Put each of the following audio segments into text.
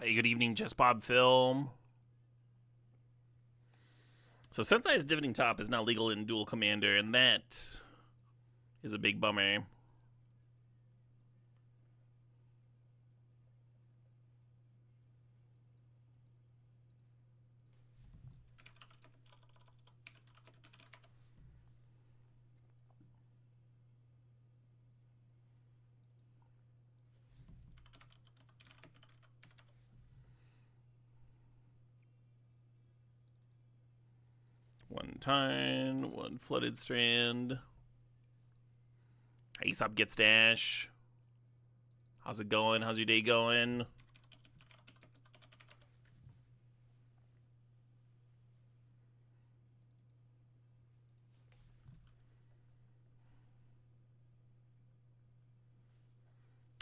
Hey, good evening, Just Bob Film. So Sensei's Dividing Top is now legal in Dual Commander, and that is a big bummer. One Time, one Flooded Strand. Aesop gets dash. How's it going? How's your day going?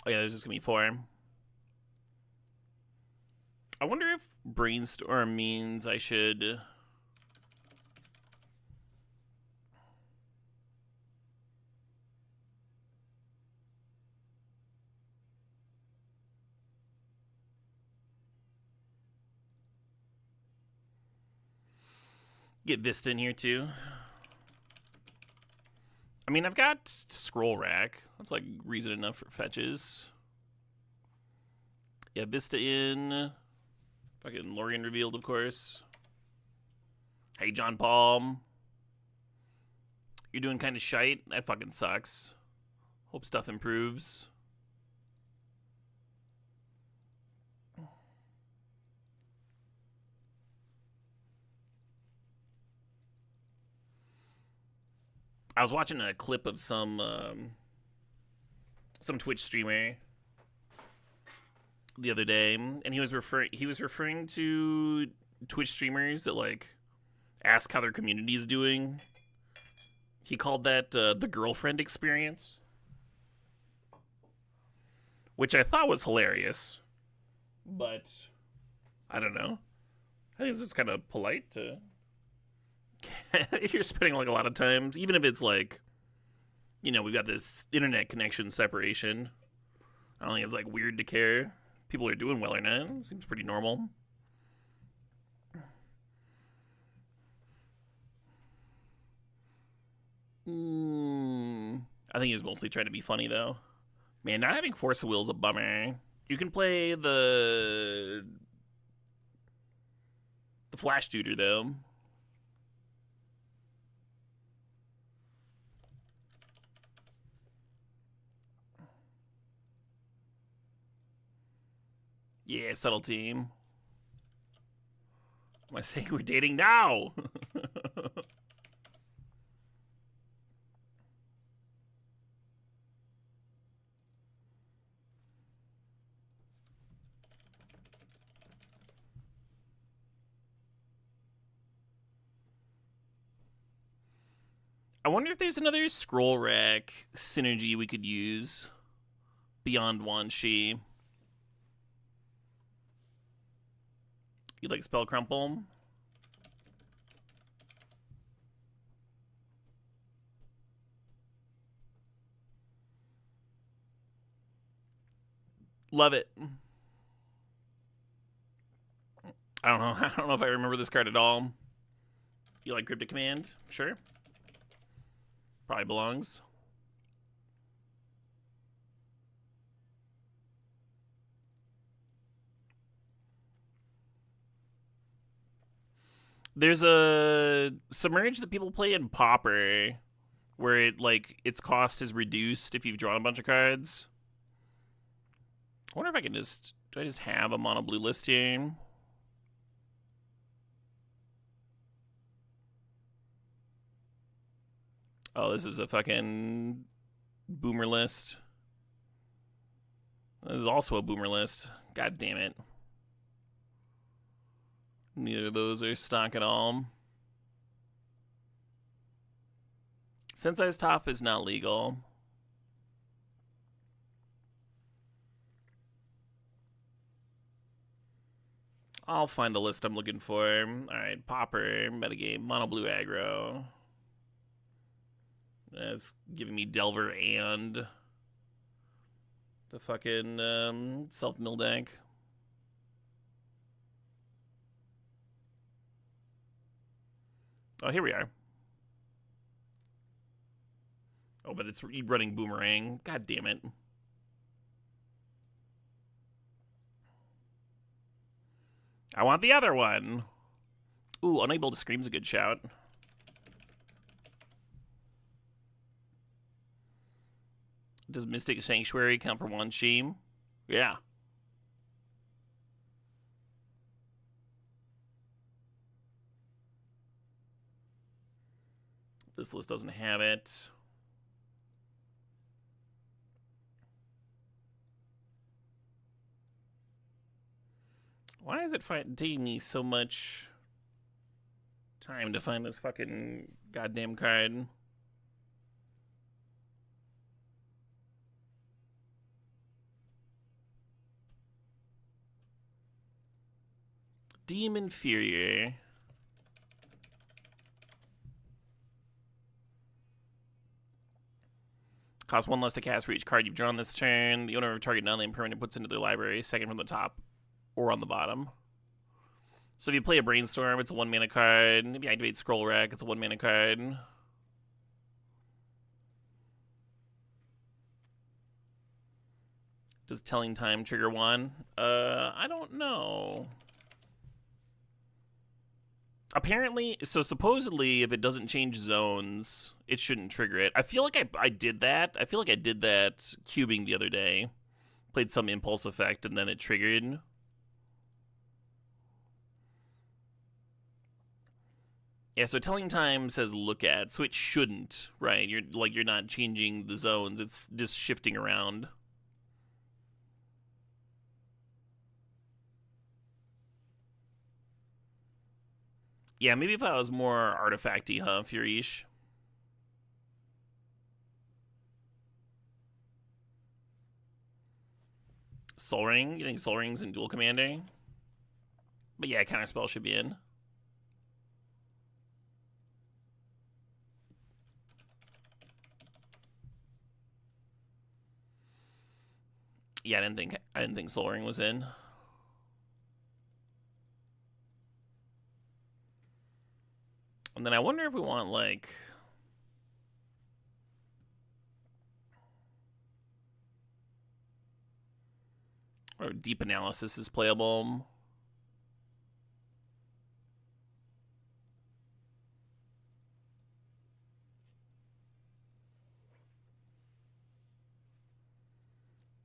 Oh yeah, there's just gonna be 4. I wonder if Brainstorm means I should get Vista in here too. I mean, I've got Scroll Rack. That's like reason enough for fetches. Yeah, Vista in. Fucking Lorien revealed, of course. Hey, John Paul. You're doing kind of shite. That fucking sucks. Hope stuff improves. I was watching a clip of some Twitch streamer the other day, and he was referring to Twitch streamers that like ask how their community is doing. He called that the girlfriend experience, which I thought was hilarious, but I don't know. I think it's kind of polite to. You're spending like a lot of times, even if it's like, you know, we've got this internet connection separation. I don't think it's like weird to care. People are doing well or not. It seems pretty normal. I think he was mostly trying to be funny though. Man, not having Force of Will is a bummer. You can play the Flash Tutor though. Yeah, subtle team. Am I saying we're dating now? I wonder if there's another scroll rack synergy we could use beyond Wan Shi. You like Spell Crumple? Love it. I don't know. I don't know if I remember this card at all. You like Cryptic Command? Sure. Probably belongs. There's a Submerge that people play in Pauper where it like its cost is reduced if you've drawn a bunch of cards. I wonder if I can just do I just have a mono blue list here? Oh, this is a fucking boomer list. This is also a boomer list. God damn it. Neither of those are stock at all. Sensei's Top is not legal. I'll find the list I'm looking for. Alright, Pauper, metagame, mono blue aggro. That's giving me Delver and the fucking self-mill deck. Oh, here we are. Oh, but it's running Boomerang. God damn it. I want the other one. Ooh, Unable to Scream's a good shout. Does Mystic Sanctuary count for one Sheem? Yeah. This list doesn't have it. Why is it taking me so much time to find this fucking goddamn card? Demon Inferior. Cost one less to cast for each card you've drawn this turn. The owner of a target non-land permanent puts into their library, second from the top or on the bottom. So if you play a Brainstorm, it's a 1 mana card. If you activate Scroll Rack, it's a 1 mana card. Does Telling Time trigger one? I don't know. Apparently, so supposedly, if it doesn't change zones, it shouldn't trigger it. I feel like I did that. I feel like I did that cubing the other day. Played some impulse effect, and then it triggered. Yeah, so Telling Time says look at, so it shouldn't, right? You're not changing the zones. It's just shifting around. Yeah, maybe if I was more artifacty, huh, Furish? Sol Ring? You think Sol Ring's in Dual Commander? But yeah, Counterspell should be in. Yeah, I didn't think Sol Ring was in. And then I wonder if we want like or Deep Analysis is playable.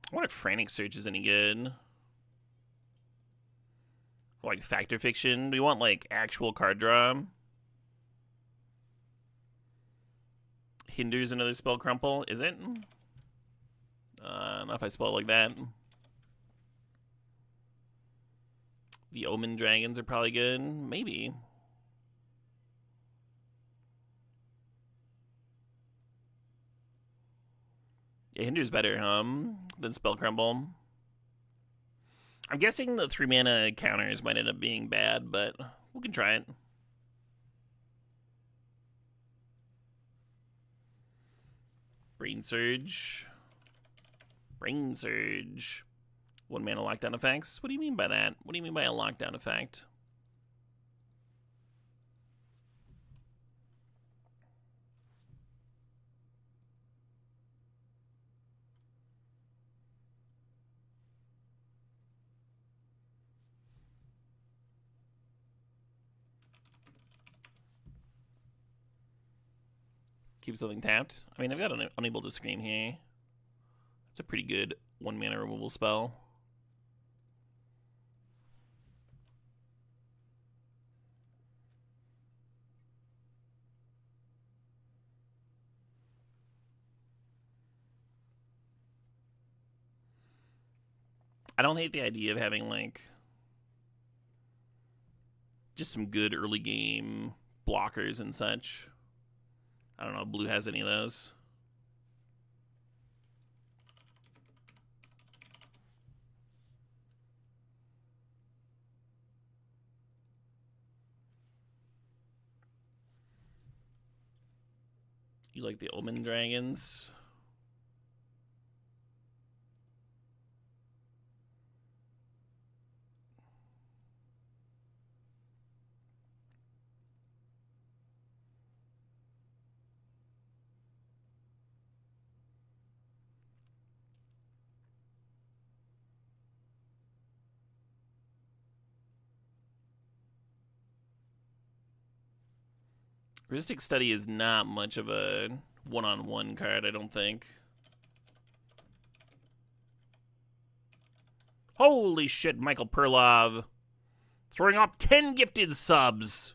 I wonder if Frantic Search is any good. Like Fact or Fiction. Do we want like actual card draw? Hinders another spell crumple. Is it? Not if I spell it like that. The Omen Dragons are probably good. Maybe. Yeah, Hinder's better, than Spell Crumble. I'm guessing the 3 mana counters might end up being bad, but we can try it. Brain Surge. Brain Surge. 1 mana lockdown effects? What do you mean by that? What do you mean by a lockdown effect? Keep something tapped. I mean, I've got an Unable to Scream here. It's a pretty good 1 mana removal spell. I don't hate the idea of having like just some good early game blockers and such. I don't know if blue has any of those. You like the Omen Dragons? Heuristic Study is not much of a one-on-one card, I don't think. Holy shit, Michael Perlov. Throwing up 10 gifted subs.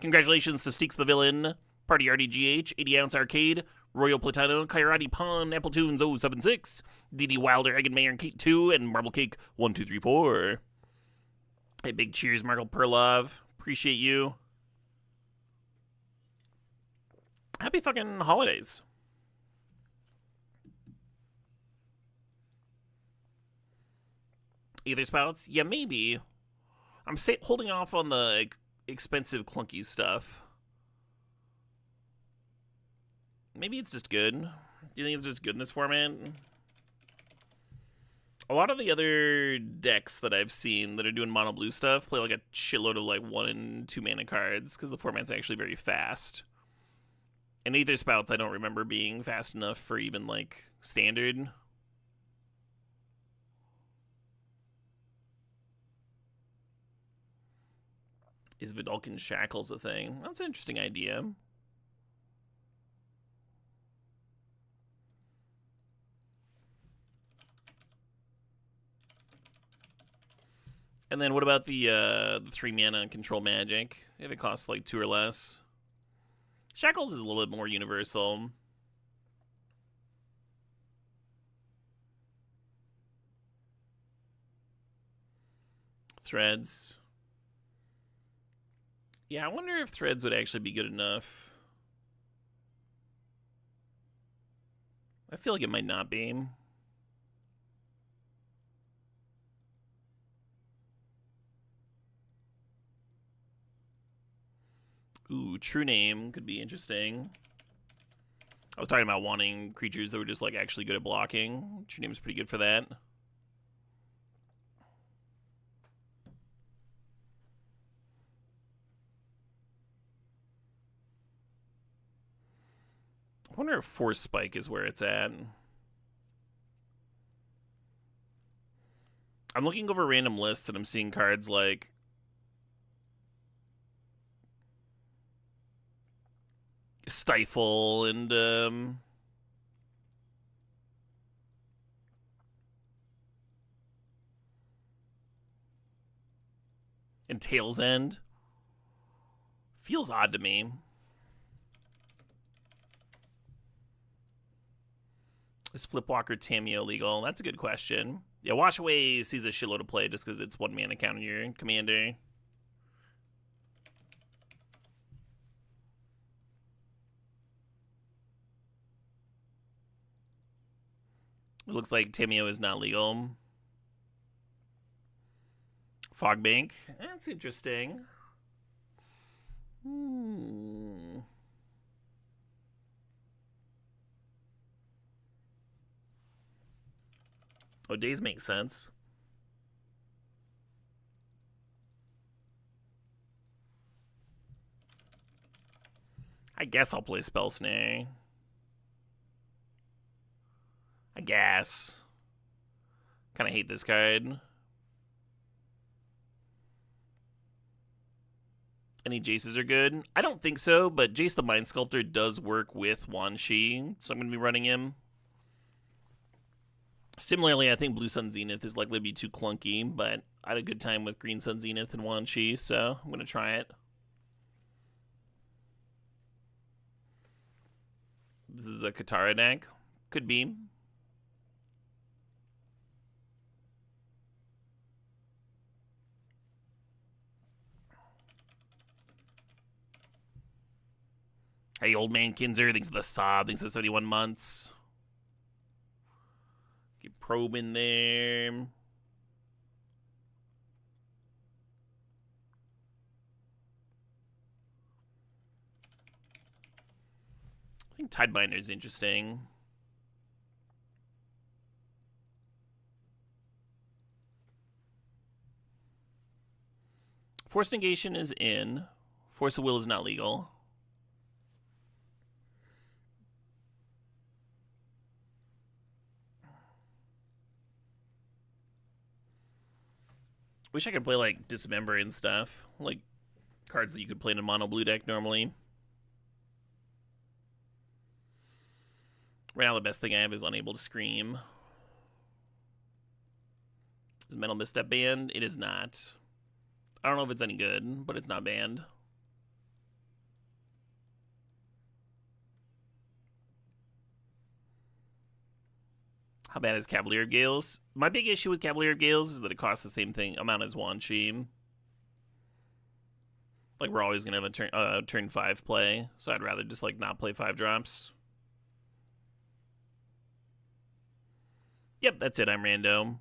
Congratulations to Steaks the Villain, Party RDGH, 80-ounce Arcade, Royal Platano, Kairati Pon, Appletoons 076, DD Wilder, Egan Mayer, Kate 2, and Marble Cake 1234. Hey, big cheers, Michael Perlov. Appreciate you. Happy fucking holidays. Either spouts? Yeah, maybe. I'm holding off on the expensive, clunky stuff. Maybe it's just good. Do you think it's just good in this format? A lot of the other decks that I've seen that are doing mono blue stuff play like a shitload of like 1 and 2 mana cards because the format's actually very fast. And Aether Spouts I don't remember being fast enough for even like standard. Is Vidalcan Shackles a thing? That's an interesting idea. And then what about the 3 mana control magic? If it costs like 2 or less. Shackles is a little bit more universal. Threads. Yeah, I wonder if Threads would actually be good enough. I feel like it might not be. Ooh, True Name could be interesting. I was talking about wanting creatures that were just like actually good at blocking. True Name is pretty good for that. I wonder if Force Spike is where it's at. I'm looking over random lists and I'm seeing cards like Stifle and Tail's End. Feels odd to me. Is Flipwalker Tamiyo legal? That's a good question. Yeah, Wash Away sees a shitload of play just because it's 1 mana count on your commander. It looks like Tamiyo is not legal. Fogbank. That's interesting. Oh, Days makes sense. I guess I'll play Spell Snare. I guess. Kind of hate this card. Any Jaces are good? I don't think so, but Jace the Mind Sculptor does work with Wan Shi, so I'm going to be running him. Similarly, I think Blue Sun Zenith is likely to be too clunky, but I had a good time with Green Sun Zenith and Wan Shi, so I'm going to try it. This is a Katara deck. Could be. Hey, Old Man Kinzer, thanks for the sob, thanks for 71 months. Get Probe in there. I think Tidebinder is interesting. Force Negation is in. Force of Will is not legal. Wish I could play like Dismember and stuff. Like cards that you could play in a mono blue deck normally. Right now, the best thing I have is Unable to Scream. Is Mental Misstep banned? It is not. I don't know if it's any good, but it's not banned. How bad is Cavalier Gales? My big issue with Cavalier Gales is that it costs the same amount as Wan Chi. Like, we're always going to have a turn 5 play, so I'd rather just, like, not play 5 drops. Yep, that's it. I'm random.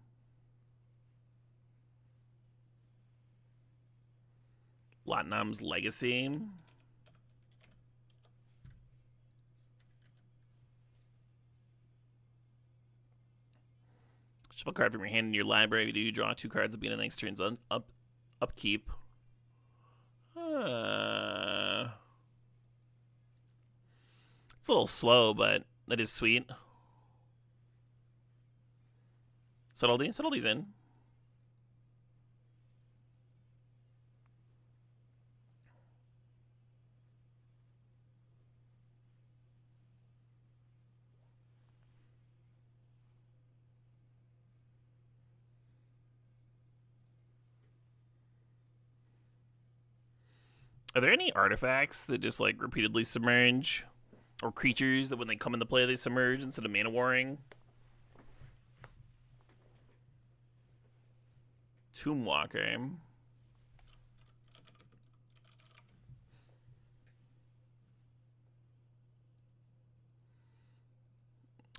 Latnam's Legacy. Shuffle a card from your hand in your library. If you do, draw 2 cards at the beginning of the next turn's upkeep. It's a little slow, but that is sweet. Subtlety? Subtlety's in. Are there any artifacts that just, like, repeatedly submerge? Or creatures that when they come into play, they submerge instead of mana warring? Tombwalker.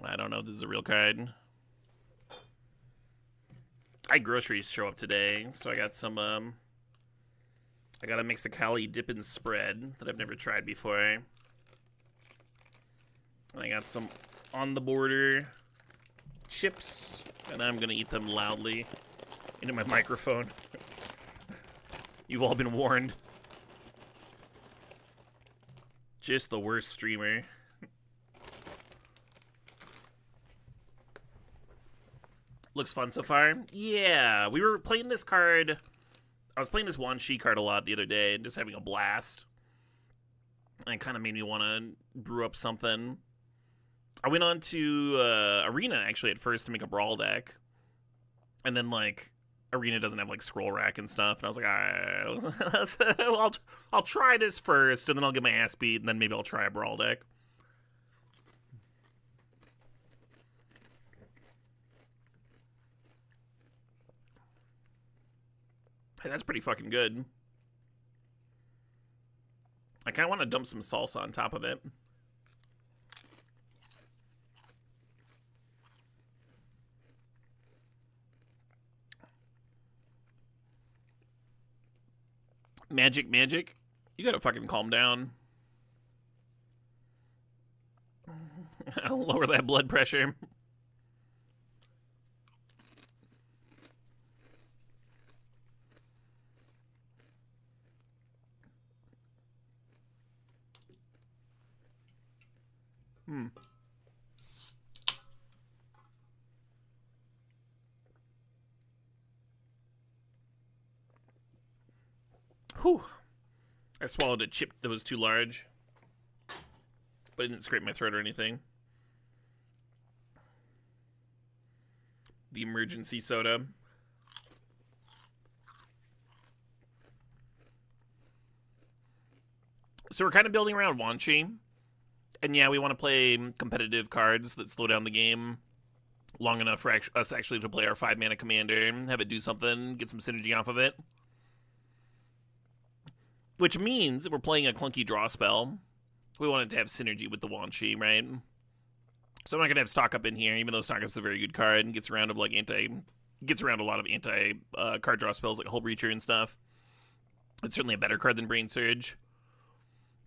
I don't know if this is a real card. I had groceries show up today, so I got some, I got a Mexicali Dippin' Spread that I've never tried before. And I got some On the Border chips, and I'm gonna eat them loudly into my microphone. You've all been warned. Just the worst streamer. Looks fun so far. Yeah, we were playing this card. I was playing this Wan Chi card a lot the other day and just having a blast. And it kind of made me want to brew up something. I went on to Arena, actually, at first to make a Brawl deck. And then, like, Arena doesn't have, like, Scroll Rack and stuff. And I was like, alright, I'll try this first, and then I'll get my ass beat, and then maybe I'll try a Brawl deck. Hey, that's pretty fucking good. I kind of want to dump some salsa on top of it. Magic. You gotta fucking calm down. I'll lower that blood pressure. Whew. I swallowed a chip that was too large. But it didn't scrape my throat or anything. The emergency soda. So we're kind of building around Wan Chi. And yeah, we want to play competitive cards that slow down the game long enough for us actually to play our 5-mana commander, have it do something, get some synergy off of it. Which means that we're playing a clunky draw spell. We want it to have synergy with the Wan Chi, right? So I'm not gonna have Stock Up in here, even though Stock Up's a very good card and gets around a lot of anti card draw spells like Hull Breacher and stuff. It's certainly a better card than Brain Surge.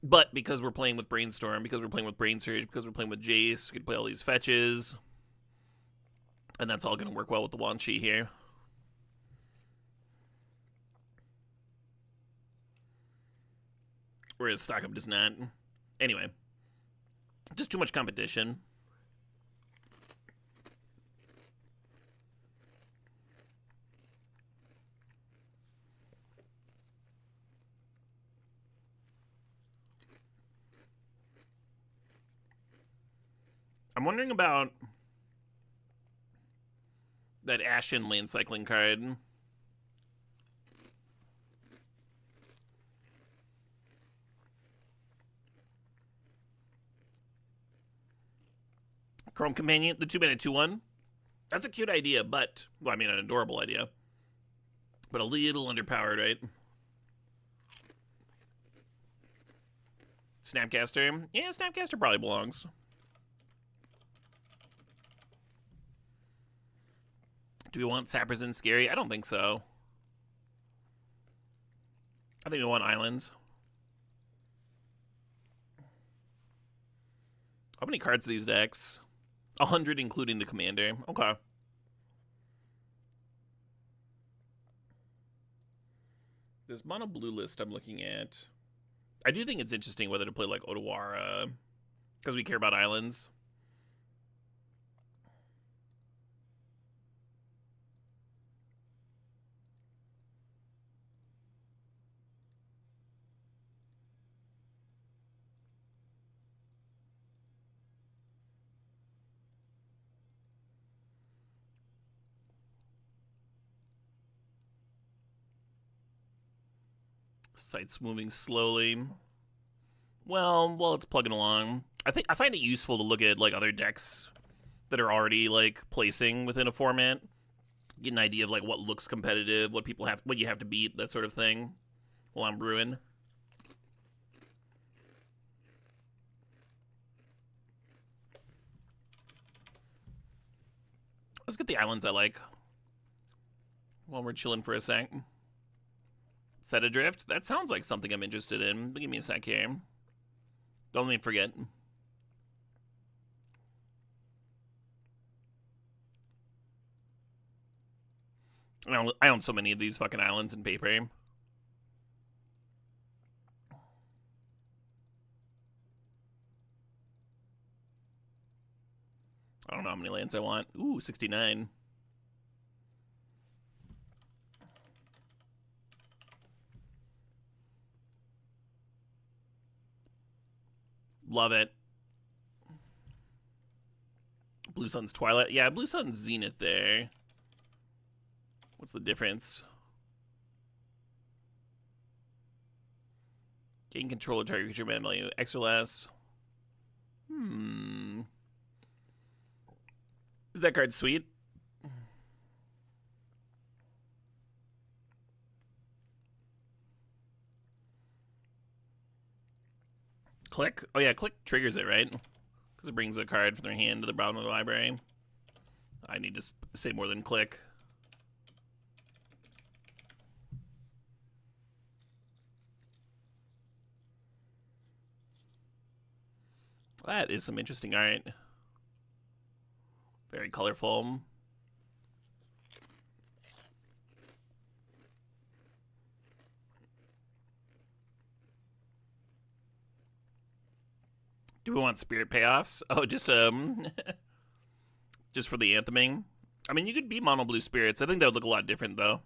But because we're playing with Brainstorm, because we're playing with Brain Surge, because we're playing with Jace, we can play all these fetches. And that's all going to work well with the Wan Chi here. Whereas Stock Up does not. Anyway. Just too much competition. I'm wondering about that Ashen lane cycling card. Chrome Companion, the 2-mana 2/1. That's a cute idea, but, well, I mean, an adorable idea. But a little underpowered, right? Snapcaster. Yeah, Snapcaster probably belongs. Do we want Sappers Scary? I don't think so. I think we want Islands. How many cards are these decks? 100 including the commander. Okay. This mono blue list I'm looking at, I do think it's interesting whether to play like Otawara, because we care about islands. Site's moving slowly. Well, it's plugging along. I find it useful to look at like other decks that are already like placing within a format. Get an idea of like what looks competitive, what you have to beat, that sort of thing. While I'm brewing. Let's get the islands I like. While we're chilling for a sec. Set Adrift? That sounds like something I'm interested in. But give me a sec here. Don't let me forget. I own so many of these fucking islands in paper. I don't know how many lands I want. Ooh, 69. Love it. Blue Sun's Twilight. Yeah, Blue Sun's Zenith there. What's the difference? Gain control of target creature mana value. X or less. Is that card sweet? Click? Oh yeah, click triggers it, right? Because it brings a card from their hand to the bottom of the library. I need to say more than click. That is some interesting art. Very colorful. Do we want spirit payoffs? Oh, just just for the antheming. I mean, you could be mono blue spirits. I think that would look a lot different though.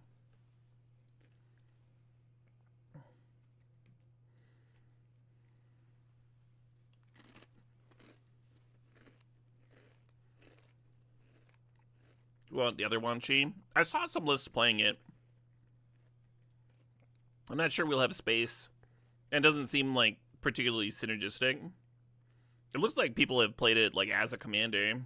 You want the other one, Chi? I saw some lists playing it. I'm not sure we'll have space. It doesn't seem like particularly synergistic. It looks like people have played it like as a commander.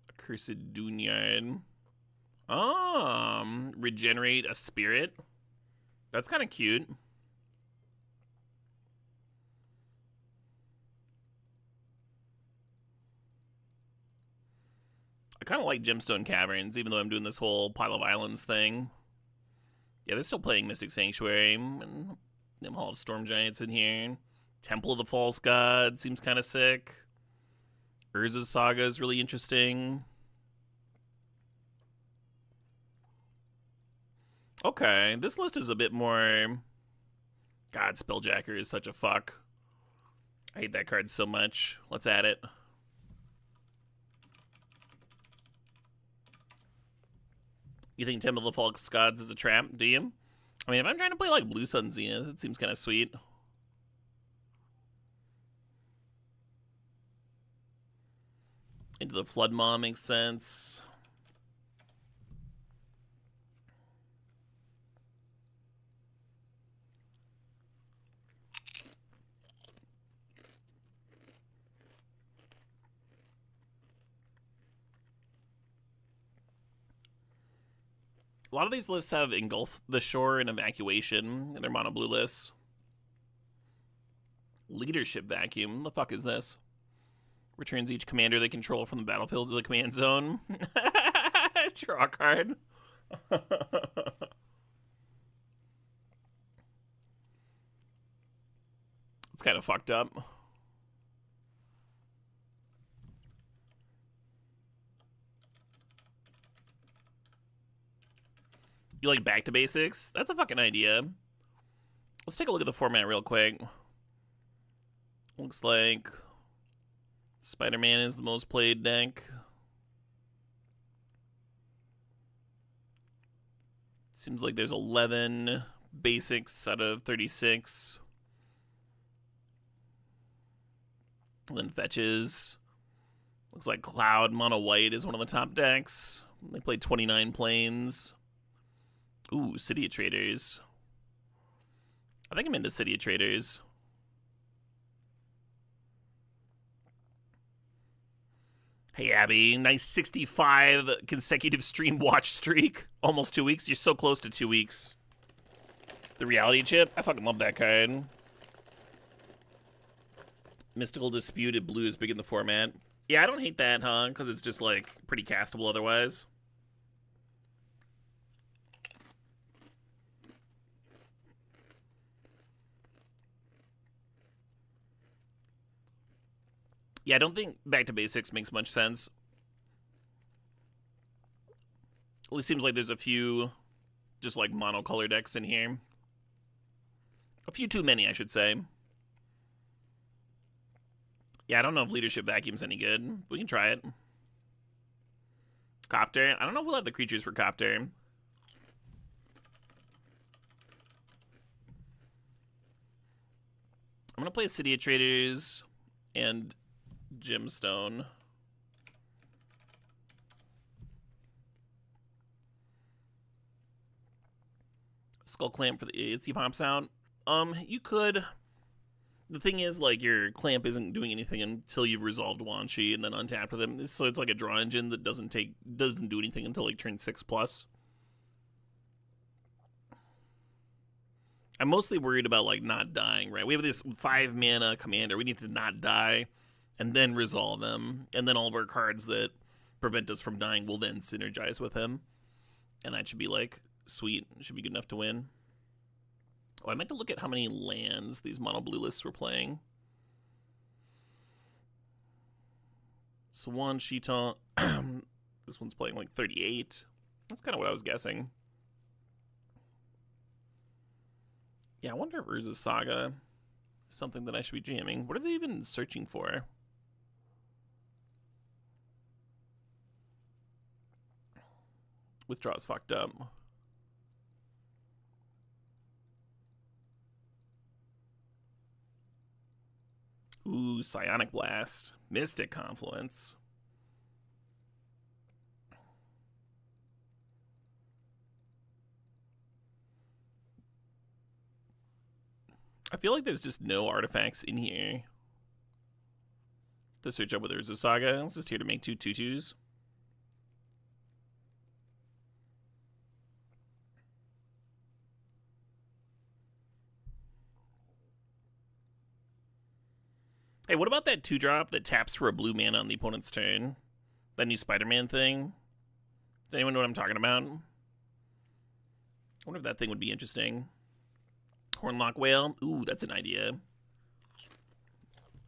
Accursed Dunyard. Regenerate a spirit. That's kind of cute. I kind of like Gemstone Caverns, even though I'm doing this whole Pile of Islands thing. Yeah, they're still playing Mystic Sanctuary and them Hall of Storm Giants in here. Temple of the False God seems kind of sick. Urza's Saga is really interesting. Okay, this list is a bit more... God, Spelljacker is such a fuck. I hate that card so much. Let's add it. You think Temple of the False Gods is a trap, do you? I mean, if I'm trying to play like Blue Sun Zenith, it seems kind of sweet. Into the Flood Maw makes sense. A lot of these lists have Engulf the Shore and Evacuation in their mono blue lists. Leadership Vacuum. The fuck is this? Returns each commander they control from the battlefield to the command zone. Draw a card. It's kind of fucked up. You like back to basics? That's a fucking idea. Let's take a look at the format real quick. Looks like Spider-Man is the most played deck. Seems like there's 11 basics out of 36. And then fetches. Looks like Cloud Mono White is one of the top decks. They played 29 planes. Ooh, City of Traders. I think I'm into City of Traders. Hey, Abby. Nice 65 consecutive stream watch streak. Almost 2 weeks. You're so close to 2 weeks. The Reality Chip. I fucking love that card. Mystical Disputed Blue is big in the format. Yeah, I don't hate that, huh? Because it's just, like, pretty castable otherwise. Yeah, I don't think Back to Basics makes much sense. At least seems like there's a few just like monocolor decks in here. A few too many, I should say. Yeah, I don't know if Leadership Vacuum's any good. We can try it. Copter. I don't know if we'll have the creatures for Copter. I'm going to play City of Traders and Gemstone. Skull Clamp for the idiots he pops out. You could. The thing is, like, your Clamp isn't doing anything until you've resolved Wan Chi and then untapped with him. So it's like a draw engine that doesn't do anything until like turn 6+. I'm mostly worried about like not dying, right? We have this 5 mana commander. We need to not die and then resolve him. And then all of our cards that prevent us from dying will then synergize with him. And that should be like sweet. It should be good enough to win. Oh, I meant to look at how many lands these mono blue lists were playing. Swan Shiton. This one's playing like 38. That's kind of what I was guessing. Yeah, I wonder if Urza Saga is something that I should be jamming. What are they even searching for? Withdraw's fucked up. Ooh, Psionic Blast. Mystic Confluence. I feel like there's just no artifacts in here to search up with Urza Saga. It's just here to make 2 2/2s. Hey, what about that 2-drop that taps for a blue mana on the opponent's turn? That new Spider-Man thing? Does anyone know what I'm talking about? I wonder if that thing would be interesting. Hornlock Whale? Ooh, that's an idea.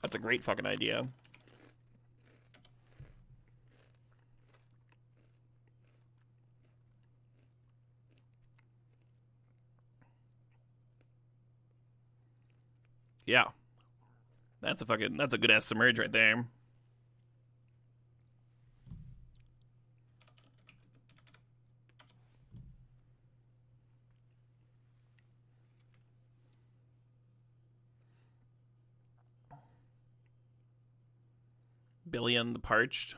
That's a great fucking idea. Yeah. That's a good ass submerge right there. Billion the Parched.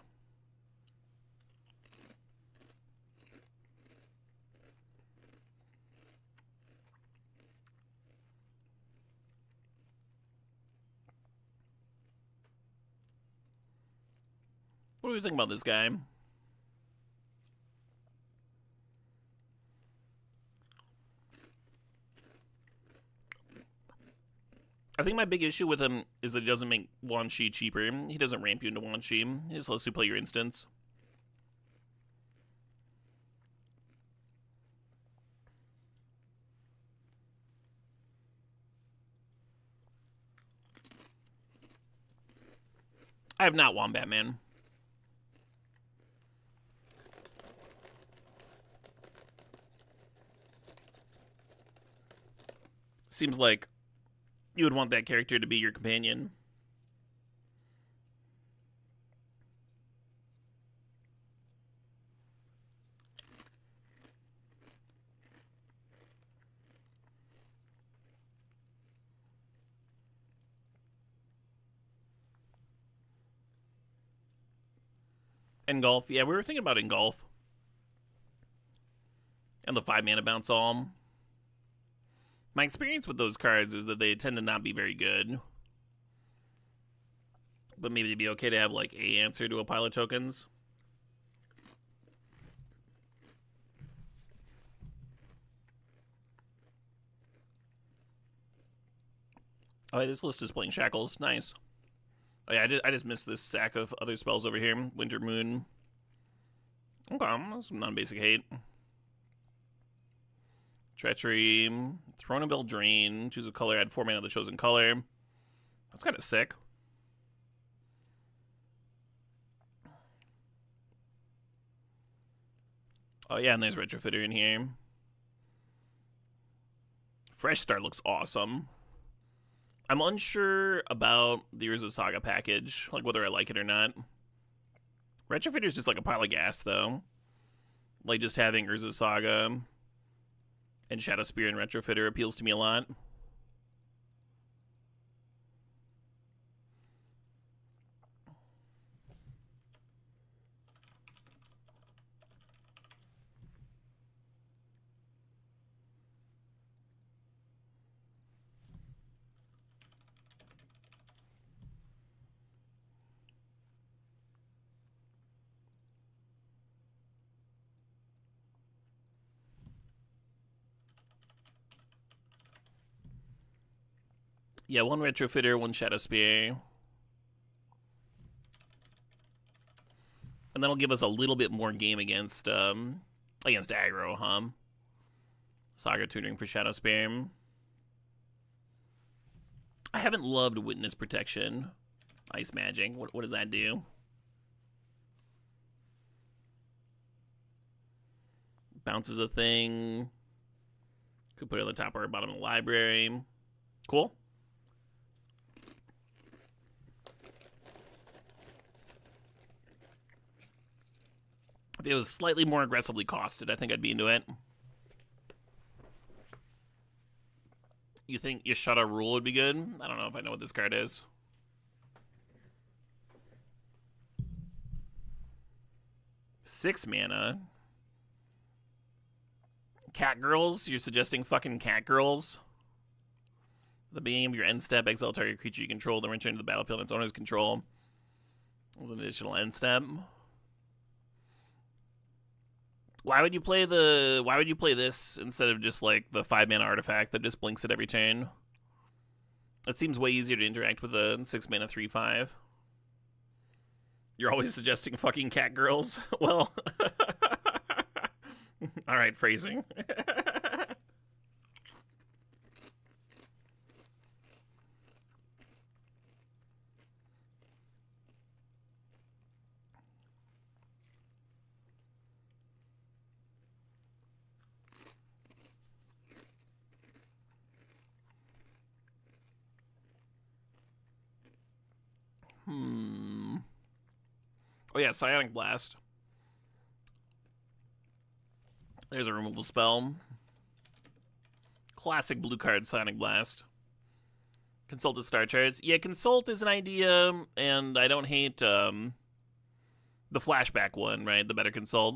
What do we think about this guy? I think my big issue with him is that he doesn't make Wan Shi cheaper. He doesn't ramp you into Wan Shi. He just lets you play your instance. I have not won Batman. Seems like you would want that character to be your companion. Engulf. Yeah, we were thinking about Engulf. And the 5-mana bounce all. My experience with those cards is that they tend to not be very good. But maybe it'd be okay to have, like, a answer to a pile of tokens. Oh, this list is playing Shackles. Nice. Oh, yeah, I just missed this stack of other spells over here. Winter Moon. Okay, some non-basic hate. Treachery. Throne of Eldraine. Choose a color, add 4 mana of the chosen color. That's kind of sick. Oh, yeah, and there's Retrofitter in here. Fresh Start looks awesome. I'm unsure about the Urza Saga package, like whether I like it or not. Retrofitter's just like a pile of gas, though. Like, just having Urza Saga and Shadowspear and Retrofitter appeals to me a lot. Yeah, 1 Retrofitter, 1 Shadowspear. And that'll give us a little bit more game against aggro, huh? Saga tutoring for Shadowspear. I haven't loved Witness Protection. Ice Magic. What does that do? Bounces a thing. Could put it on the top or bottom of the library. Cool. If it was slightly more aggressively costed, I think I'd be into it. You think Yashada Rule would be good? I don't know if I know what this card is. Six mana. Cat Girls? You're suggesting fucking Cat Girls? At the beginning of your end step, exile target creature you control, then return to the battlefield in its owner's control. As an additional end step. Why would you play this instead of just like the 5-mana artifact that just blinks at every turn? It seems way easier to interact with a 6-mana 3/5. You're always suggesting fucking Cat Girls. Well, all right, phrasing. Oh yeah, Psionic Blast. There's a removal spell. Classic blue card, Psionic Blast. Consult the star charts. Yeah, consult is an idea, and I don't hate the flashback one, right? The better consult,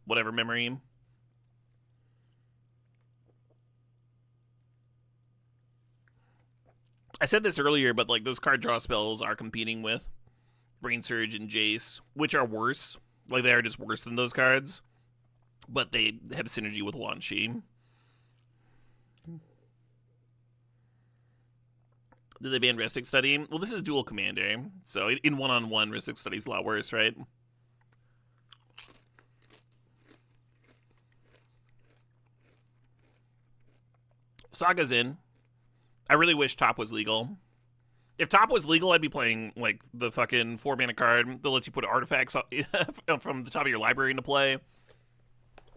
whatever memory. I said this earlier, but like those card draw spells are competing with Brain Surge and Jace, which are worse. Like they are just worse than those cards, but they have synergy with Lan Shi. Did they ban Rhystic Study? Well, this is dual commander, so in one-on-one, Rhystic Study's a lot worse, right? Saga's in. I really wish Top was legal. If Top was legal, I'd be playing like the fucking 4-mana card that lets you put artifacts from the top of your library into play.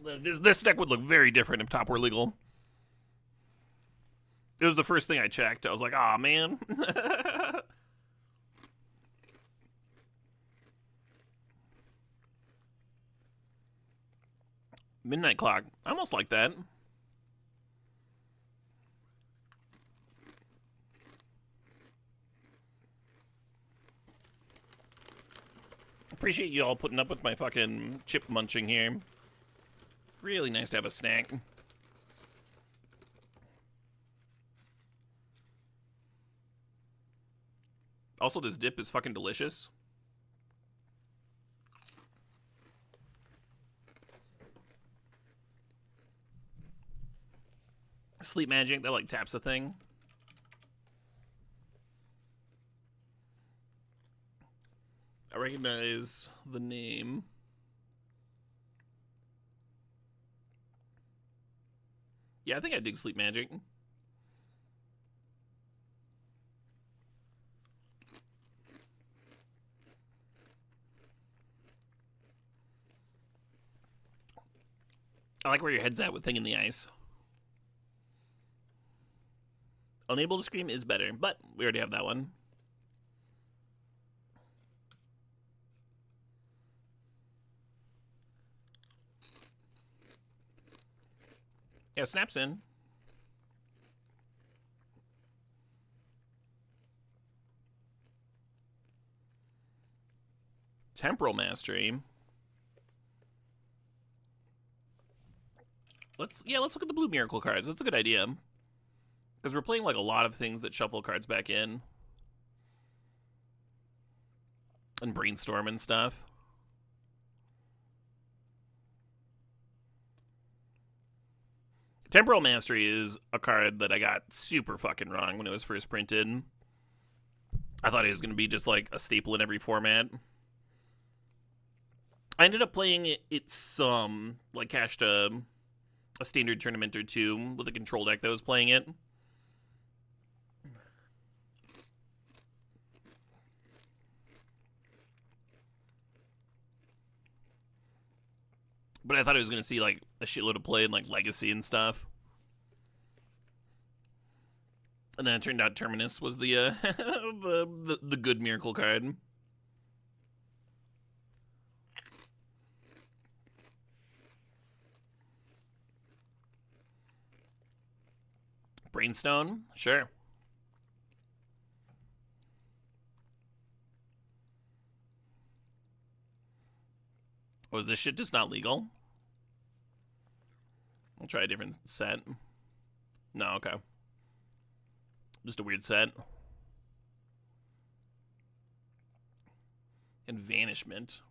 This deck would look very different if Top were legal. It was the first thing I checked. I was like, "Aw, man." Midnight Clock. I almost like that. Appreciate you all putting up with my fucking chip munching here. Really nice to have a snack. Also, this dip is fucking delicious. Sleep Magic, that like taps a thing. I recognize the name. Yeah, I think I dig Sleep Magic. I like where your head's at with Thing in the Ice. Unable to Scream is better, but we already have that one. Yeah, snaps in. Temporal Mastery. Let's look at the blue Miracle cards. That's a good idea. Because we're playing like a lot of things that shuffle cards back in. And Brainstorm and stuff. Temporal Mastery is a card that I got super fucking wrong when it was first printed. I thought it was going to be just like a staple in every format. I ended up playing it some, like cashed a standard tournament or two with a control deck that was playing it. But I thought I was going to see like a shitload of play in like Legacy and stuff. And then it turned out Terminus was the the good Miracle card. Brainstone? Sure. Was this shit just not legal? I'll try a different set. No, okay. Just a weird set. And Vanishment.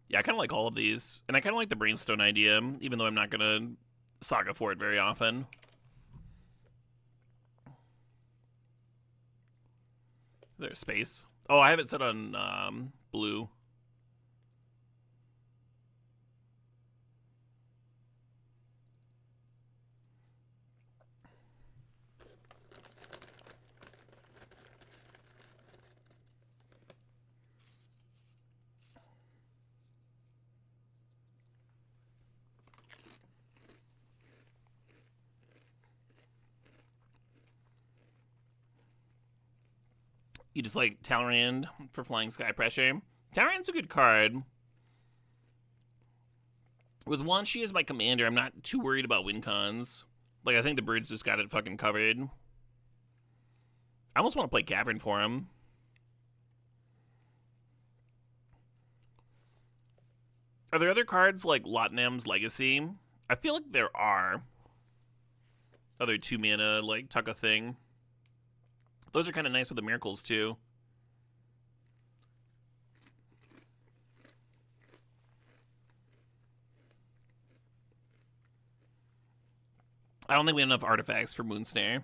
Yeah, I kind of like all of these. And I kind of like the Brainstone idea, even though I'm not going to saga for it very often. Is there a space? Oh, I have it set on blue. You just like Talrand for Flying Sky Pressure. Talrand's a good card. With Lan Shi as my commander, I'm not too worried about win cons. Like, I think the Birds just got it fucking covered. I almost want to play Cavern for him. Are there other cards like Lotnam's Legacy? I feel like there are. Other 2-mana, like, tuck a thing. Those are kind of nice with the miracles, too. I don't think we have enough artifacts for Moonsnare. I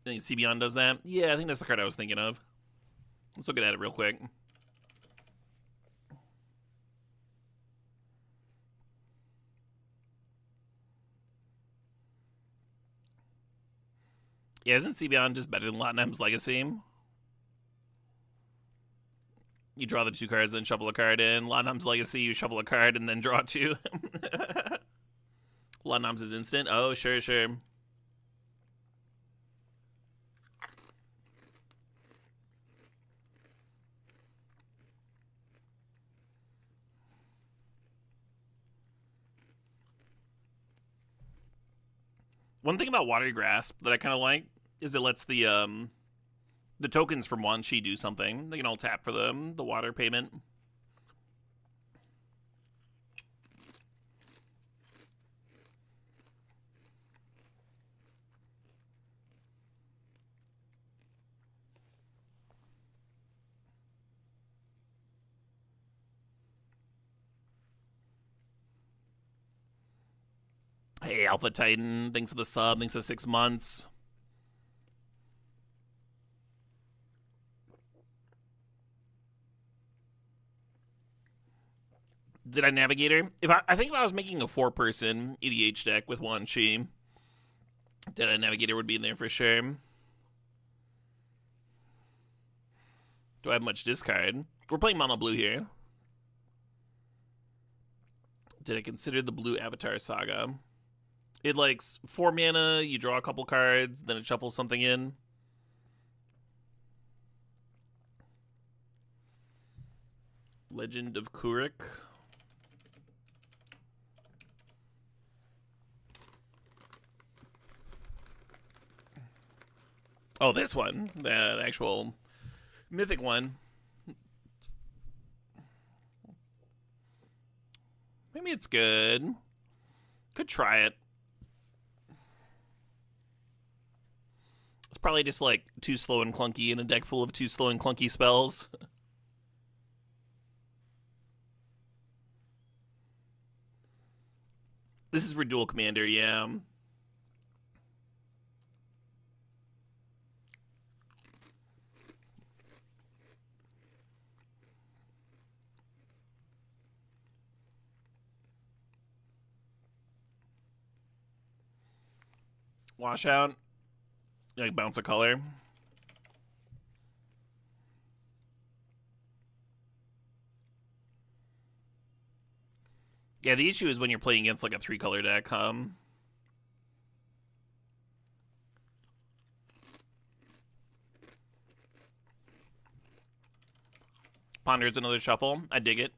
think CBion does that. Yeah, I think that's the card I was thinking of. Let's look at it real quick. Yeah, isn't CBion just better than Lotnam's Legacy? You draw the 2 cards, then shuffle a card in. Lotnam's Legacy, you shuffle a card and then draw 2. Lotnam's is instant. Oh, sure. One thing about Watery Grasp that I kind of like is it lets the tokens from Wan Chi do something. They can all tap for them, the water payment. Hey, Alpha Titan, thanks for the sub, thanks for the 6 months. Did I Navigator? I think if I was making a 4-person EDH deck with Wan Chi, Did I Navigator would be in there for sure. Do I have much discard? We're playing mono blue here. Did I consider the blue Avatar Saga? It likes 4 mana, you draw a couple cards, then it shuffles something in. Legend of Kurik. Oh, this one. The actual mythic one. Maybe it's good. Could try it. It's probably just like too slow and clunky in a deck full of too slow and clunky spells. This is for Dual Commander, yeah. Washout. Like bounce a color. Yeah, the issue is when you're playing against like a 3-color deck, Ponder's another shuffle. I dig it.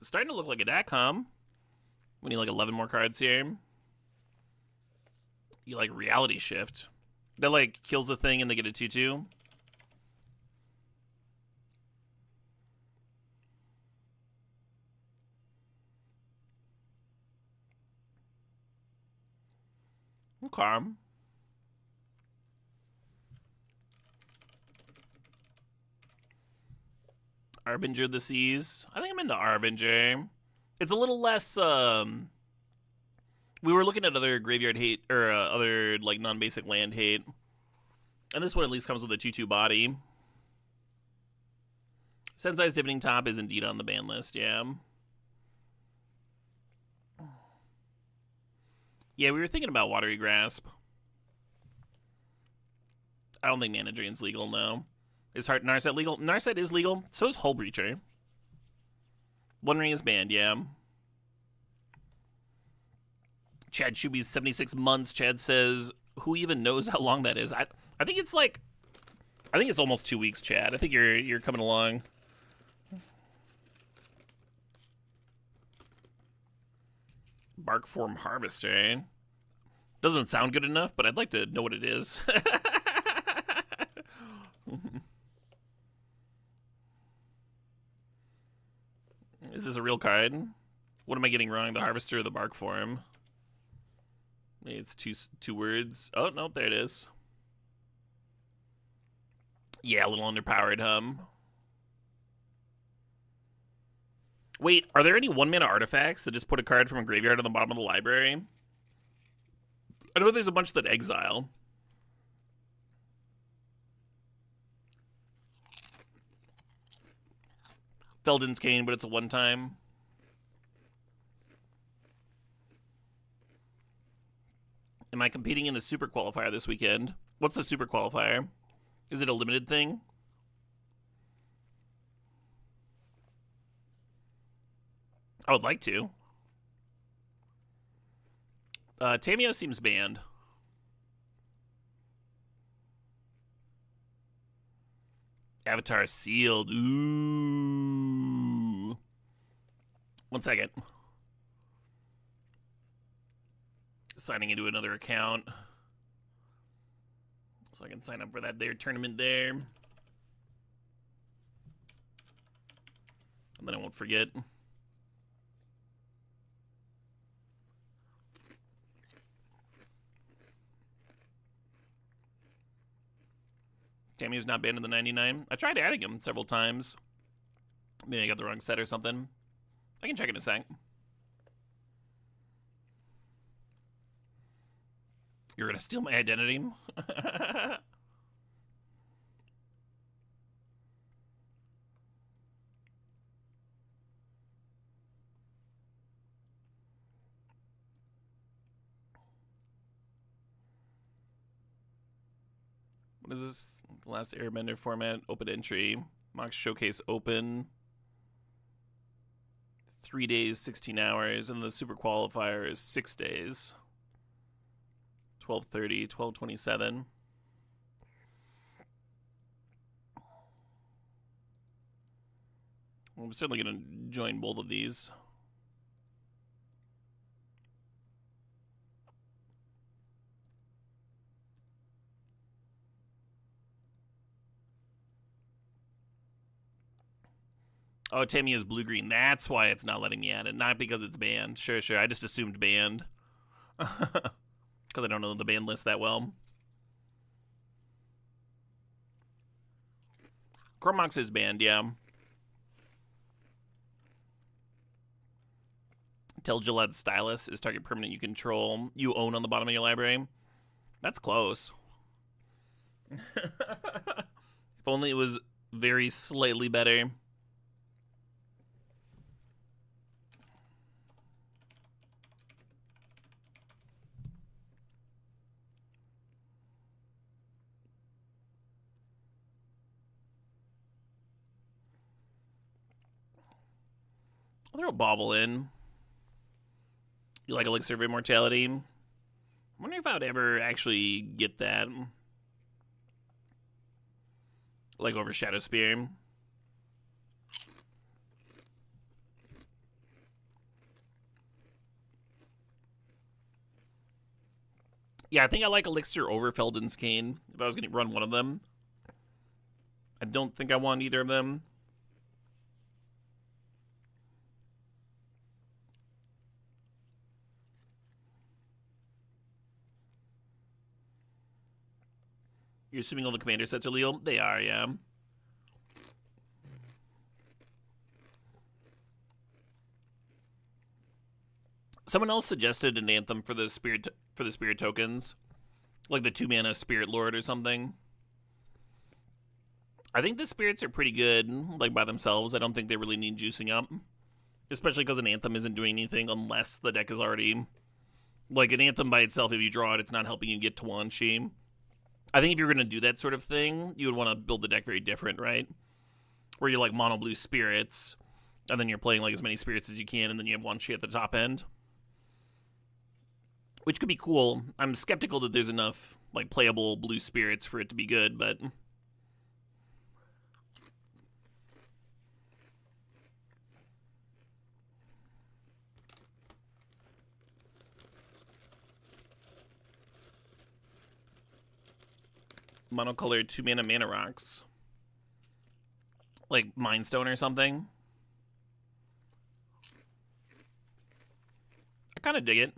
It's starting to look like a deck, We need like 11 more cards here. You like Reality Shift. That like kills a thing and they get a 2/2. Okay. Arbinger of the Seas. I think I'm into Arbinger. It's a little less. We were looking at other graveyard hate or other like non-basic land hate, and this one at least comes with a 2/2 body. Sensei's Divining Top is indeed on the ban list. Yeah. Yeah, we were thinking about Watery Grasp. I don't think Mana Drain's legal, no. Is Heart Narset legal? Narset is legal. So is Hull Breacher. One Ring is banned, yeah. Chad Shuby's 76 months. Chad says, who even knows how long that is? I think it's like, I think it's almost 2 weeks, Chad. I think you're coming along. Bark Form Harvester. Doesn't sound good enough, but I'd like to know what it is. Is this a real card? What am I getting wrong? The Harvester or the Bark Form? Maybe it's two words. Oh, no, there it is. Yeah, a little underpowered, Wait, are there any 1-mana artifacts that just put a card from a graveyard on the bottom of the library? I know there's a bunch that exile. Feldon's Cane, but it's a one-time. Am I competing in the Super Qualifier this weekend? What's the Super Qualifier? Is it a limited thing? I would like to. Tamiyo seems banned. Avatar sealed. Ooh. 1 second. Signing into another account. So I can sign up for that there tournament there. And then I won't forget. Tamiyo's not banned in the 99. I tried adding him several times. Maybe I got the wrong set or something. I can check in a sec. You're gonna steal my identity? What is this? The last Airbender format, open entry, mock showcase open. 3 days, 16 hours, and the super qualifier is 6 days. 12:30, 12:27. I'm certainly going to join both of these. Oh, Tamiyo's blue-green. That's why it's not letting me add it. Not because it's banned. Sure. I just assumed banned. Because I don't know the ban list that well. Chromox is banned, yeah. Tell Gillette Stylus is target permanent you own on the bottom of your library. That's close. If only it was very slightly better. I'll throw a Bauble in. You like Elixir of Immortality? I'm wondering if I would ever actually get that. Like over Shadow Spear. Yeah, I think I like Elixir over Feldon's Cane if I was going to run one of them. I don't think I want either of them. You're assuming all the commander sets are legal? They are, yeah. Someone else suggested an anthem for the spirit tokens, like the 2-mana Spirit Lord or something. I think the spirits are pretty good, like by themselves. I don't think they really need juicing up, especially because an anthem isn't doing anything unless the deck is already like an anthem by itself. If you draw it, it's not helping you get to Wan Shi. I think if you're going to do that sort of thing, you would want to build the deck very different, right? Where you're like mono blue spirits, and then you're playing like as many spirits as you can, and then you have Wan Shi at the top end. Which could be cool. I'm skeptical that there's enough like playable blue spirits for it to be good, but monocolored 2-mana mana rocks. Like Mind Stone or something. I kind of dig it.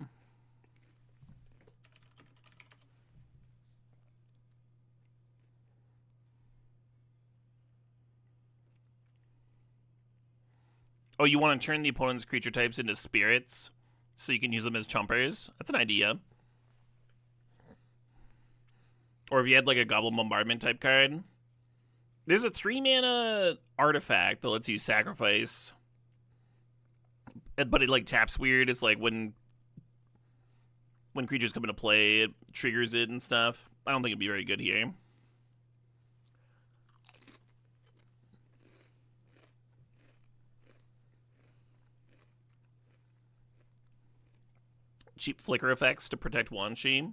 Oh, you want to turn the opponent's creature types into spirits so you can use them as chumpers? That's an idea. Or if you had like a Goblin Bombardment type card. There's a 3-mana artifact that lets you sacrifice. But it like taps weird. It's like when creatures come into play, it triggers it and stuff. I don't think it'd be very good here. Cheap flicker effects to protect Wan Shi.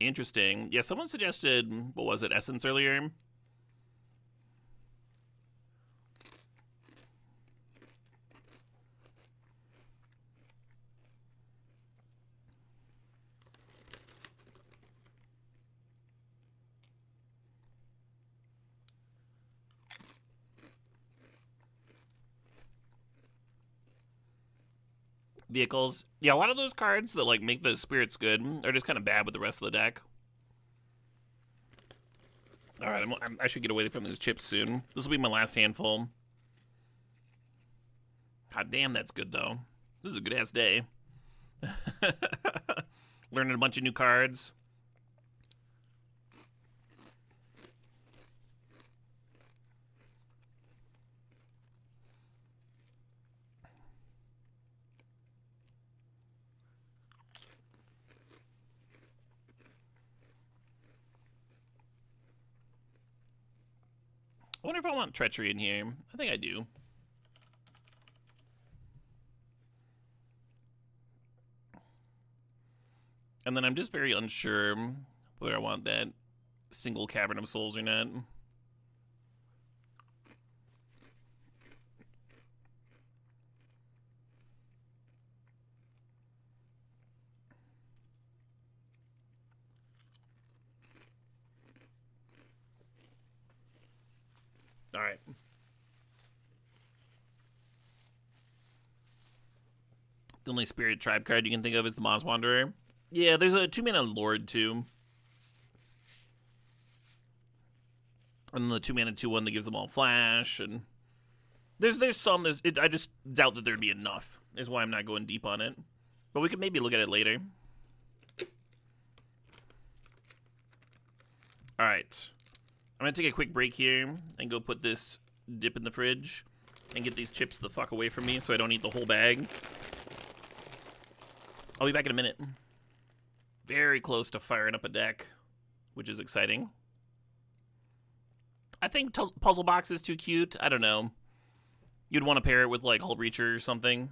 Interesting. Yeah, someone suggested, what was it, Essence earlier? Vehicles. Yeah, a lot of those cards that like make the spirits good are just kind of bad with the rest of the deck. All right, I should get away from these chips soon. This will be my last handful. God damn, that's good though. This is a good ass day. Learning a bunch of new cards. I wonder if I want Treachery in here. I think I do. And then I'm just very unsure whether I want that single Cavern of Souls or not. All right. The only Spirit Tribe card you can think of is the Moz Wanderer. Yeah, there's a 2-mana Lord too. And then the 2-mana 2/1 that gives them all flash, and there's some. I just doubt that there'd be enough. Is why I'm not going deep on it. But we could maybe look at it later. All right, I'm gonna take a quick break here and go put this dip in the fridge and get these chips the fuck away from me so I don't eat the whole bag. I'll be back in a minute. Very close to firing up a deck, which is exciting. I think Puzzle Box is too cute. I don't know. You'd want to pair it with like Hull Breacher or something.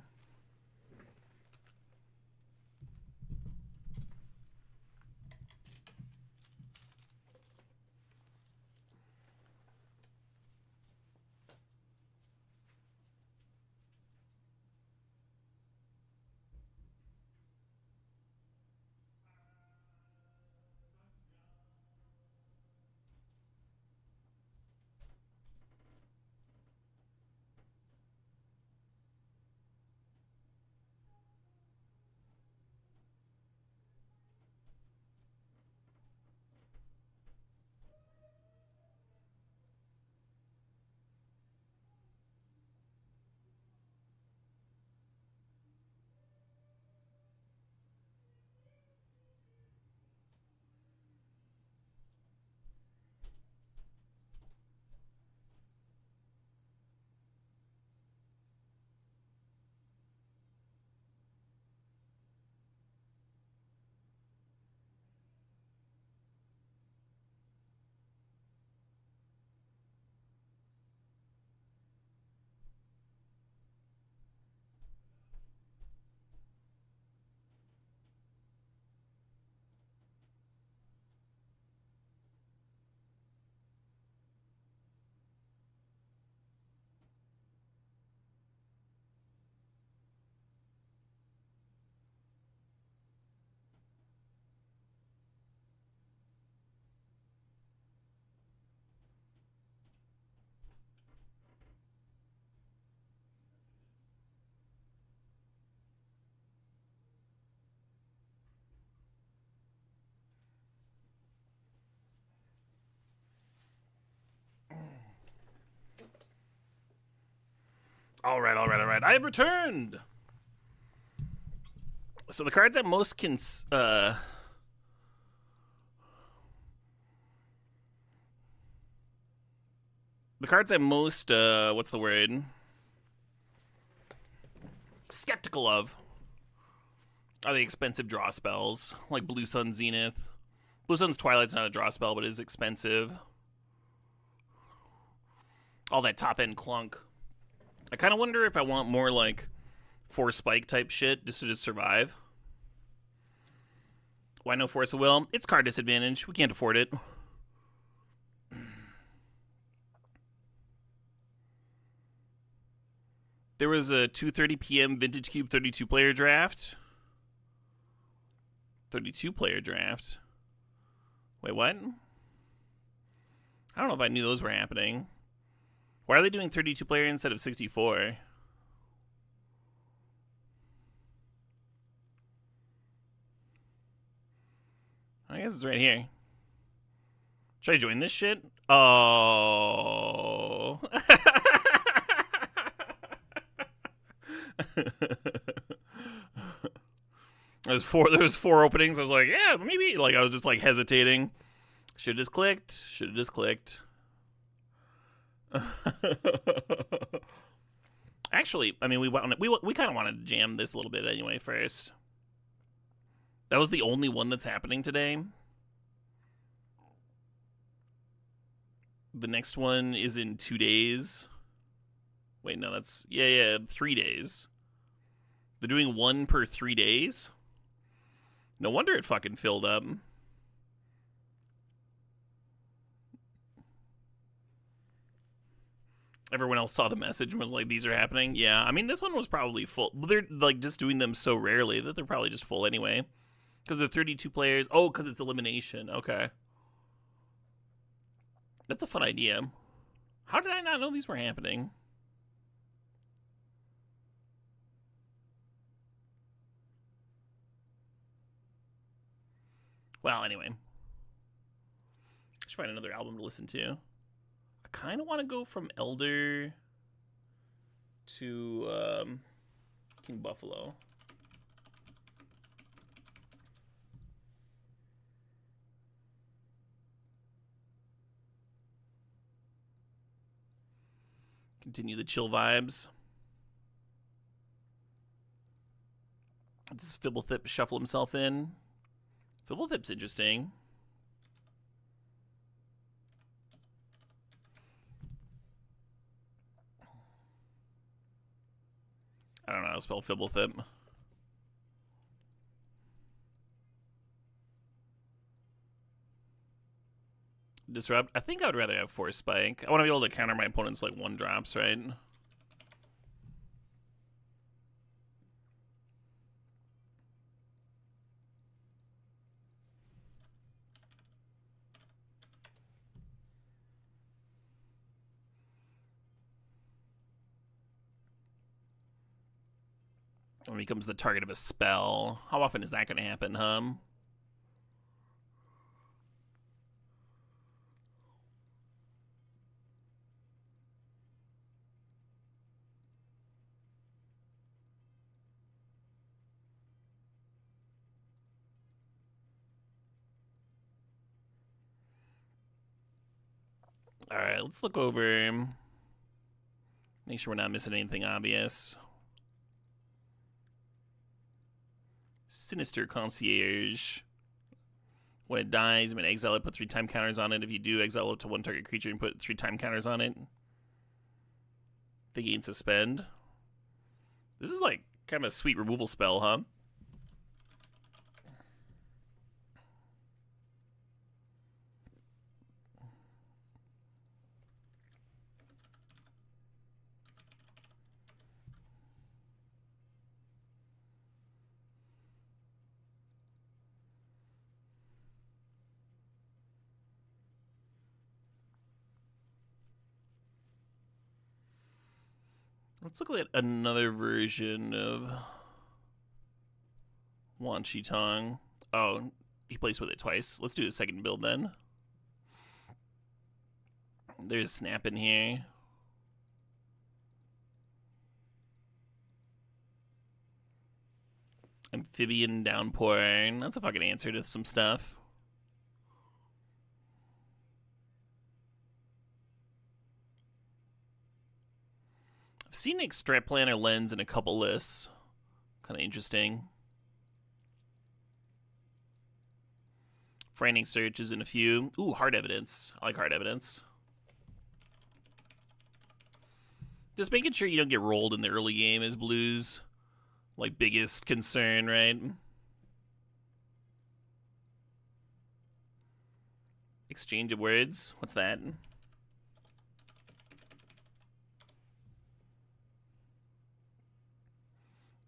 All right, all right, all right. I have returned. So the cards that most the cards I'm most what's the word? Skeptical of are the expensive draw spells, like Blue Sun Zenith. Blue Sun's Twilight's not a draw spell, but it is expensive. All that top end clunk. I kind of wonder if I want more like 4 spike type shit just to just survive. Why no Force of Will? It's card disadvantage. We can't afford it. There was a 2:30 p.m. Vintage Cube 32 player draft. 32 player draft. Wait, what? I don't know if I knew those were happening. Why are they doing 32 player instead of 64? I guess it's right here. Should I join this shit? Oh. There was 4 openings. I was like, yeah, maybe. Like, I was just like hesitating. Should have just clicked. Actually, I mean, we kind of wanted to jam this a little bit anyway first. That was the only one that's happening today. The next one is in 2 days. Wait, no, that's... Yeah, 3 days. They're doing 1 per 3 days? No wonder it fucking filled up. Everyone else saw the message and was like, these are happening? Yeah, I mean, this one was probably full. They're, like, just doing them so rarely that they're probably just full anyway. Because they're 32 players. Oh, because it's elimination. Okay. That's a fun idea. How did I not know these were happening? Well, anyway. I should find another album to listen to. I kind of want to go from Elder to King Buffalo. Continue the chill vibes. Does Fibblethip shuffle himself in? Fibblethip's interesting. I don't know how to spell Fibblethip. Disrupt. I think I would rather have Force Spike. I want to be able to counter my opponent's like 1-drops, right? When he becomes the target of a spell. How often is that going to happen, huh? Alright, let's look over. Make sure we're not missing anything obvious. Sinister Concierge. When it dies, when exile it, put 3 time counters on it. If you do, exile it to 1 target creature and put 3 time counters on it. They gain suspend. This is like kind of a sweet removal spell, huh? Let's look at another version of Wan Shi Tong. Oh, he plays with it twice. Let's do a second build then. There's Snap in here. Amphibian downpour. That's a fucking answer to some stuff. I've seen Extraplanar Lens in a couple lists. Kind of interesting. Frantic Search is in a few. Ooh, Hard Evidence. I like Hard Evidence. Just making sure you don't get rolled in the early game is Blue's like biggest concern, right? Exchange of words. What's that?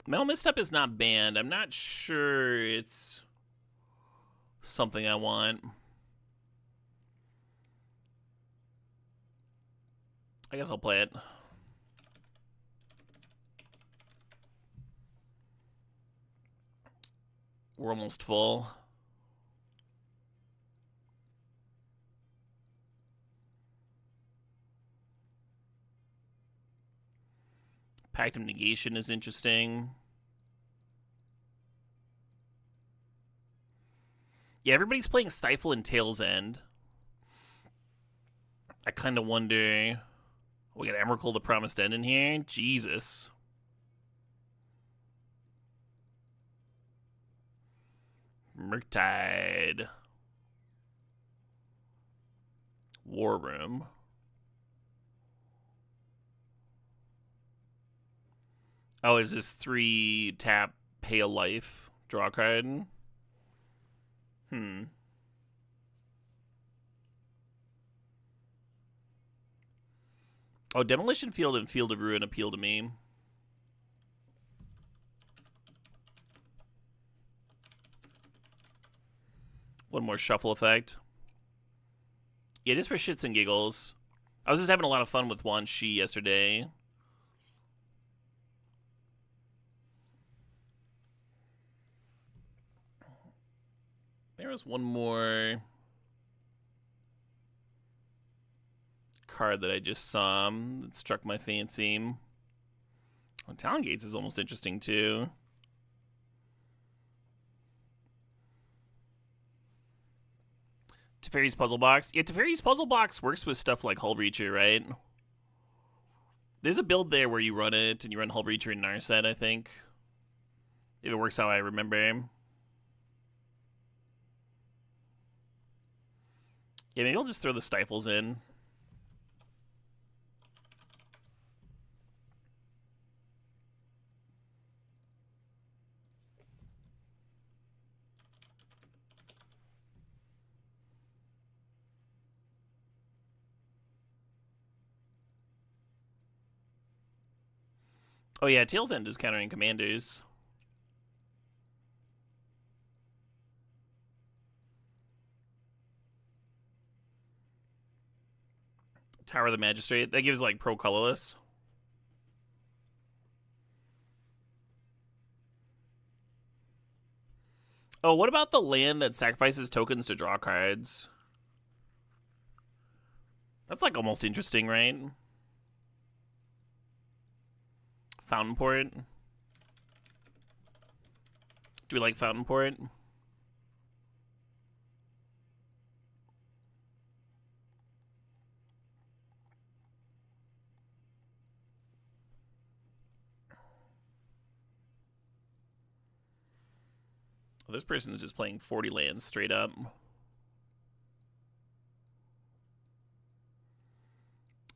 Metal Misstep is not banned. I'm not sure it's something I want. I guess I'll play it. We're almost full. Pact of Negation is interesting. Yeah, everybody's playing Stifle and Tail's End. I kind of wonder... We got Emrakul the Promised End in here? Jesus. Murktide. War Room. Oh, is this 3 tap, pay a life, draw a card? Oh, Demolition Field and Field of Ruin appeal to me. One more shuffle effect. Yeah, it is for shits and giggles. I was just having a lot of fun with Wan Shi yesterday. There was one more card that I just saw that struck my fancy. Oh, Talon Gates is almost interesting too. Teferi's Puzzle Box. Yeah, Teferi's Puzzle Box works with stuff like Hull Breacher, right? There's a build there where you run it, and you run Hull Breacher and Narset, I think. If it works how I remember. Yeah, maybe I'll just throw the Stifles in. Oh yeah, Tail's End is countering commanders. Tower of the Magistrate. That gives like pro colorless. Oh, what about the land that sacrifices tokens to draw cards? That's like almost interesting, right? Fountain Port. Do we like Fountain Port? Well, this person's just playing 40 lands straight up.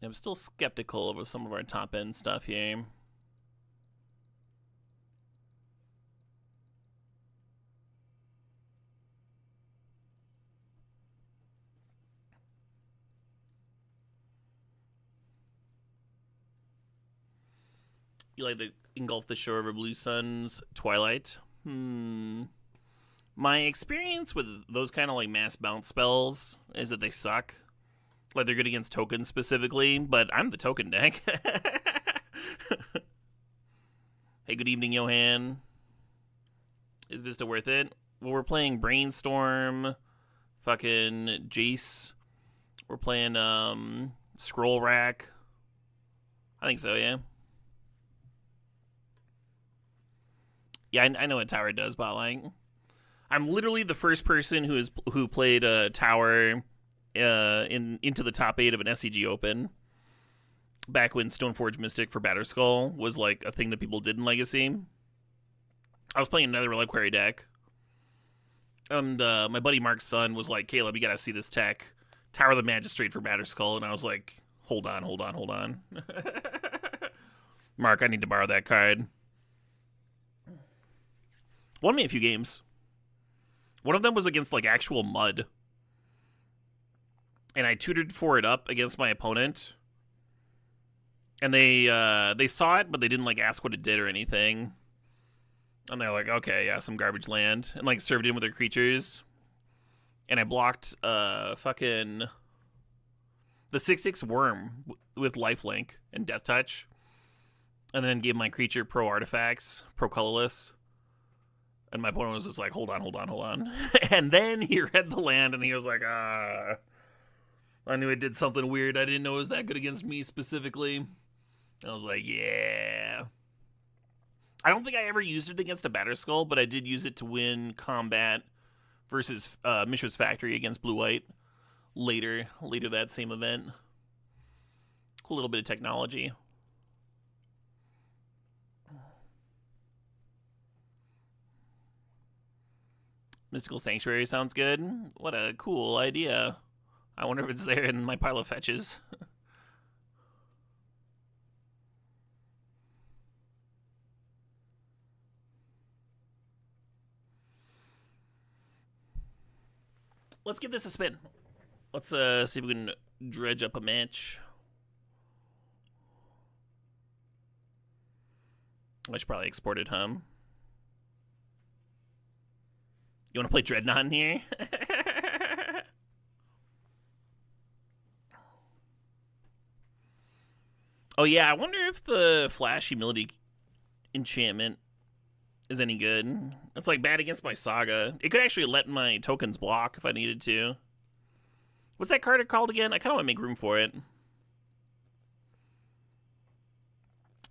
I'm still skeptical over some of our top end stuff here. You like the Engulf the Shore of a Blue Sun's Twilight? My experience with those kind of like mass bounce spells is that they suck. Like they're good against tokens specifically, but I'm the token deck. Hey, good evening, Johan. Is Vista worth it? Well, we're playing Brainstorm, fucking Jace. We're playing Scroll Rack. I think so, yeah. Yeah, I know what tower does, but like, I'm literally the first person who played a tower into the top 8 of an SCG Open back when Stoneforge Mystic for Batterskull was like a thing that people did in Legacy. I was playing another Reliquary deck, and my buddy Mark's son was like, "Caleb, you gotta see this tech, Tower of the Magistrate for Batterskull," and I was like, "Hold on." Mark, I need to borrow that card. Won me a few games. One of them was against like actual mud, and I tutored for it up against my opponent. And they saw it, but they didn't like ask what it did or anything. And they're like, okay, yeah, some garbage land, and like served in with their creatures. And I blocked fucking the 6/6 worm with lifelink and death touch, and then gave my creature pro artifacts, pro colorless. And my opponent was just like, hold on. And then he read the land and he was like, I knew it did something weird. I didn't know it was that good against me specifically. I was like, yeah. I don't think I ever used it against a Batterskull, but I did use it to win combat versus Mishra's Factory against Blue-White later that same event. Cool little bit of technology. Mystical Sanctuary sounds good. What a cool idea. I wonder if it's there in my pile of fetches. Let's give this a spin. Let's see if we can dredge up a match. I should probably export it, huh? You want to play Dreadnought in here? Oh yeah, I wonder if the Flash Humility enchantment is any good. It's like bad against my Saga. It could actually let my tokens block if I needed to. What's that card called again? I kind of want to make room for it.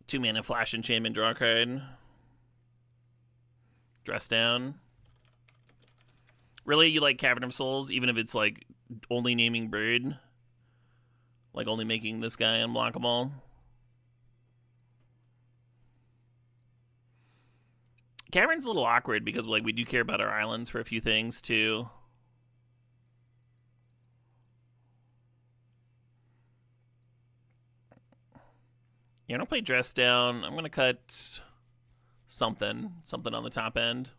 2 mana Flash enchantment, draw a card. Dress down. Really, you like Cavern of Souls, even if it's like only naming bird? Like only making this guy unblockable? Cavern's a little awkward because like we do care about our islands for a few things too. Yeah, I'm gonna play Dress Down. I'm gonna cut something on the top end.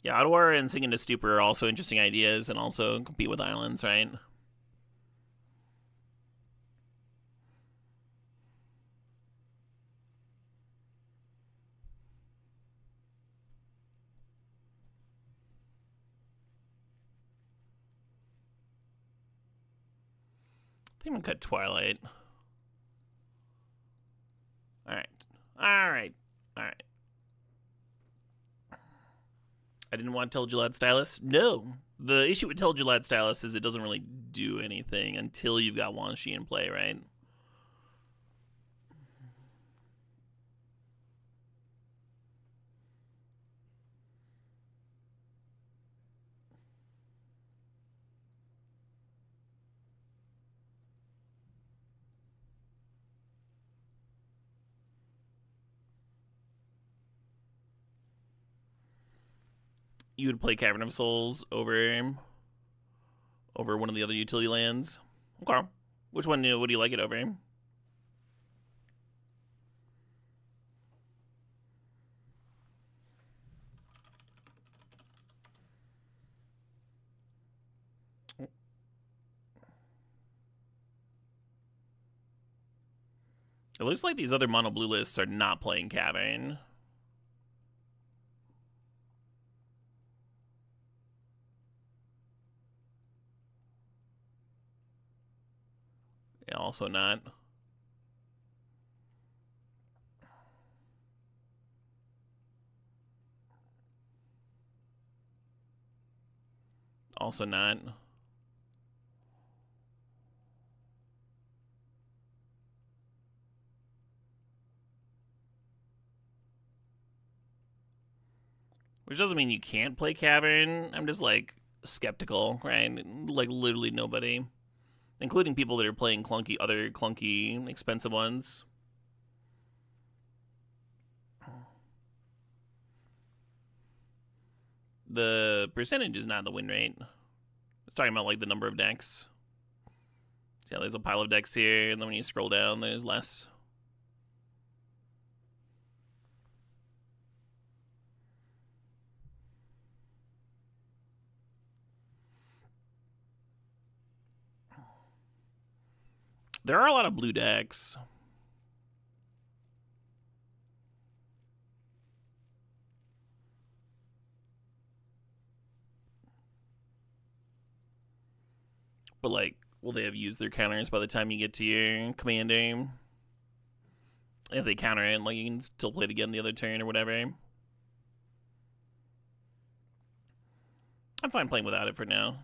Yeah, Ottawa and Singing to Stupor are also interesting ideas and also compete with islands, right? I think I'm gonna cut Twilight. Alright. I didn't want to tell Gillette Stylus. No. The issue with Tell Gillette Stylus is it doesn't really do anything until you've got Wan Shi in play, right? You would play Cavern of Souls over one of the other utility lands. Okay. Which one would you like it over? It looks like these other mono blue lists are not playing Cavern. Yeah, also not. Also not. Which doesn't mean you can't play Cavern. I'm just like skeptical, right? Like literally nobody, including people that are playing other clunky, expensive ones. The percentage is not the win rate. It's talking about like the number of decks. So yeah, there's a pile of decks here, and then when you scroll down, there's less. There are a lot of blue decks. But like, will they have used their counters by the time you get to your commander? If they counter it, like you can still play it again the other turn or whatever. I'm fine playing without it for now.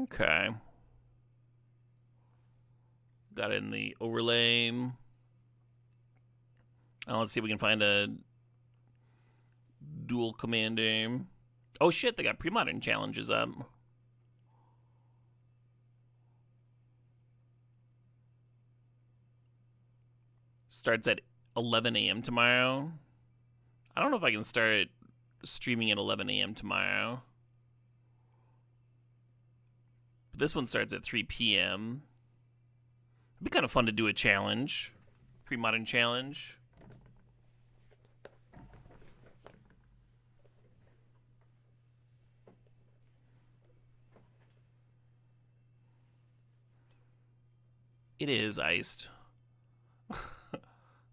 Okay. Got it in the overlay. Let's see if we can find a dual commander. Oh shit, they got pre-modern challenges up. Starts at 11 a.m. tomorrow. I don't know if I can start streaming at 11 a.m. tomorrow. But this one starts at 3 p.m. It'd be kind of fun to do a challenge. Pre-modern challenge. It is iced.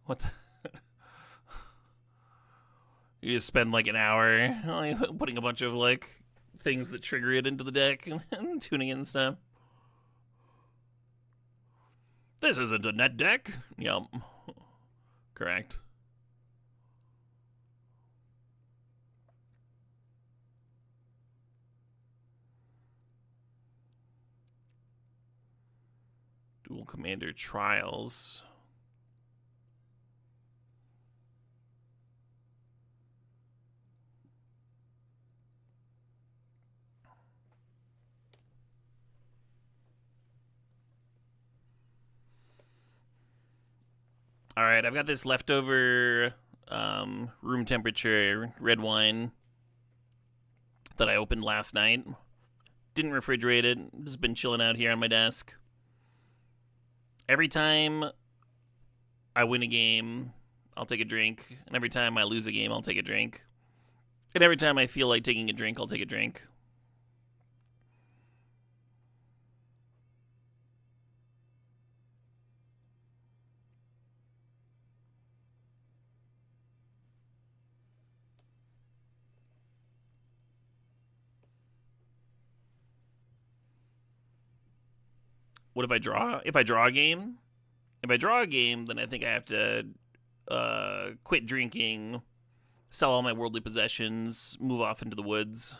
What the? You just spend like an hour putting a bunch of like things that trigger it into the deck and tuning in stuff. This isn't a net deck. Yep. Correct. Dual Commander Trials. All right, I've got this leftover room temperature red wine that I opened last night. Didn't refrigerate it. Just been chilling out here on my desk. Every time I win a game, I'll take a drink. And every time I lose a game, I'll take a drink. And every time I feel like taking a drink, I'll take a drink. What if I draw? If I draw a game? If I draw a game, then I think I have to quit drinking, sell all my worldly possessions, move off into the woods.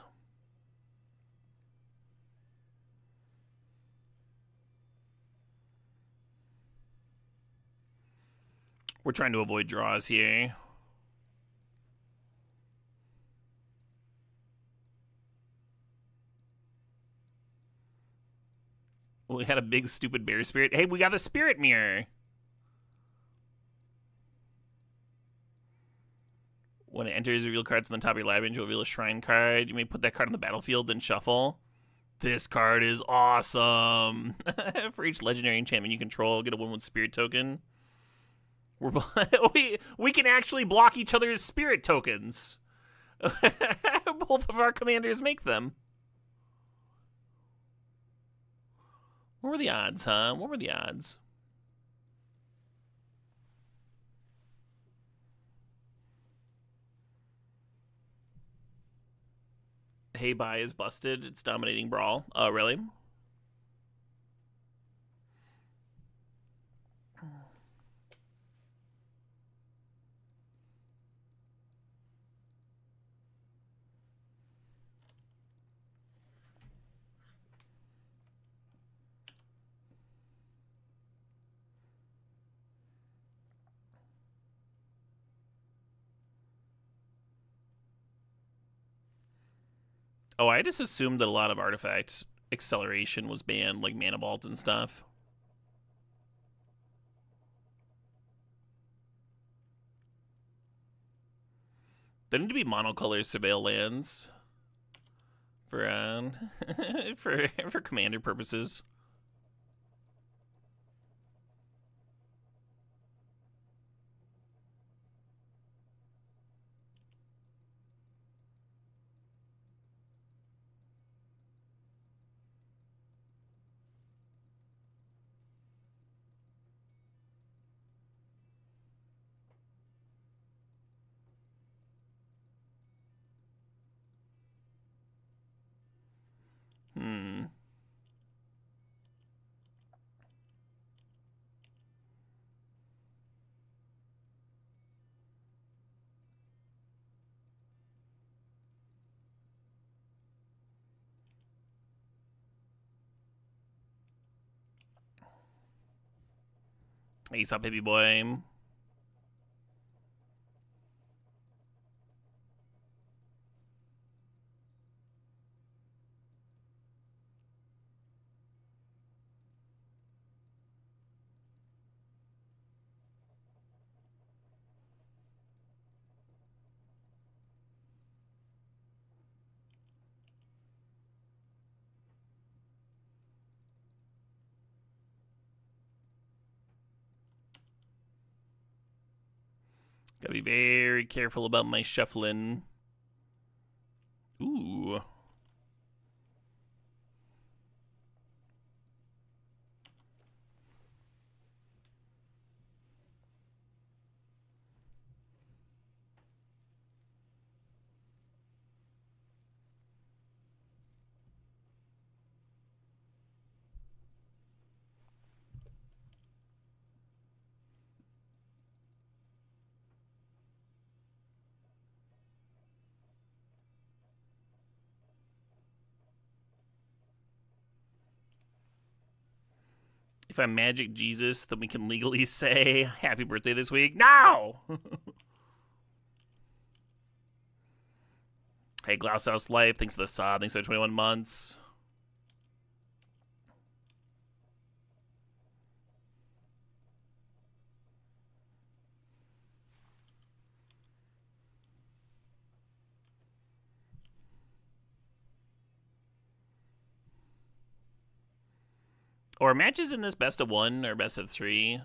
We're trying to avoid draws here. We had a big stupid bear spirit. Hey, we got a spirit mirror. When it enters, reveal cards on the top of your library to reveal a shrine card. You may put that card on the battlefield, then shuffle. This card is awesome. For each legendary enchantment you control, get a 1/1 spirit token. We can actually block each other's spirit tokens. Both of our commanders make them. What were the odds, huh? What were the odds? Hey, Bye is busted. It's dominating Brawl. Oh, really? Oh, I just assumed that a lot of artifact acceleration was banned, like Mana Vault and stuff. There need to be monocolor surveil lands for for commander purposes. Ace up, baby boy. Gotta be very careful about my shuffling. Ooh. If I'm Magic Jesus, then we can legally say happy birthday this week. Now! Hey, Glasshouse Life, thanks for the sub. Thanks for 21 months. Or matches in this best of 1 or best of 3?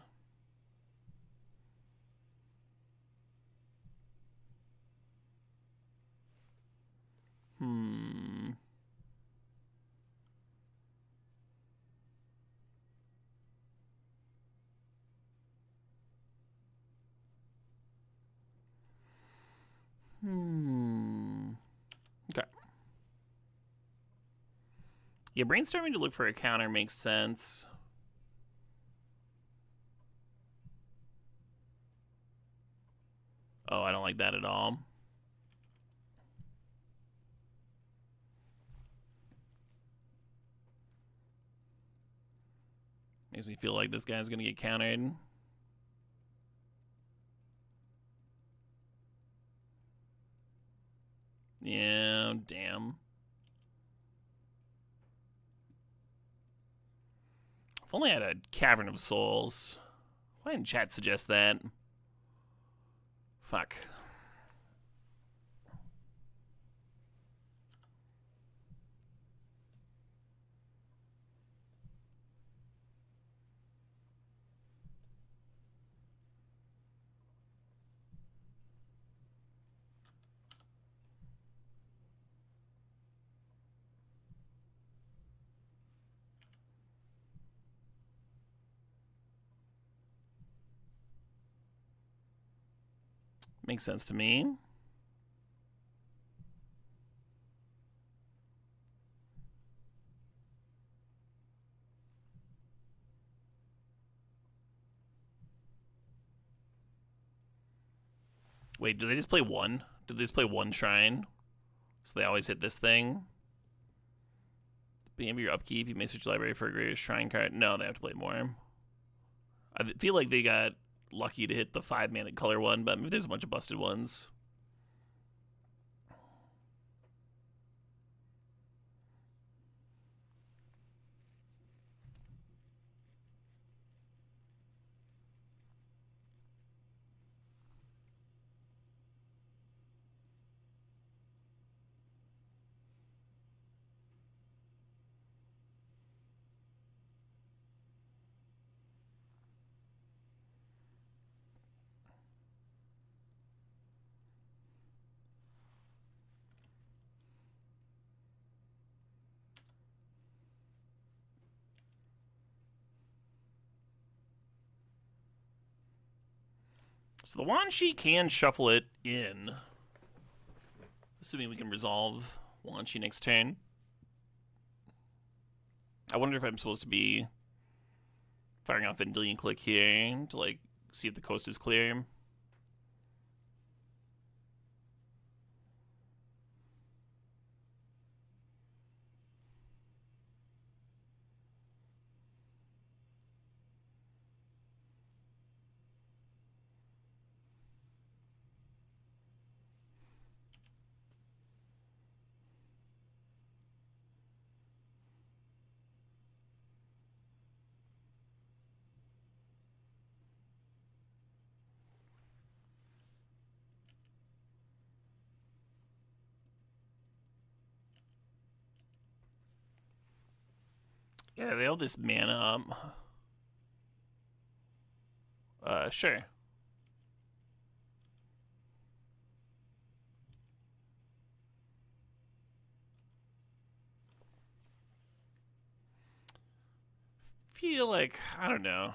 Okay. Yeah, brainstorming to look for a counter makes sense. Oh, I don't like that at all. Makes me feel like this guy's gonna get countered. Yeah, damn. If only I had a Cavern of Souls. Why didn't chat suggest that? Fuck. Makes sense to me. Wait, do they just play one? Do they just play one shrine? So they always hit this thing? Beginning of your upkeep, you may search the library for a greater shrine card. No, they have to play more. I feel like they got lucky to hit the 5-mana color one, but maybe there's a bunch of busted ones. So the Wan Shi can shuffle it in, assuming we can resolve Wan Shi next turn. I wonder if I'm supposed to be firing off Vendilion Clique here to, like, see if the coast is clear. Yeah, they have this mana. Sure. Feel like, I don't know.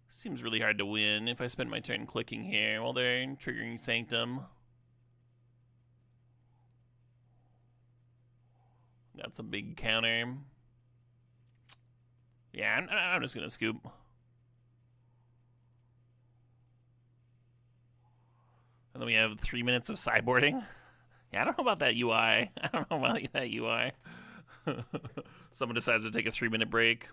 Seems really hard to win if I spend my turn clicking here while they're triggering Sanctum. Got some big counter. Yeah, I'm just gonna scoop. And then we have 3 minutes of sideboarding. Yeah, I don't know about that UI. I don't know about that UI. Someone decides to take a 3-minute break.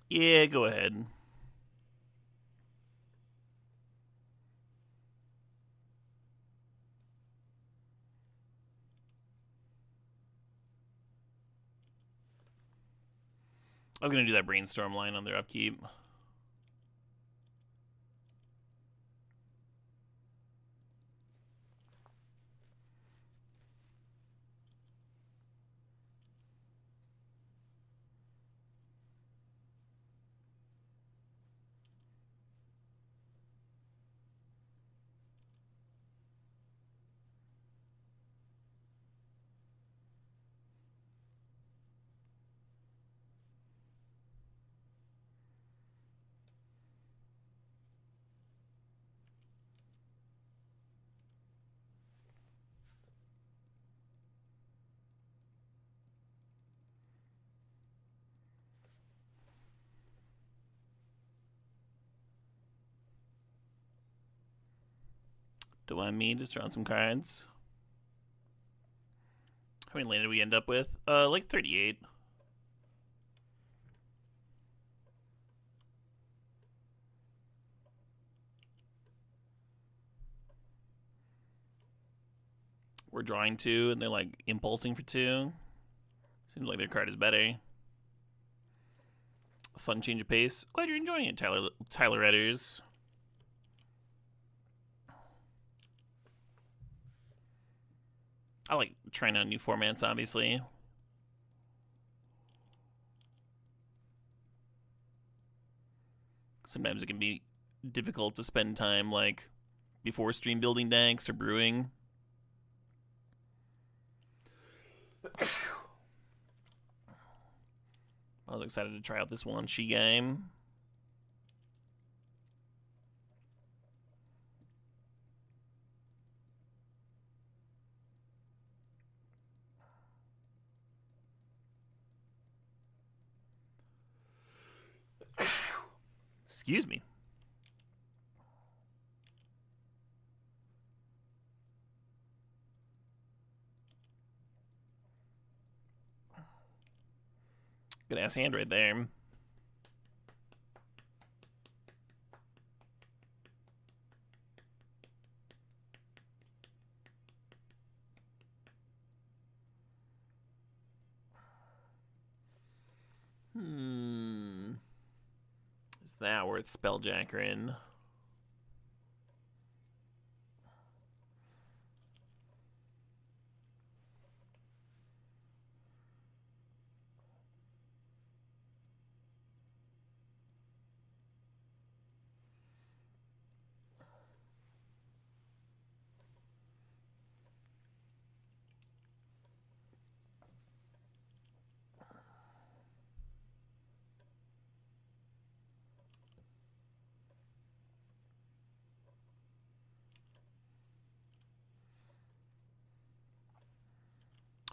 Yeah, go ahead. I was gonna do that brainstorm line on their upkeep. Do I mean just draw some cards? How many land did we end up with? Like 38. We're drawing 2, and they're like impulsing for 2. Seems like their card is better. Fun change of pace. Glad you're enjoying it, Tyler Edders. I like trying out new formats, obviously. Sometimes it can be difficult to spend time, like, before stream building decks or brewing. I was excited to try out this Wan Shi game. Excuse me. Good ass hand right there. Is that worth spelljackering?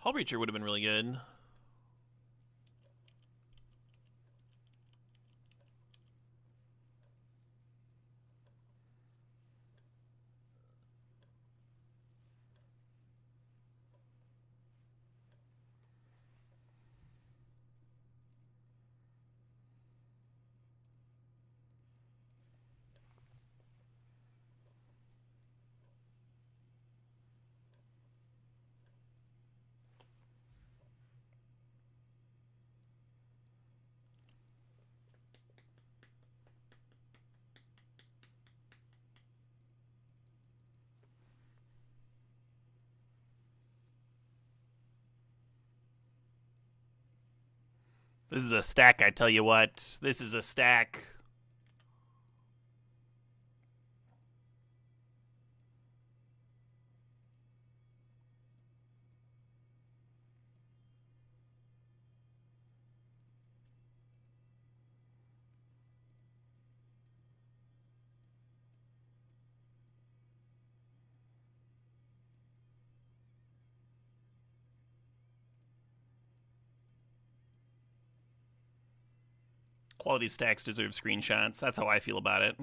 Hullbreacher would have been really good. This is a stack, I tell you what. This is a stack. Quality stacks deserve screenshots. That's how I feel about it.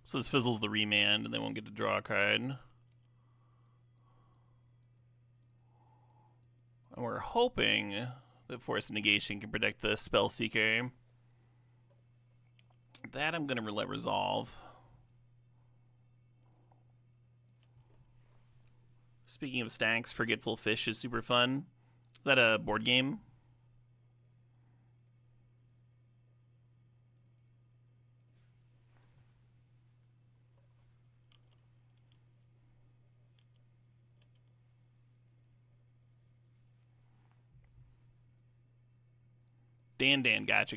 So this fizzles the remand, and they won't get to draw a card. And we're hoping that Force of Negation can protect the Spellseeker. That I'm going to let resolve. Speaking of stacks, Forgetful Fish is super fun. Is that a board game? Dan, gotcha.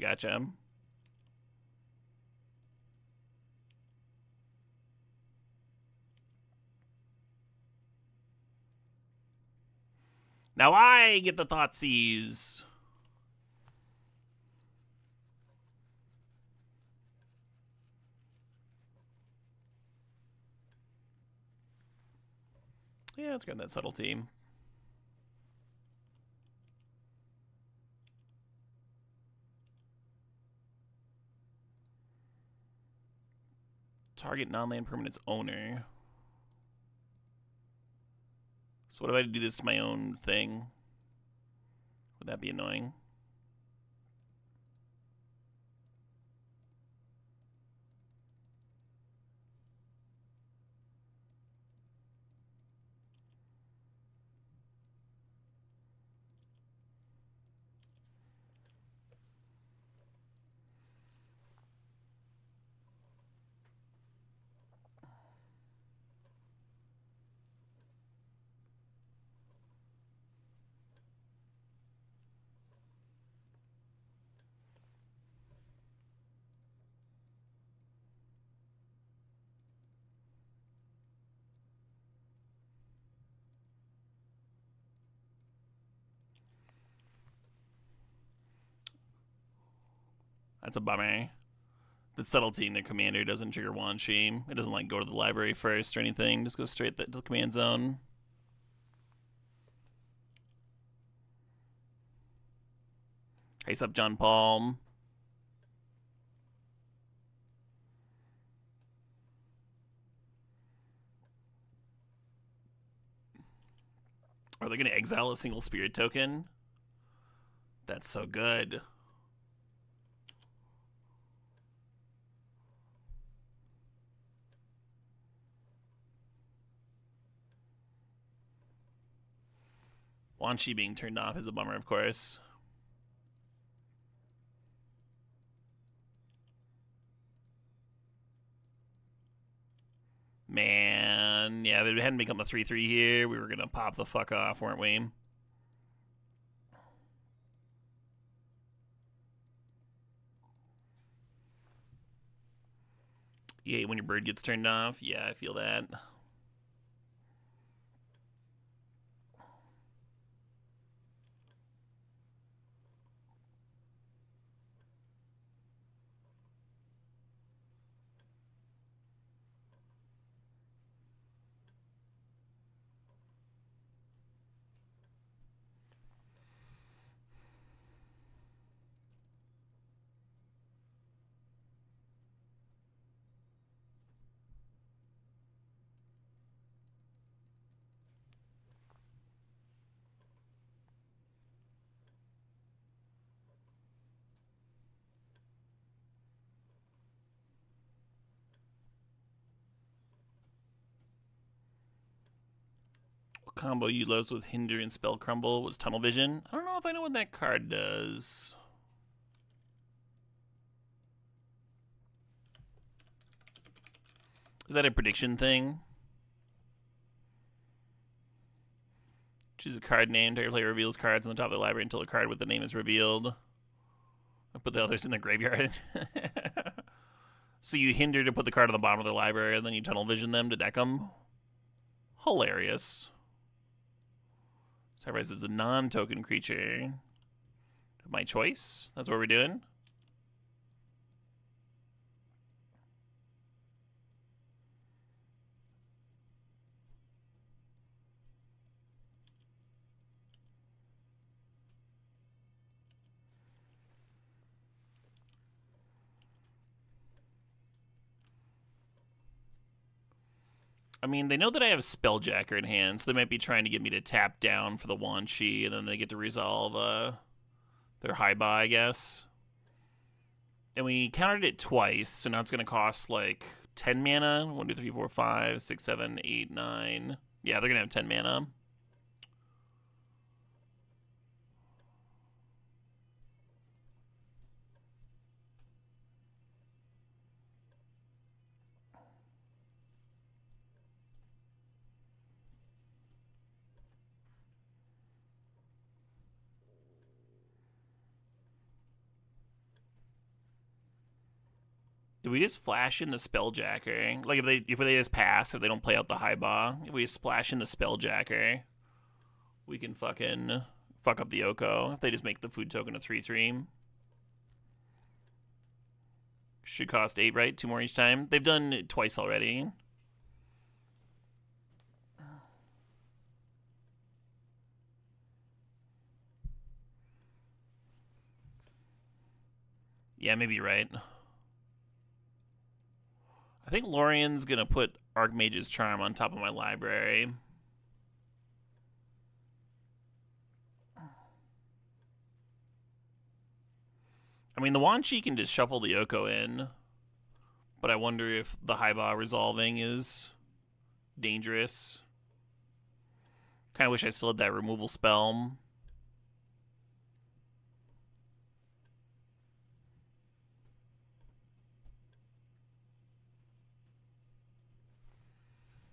Now I get the Thoughtseize. Yeah, let's grab that Subtlety. Target non-land permanent's owner. So what if I do this to my own thing? Would that be annoying? That's a bummer. The subtlety in the commander doesn't trigger Wan Shi. It doesn't like go to the library first or anything. Just go straight to the command zone. Hey, sup, John Paul. Are they going to exile a single spirit token? That's so good. Wan Shi being turned off is a bummer, of course. Man, yeah, if it hadn't become a 3-3 here, we were going to pop the fuck off, weren't we? You hate when your bird gets turned off? Yeah, I feel that. Combo you loves with Hinder and Spell Crumble was Tunnel Vision. I don't know if I know what that card does. Is that a prediction thing? Choose a card name. Target player reveals cards on the top of the library until a card with the name is revealed. I put the others in the graveyard. So you hinder to put the card on the bottom of the library, and then you tunnel vision them to deck them. Hilarious. Cyberse is a non-token creature. My choice. That's what we're doing. I mean, they know that I have Spelljacker in hand, so they might be trying to get me to tap down for the Wan Shi, and then they get to resolve their high buy, I guess. And we countered it twice, so now it's going to cost like 10 mana. 1, 2, 3, 4, 5, 6, 7, 8, 9. Yeah, they're going to have 10 mana. If we just flash in the Spelljacker, like if they just pass, if they don't play out the high bar, if we just splash in the Spelljacker, we can fucking fuck up the Oko. If they just make the food token a 3/3. Should cost 8, right? 2 more each time. They've done it twice already. Yeah, maybe you're right. I think Lorien's going to put Archmage's Charm on top of my library. I mean, the Wan Shi can just shuffle the Oko in, but I wonder if the Haiba resolving is dangerous. Kind of wish I still had that removal spell.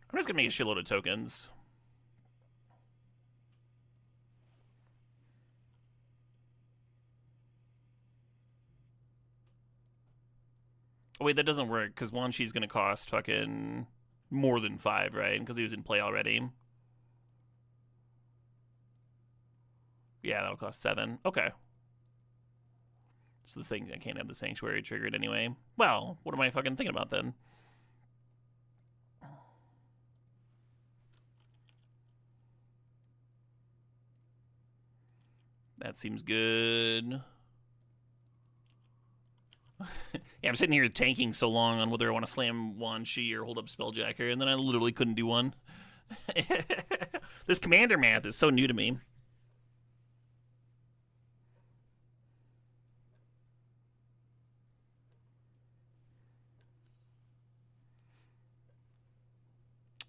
I'm just going to make a shitload of tokens. Oh, wait, that doesn't work, because Wan Shi's going to cost fucking more than 5, right? Because he was in play already. Yeah, that'll cost 7. Okay. So this thing, I can't have the Sanctuary triggered anyway. Well, what am I fucking thinking about then? That seems good. Yeah, I'm sitting here tanking so long on whether I want to slam Wan Shi or hold up Spelljacker, and then I literally couldn't do one. This commander math is so new to me.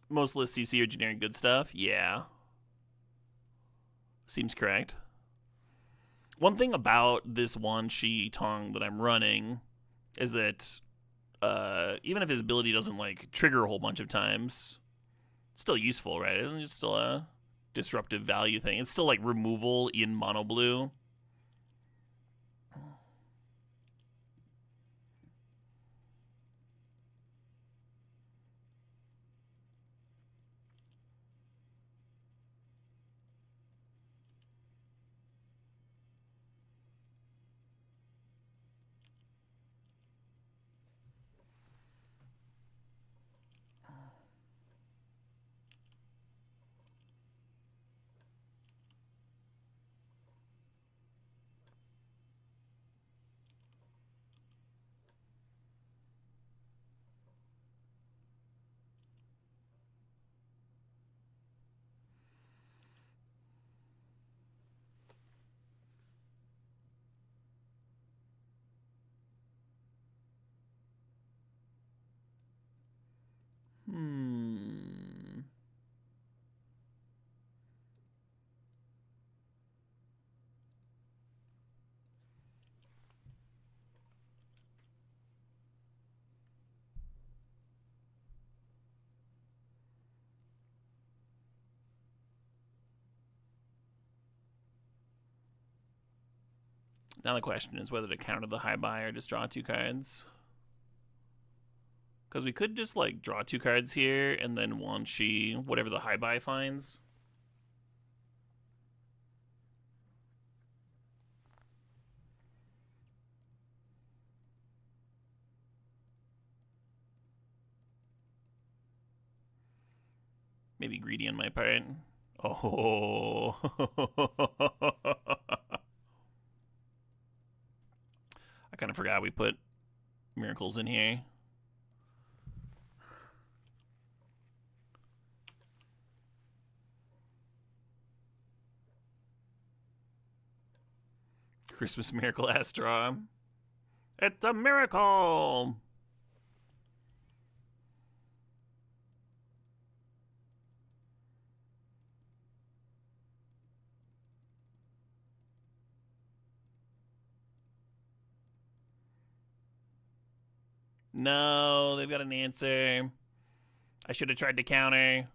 Most lists CC are generic good stuff. Yeah. Seems correct. One thing about this Wan Shi Tong that I'm running is that even if his ability doesn't like trigger a whole bunch of times, it's still useful, right? It's still a disruptive value thing. It's still like removal in mono blue. Now the question is whether to counter the high buy or just draw 2 cards. Because we could just like draw 2 cards here and then Wan Shi, whatever the high buy finds. Maybe greedy on my part. Oh. I kind of forgot we put miracles in here. Christmas Miracle Astra. It's a miracle! No, they've got an answer. I should have tried to counter.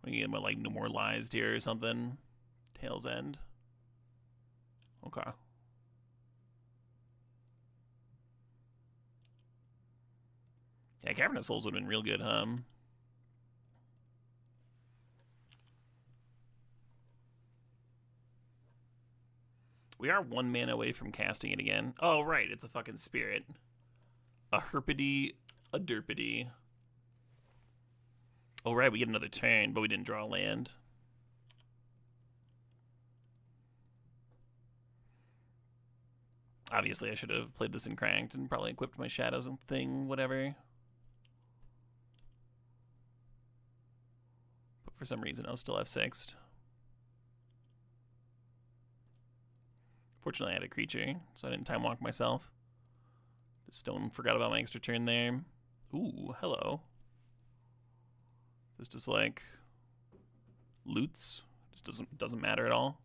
We get like no more lies here or something. Tail's End. Okay. Yeah, Cavernous Souls would have been real good, huh? We are 1 mana away from casting it again. Oh, right. It's a fucking spirit. A Herpity, a Derpity. Oh, right. We get another turn, but we didn't draw land. Obviously, I should have played this in Cranked and probably equipped my Shadows and thing, whatever. But for some reason, I was still F6'd. Fortunately, I had a creature, so I didn't time walk myself. Stone forgot about my extra turn there. Ooh, hello. This just like loots. Just doesn't matter at all.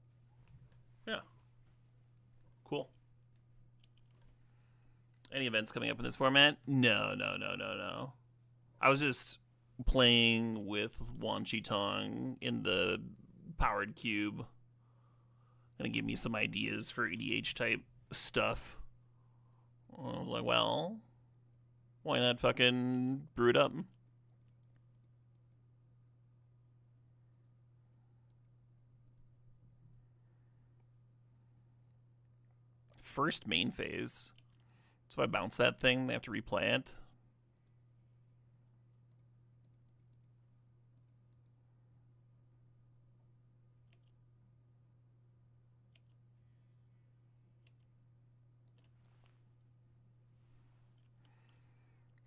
Yeah. Cool. Any events coming up in this format? No. I was just playing with Wan Shi Tong in the powered cube. Gonna give me some ideas for EDH type stuff. I was like, well, why not fucking brew it up? first main phase. So if I bounce that thing, they have to replay it.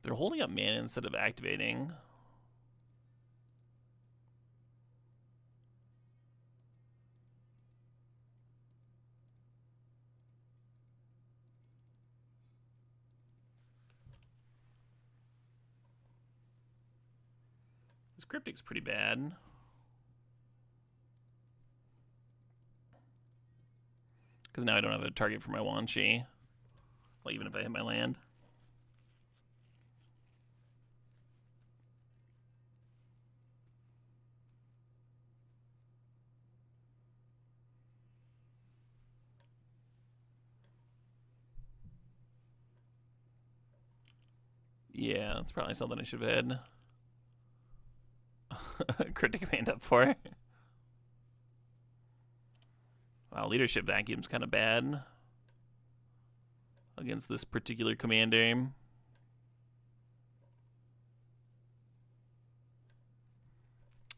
They're holding up mana instead of activating. This Cryptic's pretty bad. Because now I don't have a target for my Wan Chi. Well, even if I hit my land. Yeah, that's probably something I should have had. Cryptic command up for. Wow, leadership vacuum's kind of bad against this particular commander.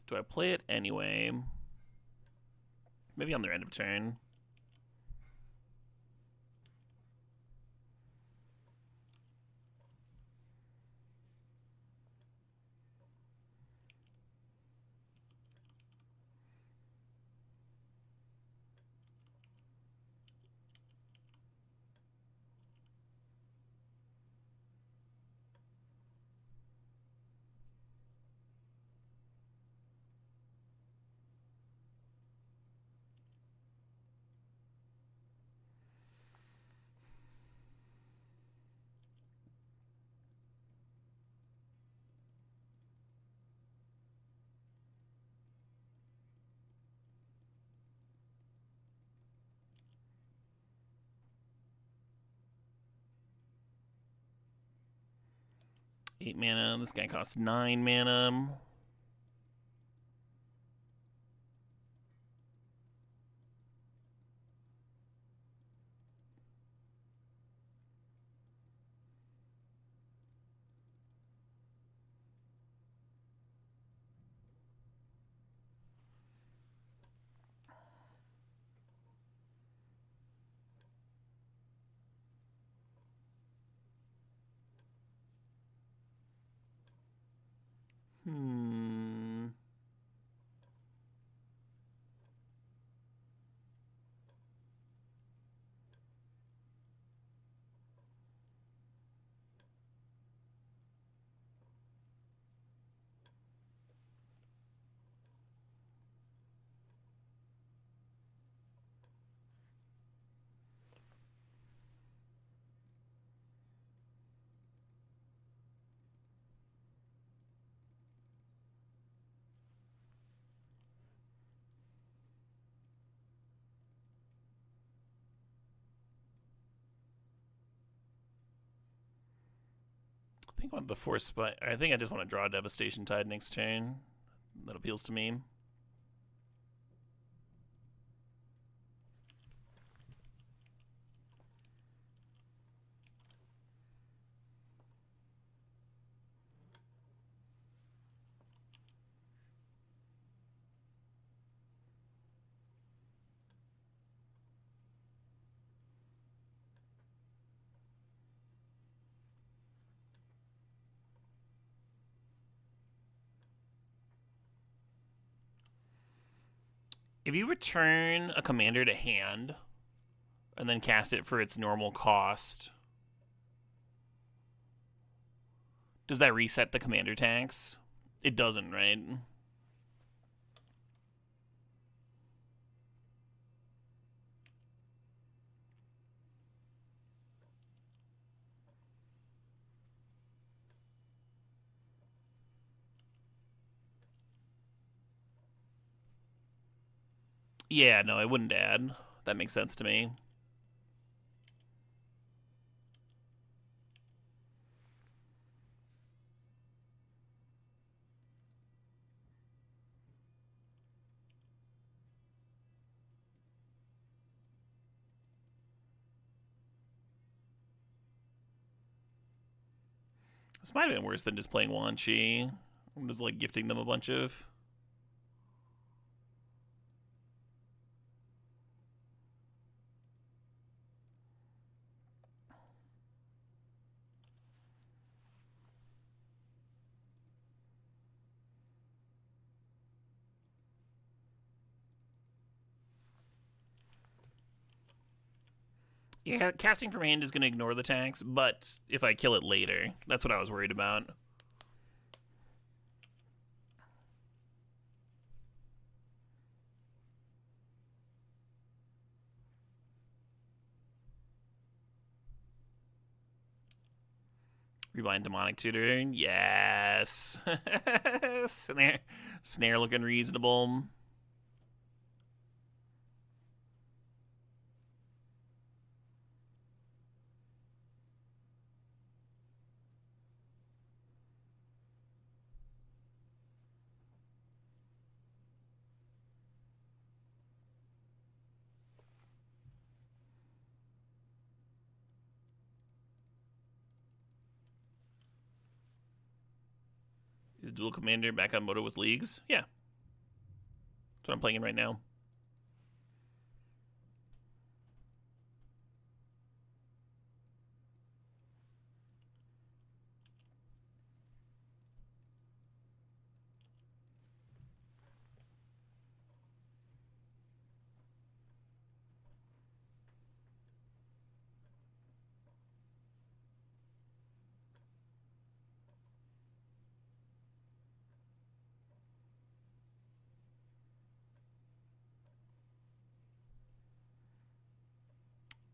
Do I play it anyway? Maybe on their end of turn. Eight mana. This guy costs 9 mana. Hmm. I think I want the Force Spite. I think I just want to draw a Devastation Tide next turn. That appeals to me. If you return a commander to hand and then cast it for its normal cost, does that reset the commander tax? It doesn't, right? Yeah, no, I wouldn't add. That makes sense to me. This might have been worse than just playing Wan Chi. I'm just like gifting them a bunch of. Yeah, casting from hand is going to ignore the tax, but if I kill it later, that's what I was worried about. Rebind Demonic Tutor. Yes. Snare looking reasonable. Is Dual Commander back on Moto with Leagues? Yeah. That's what I'm playing in right now.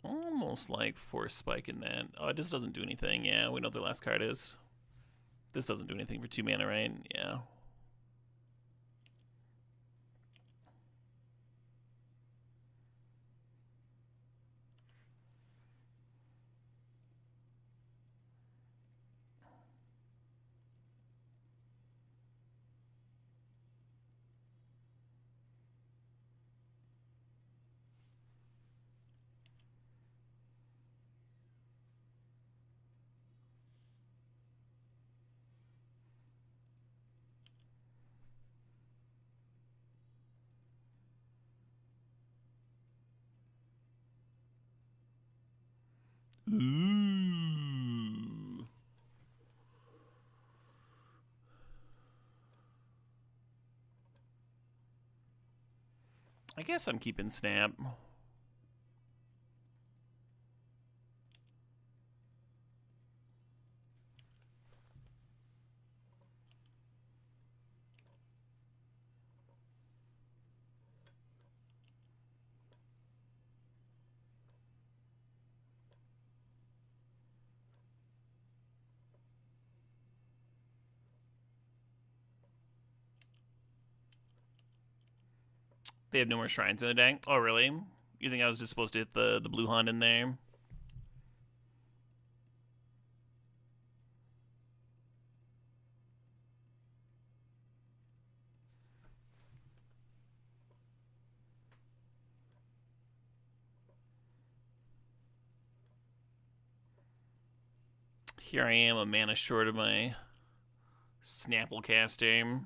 Almost like Force Spike in that. Oh, it just doesn't do anything. Yeah, we know what the last card is. This doesn't do anything for 2 mana, right? Yeah. Ooh. I guess I'm keeping Snap. They have no more shrines in the deck. Oh, really? You think I was just supposed to hit the blue hunt in there? Here I am, a mana short of my Snapple caster.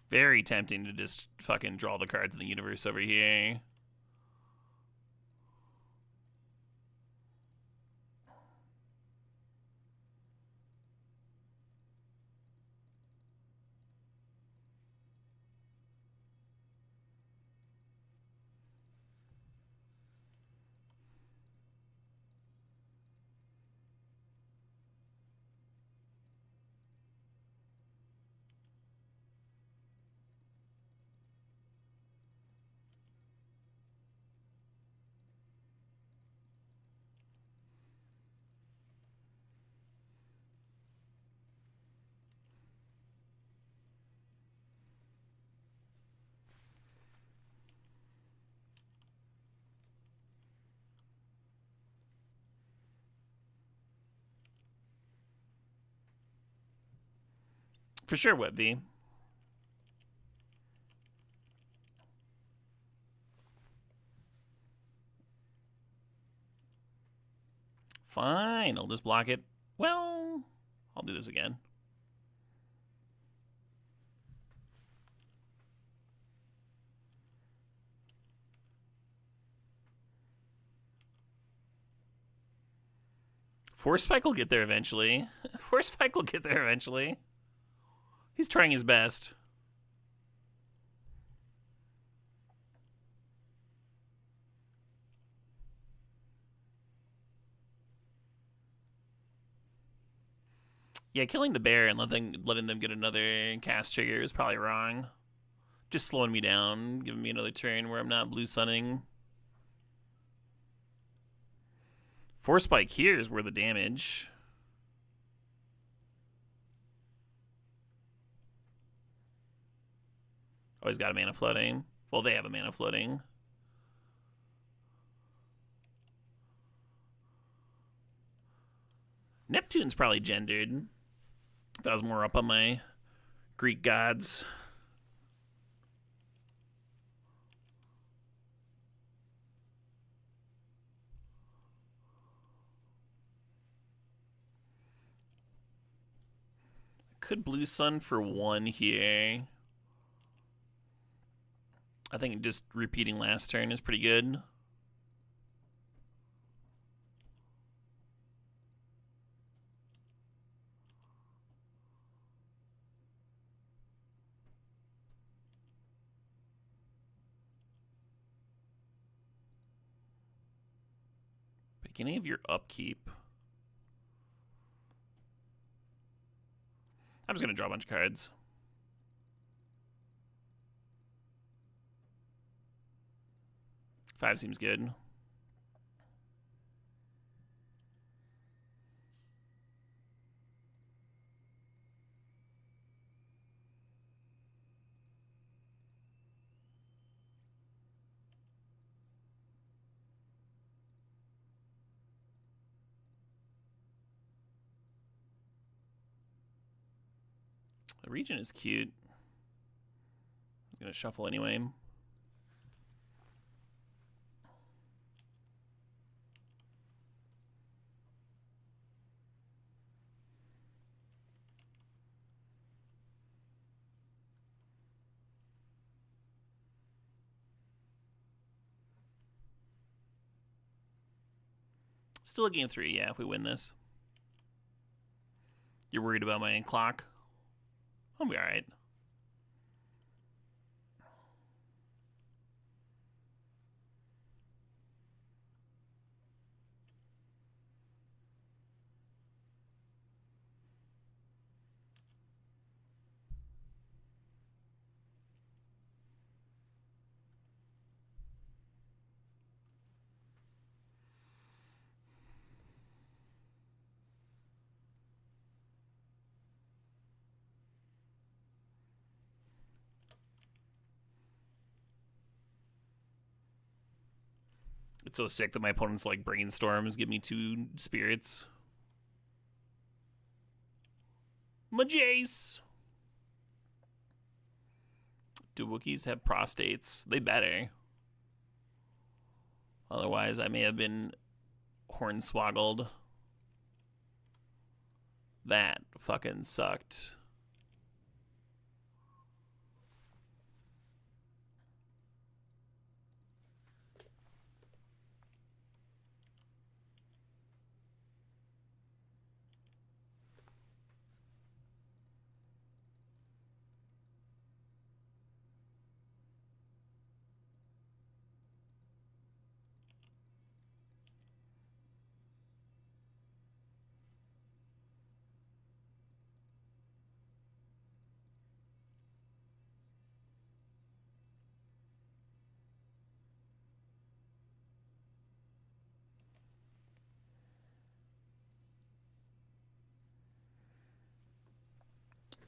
Very tempting to just fucking draw the cards in the universe over here. For sure, Web V. Fine, I'll just block it. Well, I'll do this again. Force Spike will get there eventually. Force Spike will get there eventually. He's trying his best. Yeah, killing the bear and letting them get another cast trigger is probably wrong. Just slowing me down, giving me another turn where I'm not blue sunning. Force Spike here is where the damage. Oh, he's got a mana flooding. Well, they have a mana flooding. Neptune's probably gendered. If I was more up on my Greek gods. Could blue sun for one here. I think just repeating last turn is pretty good. Beginning of your upkeep. I'm just going to draw a bunch of cards. Five seems good. The region is cute. I'm going to shuffle anyway. Still a game 3, yeah, if we win this. You're worried about my clock? I'll be alright. It's so sick that my opponent's like brainstorms give me 2 spirits. Majace! Do Wookiees have prostates? They better. Otherwise, I may have been hornswoggled. That fucking sucked.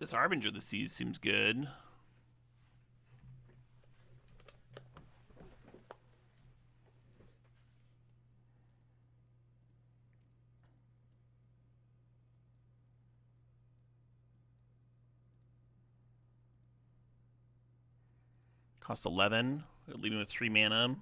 This Harbinger of the Seas seems good. Costs 11. Leaving with 3 mana.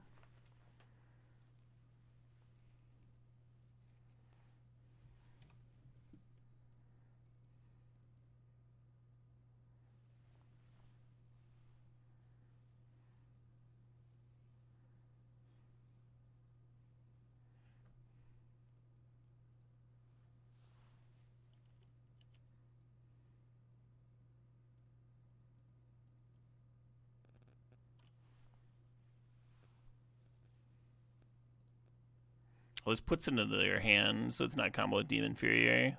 Well, this puts into their hand, so it's not combo with Demon Fury.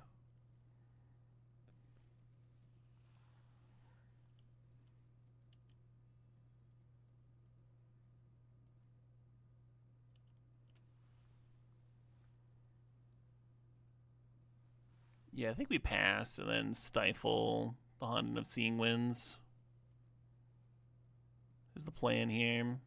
Yeah, I think we pass and then stifle the Haunting of Seeing Winds. Is the plan here.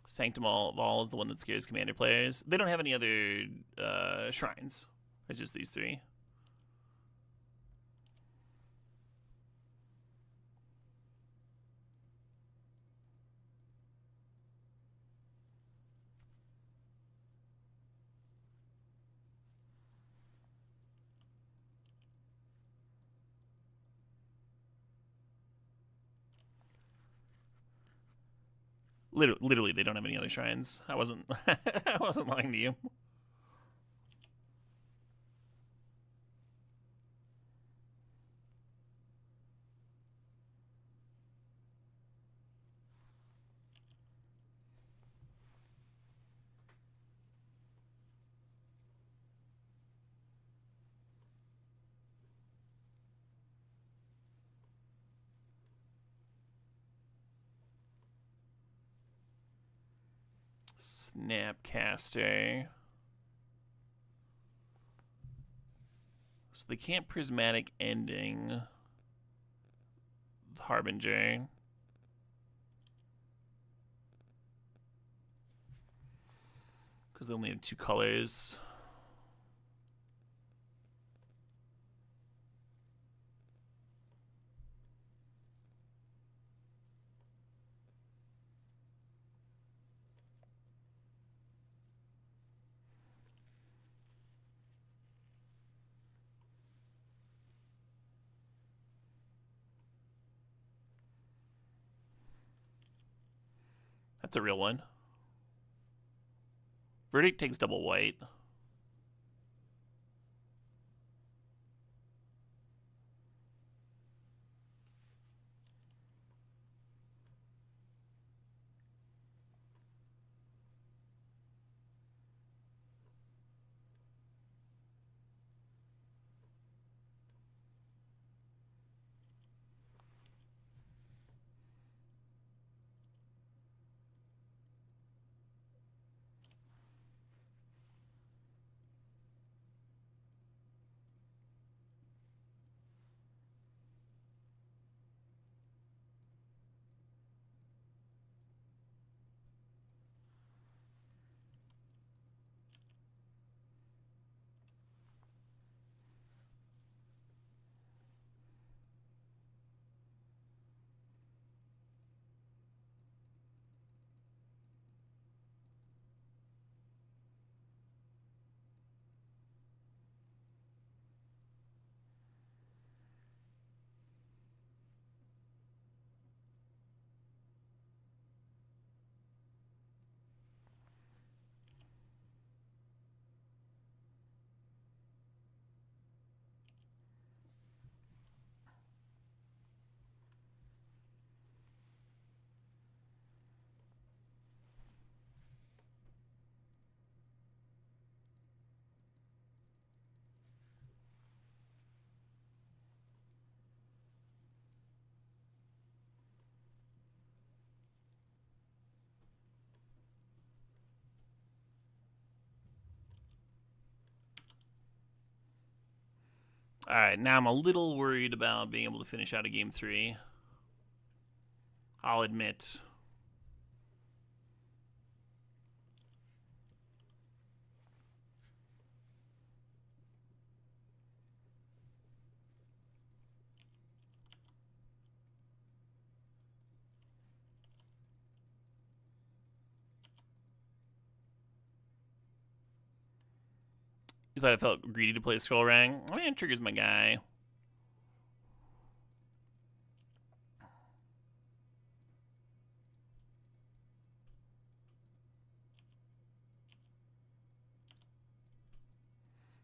Sanctum of All is the one that scares Commander players. They don't have any other shrines. It's just these 3. Literally, they don't have any other shrines. I wasn't I wasn't lying to you. Snapcaster. So they can't Prismatic Ending Harbinger. Because they only have 2 colors. That's a real one. Verdict takes double white. Alright, now I'm a little worried about being able to finish out a game 3. I'll admit. You thought I felt greedy to play Skull Rank? I mean, Trigger's my guy.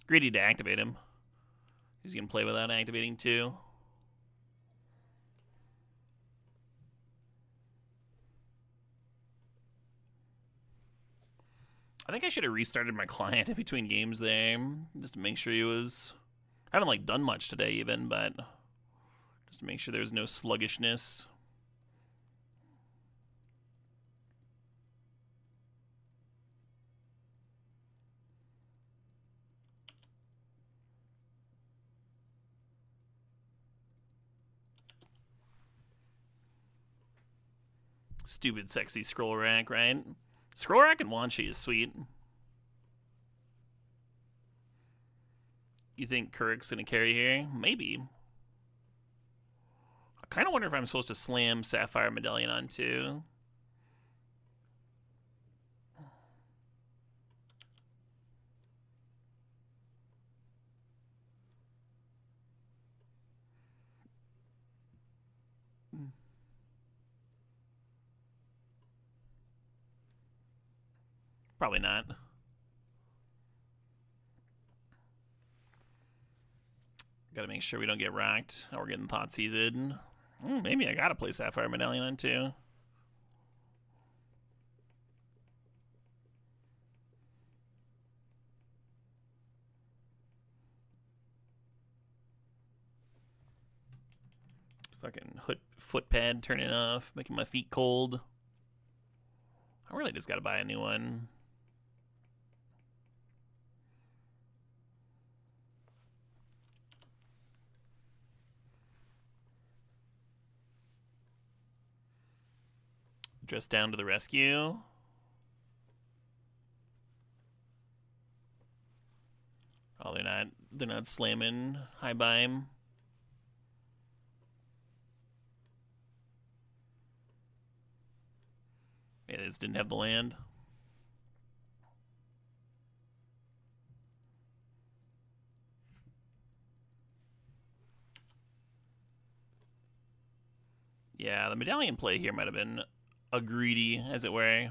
Greedy to activate him. He's gonna play without activating too. I think I should have restarted my client in between games there, just to make sure he was. I haven't like done much today even, but just to make sure there's no sluggishness. Stupid, sexy scroll rack, right? Scroll rack and Wanshi is sweet. You think Kurik's gonna carry here? Maybe. I kind of wonder if I'm supposed to slam Sapphire Medallion on too. Probably not. Gotta make sure we don't get racked. Oh, we're getting Thoughtseized. Maybe I gotta play Sapphire Medallion on too. Fucking foot pad turning off, making my feet cold. I really just gotta buy a new one. Dress down to the rescue. Oh, they're not slamming high beam. Yeah, they just didn't have the land. Yeah, the medallion play here might have been a greedy, as it were.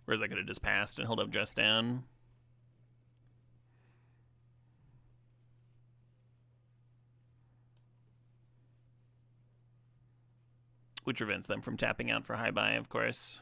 Whereas I could have just passed and held up Dress down. Which prevents them from tapping out for high buy, of course.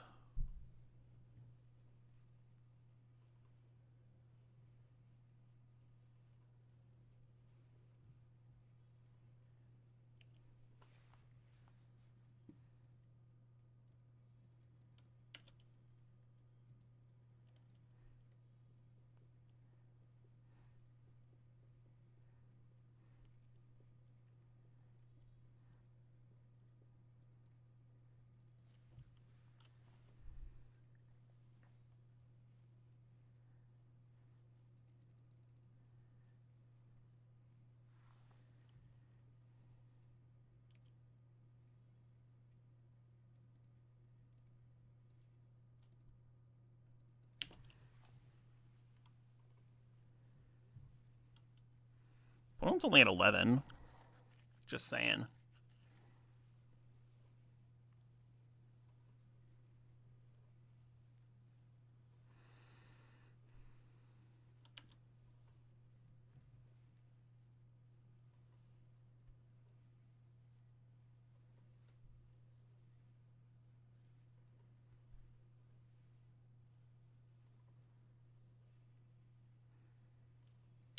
Well, it's only at 11. Just saying.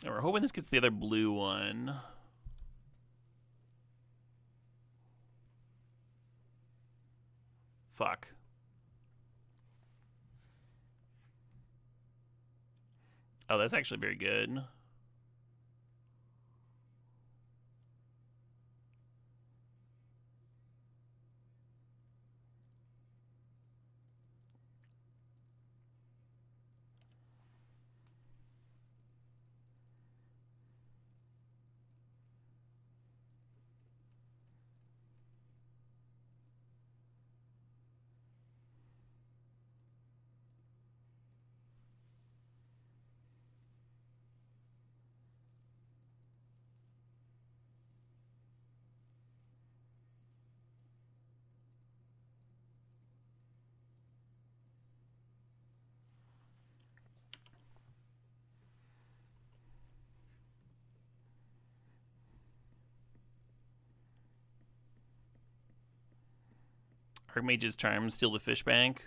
And we're hoping this gets the other blue one. Fuck. Oh, that's actually very good. Archmage's Charm, steal the fish bank.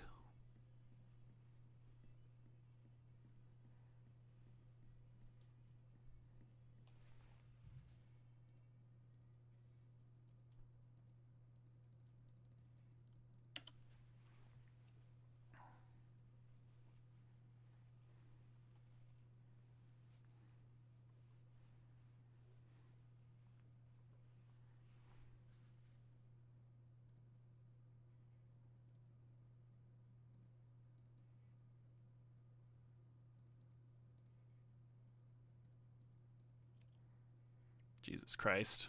Jesus Christ.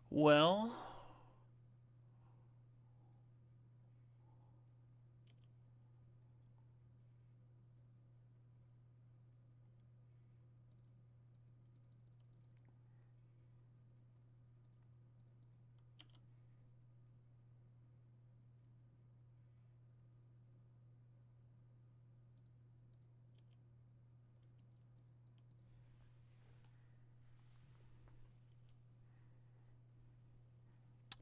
Well,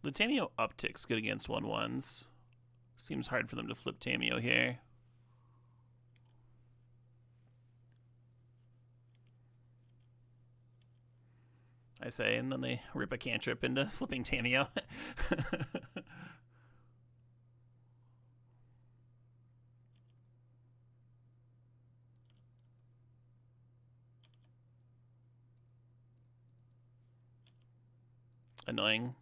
the Tameo uptick's good against 1/1s. Seems hard for them to flip Tameo here. I say, and then they rip a cantrip into flipping Tameo. Annoying.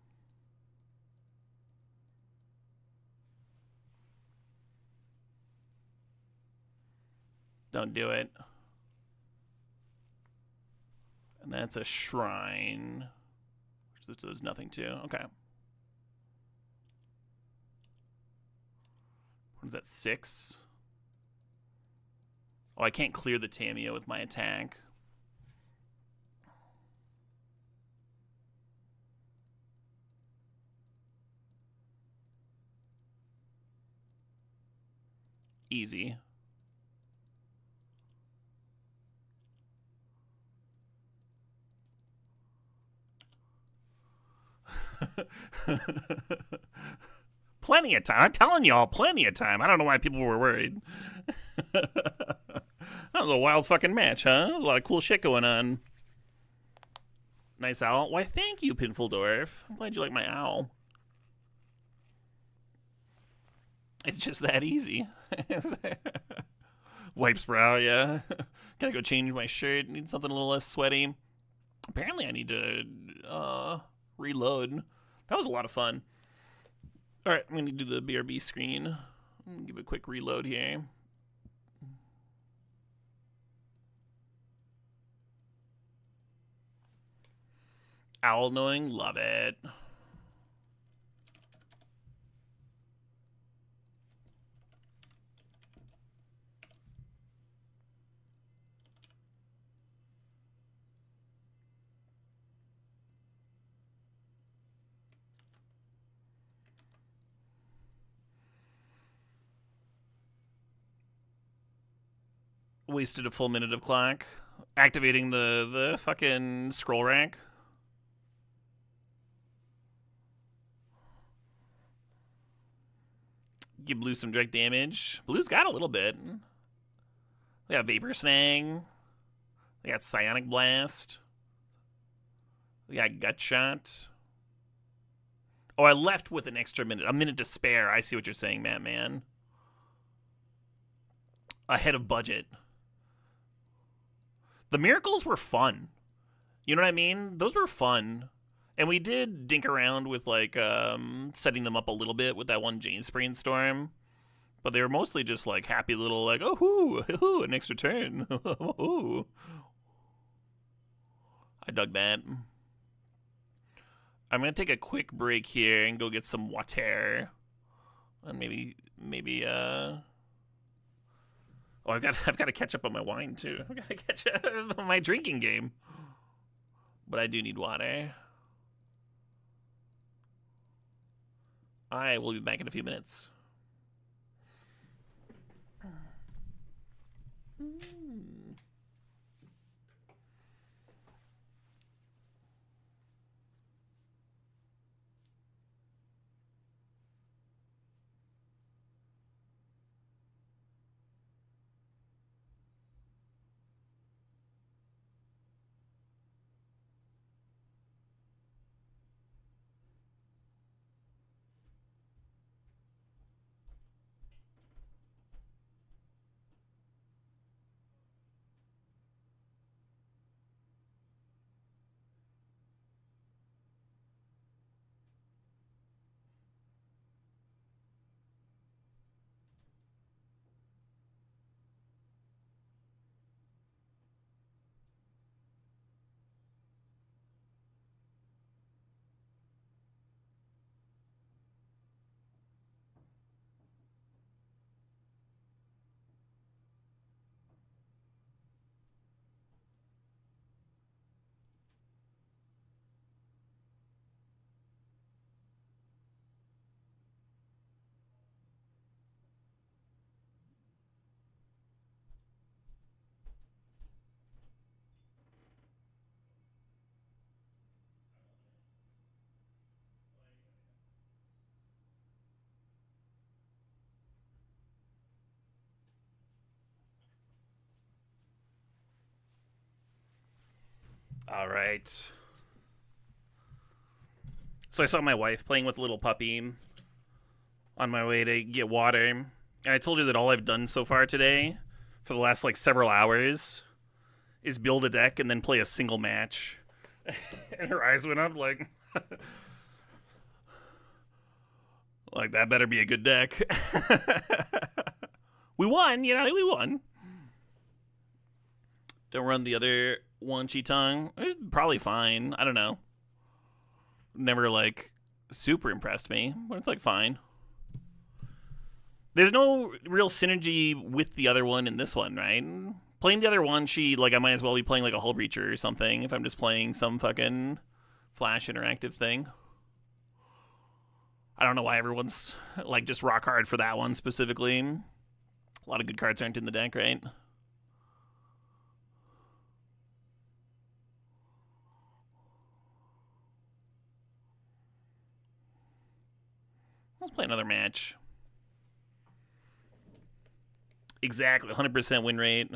Don't do it. And that's a shrine, which this does nothing to. Okay. What is that, 6? Oh, I can't clear the Tameo with my attack. Easy. Plenty of time. I'm telling y'all, plenty of time. I don't know why people were worried. That was a wild fucking match, huh? There's a lot of cool shit going on. Nice owl. Why, thank you, Pinfuldorf. I'm glad you like my owl. It's just that easy. Wipes brow, yeah. Gotta go change my shirt. Need something a little less sweaty. Apparently, I need to reload. That was a lot of fun. All right, I'm gonna do the BRB screen. I'm gonna give a quick reload here. Owl knowing, love it. Wasted a full minute of clock. Activating the fucking scroll rack. Give Blue some direct damage. Blue's got a little bit. We got Vapor Snag. We got Psionic Blast. We got Gut Shot. Oh, I left with an extra minute. A minute to spare. I see what you're saying, Matt Man. Ahead of budget. The miracles were fun. You know what I mean? Those were fun. And we did dink around with, like, setting them up a little bit with that one Jane's Brainstorm. But they were mostly just, like, happy little, like, oh, hoo, an extra turn. Oh, I dug that. I'm going to take a quick break here and go get some water. And maybe, oh, I've got to catch up on my wine, too. I've got to catch up on my drinking game. But I do need water. I will be back in a few minutes. All right. So I saw my wife playing with a little puppy on my way to get water. And I told her that all I've done so far today, for the last like several hours, is build a deck and then play a single match. And her eyes went up like, like that better be a good deck. We won, you know, we won. Don't run the other one Chi-Tongue. It's probably fine. I don't know. Never, like, super impressed me. But it's, like, fine. There's no real synergy with the other one in this one, right? Playing the other one, I might as well be playing, like, a Hull Breacher or something if I'm just playing some fucking Flash interactive thing. I don't know why everyone's, like, just rock hard for that one specifically. A lot of good cards aren't in the deck, right? Let's play another match. Exactly, 100% win rate.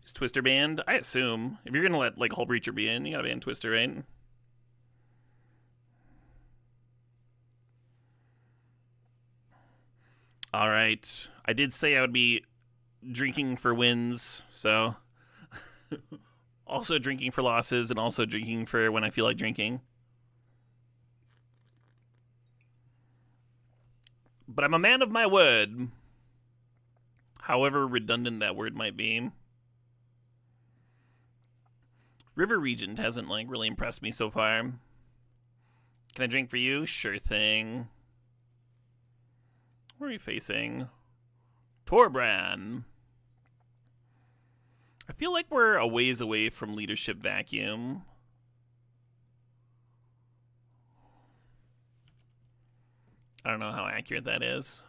Is Twister banned? I assume. If you're going to let, like, Hull Breacher be in, you gotta ban Twister, right? Alright. I did say I would be drinking for wins, so... also drinking for losses, and also drinking for when I feel like drinking. But I'm a man of my word. However redundant that word might be. River Regent hasn't, like, really impressed me so far. Can I drink for you? Sure thing. Where are we facing? Torbran. I feel like we're a ways away from Leadership Vacuum. I don't know how accurate that is.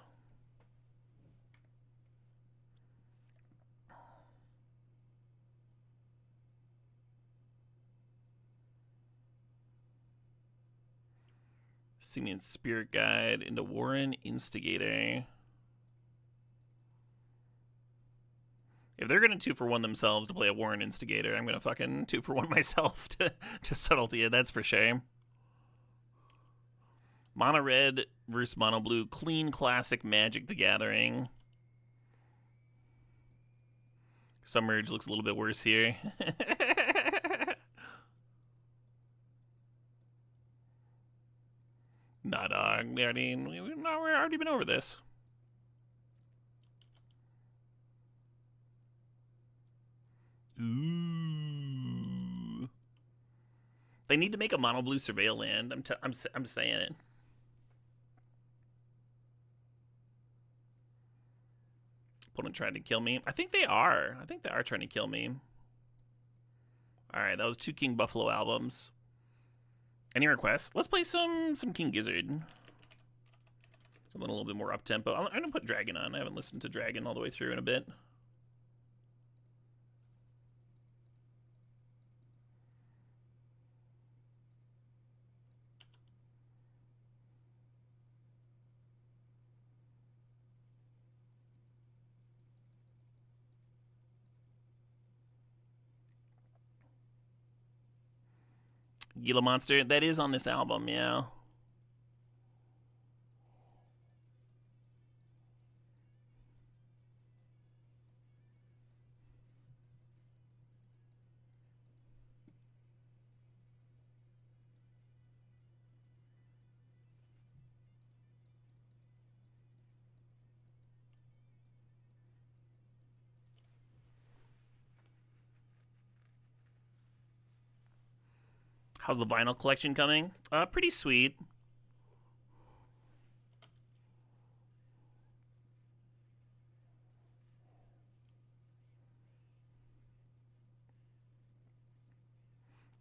Simian Spirit Guide into Warren Instigator. If they're going to 2-for-1 themselves to play a Warren Instigator, I'm going to fucking 2-for-1 myself to Subtlety, that's for shame. Mono Red versus Mono Blue. Clean Classic Magic the Gathering. Submerge looks a little bit worse here. Nah, dog. We've already been over this. Ooh. They need to make a mono blue surveil land. I'm saying it. Opponent tried to kill me. I think they are. I think they are trying to kill me. All right, that was 2 King Buffalo albums. Any requests? Let's play some King Gizzard. Something a little bit more up tempo. I'm gonna put Dragon on. I haven't listened to Dragon all the way through in a bit. Gila Monster, that is on this album, yeah. How's the vinyl collection coming? Pretty sweet.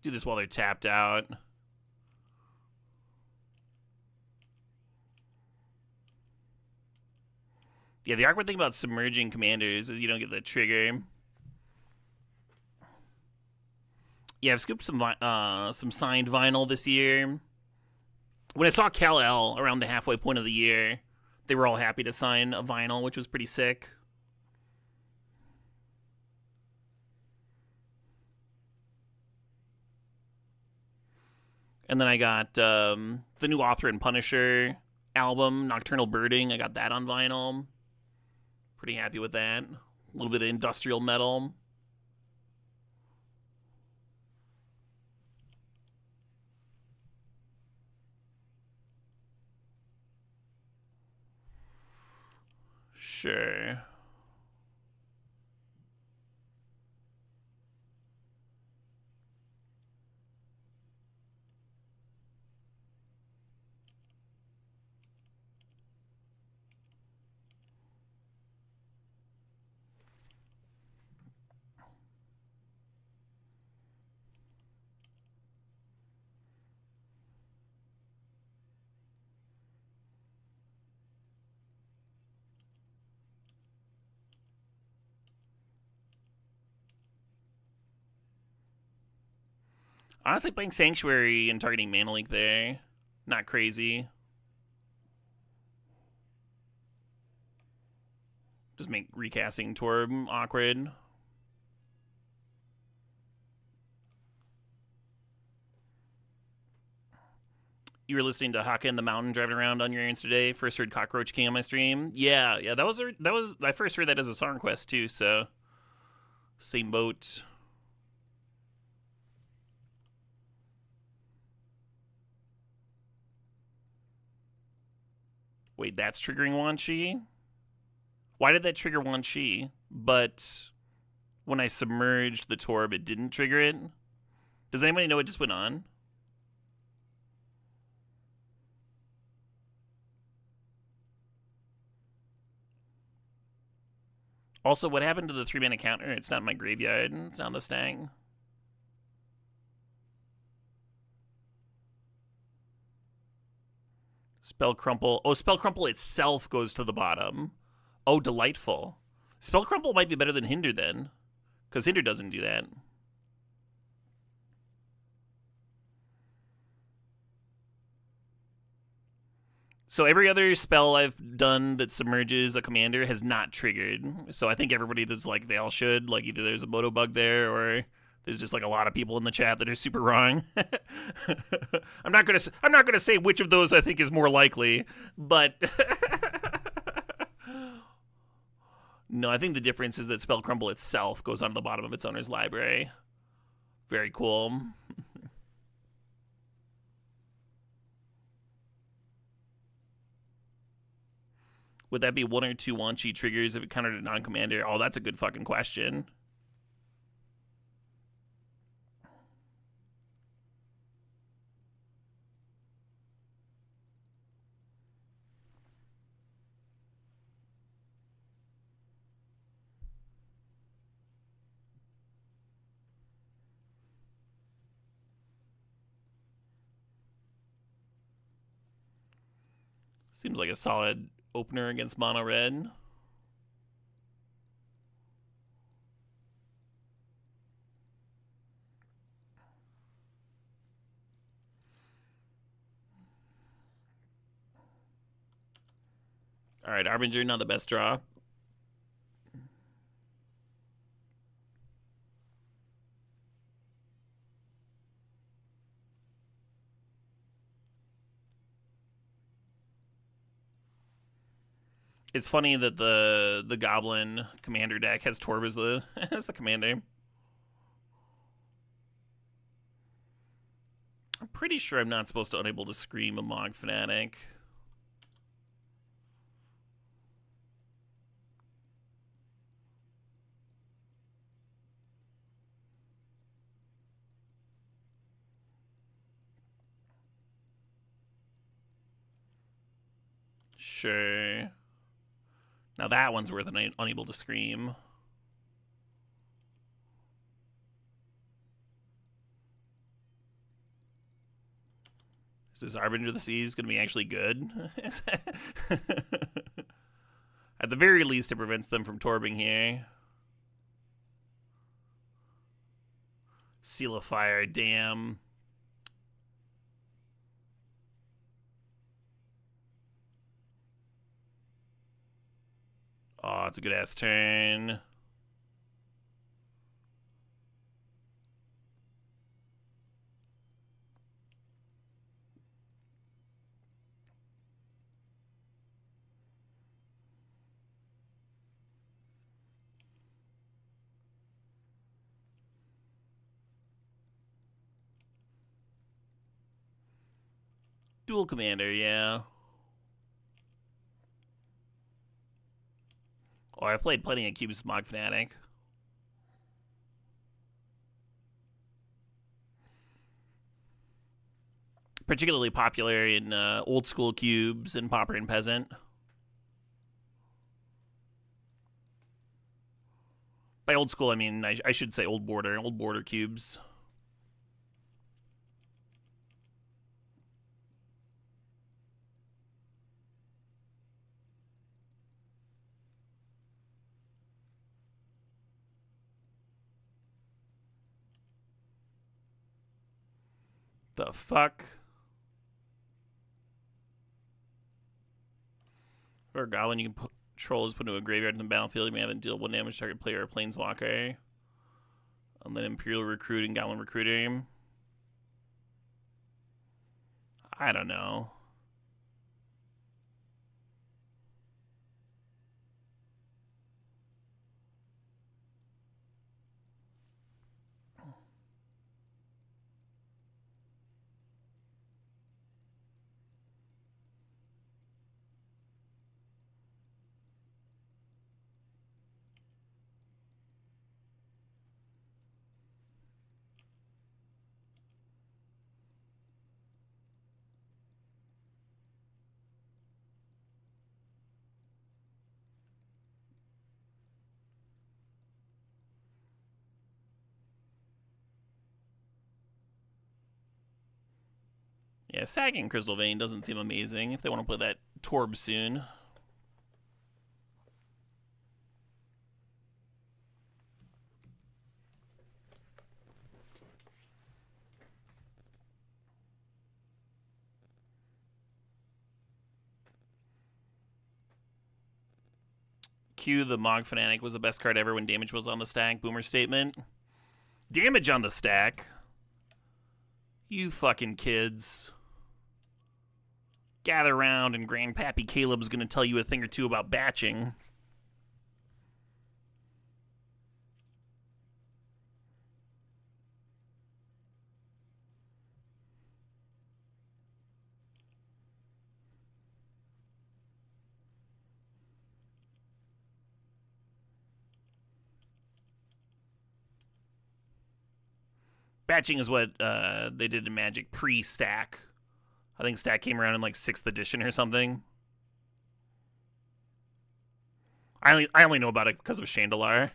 Do this while they're tapped out. Yeah, the awkward thing about submerging commanders is you don't get the trigger. Yeah, I've scooped some signed vinyl this year. When I saw Kal-El around the halfway point of the year, they were all happy to sign a vinyl, which was pretty sick. And then I got the new Author and Punisher album, Nocturnal Birding. I got that on vinyl. Pretty happy with that. A little bit of industrial metal. Sure. Honestly, playing Sanctuary and targeting Mana Leak there, not crazy. Just make recasting Torb awkward. You were listening to Haka in the Mountain driving around on your errands today. First heard Cockroach King on my stream. Yeah, that was I first heard that as a song quest too. So same boat. Wait, that's triggering Wan Shi? Why did that trigger Wan Shi? But when I submerged the Torb, it didn't trigger it? Does anybody know what just went on? Also, what happened to the 3-mana counter? It's not in my graveyard. It's not on the Stang. Spell Crumple. Oh, Spell Crumple itself goes to the bottom. Oh, delightful. Spell Crumple might be better than Hinder then, because Hinder doesn't do that. So every other spell I've done that submerges a commander has not triggered. So I think everybody that's like they all should. Like either there's a moto bug there or there's just like a lot of people in the chat that are super wrong. I'm not gonna say which of those I think is more likely, but no, I think the difference is that Spell Crumble itself goes onto the bottom of its owner's library. Very cool. Would that be 1 or 2 Wan Chi triggers if it countered a non-commander? Oh, that's a good fucking question. Seems like a solid opener against mono red. All right, Arbinger, not the best draw. It's funny that the Goblin Commander deck has Torb as the as the commander. I'm pretty sure I'm not supposed to unable to scream a Mog Fanatic. Sure. Now that one's worth an unable to scream. Is this Arbinger of the Seas going to be actually good? At the very least, it prevents them from torbing here. Seal of Fire, damn. Oh, it's a good ass turn. Dual commander, yeah. Oh, I've played plenty of cubes with Mog Fanatic. Particularly popular in old school cubes and Pauper and Peasant. By old school, I mean I should say old border cubes. The fuck? For a Goblin, you can put trolls put into a graveyard in the battlefield. You may have it deal 1 damage to target player or planeswalker. And then Imperial Recruit and Goblin Recruiter. I don't know. Yeah, sagging Crystal Vein doesn't seem amazing if they want to play that Torb soon. Cue the Mog Fanatic was the best card ever when damage was on the stack. Boomer statement. Damage on the stack? You fucking kids. Gather round and Grandpappy Caleb's gonna tell you a thing or two about batching. Batching is what they did in Magic pre-stack. I think stack came around in like 6th edition or something. I only know about it because of Chandelar.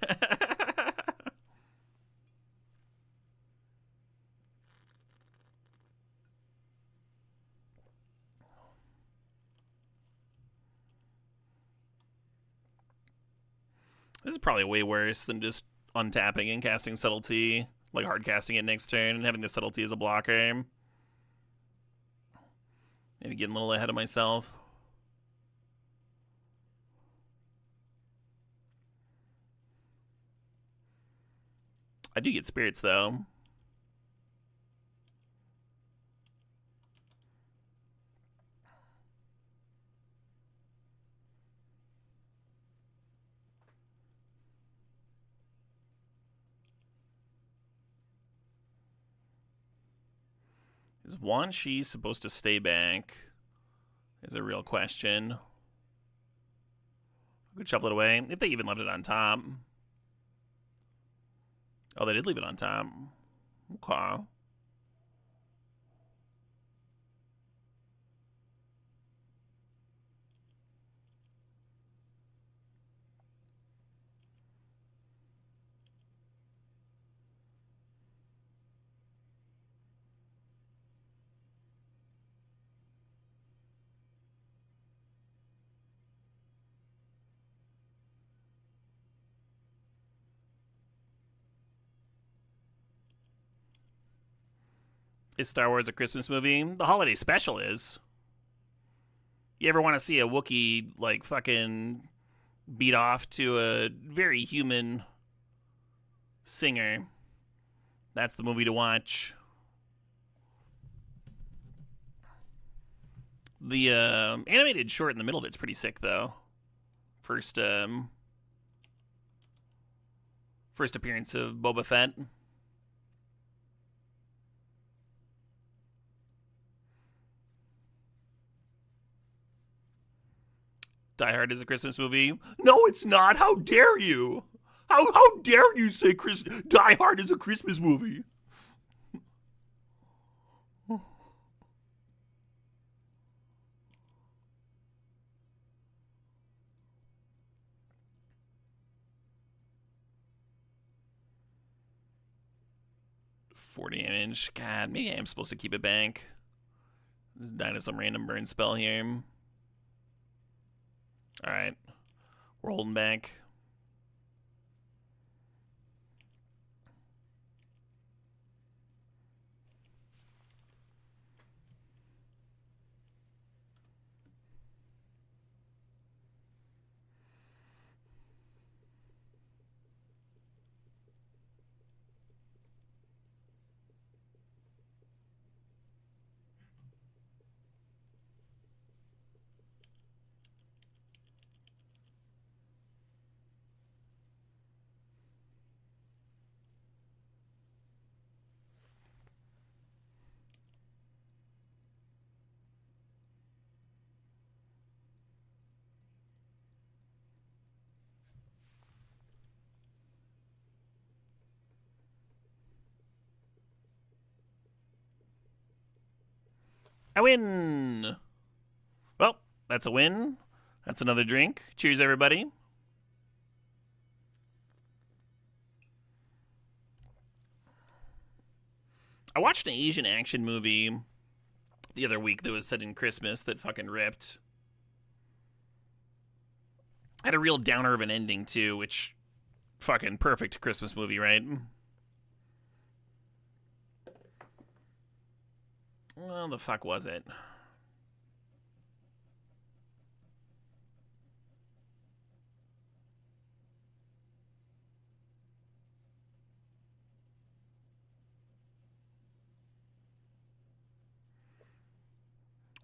This is probably way worse than just untapping and casting Subtlety, like hard casting it next turn and having the Subtlety as a blocker. Maybe getting a little ahead of myself. I do get spirits though. Is Wan Shi supposed to stay back? Is a real question. I could shuffle it away if they even left it on top. Oh, they did leave it on top. Okay. Is Star Wars a Christmas movie? The holiday special is. You ever want to see a Wookiee, like, fucking beat off to a very human singer? That's the movie to watch. The animated short in the middle of it's pretty sick, though. First appearance of Boba Fett. Die Hard is a Christmas movie. No, it's not. How dare you? How dare you say Die Hard is a Christmas movie? $40 damage. God, maybe I am supposed to keep it back. Just die to some random burn spell here. Alright. We're holding back. I win! Well, that's a win. That's another drink. Cheers, everybody. I watched an Asian action movie the other week that was set in Christmas that fucking ripped. Had a real downer of an ending, too, which fucking perfect Christmas movie, right? Well, the fuck was it?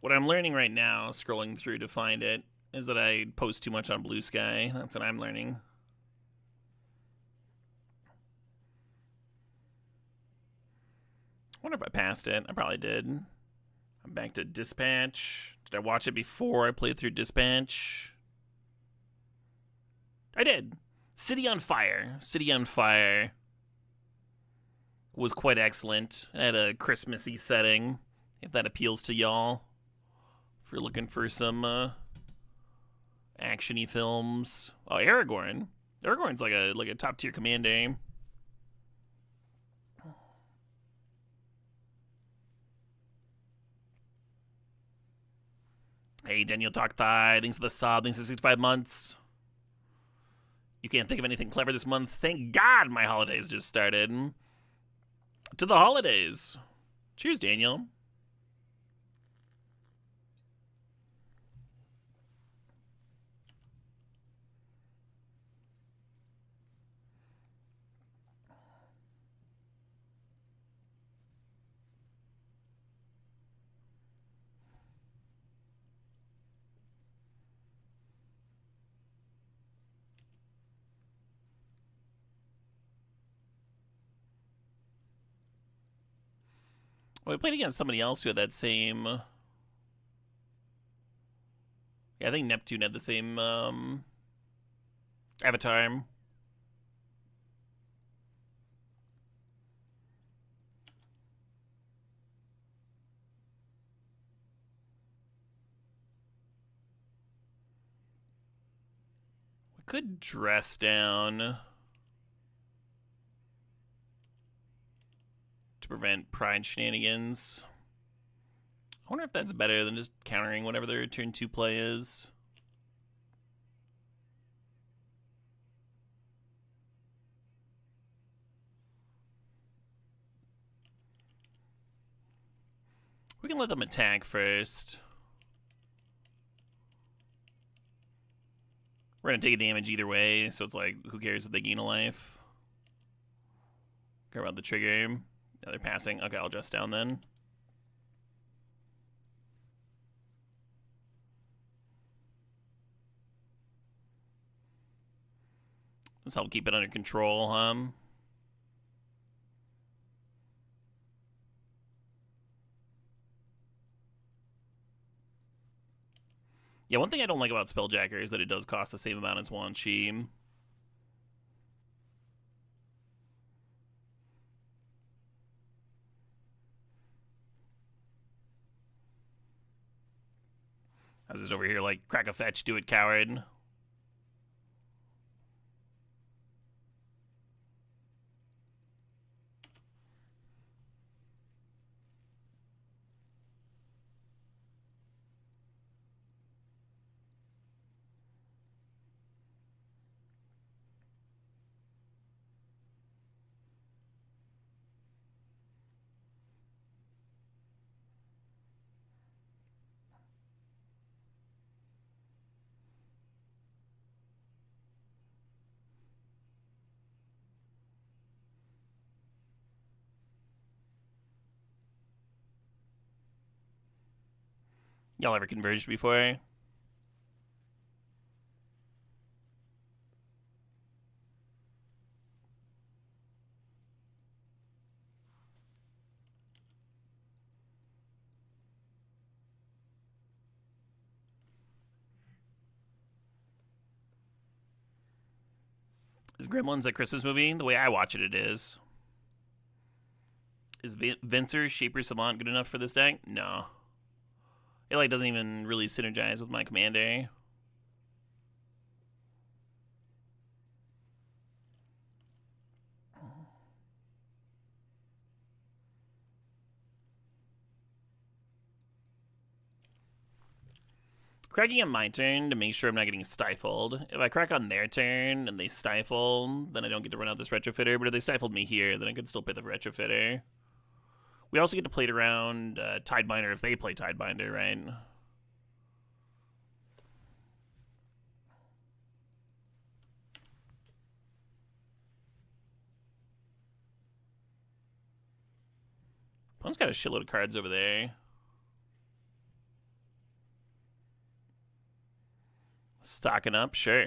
What I'm learning right now, scrolling through to find it, is that I post too much on Blue Sky. That's what I'm learning. I wonder if I passed it. I probably did. I'm back to Dispatch. Did I watch it before I played through Dispatch? I did. City on Fire. City on Fire was quite excellent. It had a Christmassy setting, if that appeals to y'all. If you're looking for some action-y films. Oh, Aragorn. Aragorn's like a top-tier commander. Hey, Daniel Talk Thigh. Thanks for the sub. Thanks for 65 months. You can't think of anything clever this month. Thank God my holidays just started. To the holidays. Cheers, Daniel. Well, we played against somebody else who had that same... Yeah, I think Neptune had the same avatar. We could dress down to prevent pride shenanigans. I wonder if that's better than just countering whatever their turn 2 play is. We can let them attack first. We're going to take a damage either way, so it's like, who cares if they gain a life? Care about the trigger. Yeah, they're passing. Okay, I'll dress down then. Let's help keep it under control, Yeah, one thing I don't like about Spelljacker is that it does cost the same amount as Wan Chi. I was just over here like, crack a fetch, do it, coward. Y'all ever converged before? Is Gremlins a Christmas movie? The way I watch it, it is. Is Venser Shaper Savant good enough for this deck? No. It like doesn't even really synergize with my commander. Cracking on my turn to make sure I'm not getting stifled. If I crack on their turn and they stifle, then I don't get to run out this Retrofitter. But if they stifled me here, then I could still play the Retrofitter. We also get to play it around Tidebinder if they play Tidebinder, right? Opponent's got a shitload of cards over there. Stocking up, sure.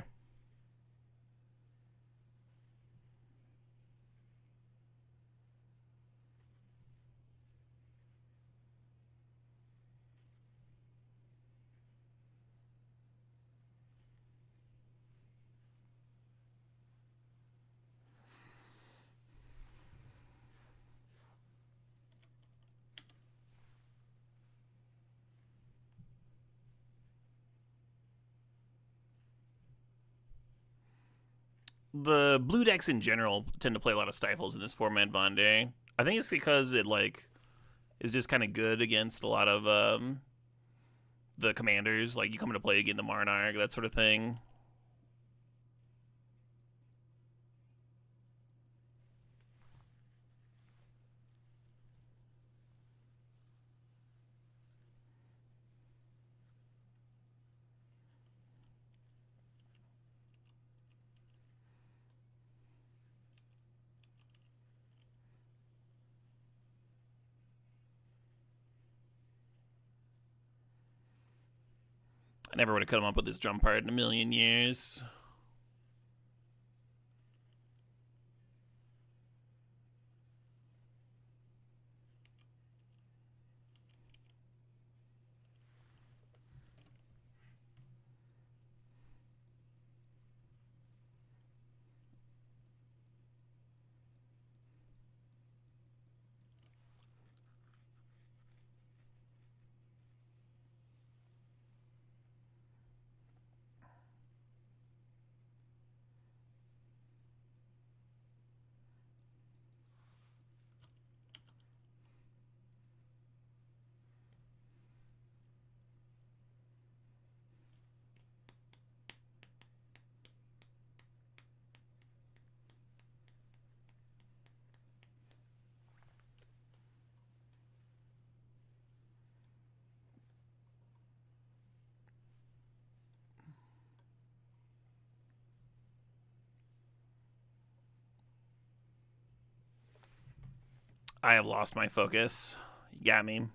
The blue decks in general tend to play a lot of stifles in this format, Vonde. I think it's because it like is just kind of good against a lot of the commanders. Like you come into play against the Monarch, that sort of thing. I never would have come up with this drum part in a million years. I have lost my focus. You got me.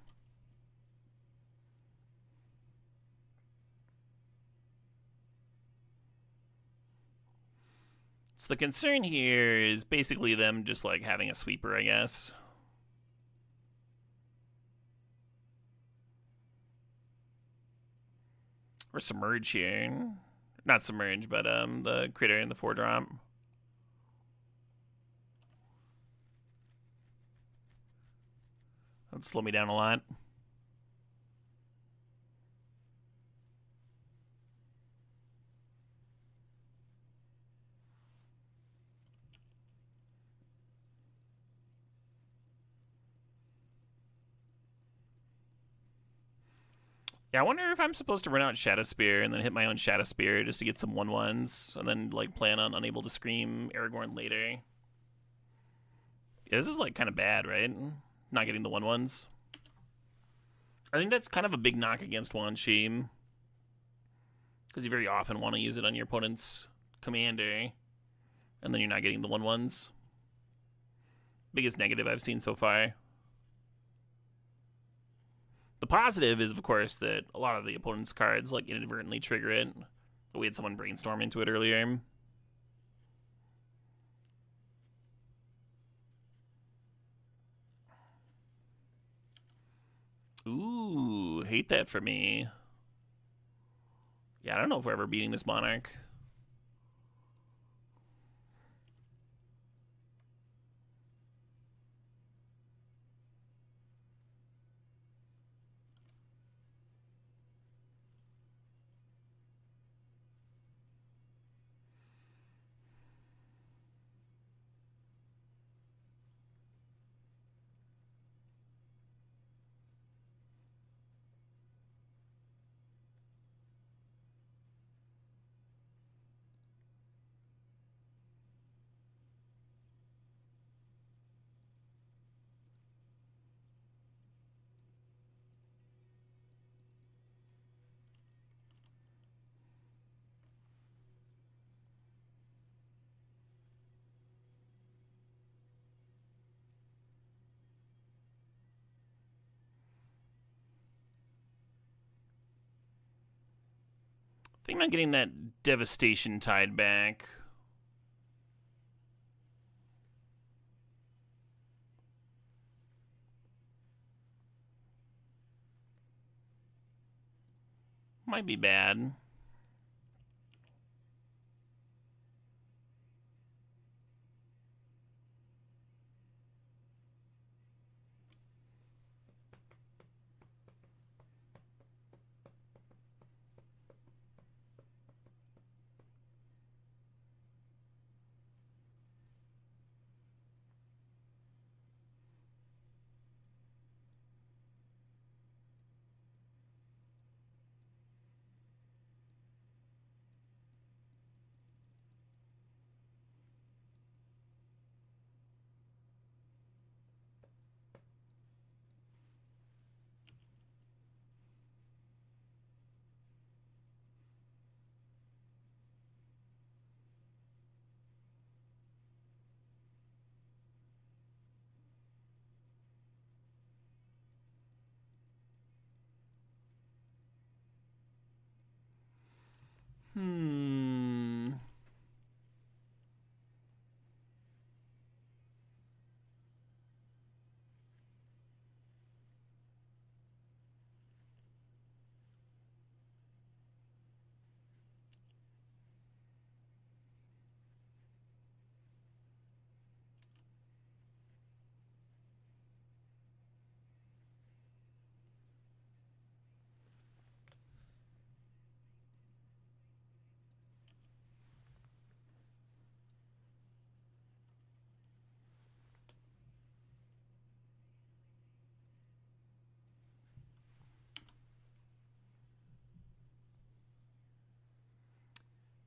So the concern here is basically them just like having a sweeper, I guess. Or submerge here. Not submerge, but the critter in the 4-drop. That'd slow me down a lot. Yeah, I wonder if I'm supposed to run out Shadow Spear and then hit my own Shadow Spear just to get some 1/1s, and then like plan on Unable to Scream Aragorn later. Yeah, this is like kind of bad, right? Not getting the 1/1s. I think that's kind of a big knock against Wan Shi, because you very often want to use it on your opponent's commander, and then you're not getting the 1/1s. Biggest negative I've seen so far. The positive is, of course, that a lot of the opponent's cards like inadvertently trigger it. We had someone brainstorm into it earlier. Ooh, hate that for me. Yeah, I don't know if we're ever beating this Monarch. Think about getting that Devastation Tide back. Might be bad.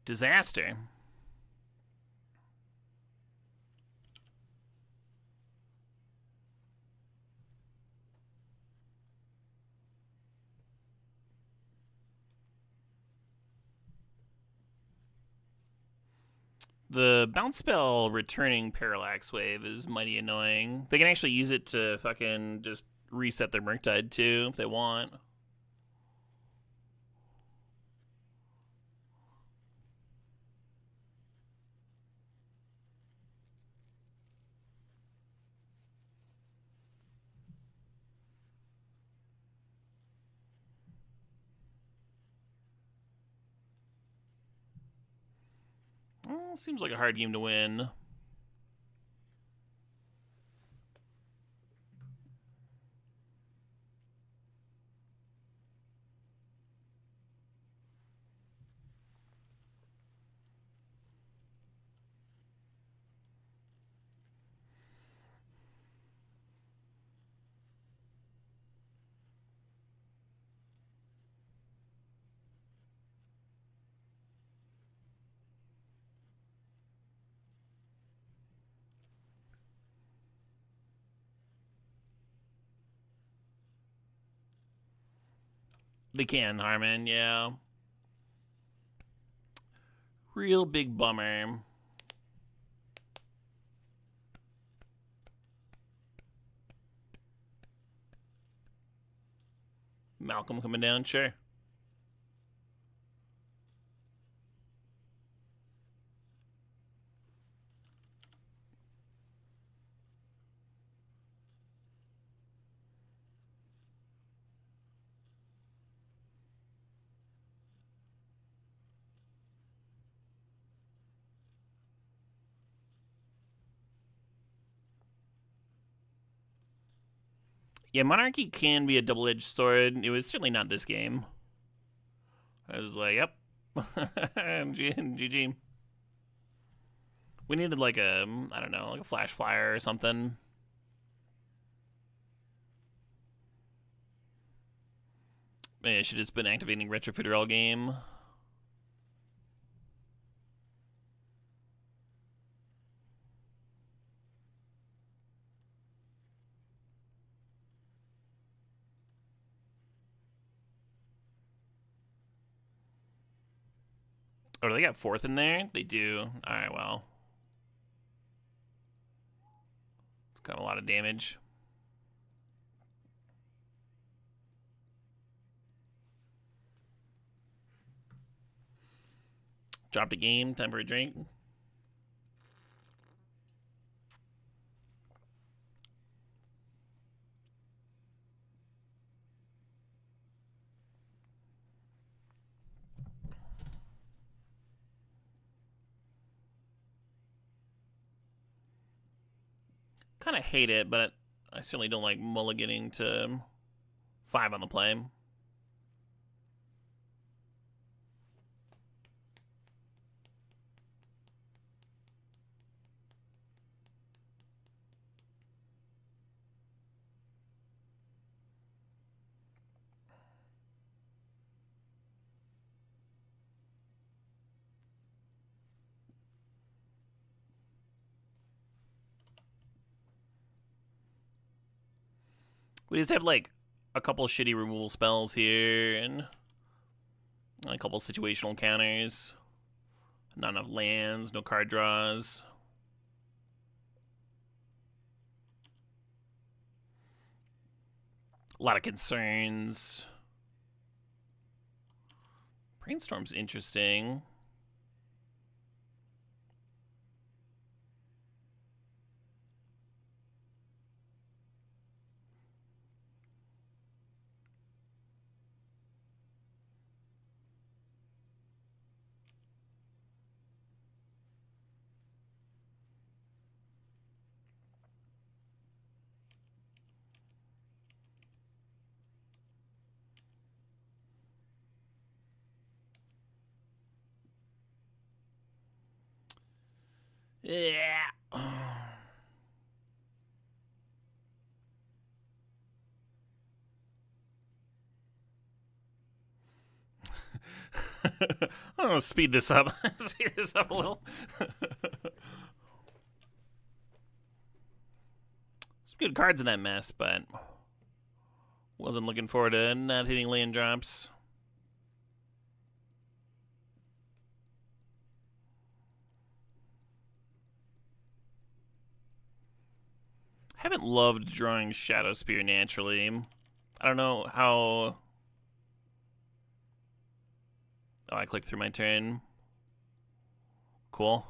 Disaster. The bounce spell returning Parallax Wave is mighty annoying. They can actually use it to fucking just reset their Murktide too if they want. Well, seems like a hard game to win. They can, Harmon, yeah. Real big bummer. Malcolm coming down, sure. Yeah, Monarchy can be a double-edged sword. It was certainly not this game. I was like, yep. GG. We needed like a, I don't know, like a flash flyer or something. Maybe I should have just been activating Retrofitter all game. Oh, do they got fourth in there? They do. Alright, well. It's got a lot of damage. Dropped a game. Time for a drink. Kind of hate it, but I certainly don't like mulliganing to 5 on the play. We just have like a couple shitty removal spells here and a couple situational counters. Not enough lands, no card draws. A lot of concerns. Brainstorm's interesting. Yeah. I'm gonna speed this up. Speed this up a little. Some good cards in that mess, but wasn't looking forward to not hitting land drops. Haven't loved drawing Shadow Spear naturally. I don't know how. Oh, I clicked through my turn. Cool.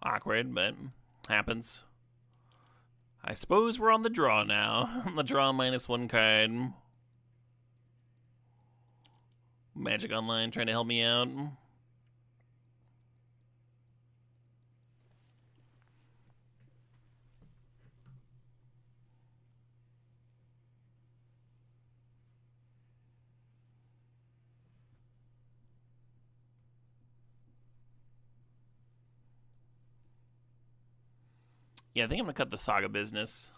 Awkward, but happens. I suppose we're on the draw now. On the draw -1 card. Magic Online trying to help me out. Yeah, I think I'm gonna cut the Saga business.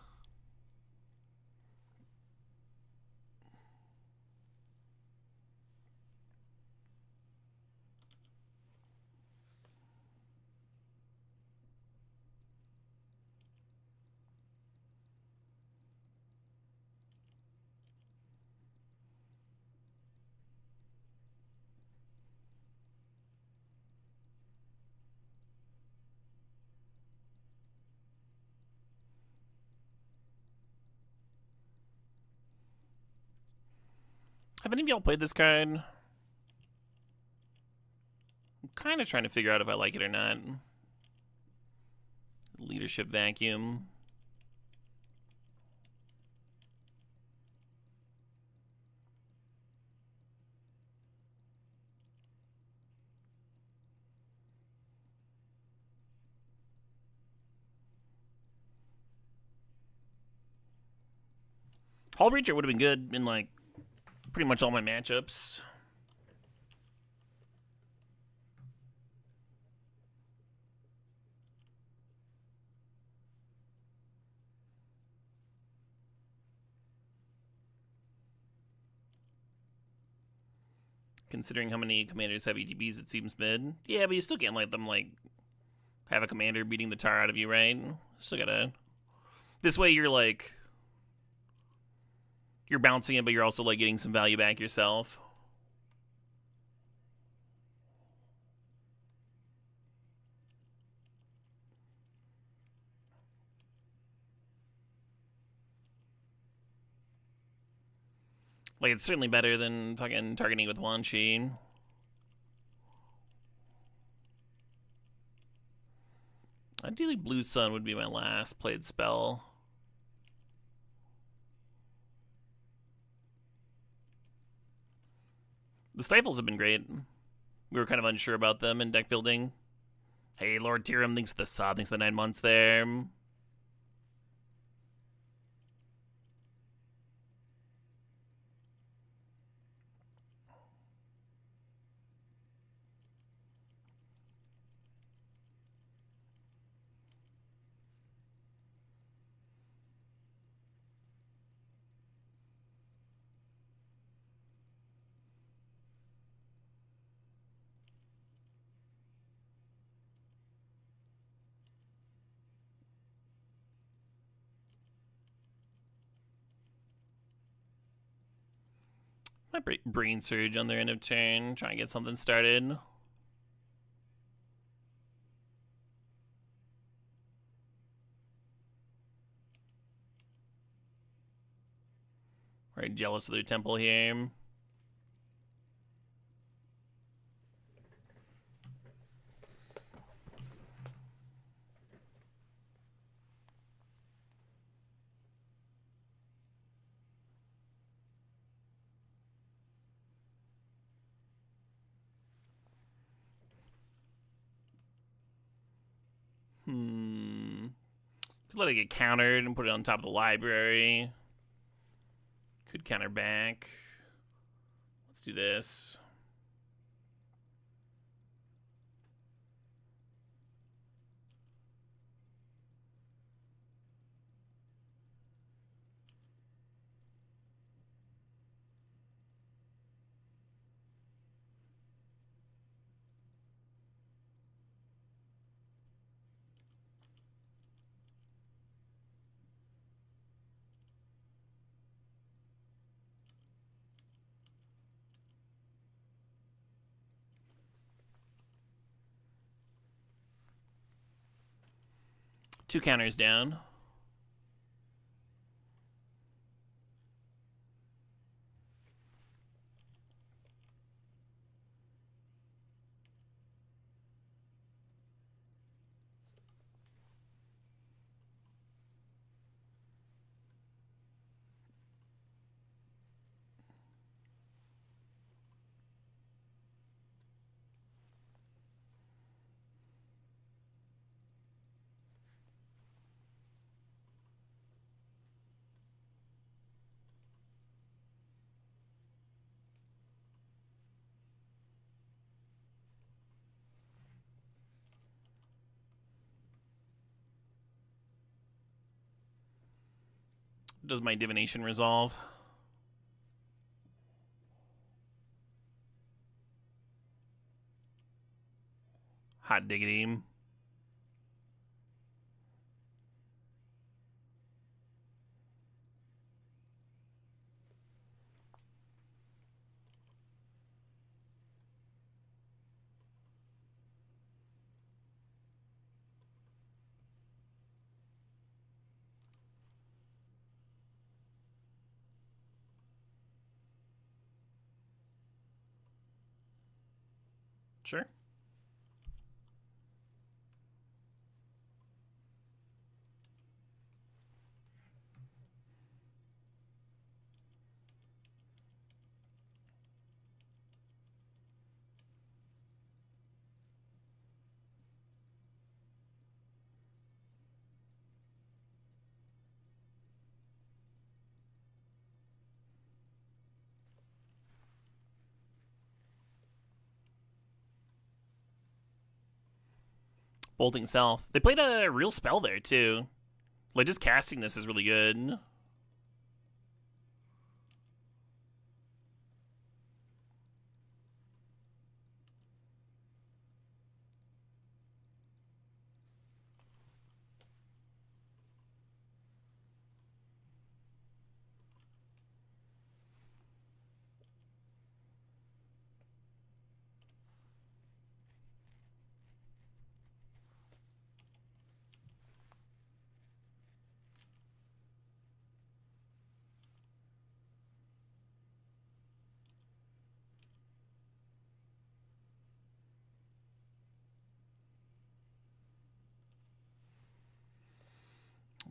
Have any of y'all played this card? I'm kind of trying to figure out if I like it or not. Leadership Vacuum. Hull Breacher would have been good in like pretty much all my matchups. Considering how many commanders have ETBs, it seems mid. Yeah, but you still can't let them like have a commander beating the tar out of you, right? Still gotta. This way, you're like you're bouncing it, but you're also like getting some value back yourself. Like, it's certainly better than fucking targeting with Wan Chi. Ideally, Blue Sun would be my last played spell. The Stifles have been great. We were kind of unsure about them in deck building. Hey, Lord Tyram, thanks for the sub. Thanks for the 9 months there. Might Brain Surge on their end of turn. Try and get something started. Right, jealous of their temple here. Could let it get countered and put it on top of the library. Could counter back. Let's do this. Two counters down. Does my divination resolve? Hot diggity. Sure. Bolting Self. They played a real spell there, too. Like, just casting this is really good.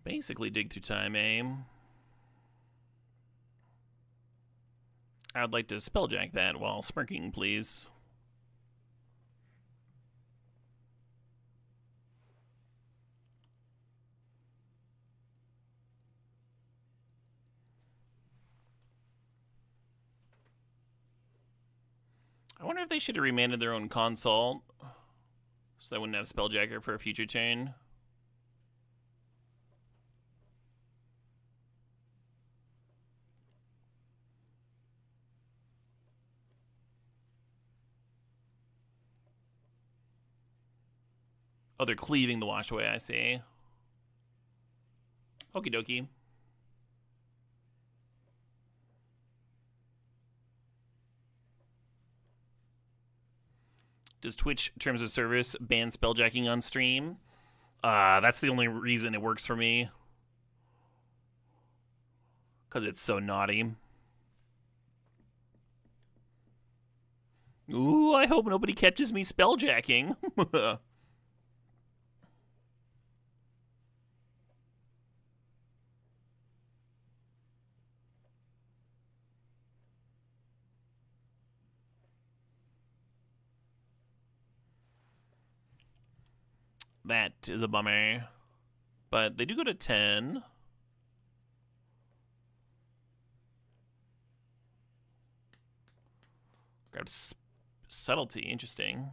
Basically dig through time, eh? I would like to spelljack that while smirking, please. I wonder if they should have remanded their own consult, so they wouldn't have spelljacker for a future turn. Oh, they're cleaving the washaway, I see. Okie dokie. Does Twitch Terms of Service ban spelljacking on stream? That's the only reason it works for me. Because it's so naughty. Ooh, I hope nobody catches me spelljacking. That is a bummer. But they do go to 10. Grab subtlety, interesting.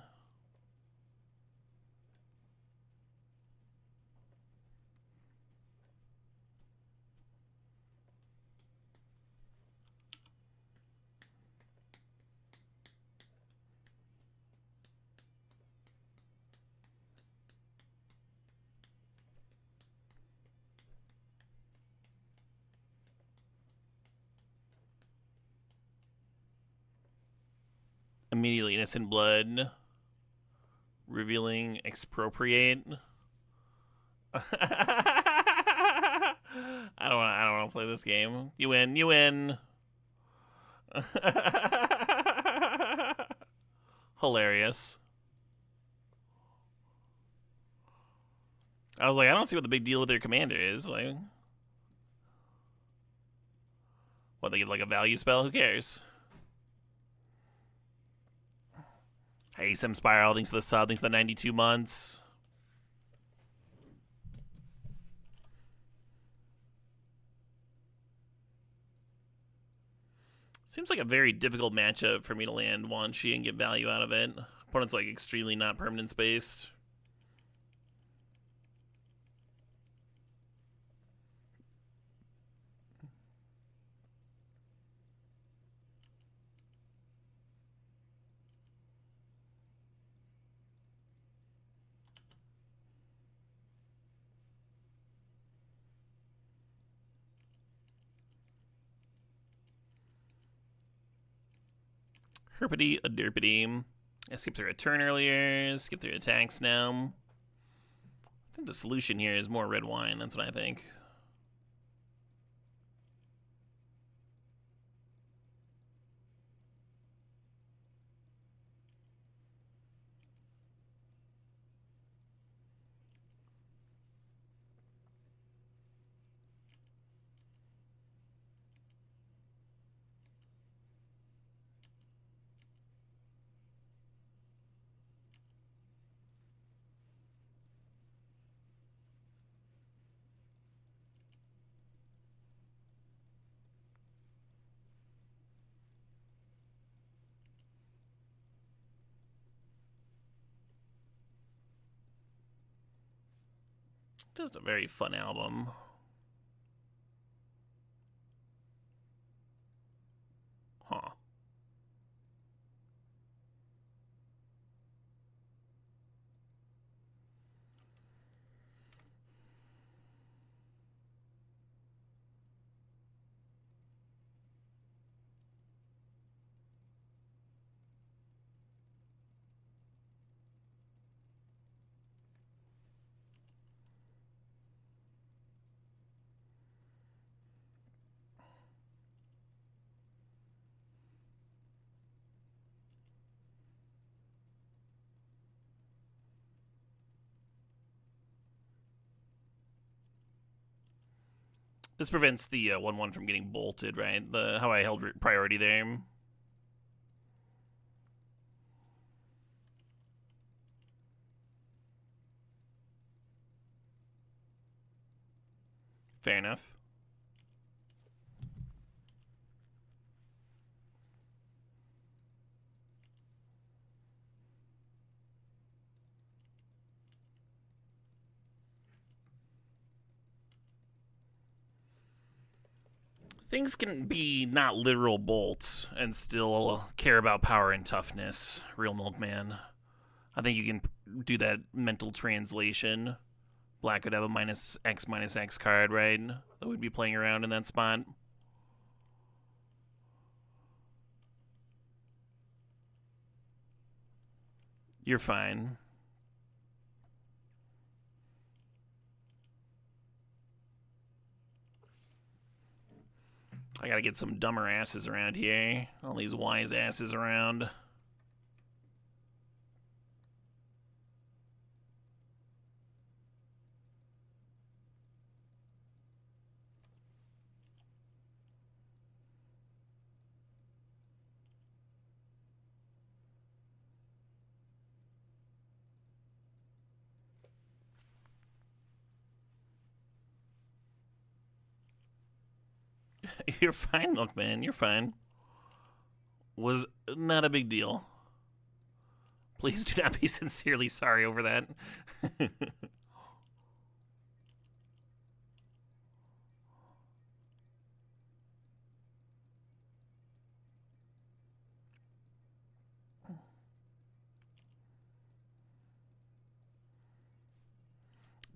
Immediately innocent blood. Revealing expropriate. I don't want to play this game. You win. You win. Hilarious. I was like, I don't see what the big deal with their commander is. Like, what, they get like a value spell? Who cares? Hey, Sim Spiral, thanks for the sub, thanks for the 92 months. Seems like a very difficult matchup for me to land Wan Shi and get value out of it. Opponent's like extremely not permanence based. Herpity, a derpity. I skipped through a turn earlier, skip through attacks now. I think the solution here is more red wine, that's what I think. Just a very fun album. Huh. This prevents the 1/1 from getting bolted, right? How I held priority there. Fair enough. Things can be not literal bolts and still care about power and toughness. Real Milkman. I think you can do that mental translation. Black would have a -X card, right? That would be playing around in that spot. You're fine. I gotta get some dumber asses around here. All these wise asses around. You're fine, Milkman. You're fine. Was not a big deal. Please do not be sincerely sorry over that.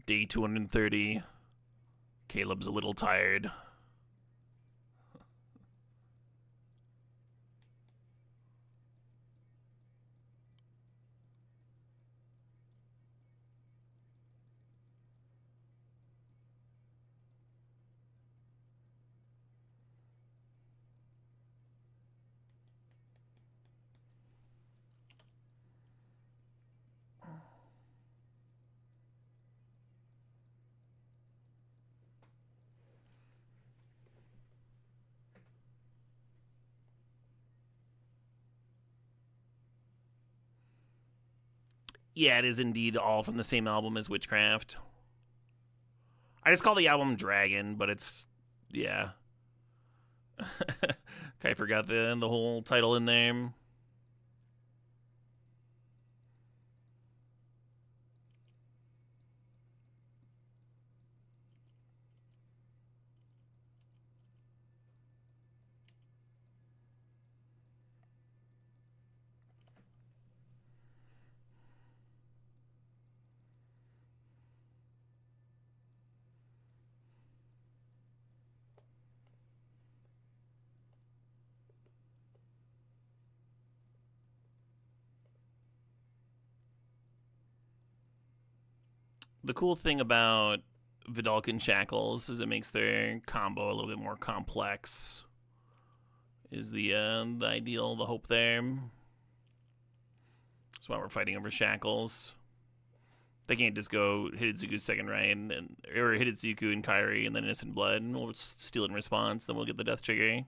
Day 230. Caleb's a little tired. Yeah, it is indeed all from the same album as Witchcraft. I just call the album Dragon, but it's yeah. Okay, I forgot the whole title and name. The cool thing about Vidalcan Shackles is it makes their combo a little bit more complex. Is the ideal, the hope there. That's why we're fighting over Shackles. They can't just go Hidetsuku's second right or Hidetsuku and Kairi and then Innocent Blood, and we'll steal it in response. Then we'll get the death trigger.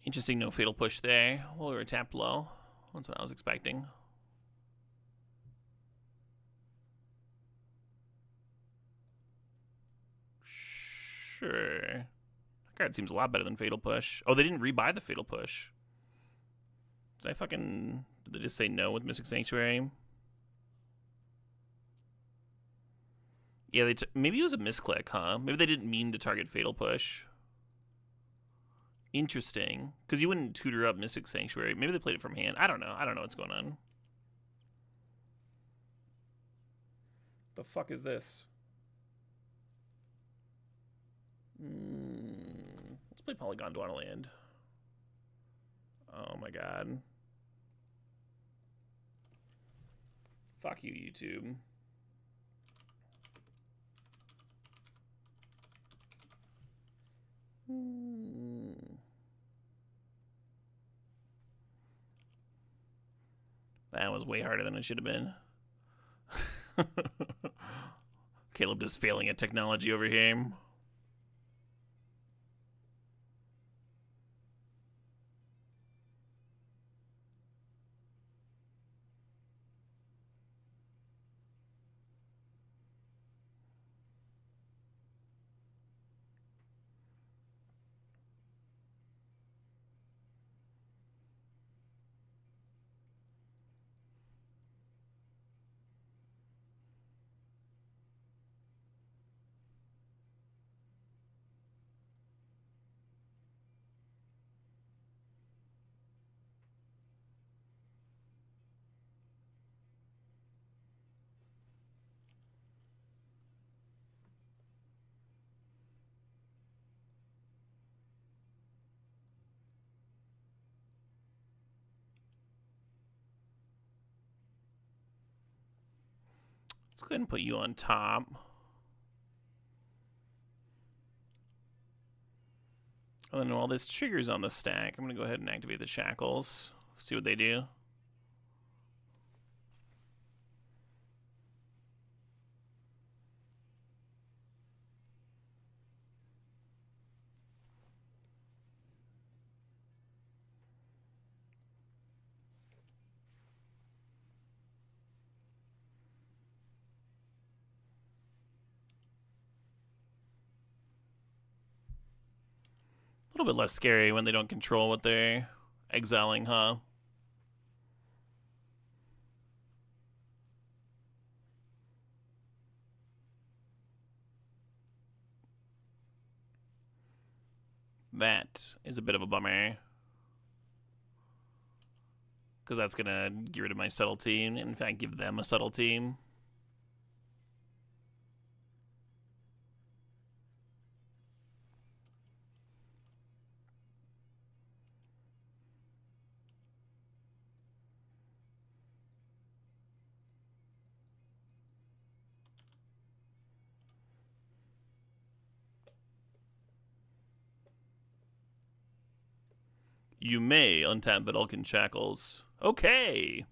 Interesting, no fatal push there. Well, we were tapped low. That's what I was expecting. Sure. That card seems a lot better than fatal push. Oh, they didn't rebuy the fatal push. Did they just say no with Mystic Sanctuary? Yeah, maybe it was a misclick, huh? Maybe they didn't mean to target fatal push. Interesting. Because you wouldn't tutor up Mystic Sanctuary. Maybe they played it from hand. I don't know. I don't know what's going on. The fuck is this? Let's play Polygon Dwanaland. Oh my god. Fuck you, YouTube. That was way harder than it should have been. Caleb just failing at technology over here. Let's go ahead and put you on top. And then while this triggers on the stack, I'm going to go ahead and activate the shackles. See what they do. A little bit less scary when they don't control what they're exiling, huh? That is a bit of a bummer. Because that's going to get rid of my subtlety, and in fact give them a subtlety. You may untap Vedalken Shackles. Okay.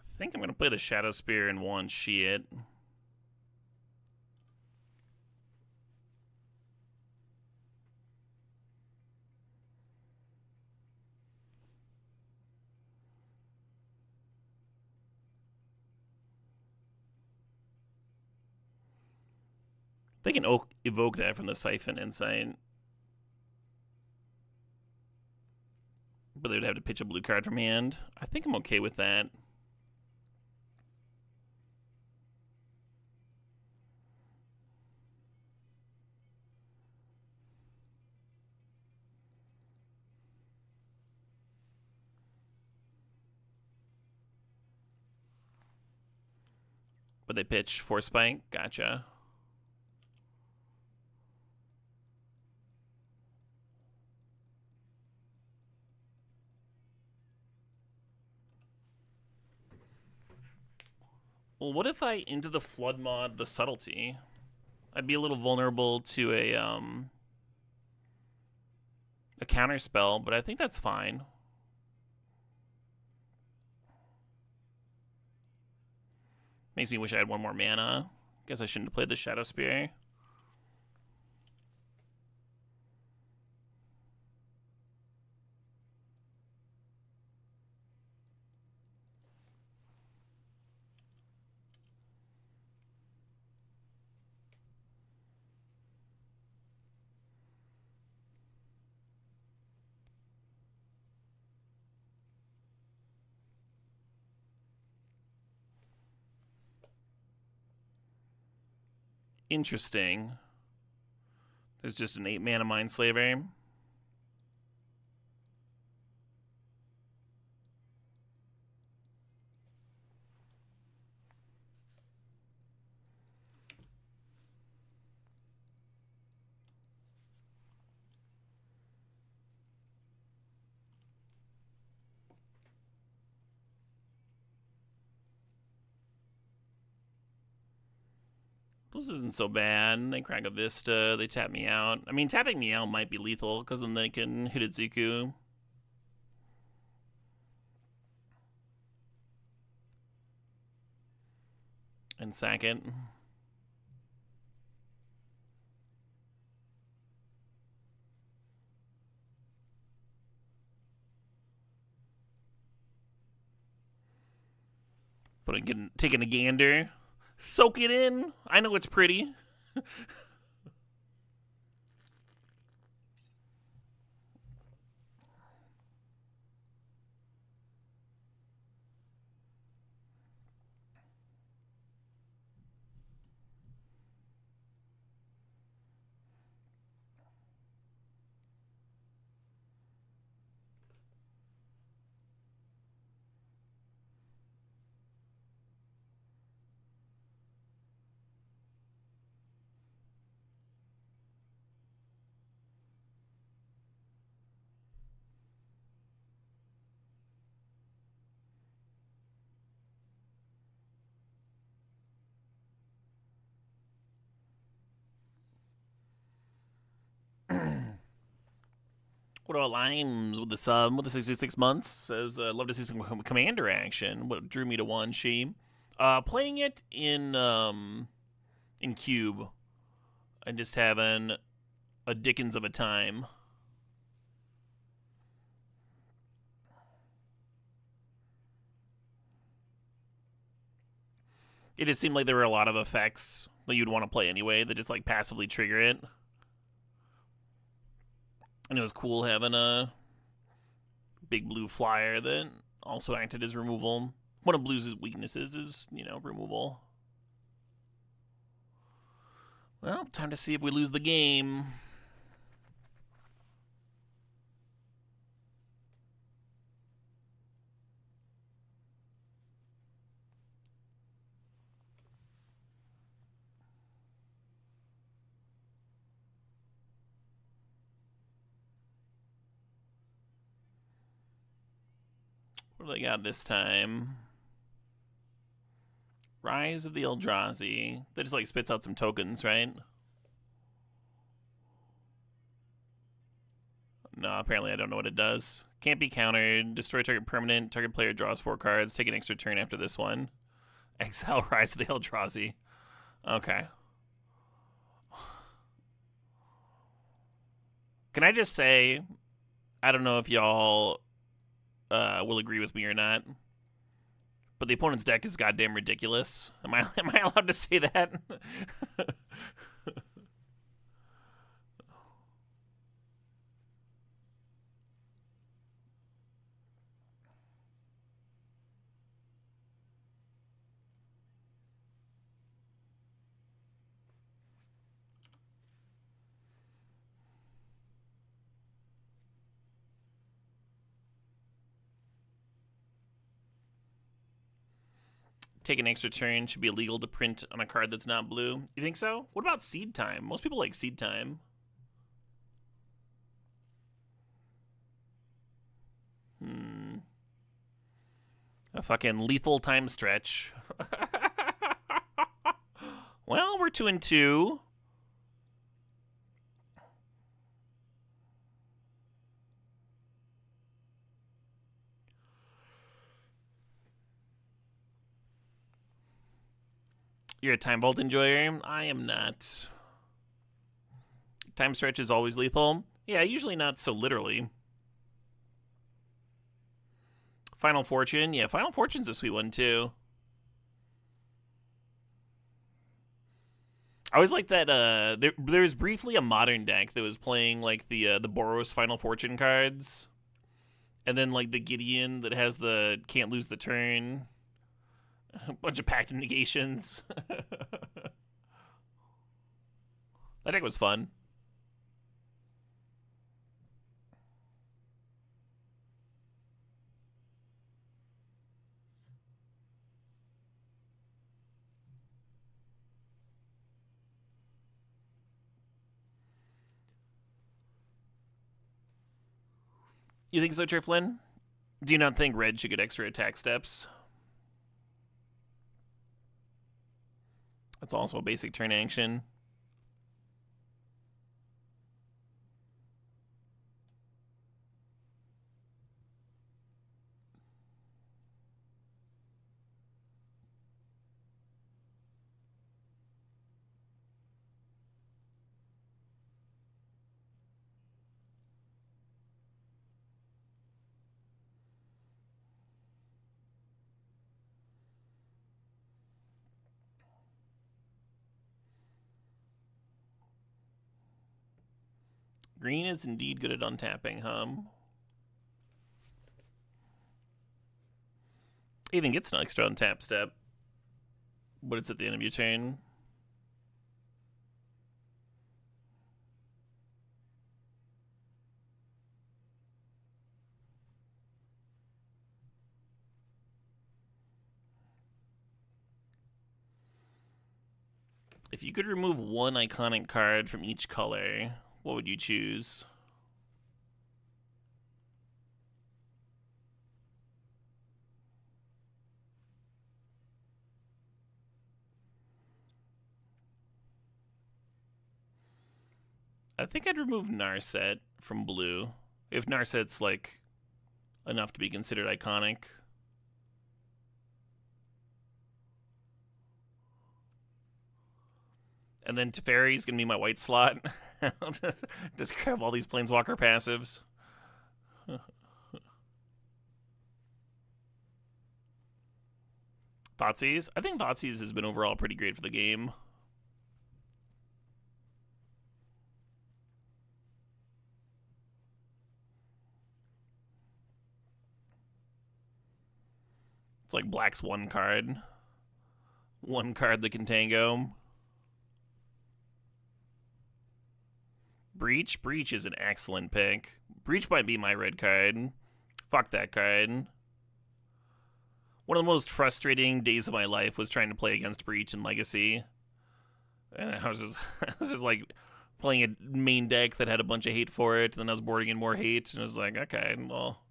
I think I'm going to play the Shadow Spear and one shit. They can evoke that from the Siphon Insight. But they would have to pitch a blue card from hand. I think I'm okay with that. But they pitch Force Spike? Gotcha. Well, what if I into the Flood mod the Subtlety? I'd be a little vulnerable to a counter spell, but I think that's fine. Makes me wish I had one more mana. Guess I shouldn't have played the Shadow Spear. Interesting. There's just an 8-mana Mindslaver. This isn't so bad. They crack a Vista. They tap me out. I mean, tapping me out might be lethal, because then they can hit Itsuku. And sack it. Taking a gander. Soak it in. I know it's pretty. What about Limes with the sub with the 66 months? Says, love to see some commander action. What drew me to one, she. Playing it in Cube and just having a Dickens of a time. It just seemed like there were a lot of effects that you'd want to play anyway that just like passively trigger it. And it was cool having a big blue flyer that also acted as removal. One of blue's weaknesses is, removal. Well, time to see if we lose the game. What do they got this time? Rise of the Eldrazi. That just like spits out some tokens, right? No, apparently I don't know what it does. Can't be countered. Destroy target permanent. Target player draws 4 cards. Take an extra turn after this one. Exile Rise of the Eldrazi. Okay. Can I just say, I don't know if y'all will agree with me or not, but the opponent's deck is goddamn ridiculous. Am I allowed to say that? Take an extra turn should be illegal to print on a card that's not blue. You think so? What about Seed Time? Most people like Seed Time. A fucking lethal time stretch. Well, we're 2-2. You're a Time Vault enjoyer? I am not. Time stretch is always lethal? Yeah, usually not so literally. Final Fortune? Yeah, Final Fortune's a sweet one, too. I always like that, there was briefly a modern deck that was playing, like, the Boros Final Fortune cards. And then, like, the Gideon that has the can't lose the turn. A bunch of Pact of Negations. That deck was fun. You think so, Triflin? Do you not think red should get extra attack steps? That's also a basic turn action. Green is indeed good at untapping, huh? Even gets an extra untap step, but it's at the end of your turn. If you could remove one iconic card from each color, what would you choose? I think I'd remove Narset from blue. If Narset's like enough to be considered iconic. And then Teferi's gonna be my white slot. I'll just grab all these Planeswalker passives. Thoughtseize? I think Thoughtseize has been overall pretty great for the game. It's like Black's one card. One card that can tango. Breach? Breach is an excellent pick. Breach might be my red card. Fuck that card. One of the most frustrating days of my life was trying to play against Breach in Legacy. And I was just like playing a main deck that had a bunch of hate for it, and then I was boarding in more hate, and I was like, okay, well,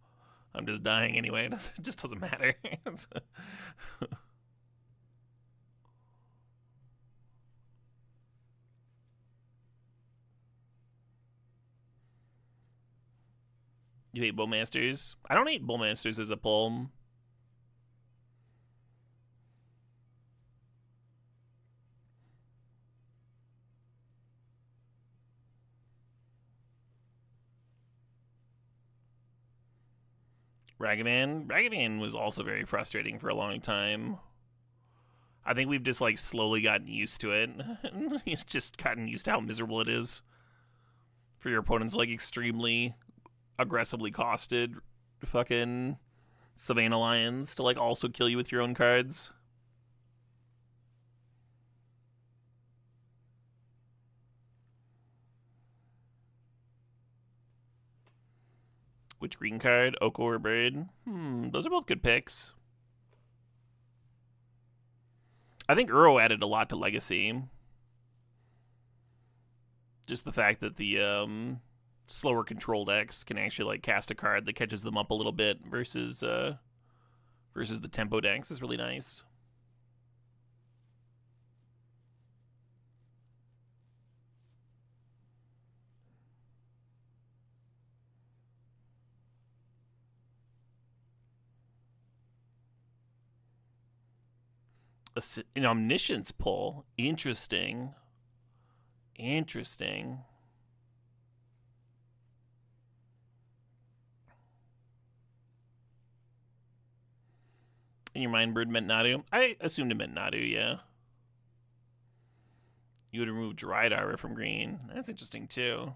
I'm just dying anyway. It just doesn't matter. You hate Bowmasters? I don't hate Bowmasters as a pull. Ragavan was also very frustrating for a long time. I think we've just like slowly gotten used to it. It's just gotten used to how miserable it is for your opponent's like extremely aggressively costed fucking Savannah Lions to like also kill you with your own cards. Which green card? Oko or Bird? Those are both good picks. I think Uro added a lot to Legacy. Just the fact that the slower control decks can actually like cast a card that catches them up a little bit versus the tempo decks is really nice. An Omniscience pull. Interesting. Interesting. In your mind, Bird meant Nadu? I assumed it meant Nadu, yeah. You would remove Dried Arbor from green. That's interesting, too.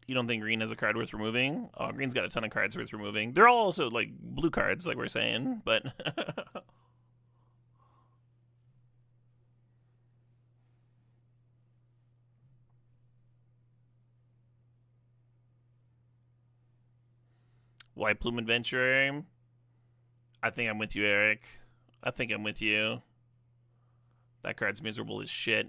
You don't think green has a card worth removing? Oh, green's got a ton of cards worth removing. They're all also like blue cards, like we're saying, but White Plume Adventurer. I think I'm with you, Eric. I think I'm with you. That card's miserable as shit.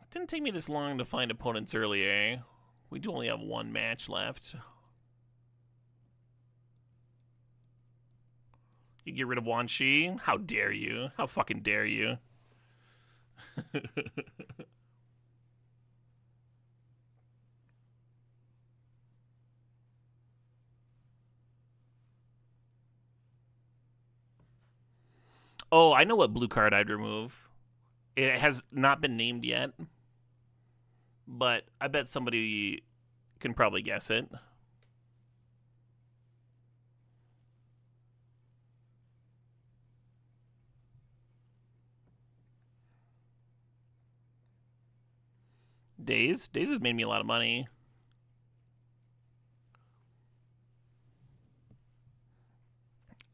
It didn't take me this long to find opponents earlier. We do only have one match left. You get rid of Wan Shi? How dare you? How fucking dare you? Oh, I know what blue card I'd remove. It has not been named yet, but I bet somebody can probably guess it. Daze? Daze has made me a lot of money.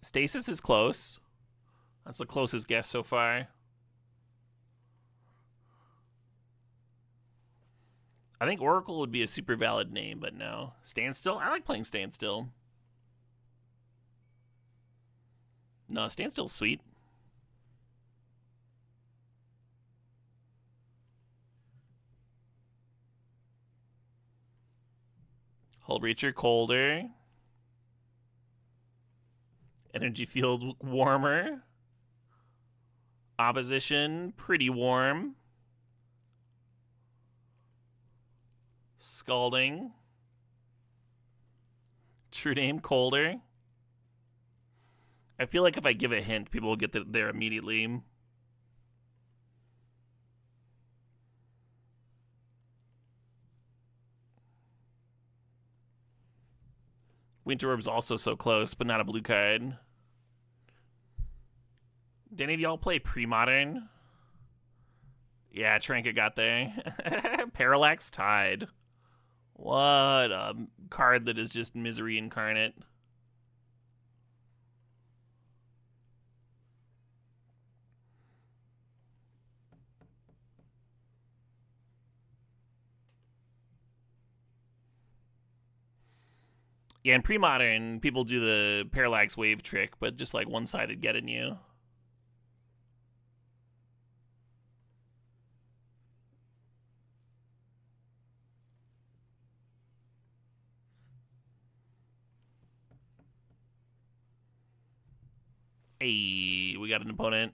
Stasis is close. That's the closest guess so far. I think Oracle would be a super valid name, but no. Standstill? I like playing Standstill. No, Standstill's sweet. Hullbreacher, colder. Energy field, warmer. Opposition, pretty warm. Scalding. True name, colder. I feel like if I give a hint, people will get there immediately. Winter Orb's also so close, but not a blue card. Did any of y'all play Pre-Modern? Yeah, Tranka got there. Parallax Tide. What a card that is just misery incarnate. Yeah, in Pre-Modern, people do the Parallax Wave trick, but just like one-sided getting you. Hey, we got an opponent.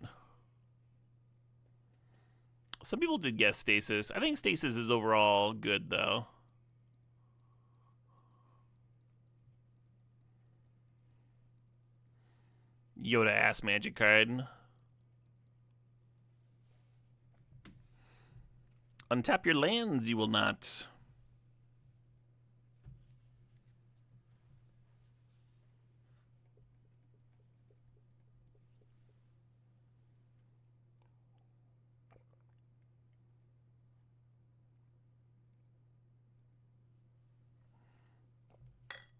Some people did guess Stasis. I think Stasis is overall good, though. Yoda ass magic card. Untap your lands, you will not.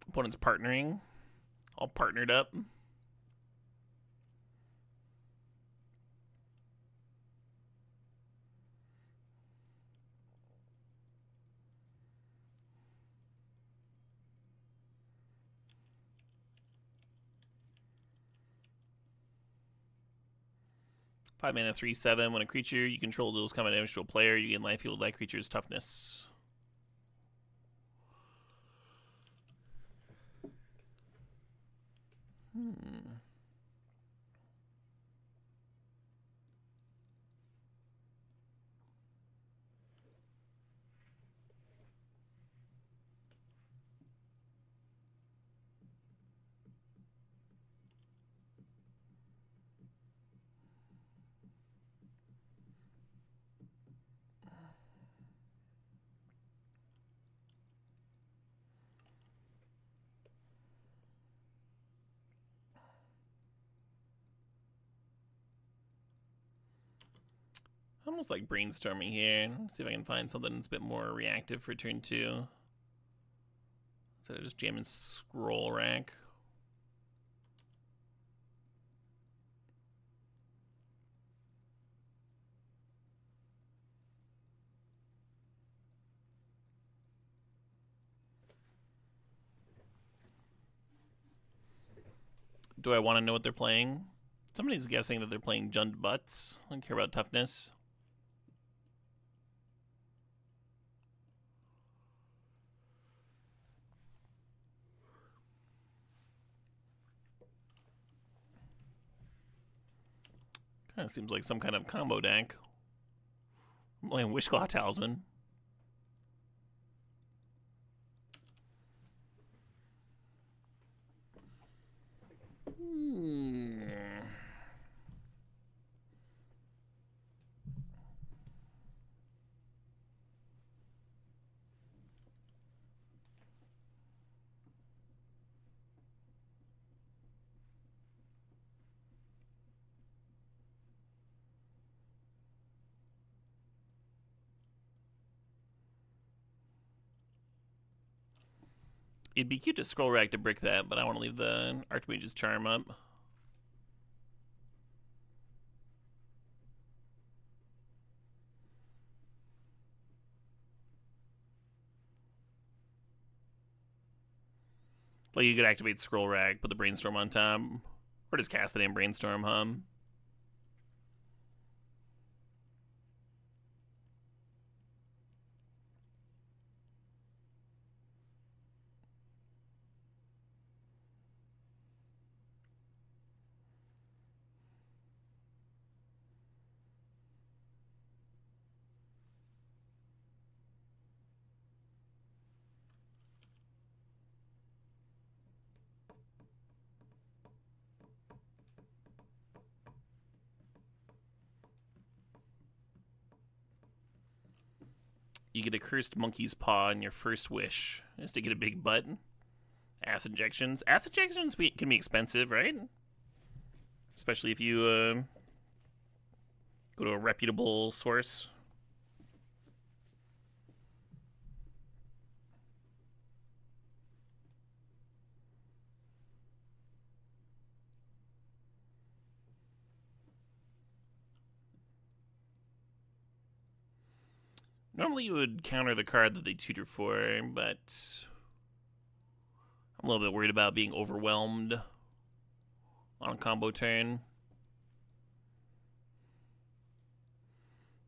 Opponent's partnering. All partnered up. Five mana, 3/7. When a creature you control deals combat damage to a player, you gain life equal to that creature's toughness. Almost like brainstorming here. See if I can find something that's a bit more reactive for turn 2. Instead of just jamming scroll rack. Do I want to know what they're playing? Somebody's guessing that they're playing Jund Butts. I don't care about toughness. Kind of seems like some kind of combo deck. I'm playing Wishclaw Talisman. It'd be cute to scroll rack to brick that, but I want to leave the Archmage's Charm up. Like, you could activate scroll rack, put the Brainstorm on top, or just cast the name Brainstorm, hum. You get a Cursed Monkey's Paw in your first wish. Is to get a big butt. Acid injections. Acid injections can be expensive, right? Especially if you go to a reputable source. Normally you would counter the card that they tutor for, but I'm a little bit worried about being overwhelmed on a combo turn.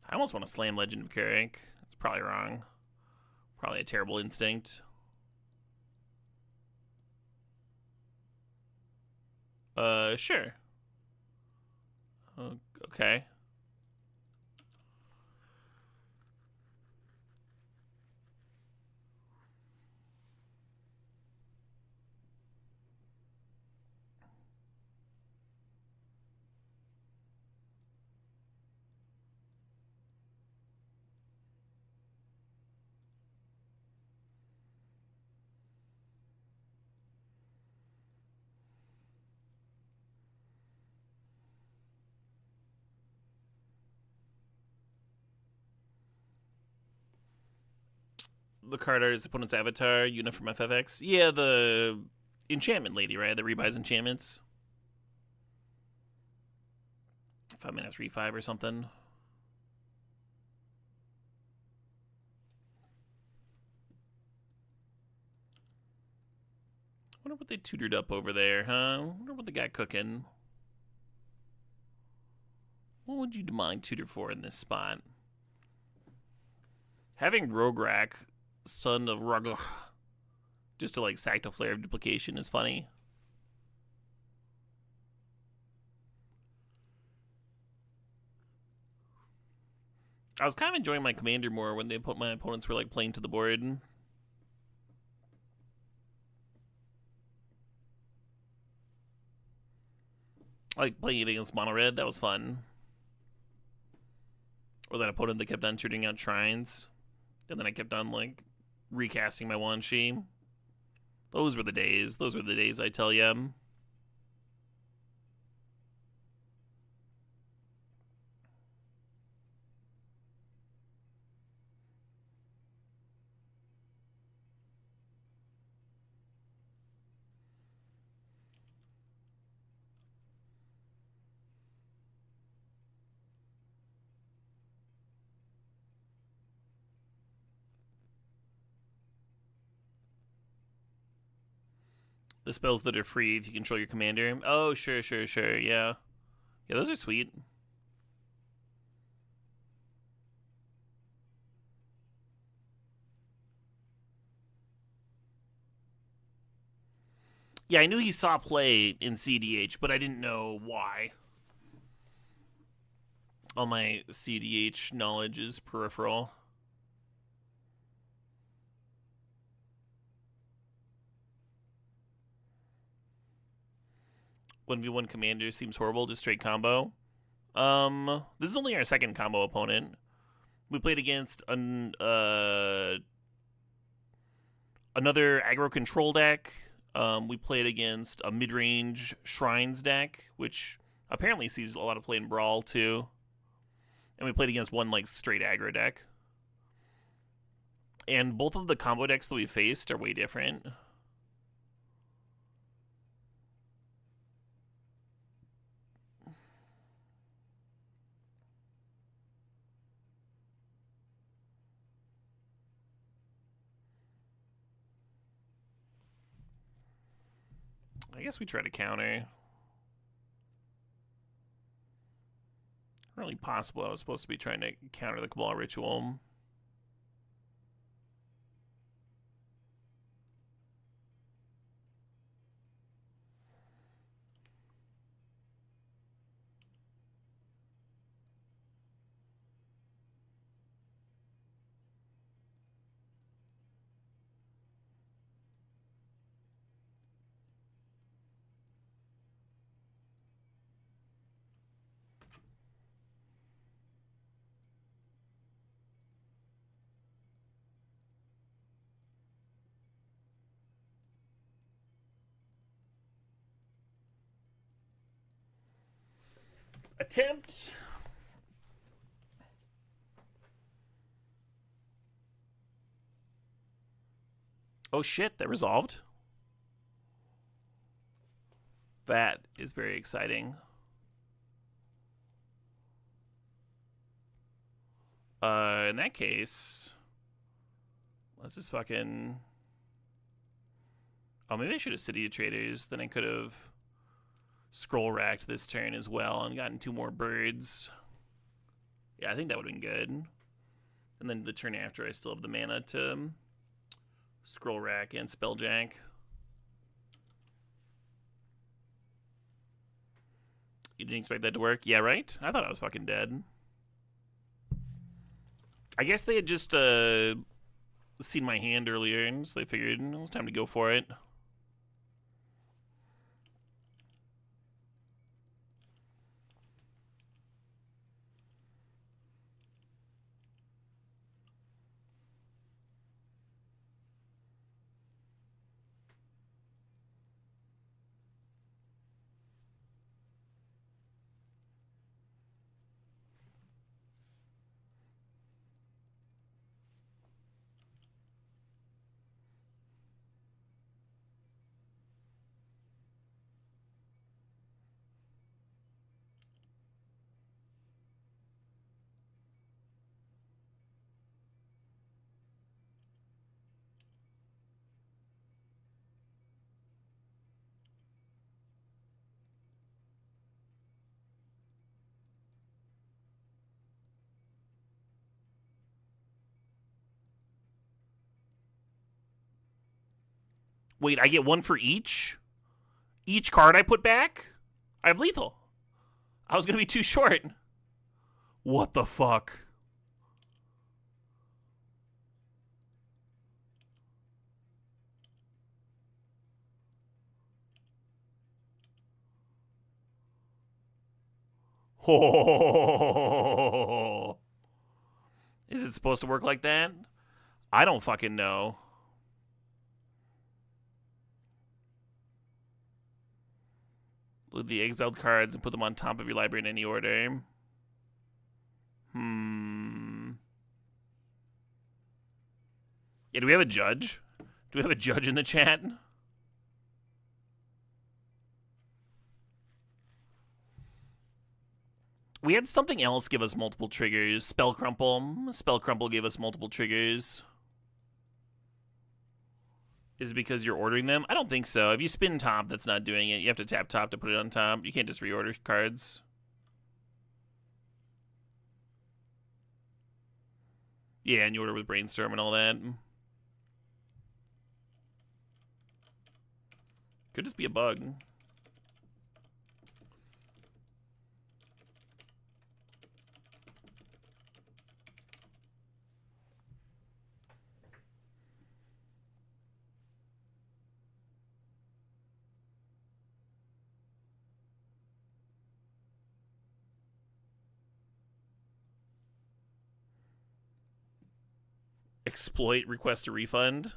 I almost want to slam Legend of Keurig. It's probably wrong. Probably a terrible instinct. Sure. Okay. The card art is opponent's avatar, unit from FFX. Yeah, the enchantment lady, right? That rebuys enchantments. 5 minutes, 3/5 or something. Wonder what they tutored up over there, huh? Wonder what they got cooking. What would you mind tutor for in this spot? Having Rograk, son of Rugg, just to like sack the Flare of Duplication is funny. I was kind of enjoying my commander more when my opponents were like playing to the board. Like playing it against mono red, that was fun. Or that opponent that kept on shooting out shrines, and then I kept on like recasting my Wan Shi. Those were the days. Those were the days, I tell you. The spells that are free if you control your commander. Oh, sure, yeah. Yeah, those are sweet. Yeah, I knew he saw play in CDH, but I didn't know why. All my CDH knowledge is peripheral. One v one commander seems horrible. Just straight combo. This is only our second combo opponent. We played against another aggro control deck. We played against a mid-range Shrines deck, which apparently sees a lot of play in Brawl too. And we played against one like straight aggro deck. And both of the combo decks that we faced are way different. I guess we try to counter. Really possible I was supposed to be trying to counter the Cabal Ritual. Attempt. Oh shit, that resolved. That is very exciting. In that case, let's just fucking... Oh, maybe I should have City of Traders. Then I could have scroll racked this turn as well and gotten 2 more birds. Yeah, I think that would have been good. And then the turn after, I still have the mana to scroll rack and spelljack. You didn't expect that to work? Yeah, right? I thought I was fucking dead. I guess they had just seen my hand earlier, and so they figured it was time to go for it. Wait, I get 1 for each? Each card I put back? I have lethal. I was going to be too short. What the fuck? Oh. Is it supposed to work like that? I don't fucking know. Load the exiled cards and put them on top of your library in any order. Yeah, do we have a judge? Do we have a judge in the chat? We had something else give us multiple triggers. Spell Crumple. Spell Crumple gave us multiple triggers. Is it because you're ordering them? I don't think so. If you spin top, that's not doing it. You have to tap top to put it on top. You can't just reorder cards. Yeah, and you order with Brainstorm and all that. Could just be a bug. Exploit request a refund.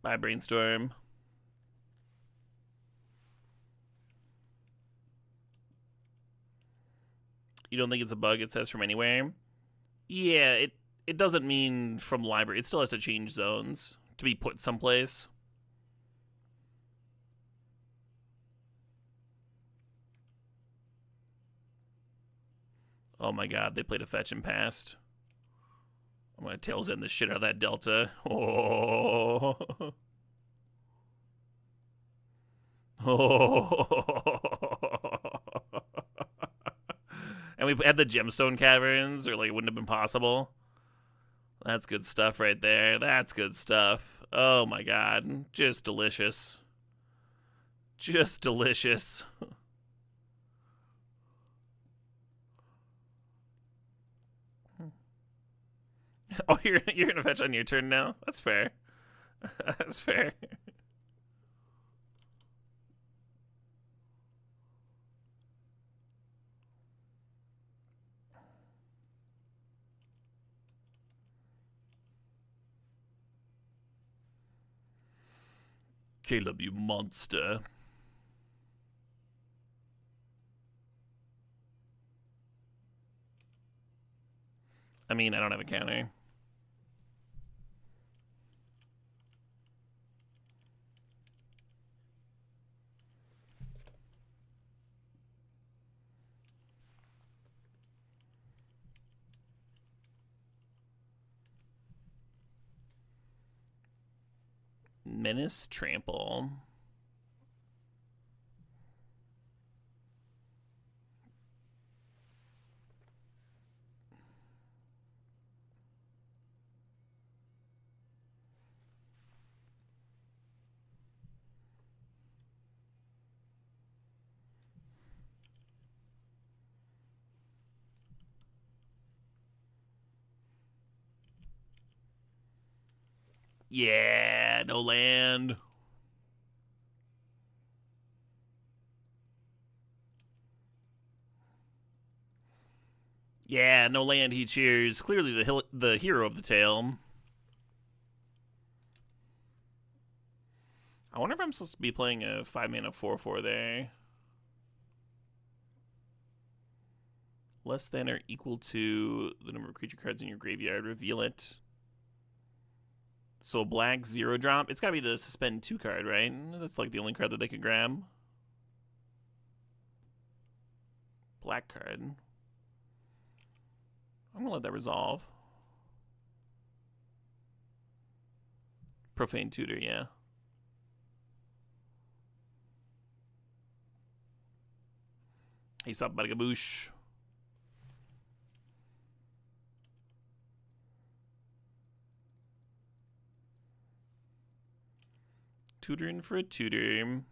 Bye, Brainstorm. You don't think it's a bug? It says from anywhere. Yeah, it doesn't mean from library. It still has to change zones to be put someplace. Oh my god, they played a fetch and passed. I'm gonna tails end the shit out of that Delta. Oh. Oh. And we had the gemstone caverns, or like it wouldn't have been possible. That's good stuff right there. That's good stuff. Oh my god. Just delicious. Just delicious. Oh, you're gonna fetch on your turn now? That's fair. That's fair. Caleb, you monster. I mean, I don't have a counter. Menace Trample. Yeah, no land. Yeah, no land, he cheers. Clearly the hero of the tale. I wonder if I'm supposed to be playing a 5-mana 4/4 there. Less than or equal to the number of creature cards in your graveyard. Reveal it. So a black 0-drop. It's gotta be the suspend 2 card, right? That's like the only card that they can grab. Black card. I'm gonna let that resolve. Profane Tutor, yeah. Hey, sup, Badagaboosh. Tutoring for a tutor.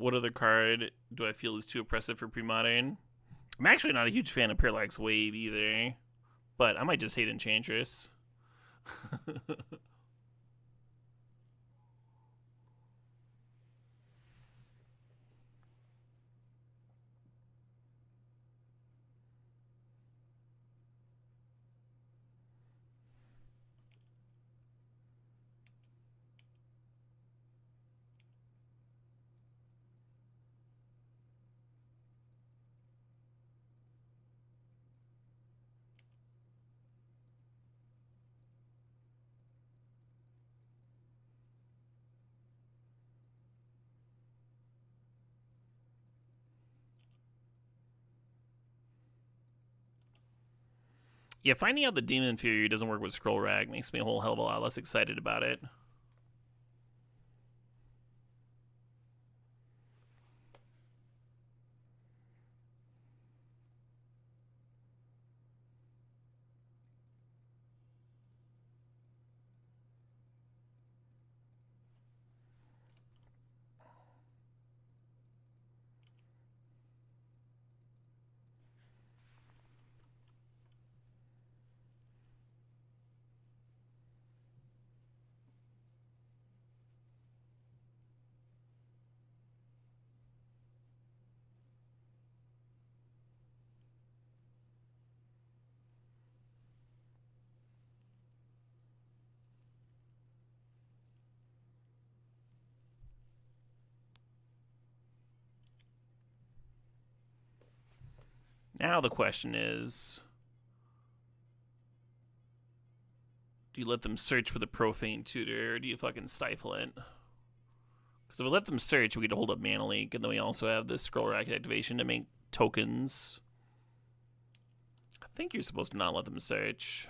What other card do I feel is too oppressive for pre-modern? I'm actually not a huge fan of Parallax Wave either, but I might just hate Enchantress. Yeah, finding out the Demon Fury doesn't work with Scroll Rack makes me a whole hell of a lot less excited about it. Now the question is, do you let them search for the Profane Tutor, or do you fucking stifle it? Because if we let them search, we get to hold up Mana Leak, and then we also have this Scroll Rack activation to make tokens. I think you're supposed to not let them search.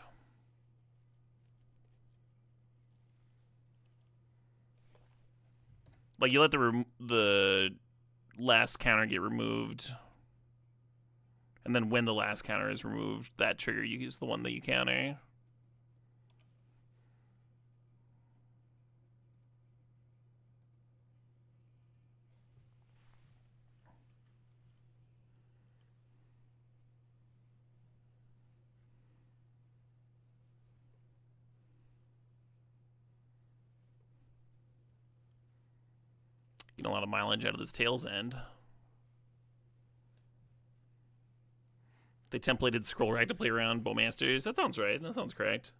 Like, you let the last counter get removed, and then when the last counter is removed, that trigger you use the one that you counter. Getting a lot of mileage out of this Tail's End. They templated Scroll Rack to play around Bowmasters. That sounds right. That sounds correct.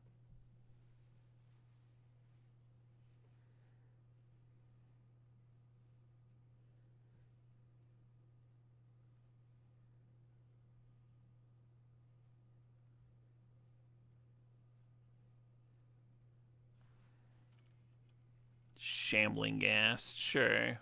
Shambling Ghast, sure.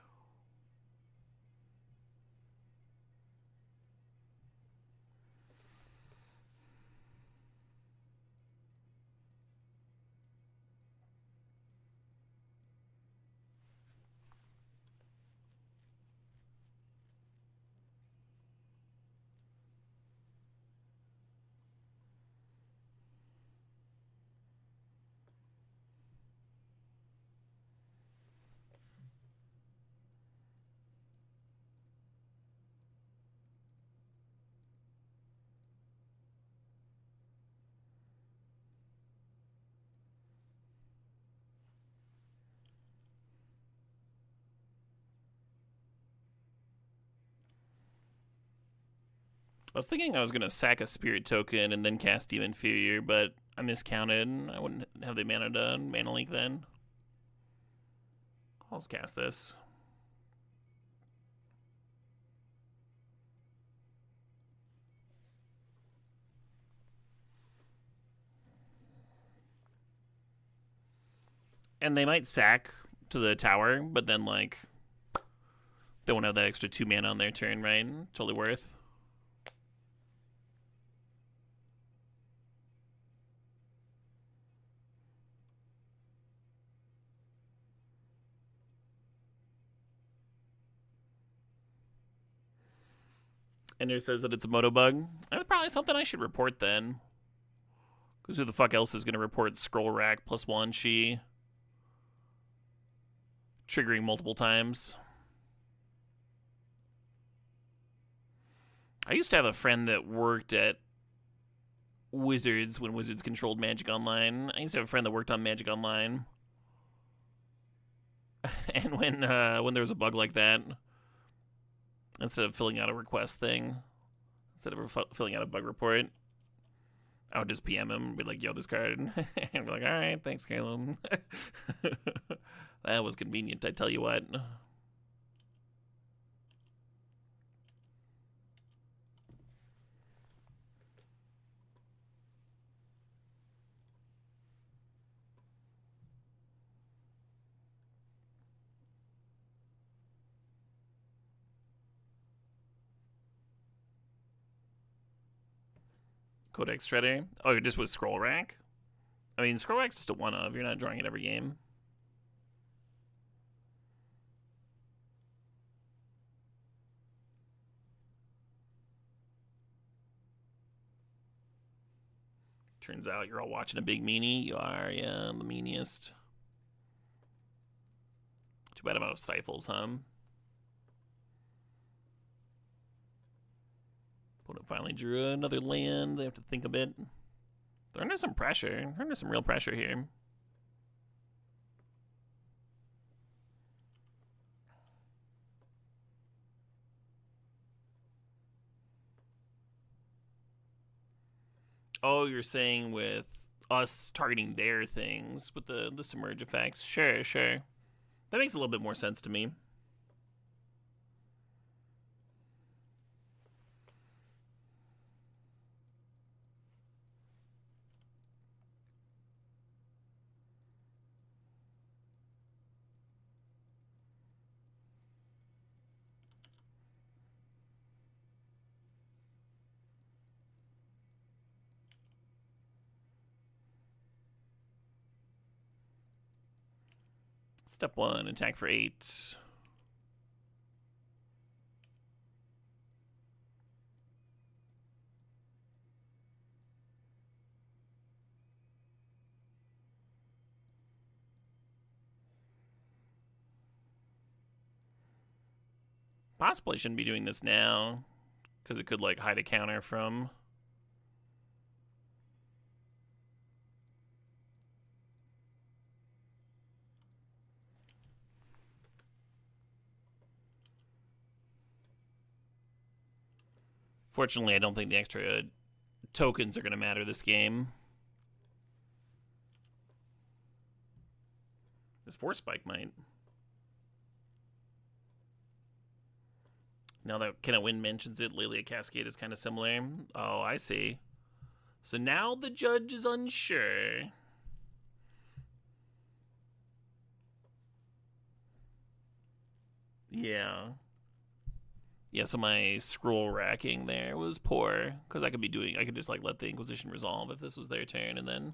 I was thinking I was going to sack a Spirit Token and then cast Demon Inferior, but I miscounted. I wouldn't have the mana to Mana Leak then. I'll just cast this. And they might sack to the tower, but then, like, they won't have that extra 2 mana on their turn, right? Totally worth. Ender says that it's a moto bug. That's probably something I should report then. Because who the fuck else is going to report Scroll Rack +1 She triggering multiple times? I used to have a friend that worked at Wizards when Wizards controlled Magic Online. I used to have a friend that worked on Magic Online. And when there was a bug like that, instead of filling out a request thing, instead of filling out a bug report, I would just PM him and be like, yo, this card. And be like, all right, thanks, Caleb. That was convenient, I tell you what. Codex Shredder. Oh, you're just with Scroll Rack? I mean, Scroll Rack's just a one of. You're not drawing it every game. Turns out you're all watching a big meanie. You are, yeah, the meaniest. Too bad about Stifles, huh? Opponent finally drew another land. They have to think a bit. They're under some pressure. They're under some real pressure here. Oh, you're saying with us targeting their things with the submerge effects? Sure, sure. That makes a little bit more sense to me. Step 1, attack for 8. Possibly shouldn't be doing this now, because it could like hide a counter from. Fortunately, I don't think the extra tokens are going to matter this game. This Force Spike might. Now that Can It Win mentions it, Lelia Cascade is kind of similar. Oh, I see. So now the judge is unsure. Yeah. Yeah, so my scroll racking there was poor, because I could just like let the Inquisition resolve if this was their turn and then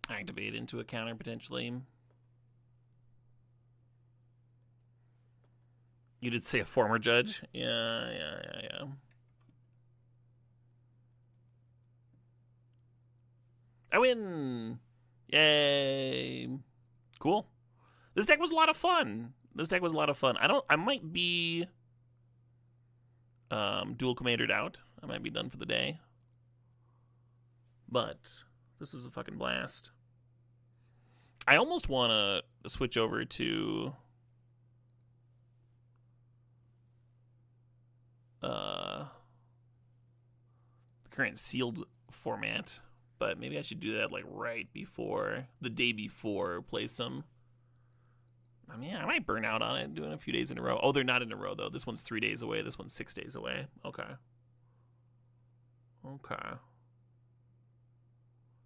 activate into a counter potentially. You did say a former judge? Yeah. I win! Yay! Cool. This deck was a lot of fun. I might be dual commandered out. I might be done for the day. But this is a fucking blast. I almost want to switch over to the current sealed format, but maybe I should do that like right before, the day before, play some. I mean, I might burn out on it doing a few days in a row. Oh, they're not in a row though. This one's 3 days away. This one's 6 days away. Okay.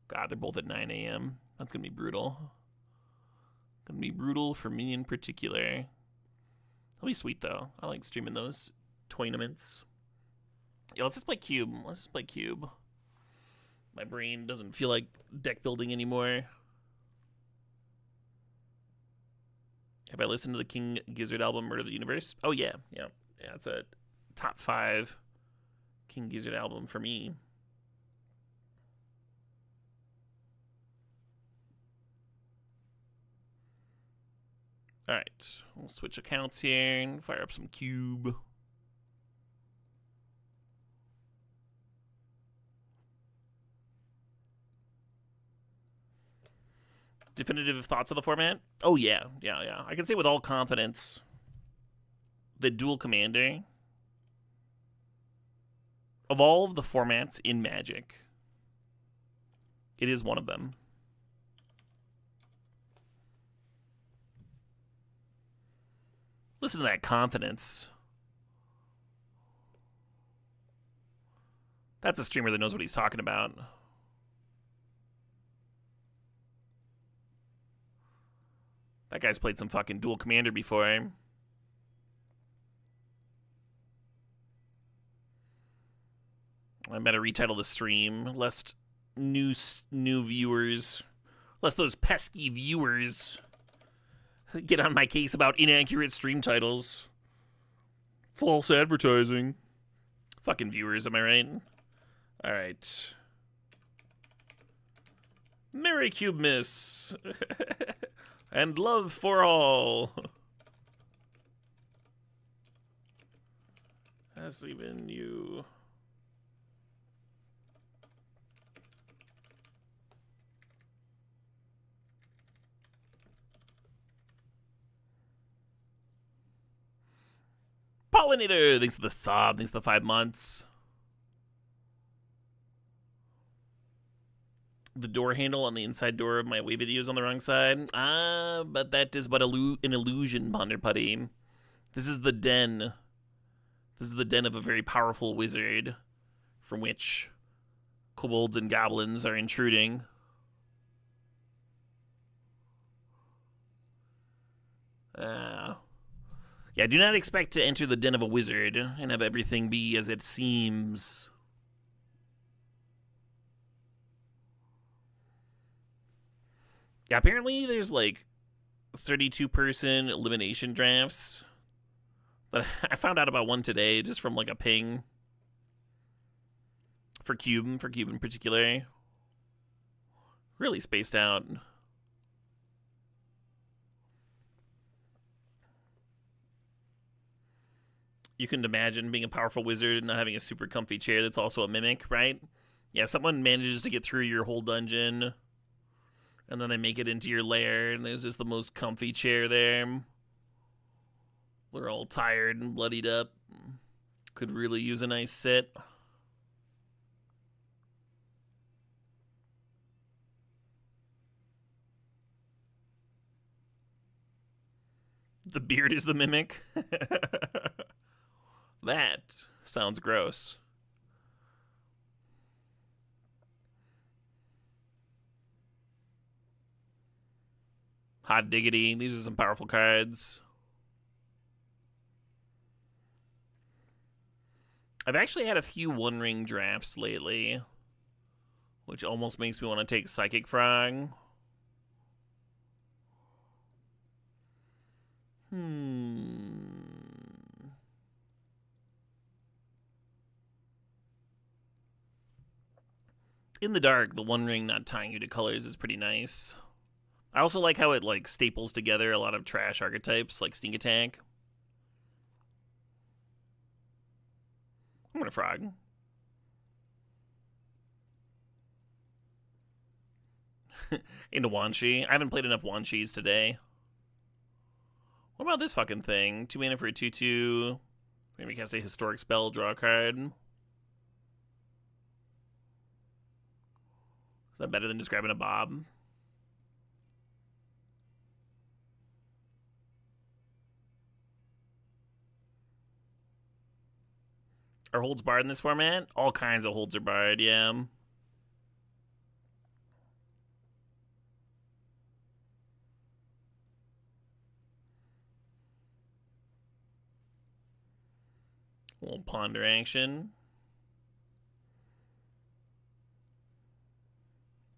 God, they're both at 9 a.m. That's gonna be brutal. Gonna be brutal for me in particular. That'll be sweet though. I like streaming those tournaments. Yeah, let's just play Cube. My brain doesn't feel like deck building anymore. Have I listened to the King Gizzard album, Murder the Universe? Oh yeah. It's a top 5 King Gizzard album for me. All right, we'll switch accounts here and fire up some Cube. Definitive thoughts of the format? Oh, yeah. I can say with all confidence that Dual Commander, of all of the formats in Magic, it is one of them. Listen to that confidence. That's a streamer that knows what he's talking about. That guy's played some fucking Dual Commander before. I better retitle the stream, lest new viewers, lest those pesky viewers get on my case about inaccurate stream titles. False advertising. Fucking viewers, am I right? Alright. Merry Cube-Miss. And love for all. As even you. Pollinator, thanks for the sub, thanks for the 5 months. The door handle on the inside door of my Wii video is on the wrong side. But that is but an illusion, Ponder Putty. This is the den. This is the den of a very powerful wizard, from which kobolds and goblins are intruding. Yeah, do not expect to enter the den of a wizard and have everything be as it seems. Yeah, apparently there's like 32-person elimination drafts. But I found out about one today just from like a ping. For Cube in particular. Really spaced out. You couldn't imagine being a powerful wizard and not having a super comfy chair that's also a mimic, right? Yeah, someone manages to get through your whole dungeon, and then they make it into your lair, and there's just the most comfy chair there. We're all tired and bloodied up. Could really use a nice sit. The beard is the mimic. That sounds gross. Hot diggity. These are some powerful cards. I've actually had a few one-ring drafts lately, which almost makes me want to take Psychic Frog. In the dark, the One Ring not tying you to colors is pretty nice. I also like how it like staples together a lot of trash archetypes like Sneak Attack. I'm gonna frog. Into Wanshi. I haven't played enough Wanshis today. What about this fucking thing? 2 mana for a 2/2. Maybe cast a historic spell, draw a card. Is that better than just grabbing a Bob? Are holds barred in this format? All kinds of holds are barred, yeah. A little ponder action.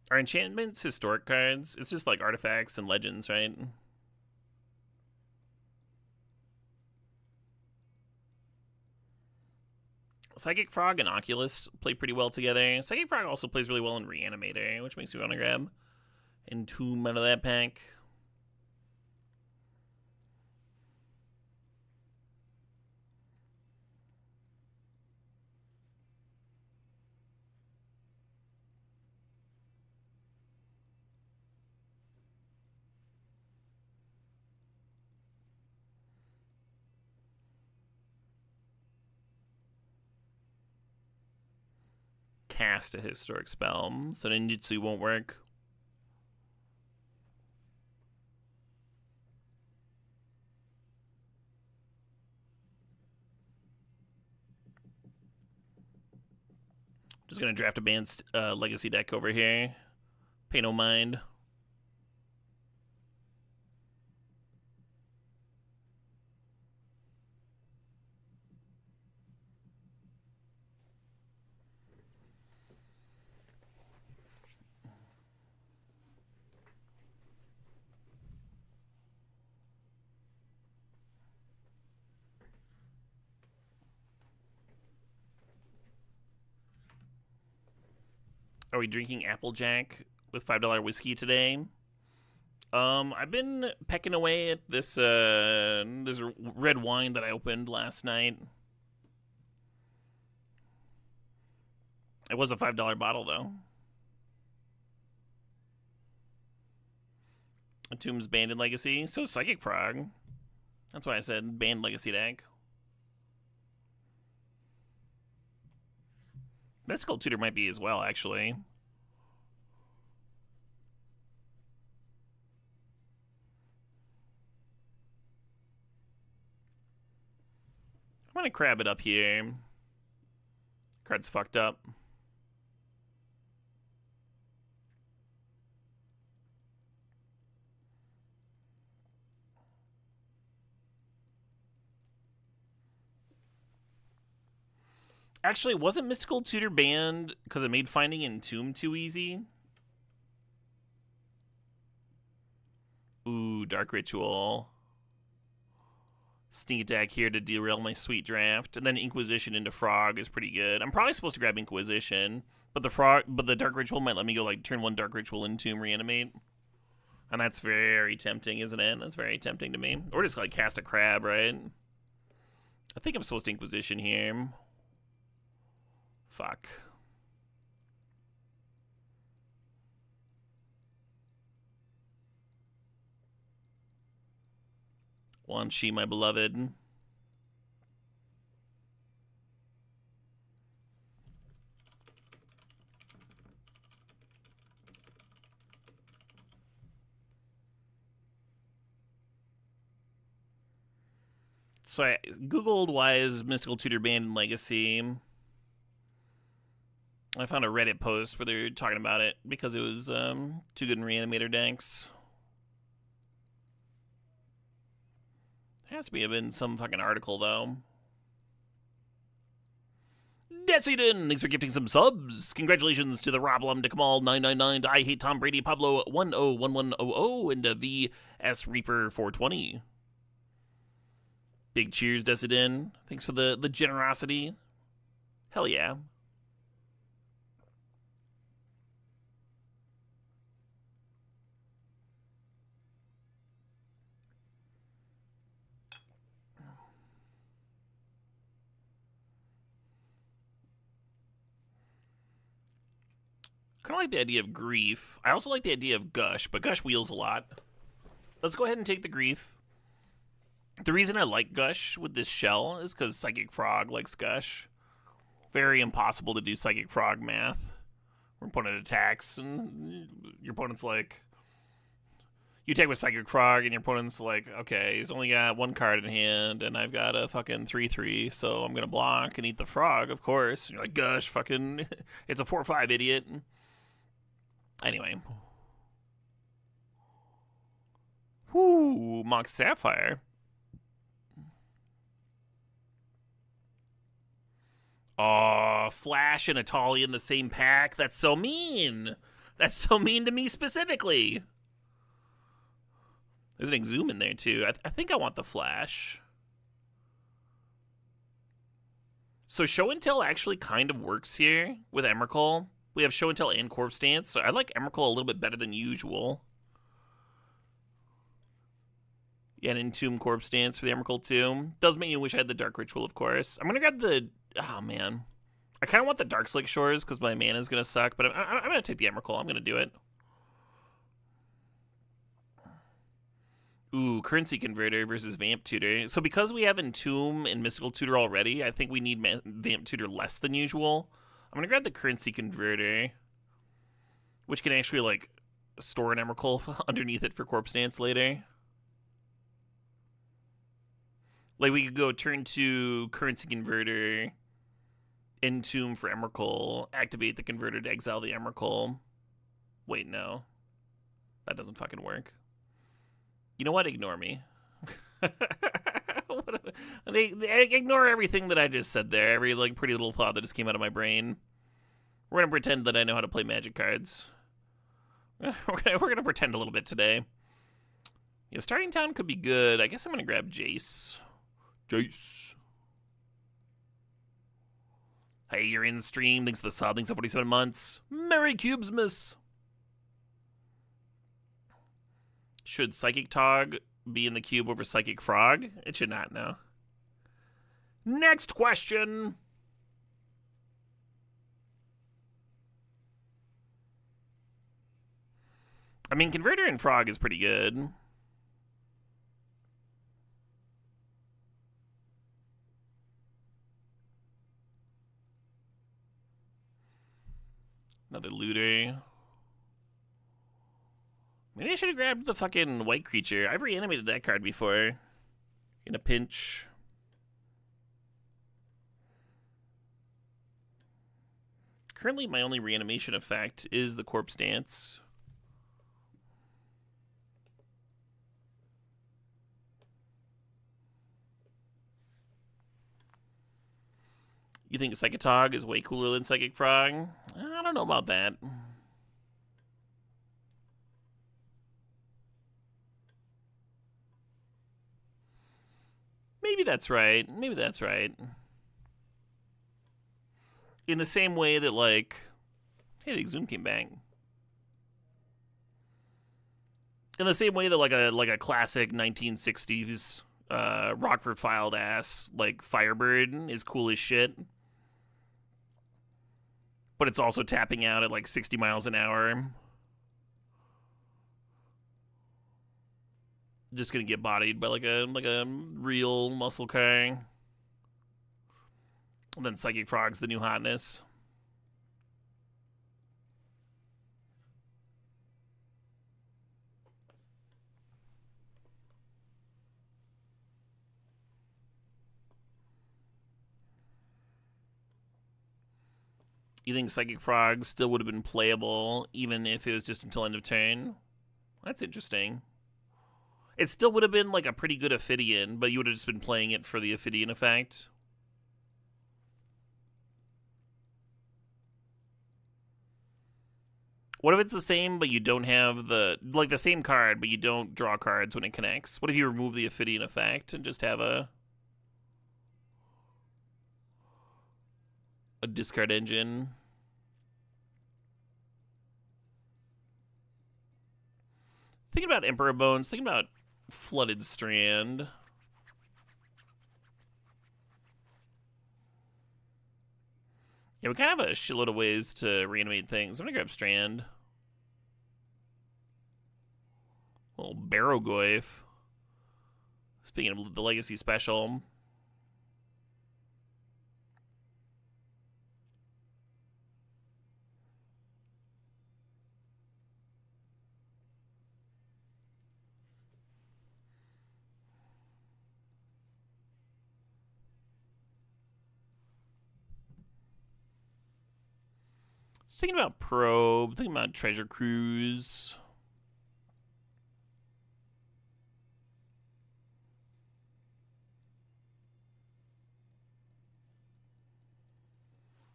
Are enchantments historic cards? It's just like artifacts and legends, right? Psychic Frog and Oculus play pretty well together. Psychic Frog also plays really well in Reanimator, which makes me want to grab Entomb out of that pack. cast a historic spell, so ninjutsu won't work. Just gonna draft a banned legacy deck over here. Pay no mind. Are we drinking Applejack with $5 whiskey today? I've been pecking away at this this red wine that I opened last night. It was a $5 bottle though. Entomb's Banded Legacy. So Psychic Frog. That's why I said Banned Legacy deck. Mystical Tutor might be as well, actually. I'm gonna crab it up here. Card's fucked up. Actually, wasn't Mystical Tutor banned because it made finding Entomb too easy? Ooh, Dark Ritual. Sneak attack here to derail my sweet draft, and then Inquisition into Frog is pretty good. I'm probably supposed to grab Inquisition, but the Dark Ritual might let me go like turn 1 Dark Ritual Entomb reanimate, and that's very tempting, isn't it? That's very tempting to me. Or just like cast a crab, right? I think I'm supposed to Inquisition here. Fuck. Wan Shi, my beloved. So I googled why is Mystical Tutor banned in Legacy. I found a Reddit post where they're talking about it because it was too good in Reanimator decks. There has to be in some fucking article, though. Decidin, thanks for gifting some subs. Congratulations to the Roblum, to Kamal 999, to I Hate Tom Brady, Pablo 101100, and to VS Reaper 420. Big cheers, Decidin. Thanks for the generosity. Hell yeah. Kind of like the idea of Grief. I also like the idea of Gush, but Gush wheels a lot. Let's go ahead and take the Grief. The reason I like Gush with this shell is because Psychic Frog likes Gush. Very impossible to do Psychic Frog math. Your opponent attacks, and your opponent's like... You attack with Psychic Frog, and your opponent's like, okay, he's only got 1 card in hand, and I've got a fucking 3/3, so I'm gonna block and eat the frog, of course. And you're like, Gush, fucking... It's a 4/5, idiot. Anyway. Whoo, Mox Sapphire. Oh, Flash and Atali in the same pack? That's so mean. That's so mean to me specifically. There's an Exhume in there, too. I think I want the Flash. So Show and Tell actually kind of works here with Emrakul. We have Show and Tell and Corpse Dance, so I like Emrakul a little bit better than usual. Yeah, and Entomb Corpse Dance for the Emrakul too. Does make me wish I had the Dark Ritual, of course. I'm gonna grab the... Oh, man. I kind of want the Dark Slick Shores because my mana's gonna suck, but I'm gonna take the Emrakul. I'm gonna do it. Ooh, Currency Converter versus Vamp Tutor. So because we have Entomb and Mystical Tutor already, I think we need Vamp Tutor less than usual. gonna grab the currency converter, which can actually like store an Emrakul underneath it for corpse dance later. Like we could go turn to currency converter, entomb for Emrakul, activate the converter to exile the Emrakul. Wait, no. That doesn't fucking work. You know what? Ignore me. Ignore everything that I just said there. Every like pretty little thought that just came out of my brain. We're gonna pretend that I know how to play Magic cards. We're gonna pretend a little bit today. Yeah, starting town could be good. I guess I'm gonna grab Jace. Jace. Hey, you're in stream. Thanks for the sub. Thanks for 47 months. Merry Cubesmas. Should Psychic Tog be in the cube over Psychic Frog? It should not, no. Next question. I mean, Converter and Frog is pretty good. Another looter. Maybe I should have grabbed the fucking white creature. I've reanimated that card before. In a pinch. Currently, my only reanimation effect is the Corpse Dance. You think Psychic Tog is way cooler than Psychic Frog? I don't know about that. Maybe that's right. Maybe that's right. In the same way that, like... Hey, the Exhume came back. In the same way that, like a classic 1960s Rockford filed ass, like, Firebird is cool as shit. But it's also tapping out at, like, 60 miles an hour. Just gonna get bodied by, like a real muscle car. And then Psychic Frog's the new hotness. You think Psychic Frog still would have been playable even if it was just until end of turn? That's interesting. It still would have been like a pretty good Ophidian, but you would have just been playing it for the Ophidian effect. What if it's the same, but you don't have the... Like, the same card, but you don't draw cards when it connects? What if you remove the Ophidian effect and just have a discard engine? Thinking about Emperor Bones, thinking about Flooded Strand. Yeah, we kind of have a shitload of ways to reanimate things. I'm gonna grab Strand. Little Barrogoyf. Speaking of the Legacy Special. Thinking about Probe, thinking about Treasure Cruise.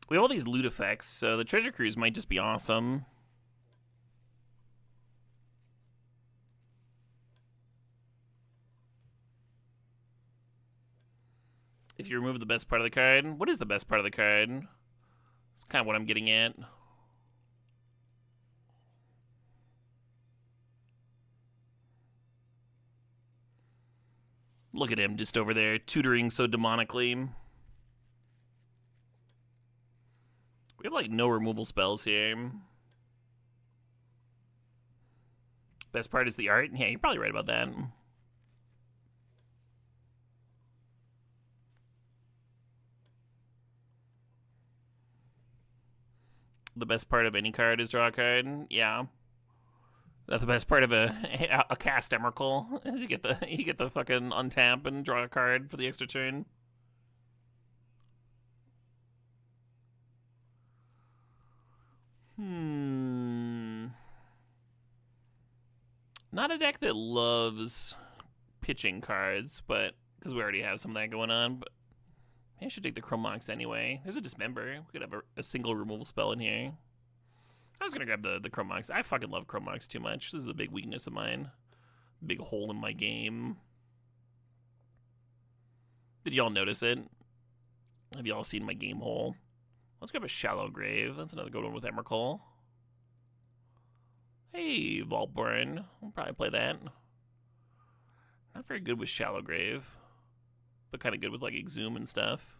We have all these loot effects, so the Treasure Cruise might just be awesome. If you remove the best part of the card, what is the best part of the card? It's kind of what I'm getting at. Look at him just over there, tutoring so demonically. We have, like, no removal spells here. Best part is the art? Yeah, you're probably right about that. The best part of any card is draw a card. Yeah. That's the best part of a cast Emrakul. You get the fucking untap and draw a card for the extra turn. Not a deck that loves pitching cards, but because we already have some of that going on. But I should take the Chrome Mox anyway. There's a Dismember. We could have a single removal spell in here. I was gonna grab the Chrome Mox. I fucking love Chrome Mox too much. This is a big weakness of mine. Big hole in my game. Did y'all notice it? Have y'all seen my game hole? Let's grab a Shallow Grave. That's another good one with Emrakul. Hey, Vaultborn. I'll probably play that. Not very good with Shallow Grave, but kind of good with like Exhume and stuff.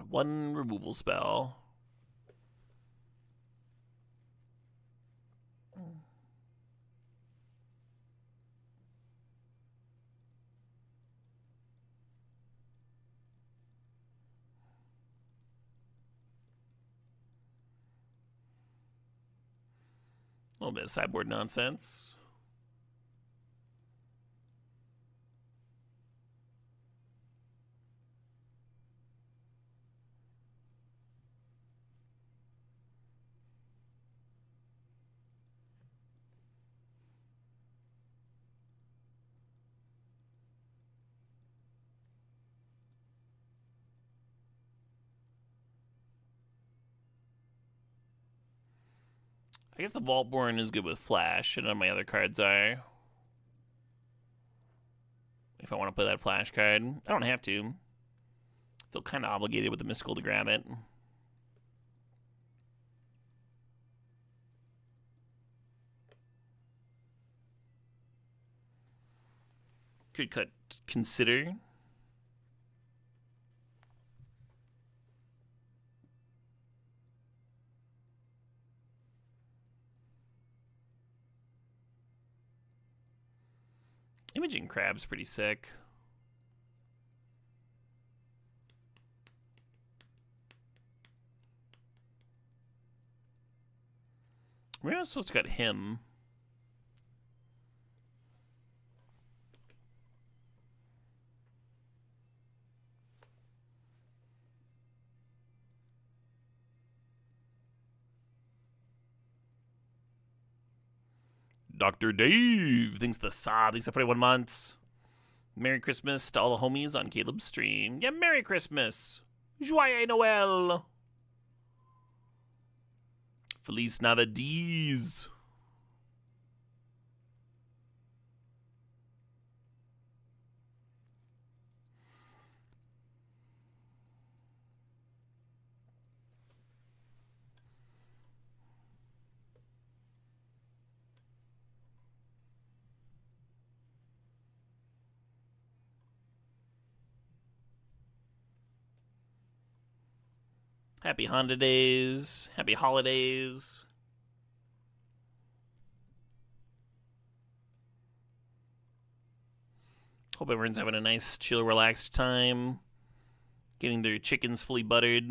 One removal spell. A little bit of sideboard nonsense. I guess the Vaultborn is good with Flash, and none of my other cards are. If I want to play that Flash card, I don't have to. I feel kind of obligated with the Mystical to grab it. Could consider. Imaging Crab's pretty sick. Maybe I was supposed to cut him. Dr. Dave thinks the Saab. Thanks for 41 months. Merry Christmas to all the homies on Caleb's stream. Yeah, Merry Christmas. Joyeux Noël. Feliz Navidades. Happy Honda days. Happy holidays. Hope everyone's having a nice, chill, relaxed time. Getting their chickens fully buttered.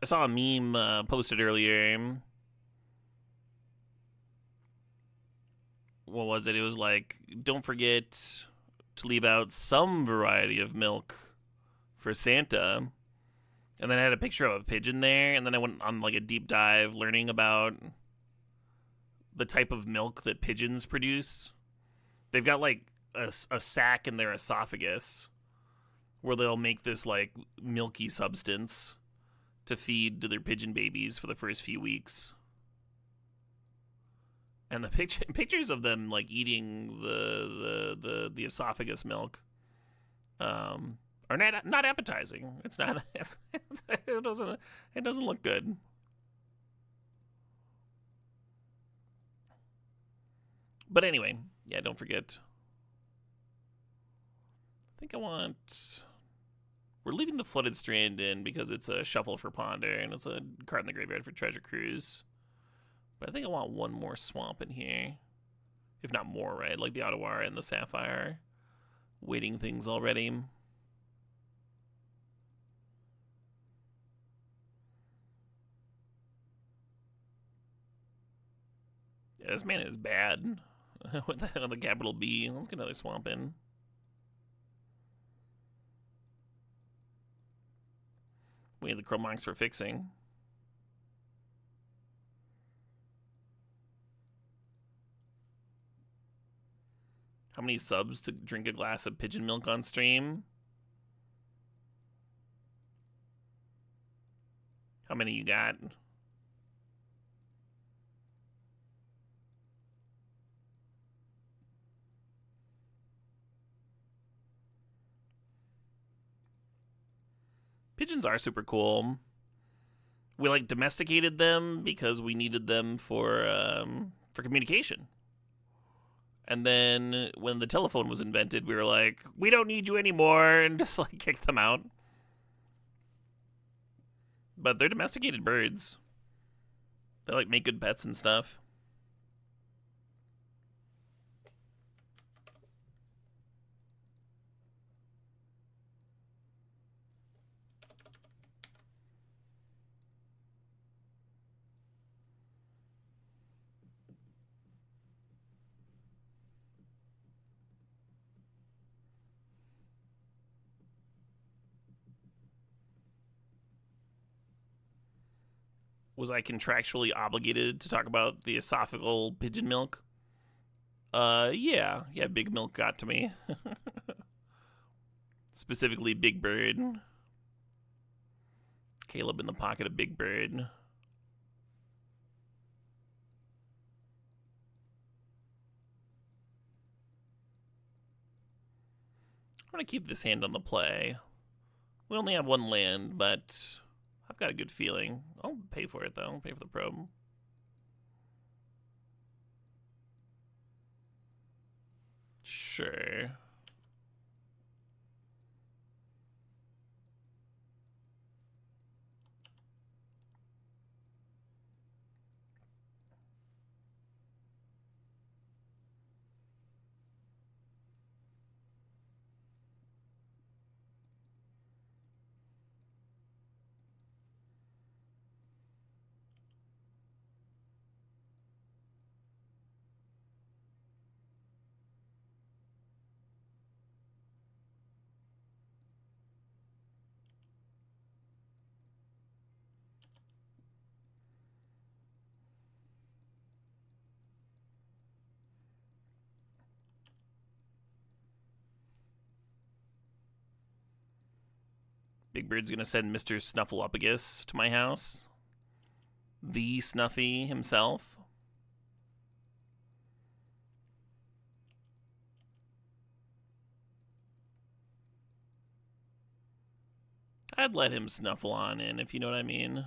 I saw a meme posted earlier. What was it? It was like, don't forget to leave out some variety of milk for Santa. And then I had a picture of a pigeon there, and then I went on like a deep dive learning about the type of milk that pigeons produce. They've got like a sac in their esophagus where they'll make this like milky substance to feed to their pigeon babies for the first few weeks. And the pictures of them like eating the esophagus milk are not appetizing. It's not. It doesn't look good. But anyway, yeah, don't forget. I think I want. We're leaving the Flooded Strand in because it's a shuffle for Ponder and it's a card in the graveyard for Treasure Cruise. But I think I want one more swamp in here. if not more, right? Like the Ottawa and the Sapphire, waiting things already. Yeah, this mana is bad. What the hell, the capital B? Let's get another swamp in. We have the Chromox for fixing. How many subs to drink a glass of pigeon milk on stream? How many you got? Pigeons are super cool. We like domesticated them because we needed them for communication. And then when the telephone was invented, we were like, we don't need you anymore, and just like kicked them out. But they're domesticated birds. They like make good pets and stuff. Was I contractually obligated to talk about the esophageal pigeon milk? Yeah, Big Milk got to me. Specifically, Big Bird. Caleb in the pocket of Big Bird. I'm gonna keep this hand on the play. We only have one land, but I've got a good feeling. I'll pay for it, though. I'll pay for the probe. Sure. Big Bird's gonna send Mr. Snuffleupagus to my house. The Snuffy himself. I'd let him snuffle on in, if you know what I mean.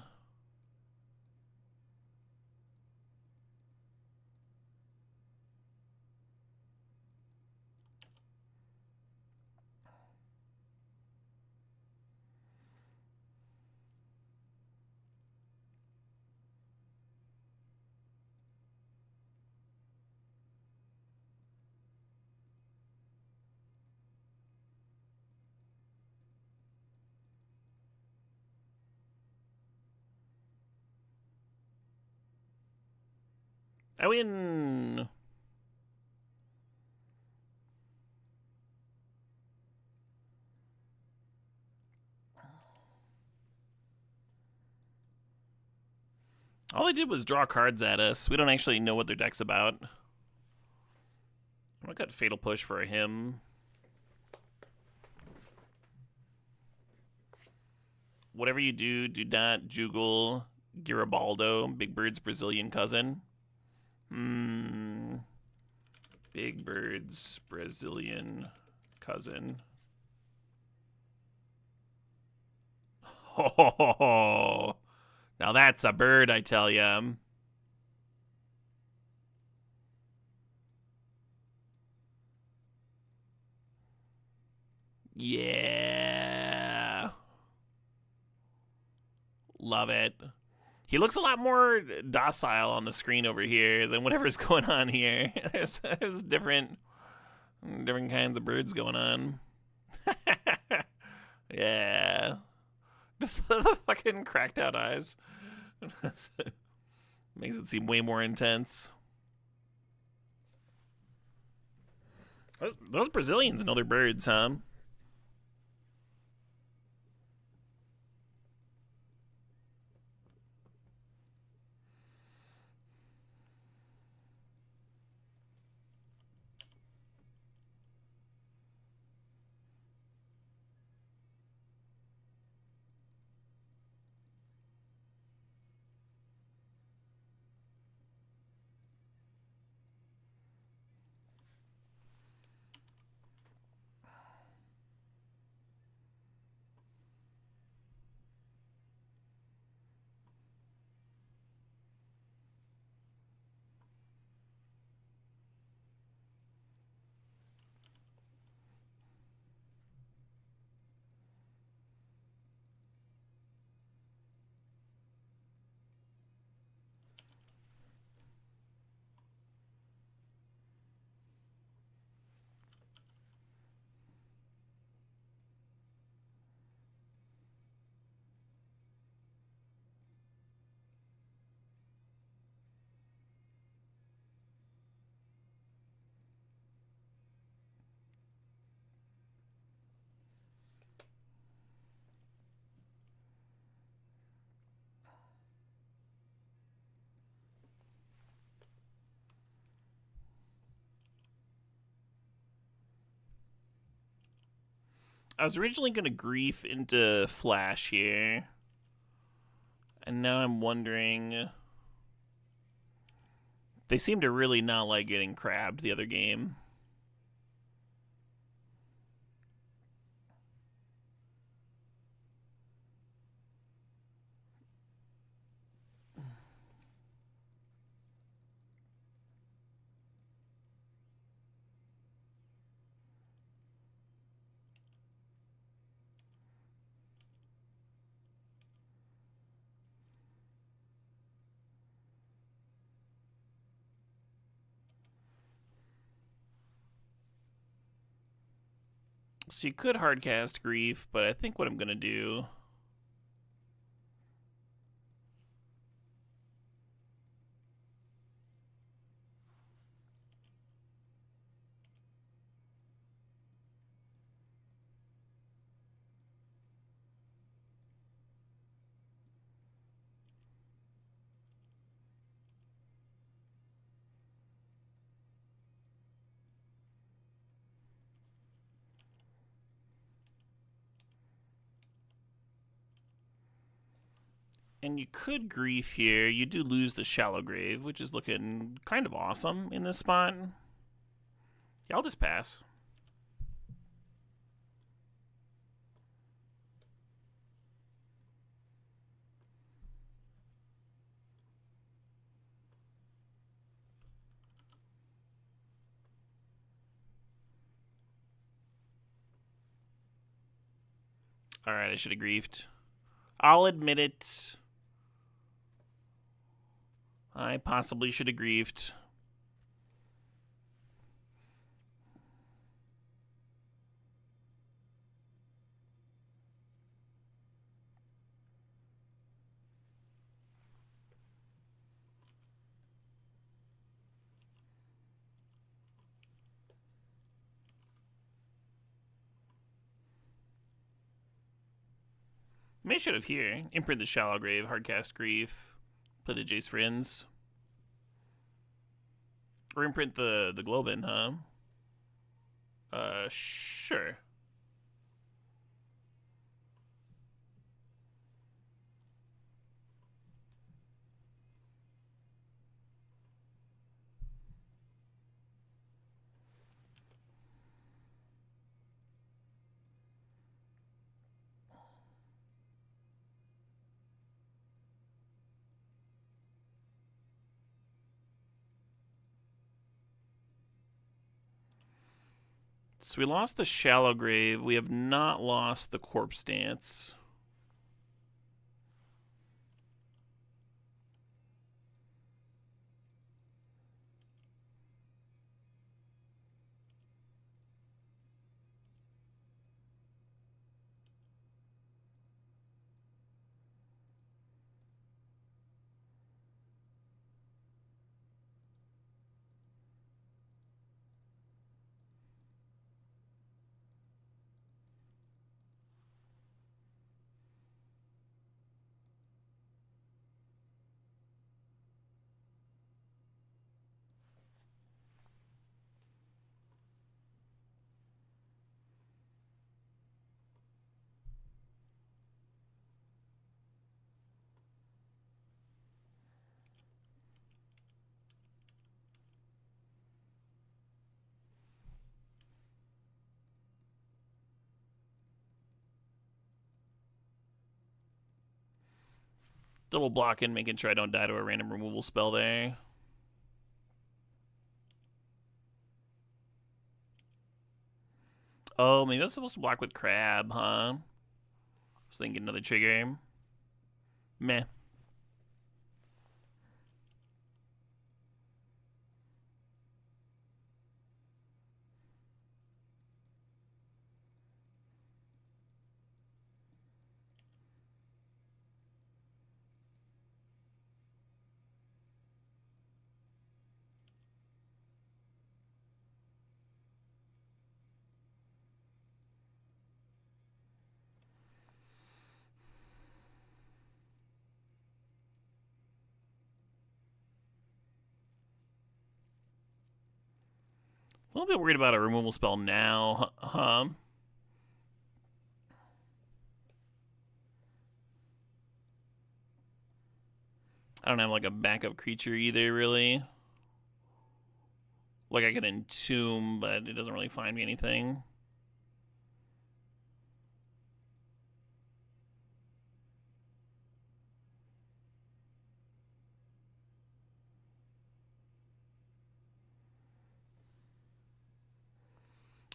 I win. All they did was draw cards at us. We don't actually know what their deck's about. I'm gonna cut Fatal Push for him. Whatever you do, do not juggle Garibaldo, Big Bird's Brazilian cousin. Big Bird's Brazilian cousin. Oh, now that's a bird, I tell ya. Yeah. Love it. He looks a lot more docile on the screen over here than whatever's going on here. There's different kinds of birds going on. Yeah. Just the fucking cracked out eyes. Makes it seem way more intense. Those Brazilians know their birds, huh? I was originally going to grief into Flash here. And now I'm wondering... They seem to really not like getting crabbed the other game. So you could hardcast grief, but I think what I'm going to do... And you could grief here. You do lose the Shallow Grave, which is looking kind of awesome in this spot. Yeah, I'll just pass. Alright, I should have griefed. I'll admit it. I possibly should have griefed. May should have here. Imprint the Shallow Grave, hardcast grief, play the Jace Friends. Or imprint the Globin, huh? Sure. So we lost the Shallow Grave. We have not lost the Corpse Dance. Double blocking, making sure I don't die to a random removal spell there. Oh, maybe I was supposed to block with Crab, huh? So they can get another trigger. Meh. A little bit worried about a removal spell now, huh? I don't have like a backup creature either, really. Like I can entomb, but it doesn't really find me anything.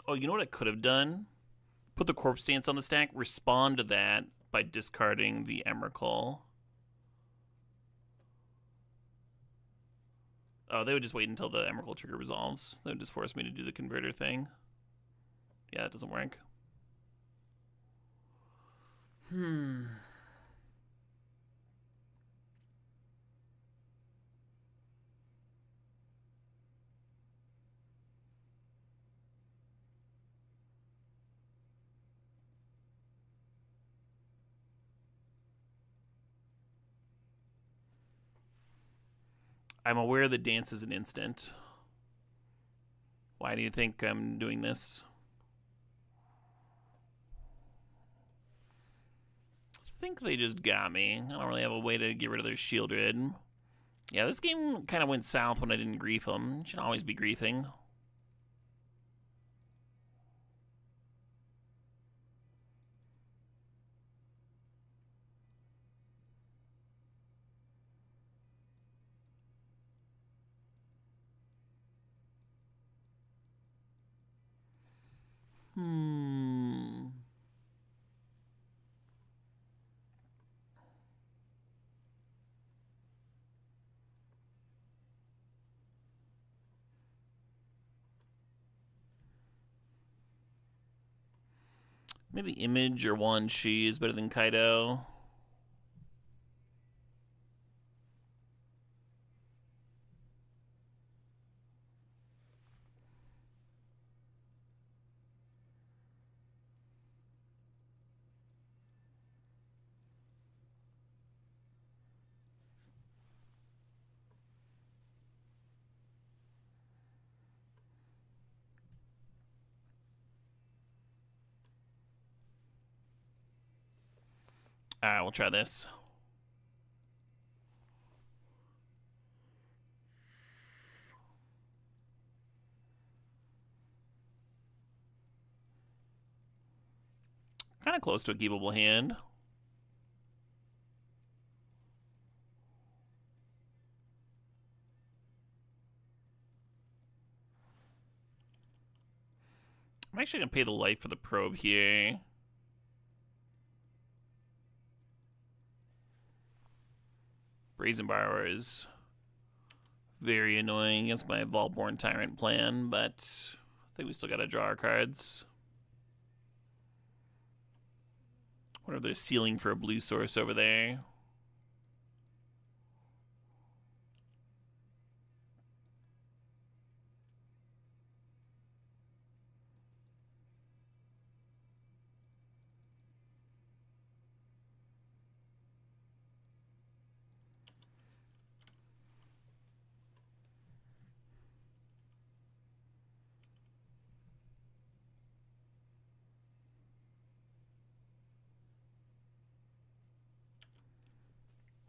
Oh, you know what I could have done? Put the Corpse Dance on the stack, respond to that by discarding the Emrakul. Oh, they would just wait until the Emrakul trigger resolves. They would just force me to do the converter thing. Yeah, it doesn't work. I'm aware that dance is an instant. Why do you think I'm doing this? I think they just got me. I don't really have a way to get rid of their Shieldred. Yeah, this game kind of went south when I didn't grief them. Should always be griefing. Maybe Image or Wan Shi is better than Kaido. Alright, we'll try this. Kind of close to a keepable hand. I'm actually going to pay the life for the probe here. Brazen Borrower is very annoying against my Vaultborn Tyrant plan, but I think we still got to draw our cards. What if they're sealing for a blue source over there?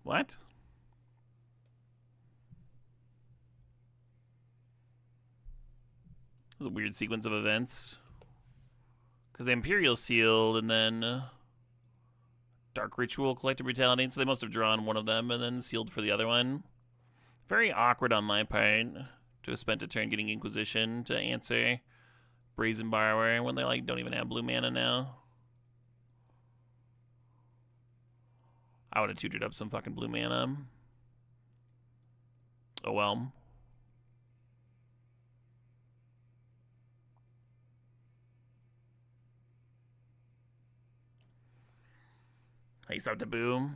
What? This is a weird sequence of events. Because the Imperial sealed, and then Dark Ritual, Collective Brutality. So they must have drawn one of them and then sealed for the other one. Very awkward on my part to have spent a turn getting Inquisition to answer Brazen Borrower when they like don't even have blue mana now. I would have tutored up some fucking blue mana. Oh well. Face out to Boo.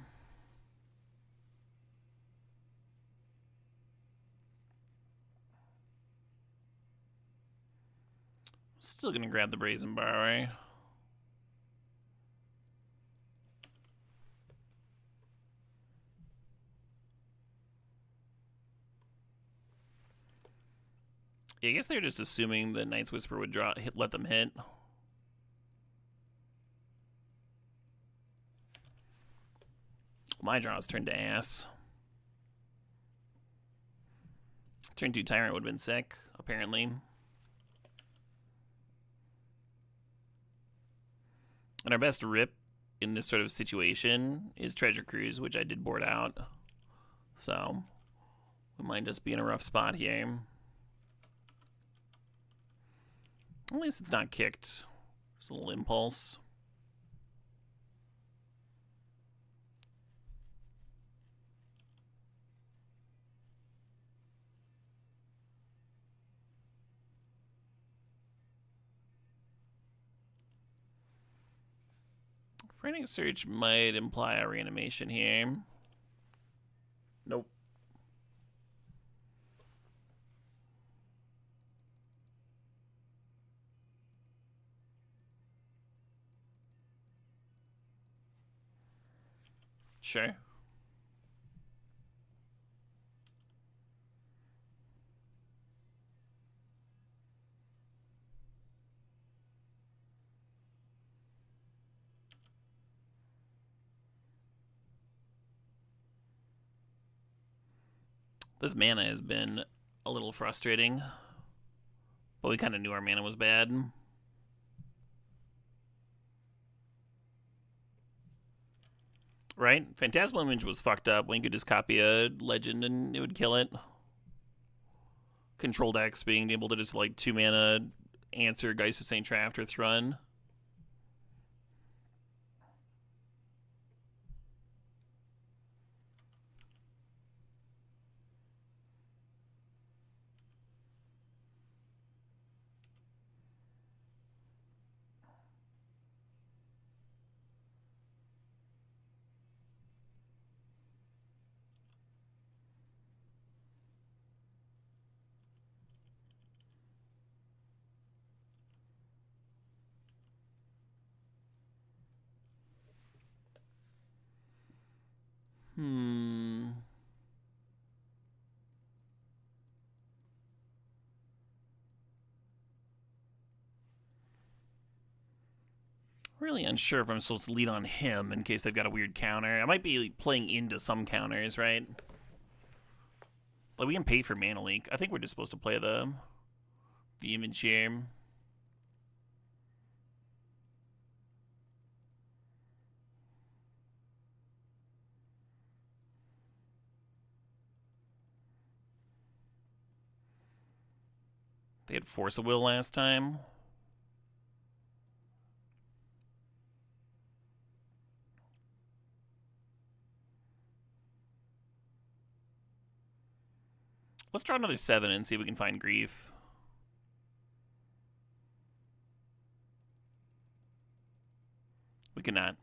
Still gonna grab the Brazen Borrower. Yeah, I guess they're just assuming that Night's Whisper would let them hit. My draws turned to ass. Turn 2 Tyrant would have been sick, apparently. And our best rip in this sort of situation is Treasure Cruise, which I did board out. So we might just be in a rough spot here. At least it's not kicked. Just a little impulse. Frantic Search might imply a reanimation here. Nope. Sure. This mana has been a little frustrating, but we kind of knew our mana was bad. Right? Phantasmal Image was fucked up. We could just copy a legend and it would kill it. Controlled X being able to just like 2 mana answer Geist of St. Traft or Thrun. Really unsure if I'm supposed to lead on him in case they've got a weird counter. I might be playing into some counters, right? Like we can pay for Mana Leak. I think we're just supposed to play the image here. They had Force of Will last time. Let's draw another 7 and see if we can find Grief. We cannot.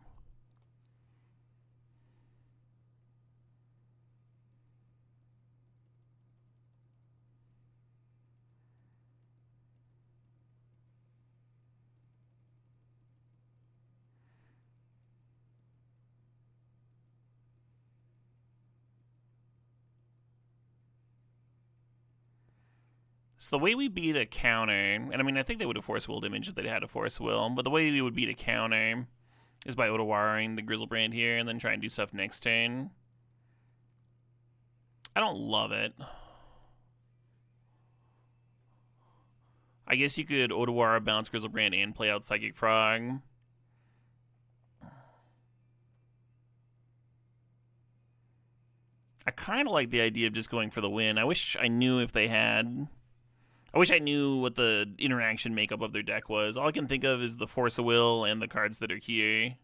So the way we beat a counter, and I mean, I think they would have Force Willed Image if they had a Force Will, but the way we would beat a counter is by Odowaring the Griselbrand here and then try and do stuff next turn. I don't love it. I guess you could Odawara, bounce Griselbrand, and play out Psychic Frog. I kind of like the idea of just going for the win. I wish I knew if they had. I wish I knew what the interaction makeup of their deck was. All I can think of is the Force of Will and the cards that are here.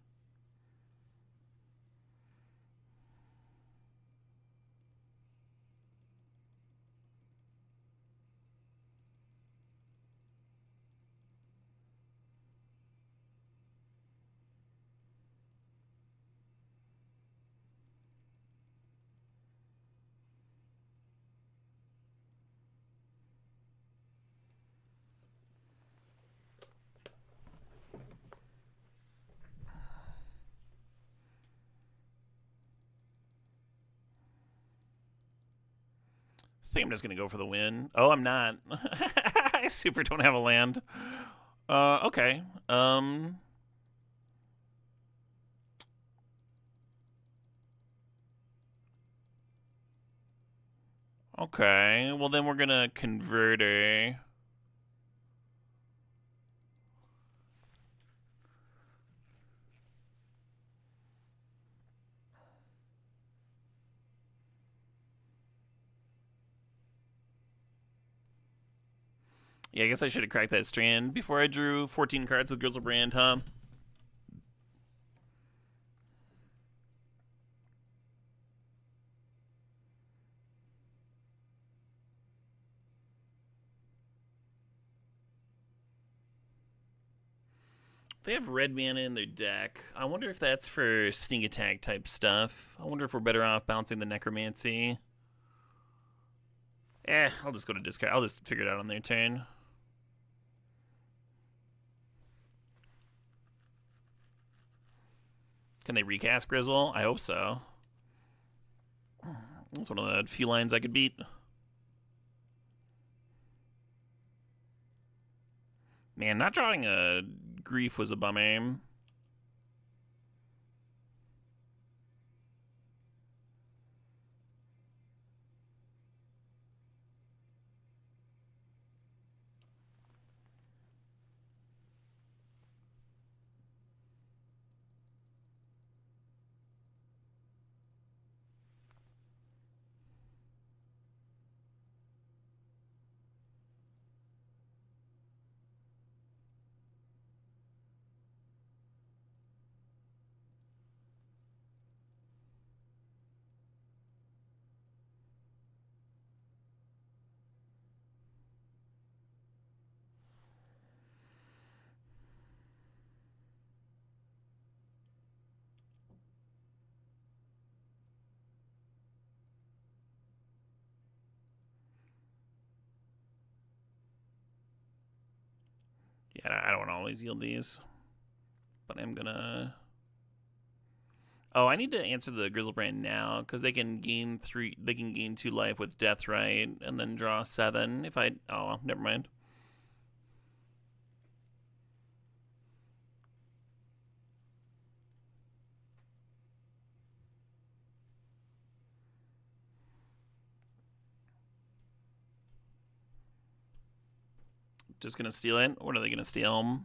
I think I'm just gonna go for the win. Oh, I'm not. I super don't have a land. Okay. Okay. Well, then we're gonna convert a. Yeah, I guess I should have cracked that strand before I drew 14 cards with Griselbrand, huh? They have red mana in their deck. I wonder if that's for sneak attack type stuff. I wonder if we're better off bouncing the Necromancy. I'll just go to discard. I'll just figure it out on their turn. Can they recast Grizzle? I hope so. That's one of the few lines I could beat. Man, not drawing a Grief was a bum aim. Yeah, I don't want to always yield these. But I'm gonna... Oh, I need to answer the Griselbrand now, because they can gain 3. They can gain 2 life with Deathrite, and then draw 7. If I... Oh, never mind. Just gonna steal it? What are they gonna steal?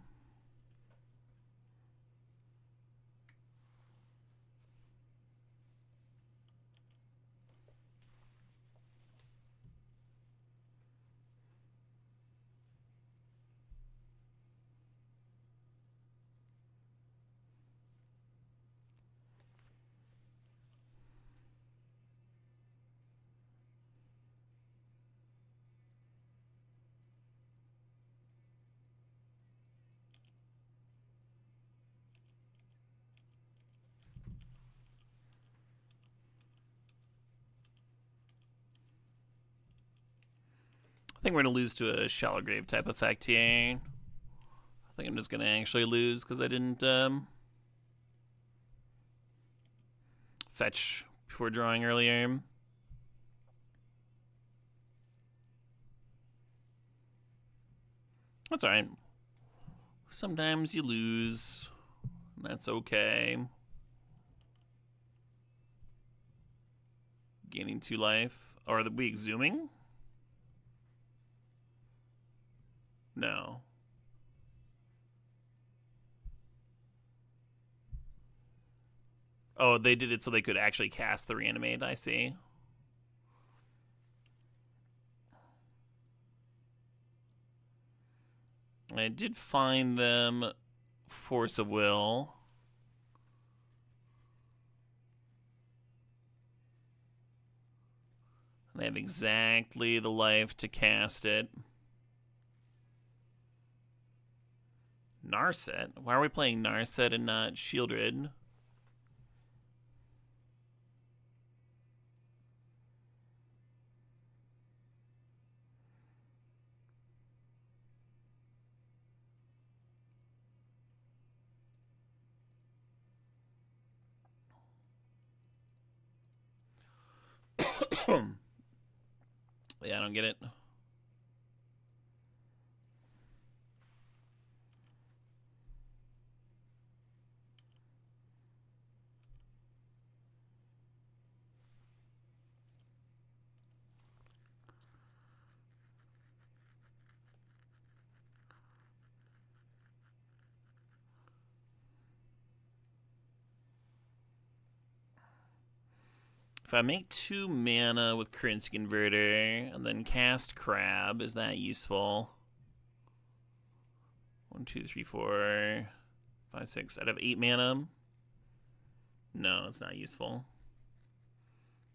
I think we're gonna lose to a Shallow Grave type effect here. I think I'm just gonna actually lose because I didn't fetch before drawing earlier. That's alright. Sometimes you lose. That's okay. Gaining 2 life. Or are we exhuming? No. Oh, they did it so they could actually cast the reanimate, I see. I did find them Force of Will. They have exactly the life to cast it. Narset? Why are we playing Narset and not Shieldred? Yeah, I don't get it. If I make 2 mana with Currency Converter and then cast Crab, is that useful? 1, 2, 3, 4, 5, 6. I'd have 8 mana. No, it's not useful.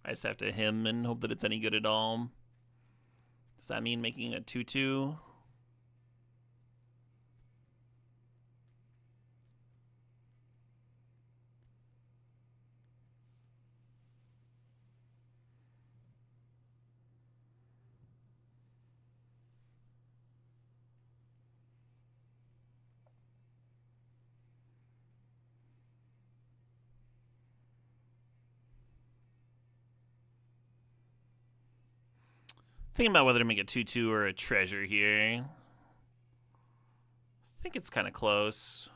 I just have to him and hope that it's any good at all. Does that mean making a 2/2? Thinking about whether to make a 2/2 or a treasure here. I think it's kind of close.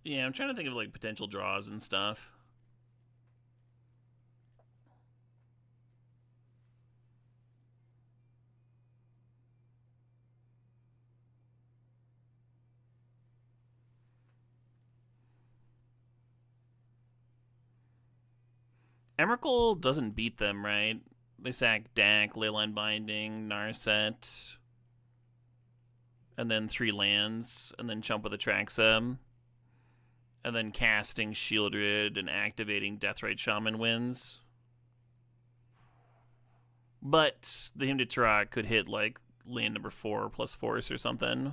Yeah, I'm trying to think of like potential draws and stuff. Emrakul doesn't beat them, right? They sack Dak, Leyline Binding, Narset, and then 3 lands, and then jump with Atraxa, and then casting Shieldred and activating Deathrite Shaman wins. But the Hymn to Tarak could hit like land number 4 plus Force or something.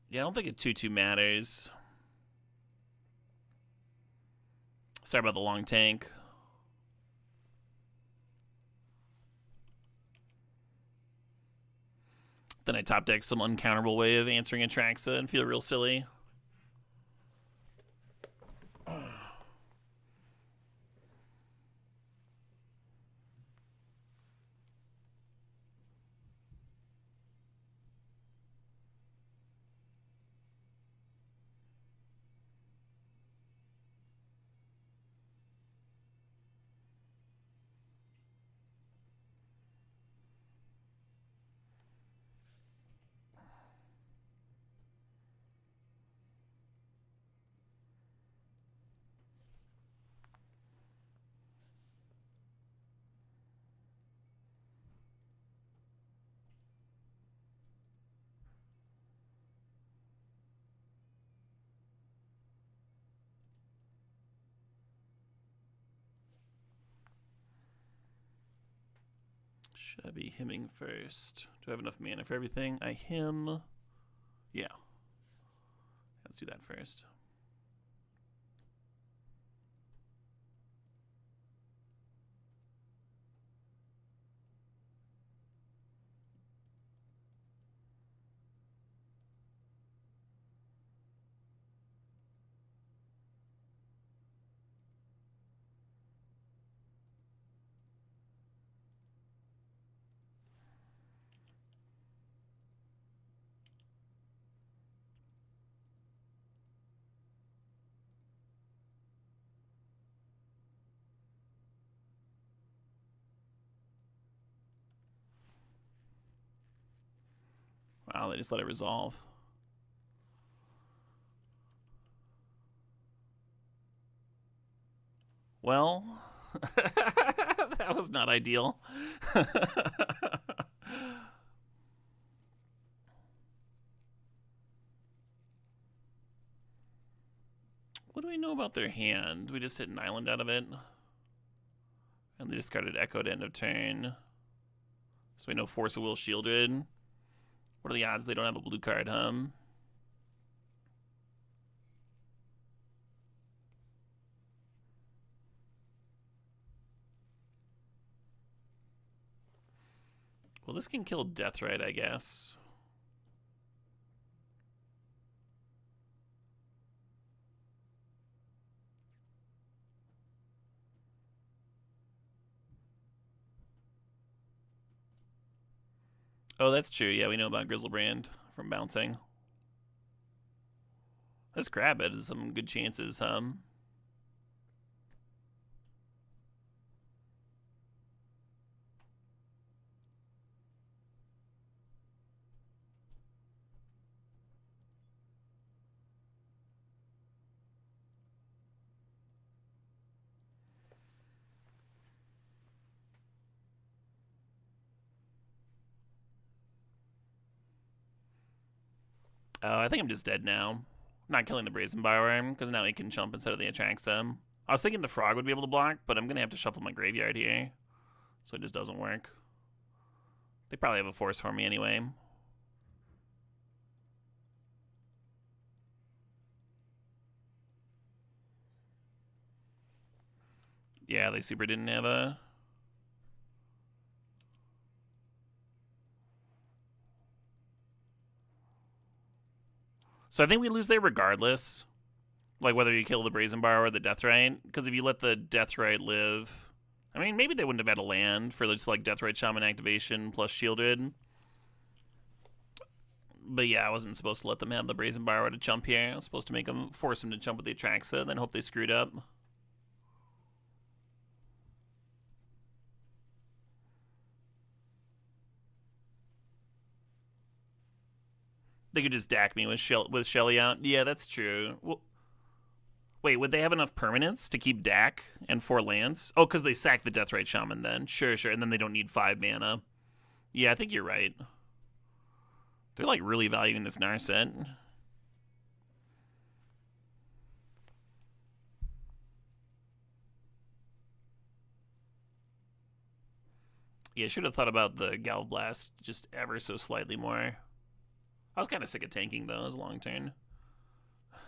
Yeah, I don't think it 2/2 matters. Sorry about the long tank. Then I top deck some uncounterable way of answering Atraxa and feel real silly. Should I be hymning first? Do I have enough mana for everything? I hymn. Yeah. Let's do that first. they just let it resolve. Well, that was not ideal. What do we know about their hand? We just hit an island out of it. And they discarded Echo to end of turn. So we know Force of Will shielded. What are the odds they don't have a blue card, huh? Well, this can kill Deathrite, I guess. Oh, that's true. Yeah, we know about Griselbrand from bouncing. This crab has some good chances, huh? Oh, I think I'm just dead now. Not killing the Brazen Bioworm, because now he can jump instead of the Atraxa. I was thinking the Frog would be able to block, but I'm going to have to shuffle my graveyard here. So it just doesn't work. They probably have a force for me anyway. Yeah, they super didn't have a... So I think we lose there regardless. Like whether you kill the Brazen Bar or the Deathrite. Because if you let the Deathrite live... I mean, maybe they wouldn't have had a land for just like Deathrite Shaman activation plus shielded. But yeah, I wasn't supposed to let them have the Brazen Bar to jump here. I was supposed to make them force them to jump with the Atraxa, then hope they screwed up. They could just DAC me with Shelly out. Yeah, that's true. Well, wait, would they have enough permanents to keep DAC and 4 lands? Oh, because they sack the Deathrite Shaman then. Sure, sure. And then they don't need 5 mana. Yeah, I think you're right. They're like really valuing this Narset. Yeah, I should have thought about the Galvblast just ever so slightly more. I was kind of sick of tanking though as a long turn.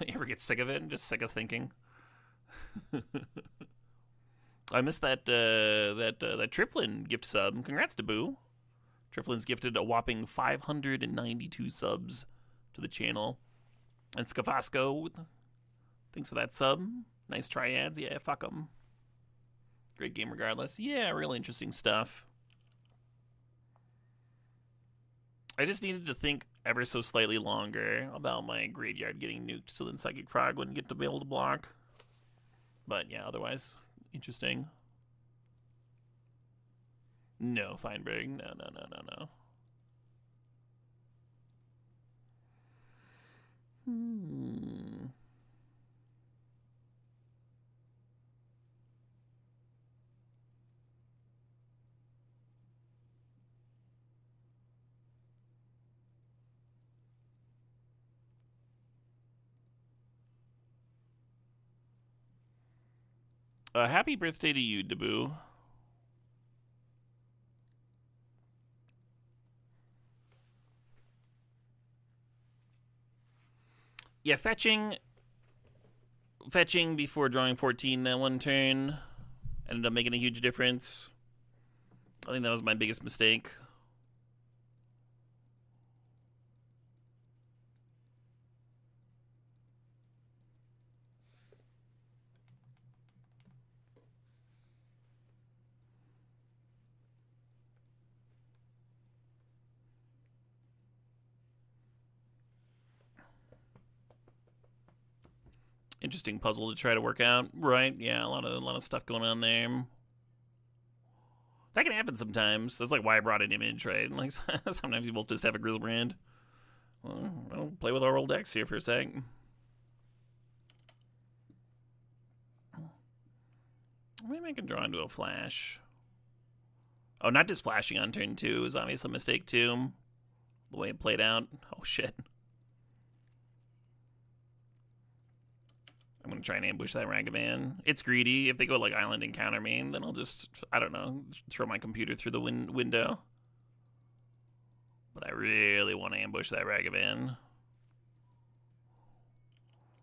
You ever get sick of it? Just sick of thinking. I missed that that Triplin gift sub. Congrats to Boo. Triplin's gifted a whopping 592 subs to the channel. And Scafasco, thanks for that sub. Nice triads. Yeah, fuck them. Great game regardless. Yeah, really interesting stuff. I just needed to think ever so slightly longer about my graveyard getting nuked so then Psychic Frog wouldn't get to be able to block. But yeah, otherwise, interesting. No, Feinberg. No, no, no, no, no. Happy birthday to you, Debut. Yeah, fetching before drawing 14 that one turn ended up making a huge difference. I think that was my biggest mistake. Interesting puzzle to try to work out, right? Yeah, a lot of stuff going on there. That can happen sometimes. That's like why I brought an image, right? Like sometimes you both just have a Griselbrand. Well, I'll play with our old decks here for a sec. Maybe I can draw into a flash. Oh, not just flashing on turn 2 is obviously a mistake too. The way it played out. Oh shit. I'm gonna try and ambush that Ragavan. It's greedy. If they go like island and counter me, then I'll just, I don't know, throw my computer through the window. But I really want to ambush that Ragavan.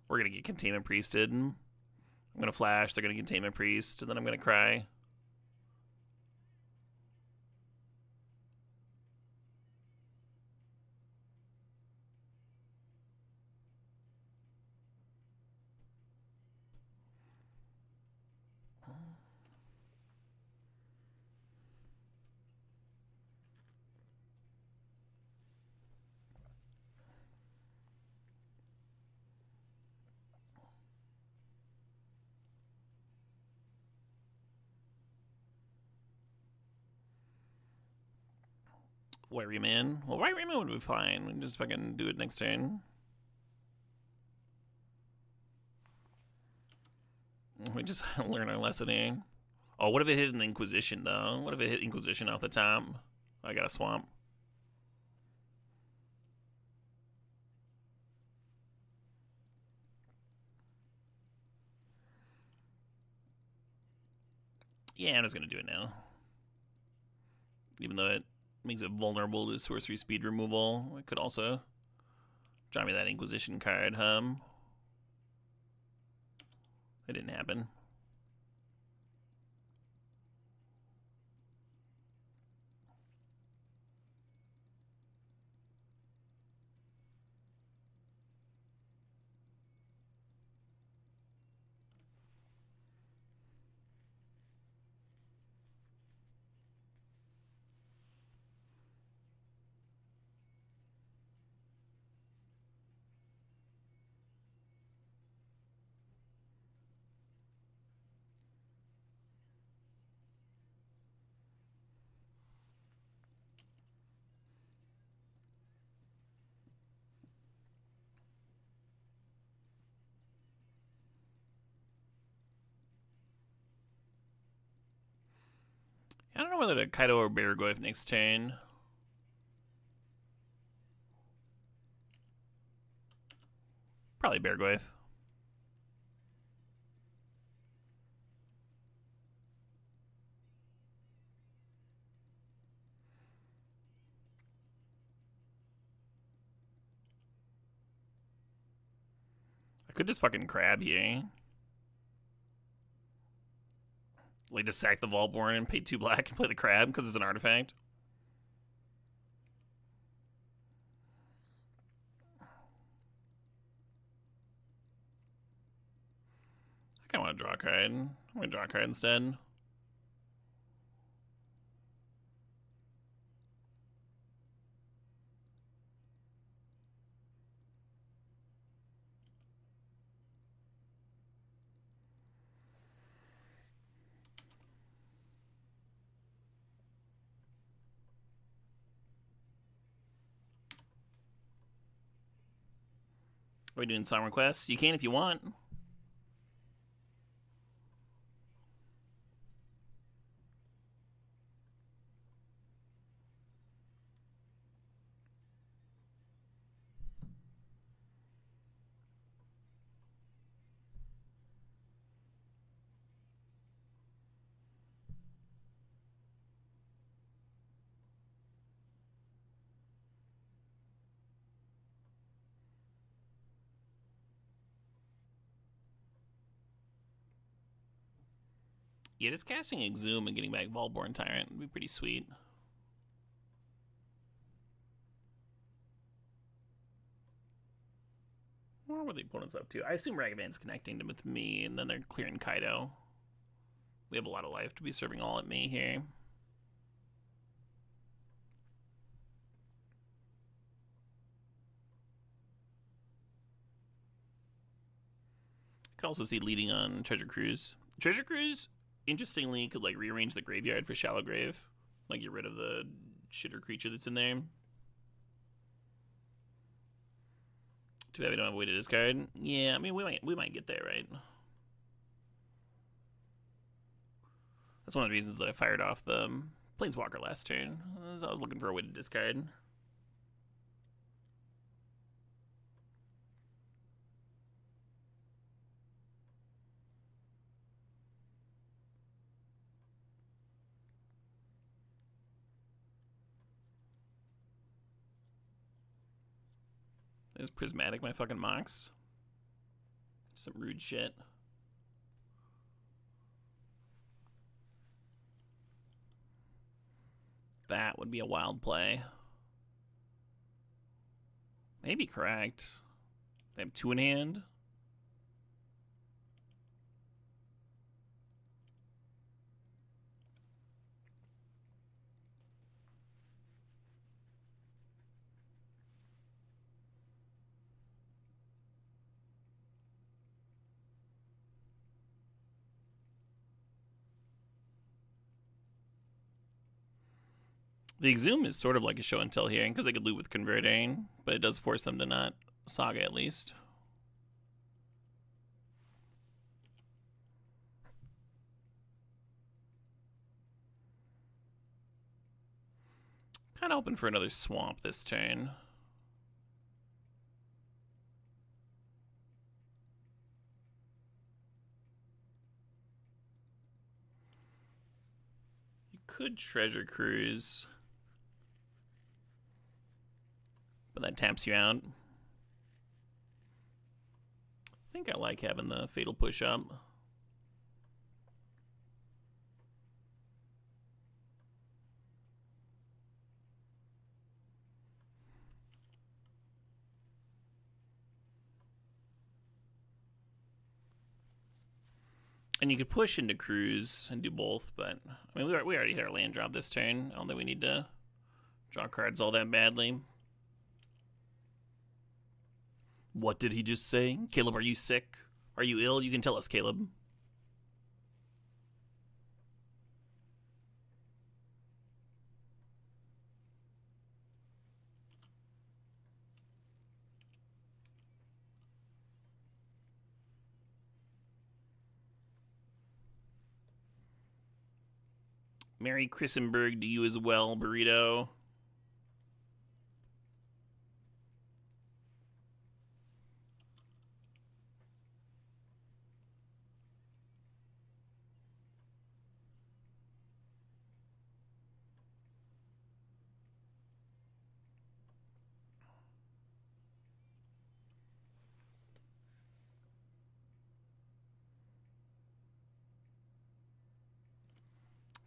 We're gonna get Containment Priested. I'm gonna flash, they're gonna Containment Priest, and then I'm gonna cry. White Rayman? Well, White Rayman would be fine. We can just fucking do it next turn. We just learn our lesson here. Oh, what if it hit an Inquisition, though? What if it hit Inquisition off the top? I got a swamp. Yeah, I'm just gonna do it now. Even though it makes it vulnerable to sorcery speed removal, it could also draw me that Inquisition card, It didn't happen. I don't know whether to Kaido or Baragoi next turn. Probably Baragoi. I could just fucking crab here. Like, just sack the Volborn and pay 2 black and play the crab because it's an artifact. I kind of want to draw a card. I'm going to draw a card instead. Are we doing song requests? You can if you want. Yeah, just casting Exhume and getting back Volborn Tyrant would be pretty sweet. What were the opponents up to? I assume Ragavan's connecting them with me, and then they're clearing Kaido. We have a lot of life to be serving all at me here. Could also see leading on Treasure Cruise. Treasure Cruise, interestingly, could like rearrange the graveyard for Shallow Grave, like get rid of the shitter creature that's in there. Too bad we don't have a way to discard. Yeah, I mean we might get there, right? That's one of the reasons that I fired off the Planeswalker last turn. I was looking for a way to discard. Is Prismatic my fucking Mox? Some rude shit. That would be a wild play. Maybe correct. They have 2 in hand. The Exhume is sort of like a show and tell here because they could loot with converting, but it does force them to not Saga at least. Kind of hoping for another swamp this turn. You could Treasure Cruise, but that taps you out. I think I like having the Fatal Push up. And you could push into Cruise and do both, but I mean, we already hit our land drop this turn. I don't think we need to draw cards all that badly. What did he just say? Caleb, are you sick? Are you ill? You can tell us, Caleb. Merry Christenberg to you as well, Burrito.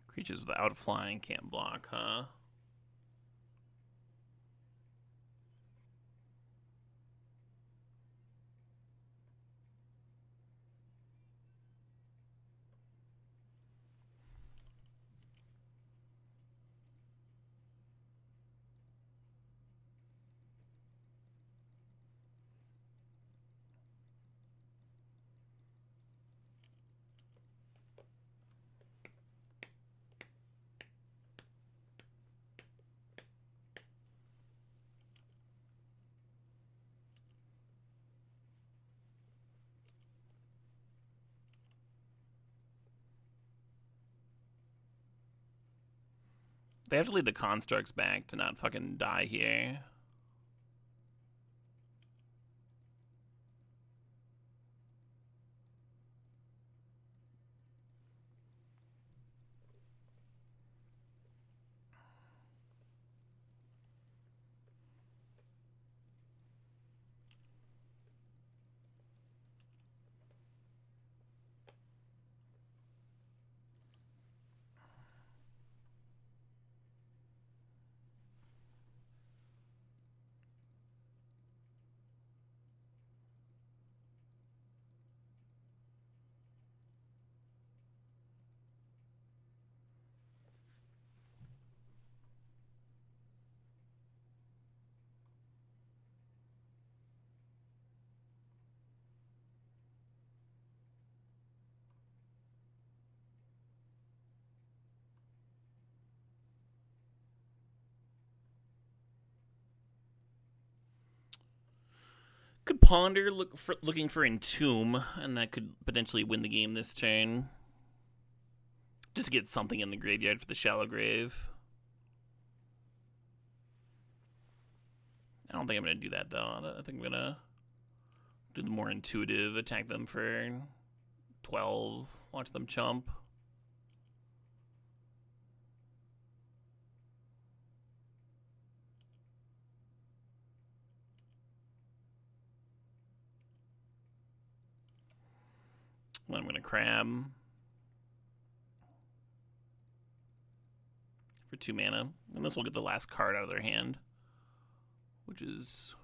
Creatures without flying can't block, huh? They have to lead the constructs back to not fucking die here. Could ponder looking for Entomb, and that could potentially win the game this turn. Just to get something in the graveyard for the Shallow Grave. I don't think I'm going to do that, though. I think I'm going to do the more intuitive, attack them for 12, watch them chump. Then I'm going to crab for 2 mana. And this will get the last card out of their hand, which is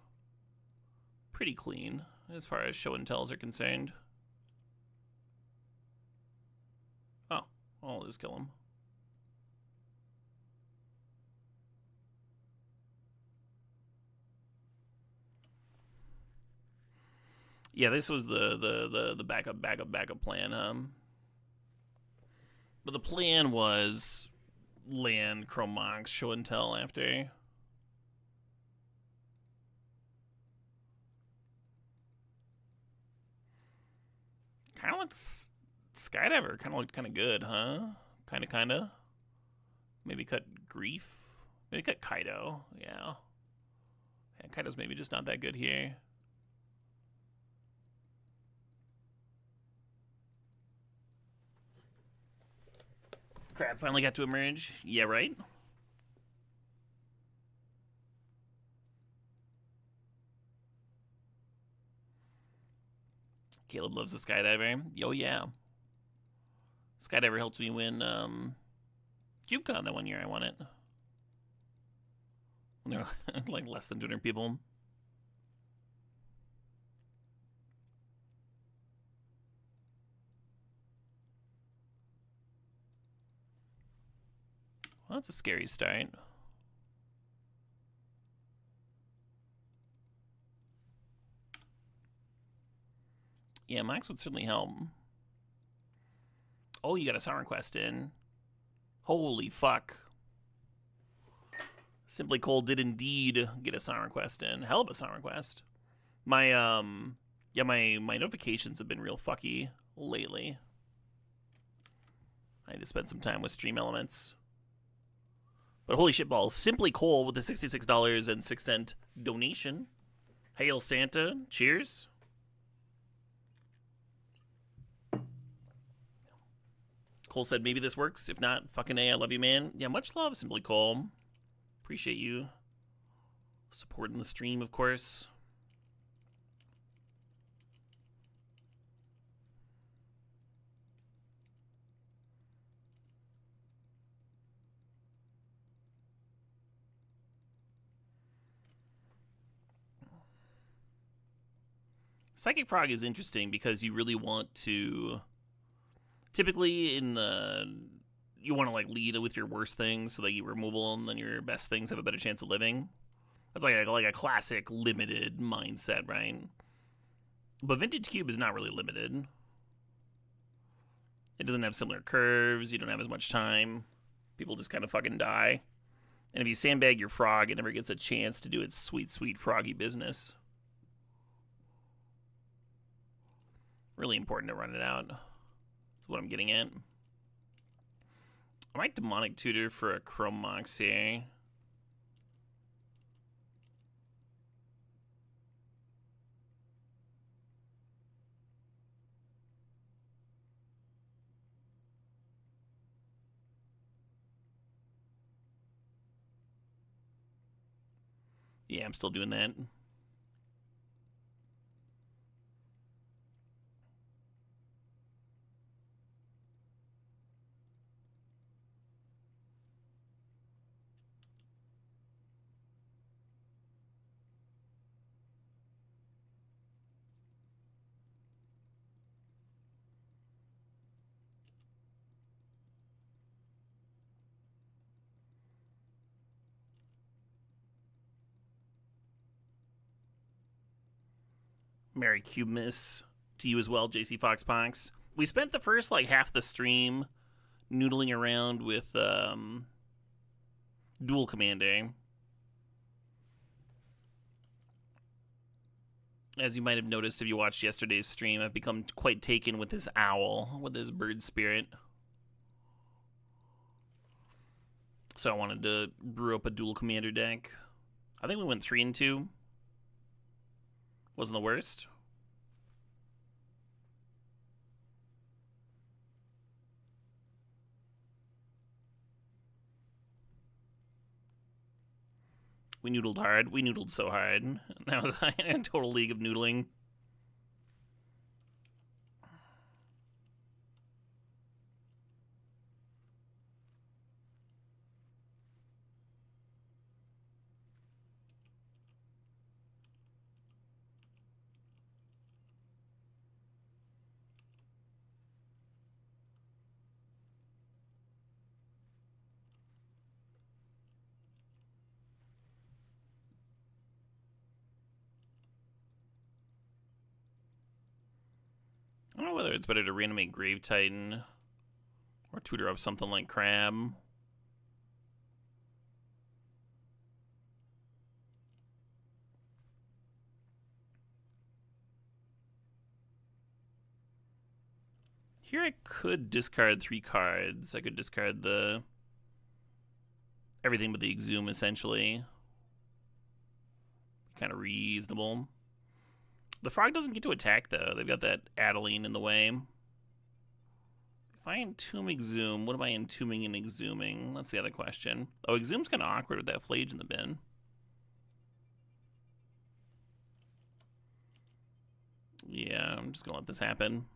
pretty clean as far as show and tells are concerned. Oh, I'll just kill him. Yeah, this was the backup plan. But the plan was land Chrome Mox, show and tell after. Kind of looks Skydiver. Kind of looked kind of good, huh? Kinda. Maybe cut Grief. Maybe cut Kaido. Yeah, Kaido's maybe just not that good here. Crab finally got to emerge. Yeah, right? Caleb loves the Skydiver. Yo, yeah. Skydiver helped me win CubeCon that one year I won it. When there were like less than 200 people. Well, that's a scary start. Yeah, Max would certainly help. Oh, you got a Sovereign Quest in. Holy fuck. Simply Cold did indeed get a Sovereign Quest in. Hell of a Sovereign Quest. My my notifications have been real fucky lately. I need to spend some time with Stream Elements. But holy shit balls. Simply Cold with the $66.06 donation. Hail Santa. Cheers. Cole said maybe this works. If not, fucking A, I love you, man. Yeah, much love, Simply Cole. Appreciate you supporting the stream, of course. Psychic Frog is interesting because you really want to... Typically, in the... You want to, like, lead with your worst things so that you removal them, then your best things have a better chance of living. That's like a classic limited mindset, right? But Vintage Cube is not really limited. It doesn't have similar curves. You don't have as much time. People just kind of fucking die. And if you sandbag your frog, it never gets a chance to do its sweet, sweet froggy business. Really important to run it out. That's what I'm getting at. I might Demonic Tutor for a Chrome Mox here. Yeah, I'm still doing that. Merry Cubemas to you as well, JC Foxpox. We spent the first like half the stream noodling around with Dual Commander. As you might have noticed if you watched yesterday's stream, I've become quite taken with this owl, with this bird spirit. So I wanted to brew up a dual commander deck. I think we went 3-2. Wasn't the worst. We noodled hard. We noodled so hard. That was a total league of noodling. I don't know whether it's better to reanimate Grave Titan or tutor up something like Crab. Here I could discard 3 cards. I could discard the everything but the Exhume, essentially. Kind of reasonable. The Frog doesn't get to attack, though. They've got that Adeline in the way. If I entomb Exhume, what am I entombing and exhuming? That's the other question. Oh, Exhume's kind of awkward with that Flage in the bin. Yeah, I'm just going to let this happen.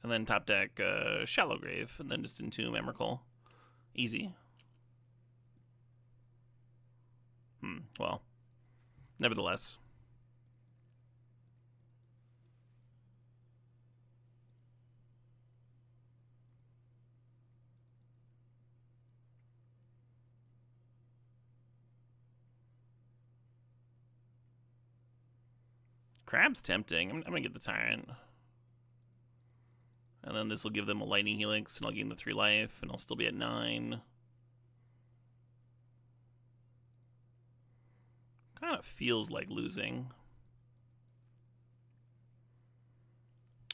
And then top deck Shallow Grave, and then just entomb Emrakul. Easy. Well, nevertheless. Crab's tempting. I'm going to get the Tyrant. And then this will give them a Lightning Helix, and I'll gain the 3 life, and I'll still be at 9. Kind of feels like losing.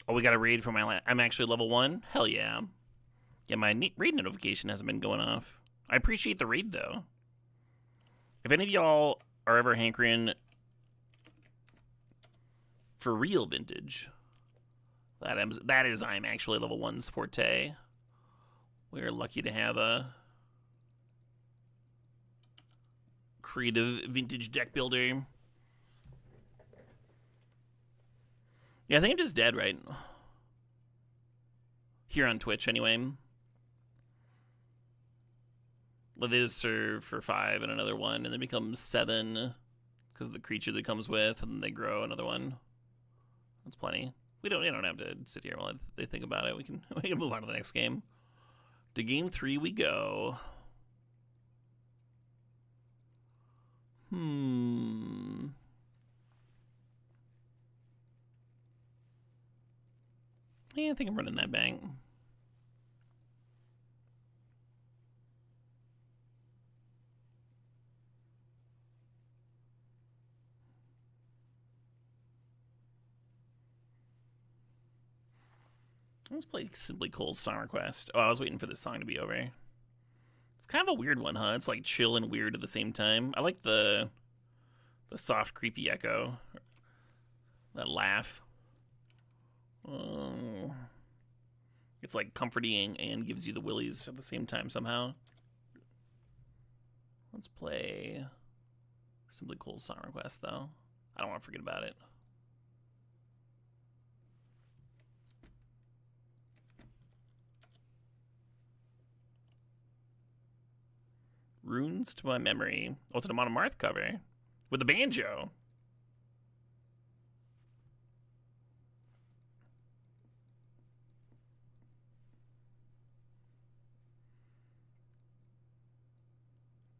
Oh, we got a raid for my... I'm actually level 1? Hell yeah. Yeah, my raid notification hasn't been going off. I appreciate the raid, though. If any of y'all are ever hankering for real vintage, that is I'm actually level 1's forte. We're lucky to have a creative vintage deck builder. Yeah, I think I'm just dead, right? Here on Twitch, anyway. Well, they just serve for 5 and another 1, and then becomes 7 because of the creature that comes with, and then they grow another 1. That's plenty. We don't have to sit here while they think about it. We can move on to the next game. To game 3 we go. Yeah, I think I'm running that bank. Let's play Simply Cole's Song Request. Oh, I was waiting for this song to be over. It's kind of a weird one, huh? It's like chill and weird at the same time. I like the soft, creepy echo. That laugh. It's like comforting and gives you the willies at the same time somehow. Let's play Simply Cole's Song Request, though. I don't want to forget about it. Runes to My Memory. Oh, it's an Amon Amarth cover. With the banjo.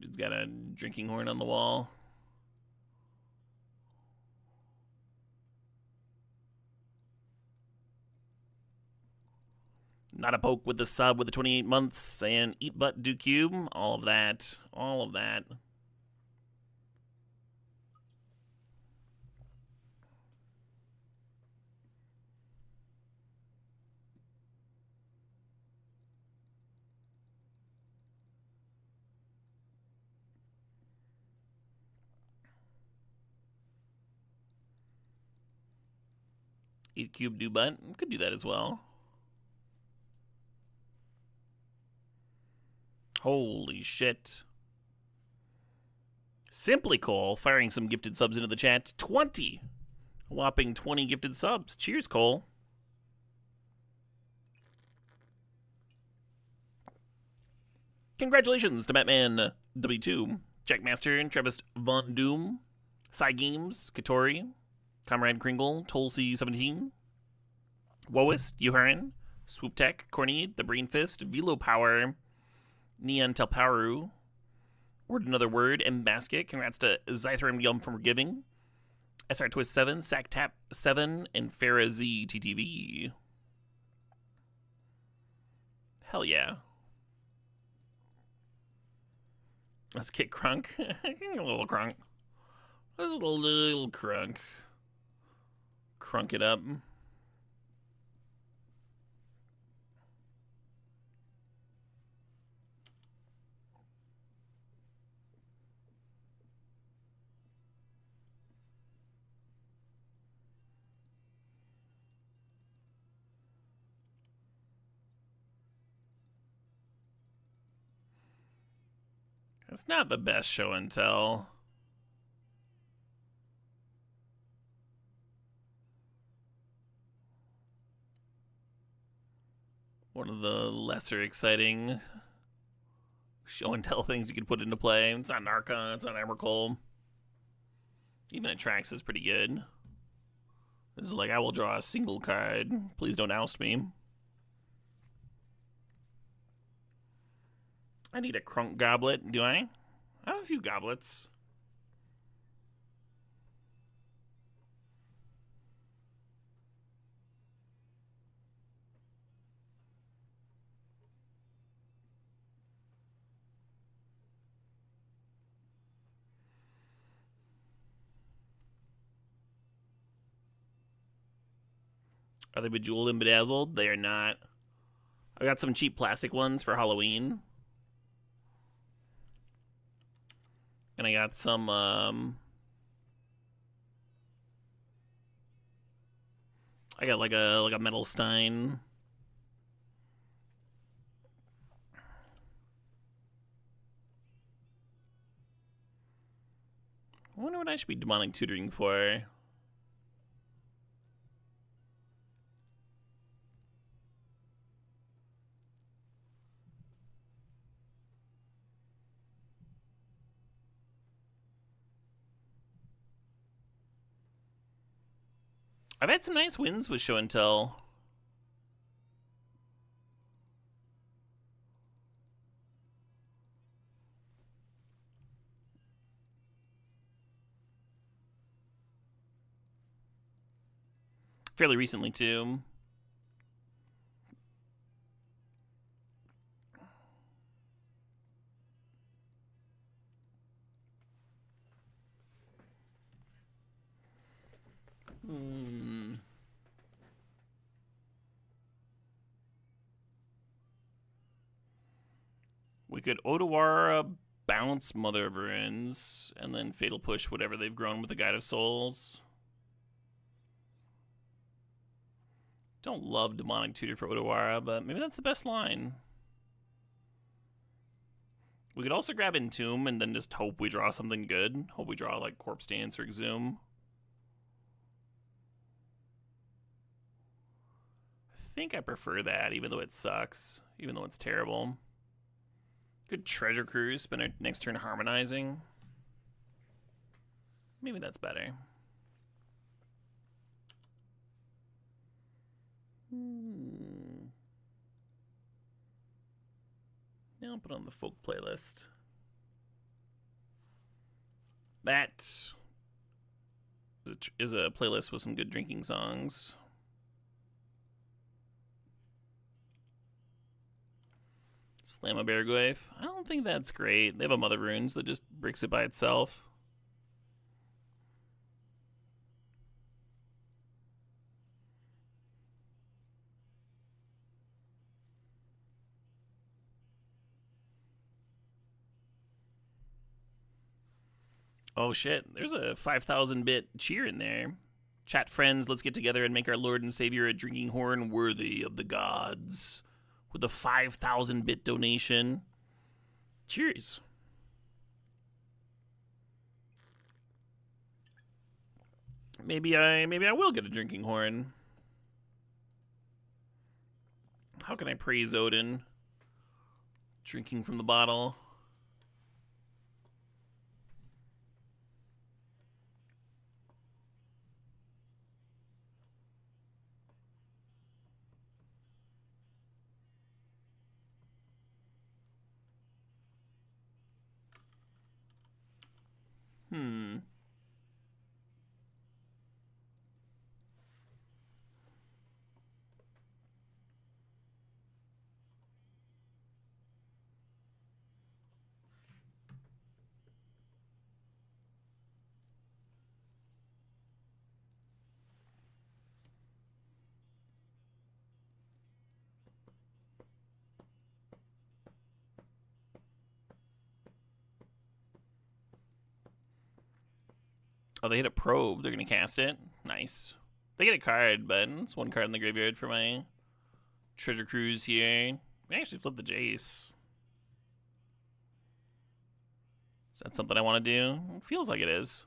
Dude's got a drinking horn on the wall. Not a poke with the sub with the 28 months, and eat butt do cube. All of that. All of that. Eat cube do butt. Could do that as well. Holy shit. Simply Cole firing some gifted subs into the chat. 20. A whopping 20 gifted subs. Cheers, Cole. Congratulations to Batman W2, Jackmaster, and Travis Von Doom, Cy Games, Katori, Comrade Kringle, Tulsi17, Woist, Yuharin, Swoop Tech, Corny, The Brain Fist, Velo Power, Neon Telparu, Word Another Word, M Basket. Congrats to Zythram Yum for Giving, SR Twist 7, Sack Tap 7, and Farah Z TTV. Hell yeah. Let's kick Crunk. A little Crunk. Let's a little Crunk. Crunk it up. It's not the best show and tell. One of the lesser exciting show and tell things you could put into play. It's not Narcon, it's not Emrakul. Even Atrax is pretty good. This is like, I will draw a single card. Please don't oust me. I need a Crunk Goblet, do I? I have a few goblets. Are they bejeweled and bedazzled? They are not. I got some cheap plastic ones for Halloween. And I got some, I got like a metal stein. I wonder what I should be demonic tutoring for. I've had some nice wins with show and tell. Fairly recently, too. We could Otawara bounce Mother of Ruins, and then Fatal Push whatever they've grown with the Guide of Souls. Don't love Demonic Tutor for Otawara, but maybe that's the best line. We could also grab Entomb and then just hope we draw something good. Hope we draw like Corpse Dance or Exhume. I think I prefer that, even though it sucks. Even though it's terrible. Good Treasure Cruise, spend our next turn harmonizing. Maybe that's better. Now I'll put on the folk playlist. That is a playlist with some good drinking songs. Slam a Beargoyf. I don't think that's great. They have a Mother Runes that just bricks it by itself. Oh shit, there's a 5,000 bit cheer in there. Chat friends, let's get together and make our Lord and Savior a drinking horn worthy of the gods. With a 5,000 bit donation. Cheers. Maybe I will get a drinking horn. How can I praise Odin? Drinking from the bottle. Oh, they hit a probe. They're going to cast it. Nice. They get a card, but it's one card in the graveyard for my treasure cruise here. We actually flip the Jace. Is that something I want to do? It feels like it is.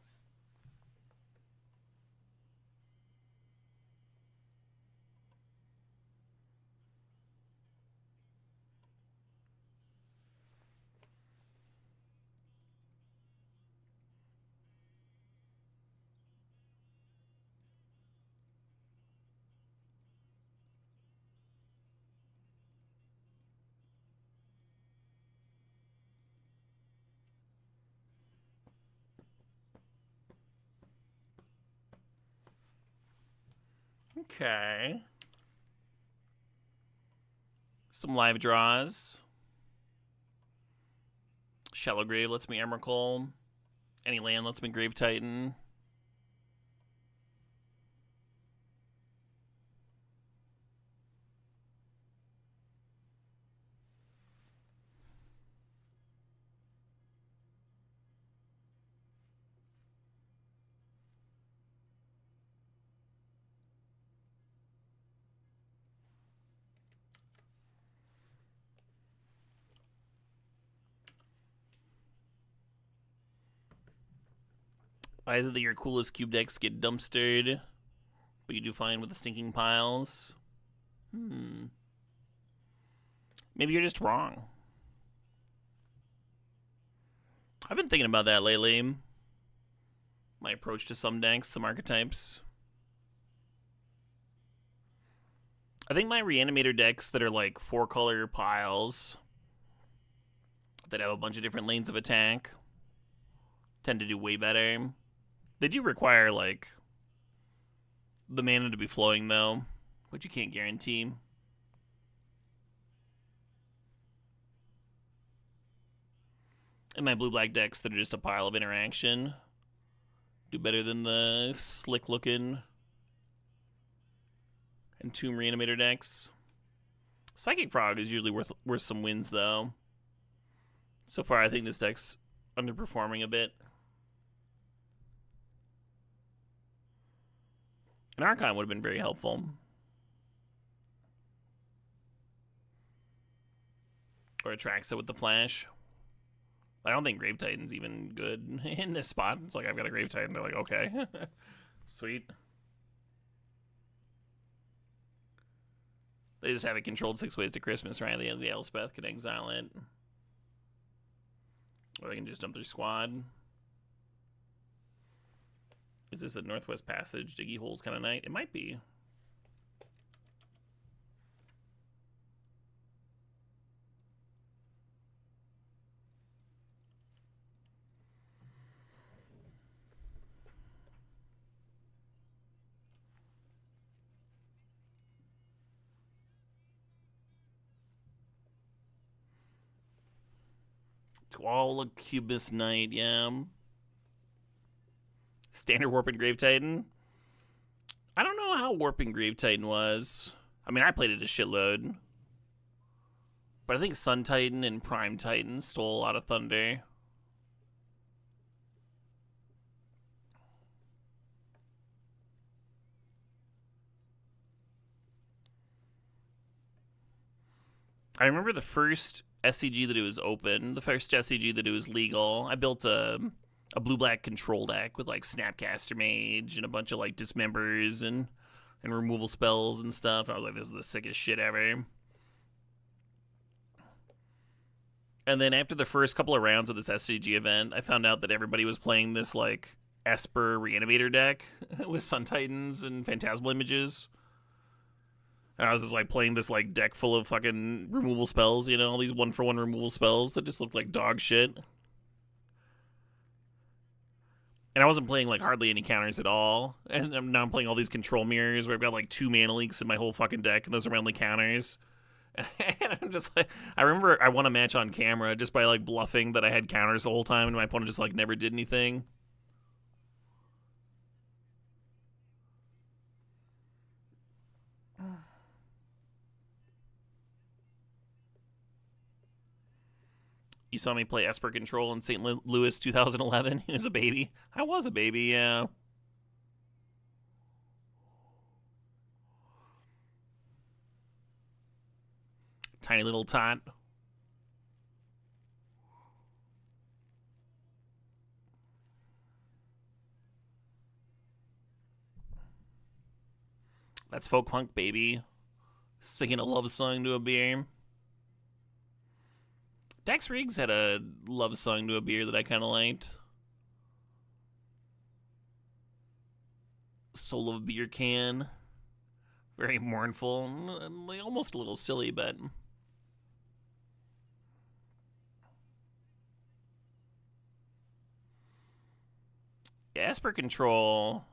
Okay. Some live draws. Shallow Grave lets me Emrakul. Any land lets me Grave Titan. Why is it that your coolest cube decks get dumpstered, but you do fine with the stinking piles? Maybe you're just wrong. I've been thinking about that lately. My approach to some decks, some archetypes. I think my Reanimator decks that are like 4-color piles that have a bunch of different lanes of attack tend to do way better. They do require, like, the mana to be flowing, though, which you can't guarantee. And my blue-black decks that are just a pile of interaction do better than the slick-looking Entomb Reanimator decks. Psychic Frog is usually worth some wins, though. So far, I think this deck's underperforming a bit. An Archon would have been very helpful. Or a Traxa with the Flash. I don't think Grave Titan's even good in this spot. It's like, I've got a Grave Titan. They're like, okay. Sweet. They just have it controlled 6 ways to Christmas, right? The Elspeth can exile it. Or they can just dump their squad. Is this a Northwest Passage, Diggy Holes kind of night? It might be. Tuala Cubist Knight, yeah. Standard Warp and Grave Titan. I don't know how Warp and Grave Titan was. I mean, I played it a shitload. But I think Sun Titan and Prime Titan stole a lot of thunder. I remember the first SCG that it was open, the first SCG that it was legal. I built a blue-black control deck with like Snapcaster Mage and a bunch of like dismembers and removal spells and stuff. I was like, this is the sickest shit ever. And then after the first couple of rounds of this SCG event, I found out that everybody was playing this like Esper Reanimator deck with Sun Titans and Phantasmal Images. And I was just like playing this like deck full of fucking removal spells, you know, all these 1-for-1 removal spells that just looked like dog shit. And I wasn't playing like hardly any counters at all. And now I'm playing all these control mirrors where I've got like 2 mana leaks in my whole fucking deck, and those are my only counters. And I'm just like, I remember I won a match on camera just by like bluffing that I had counters the whole time, and my opponent just like never did anything. You saw me play Esper Control in St. Louis 2011. He was a baby. I was a baby, yeah. Tiny little tot. That's folk punk, baby. Singing a love song to a beer. Dax Riggs had a love song to a beer that I kind of liked. Soul of a Beer Can. Very mournful. Almost a little silly, but... yeah, Esper Control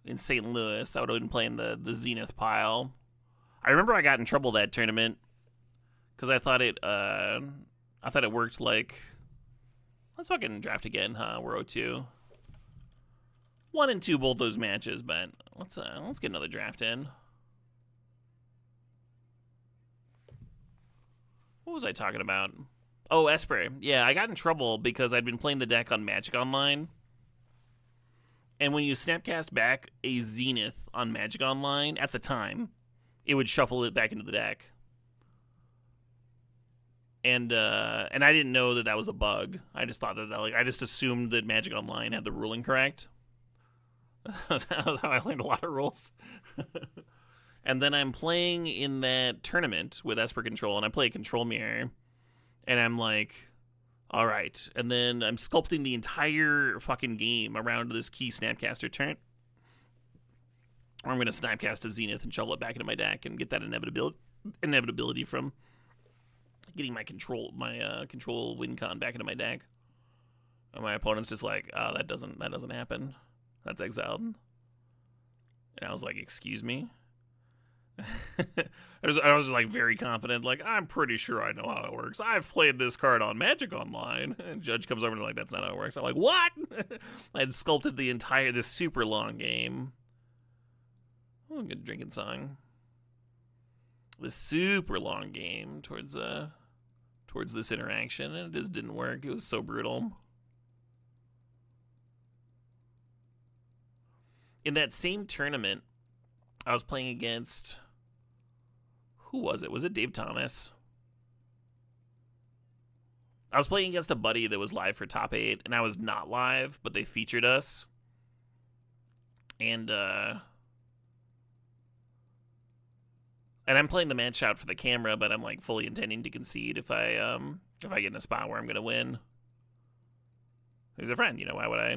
in St. Louis, I would have been playing the Zenith pile. I remember I got in trouble that tournament because I thought it worked like, let's fucking draft again, huh? We're 0-2. 1 and 2 both those matches, but let's get another draft in. What was I talking about? Oh, Esper. Yeah, I got in trouble because I'd been playing the deck on Magic Online. And when you snapcast back a Zenith on Magic Online, at the time, it would shuffle it back into the deck. And I didn't know that was a bug. I just thought that like, I just assumed that Magic Online had the ruling correct. That's how I learned a lot of rules. And then I'm playing in that tournament with Esper Control, and I play a control mirror, and I'm like, all right. And then I'm sculpting the entire fucking game around this key Snapcaster turn. Or I'm going to Snapcast a Zenith and shovel it back into my deck and get that inevitability from getting my control win con back into my deck. And my opponent's just like, oh, that doesn't happen. That's exiled. And I was like, excuse me? I was just like very confident, like, I'm pretty sure I know how it works. I've played this card on Magic Online. And Judge comes over and like, that's not how it works. I'm like, what? I had sculpted this super long game. Oh, good drinking song. This super long game towards this interaction, and it just didn't work. It was so brutal. In that same tournament, I was playing against... who was it? Was it Dave Thomas? I was playing against a buddy that was live for Top 8, and I was not live, but they featured us. And I'm playing the match out for the camera, but I'm like fully intending to concede if I get in a spot where I'm gonna win. He's a friend, you know, why would I?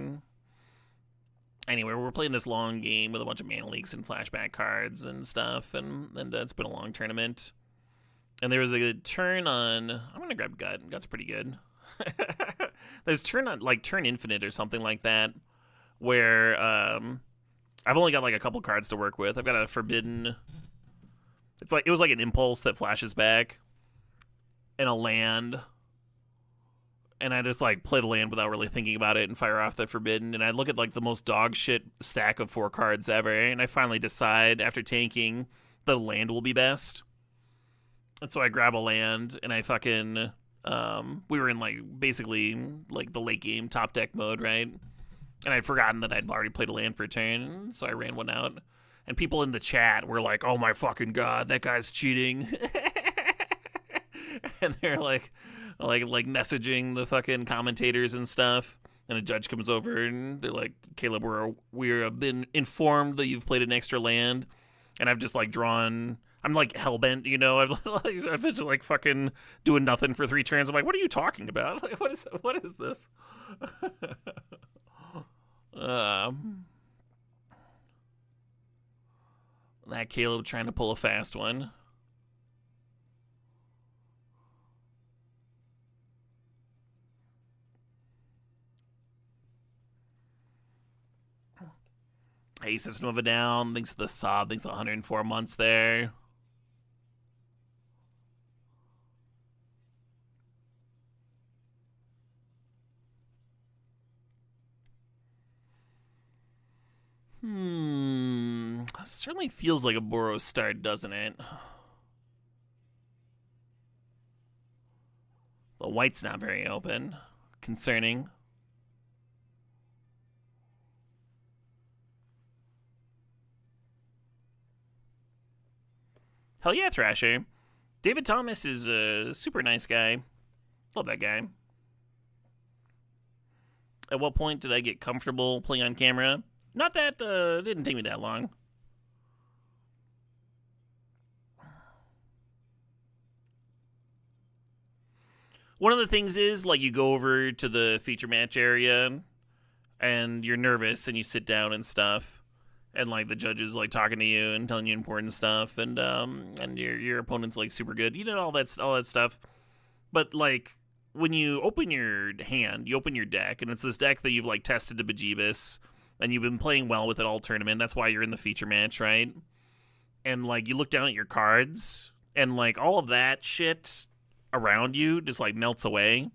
Anyway, we're playing this long game with a bunch of mana leaks and flashback cards and stuff, and it's been a long tournament. And there was a turn on... I'm going to grab Gut. Gut's pretty good. There's turn on, like, Turn Infinite or something like that, where I've only got, like, a couple cards to work with. I've got a Forbidden... It was like an Impulse that flashes back, and a land, and I just like play the land without really thinking about it and fire off the forbidden. And I look at like the most dog shit stack of 4 cards ever, and I finally decide after tanking the land will be best. And so I grab a land and I fucking we were in like basically like the late game top deck mode, right? And I'd forgotten that I'd already played a land for a turn, so I ran one out. And people in the chat were like, "Oh my fucking god, that guy's cheating," and they're like messaging the fucking commentators and stuff. And a judge comes over and they're like, "Caleb, we have been informed that you've played an extra land," and I've just like drawn. I'm like hellbent, you know. I've been like fucking doing nothing for 3 turns. I'm like, what are you talking about? Like, what is this? That Caleb trying to pull a fast one. Hey, System of a Down. Thanks to the sob. Thanks to 104 months there. Certainly feels like a Boros start, doesn't it? The white's not very open. Concerning. Hell yeah, Thrasher. David Thomas is a super nice guy. Love that guy. At what point did I get comfortable playing on camera? Not that, it didn't take me that long. One of the things is, like, you go over to the feature match area and you're nervous and you sit down and stuff. And, like, the judge is, like, talking to you and telling you important stuff. And your opponent's, like, super good. You know, all that stuff. But, like, when you open your hand, you open your deck, and it's this deck that you've, like, tested to bejeebus, and you've been playing well with it all tournament. That's why you're in the feature match, right? And, like, you look down at your cards, and, like, all of that shit around you just, like, melts away.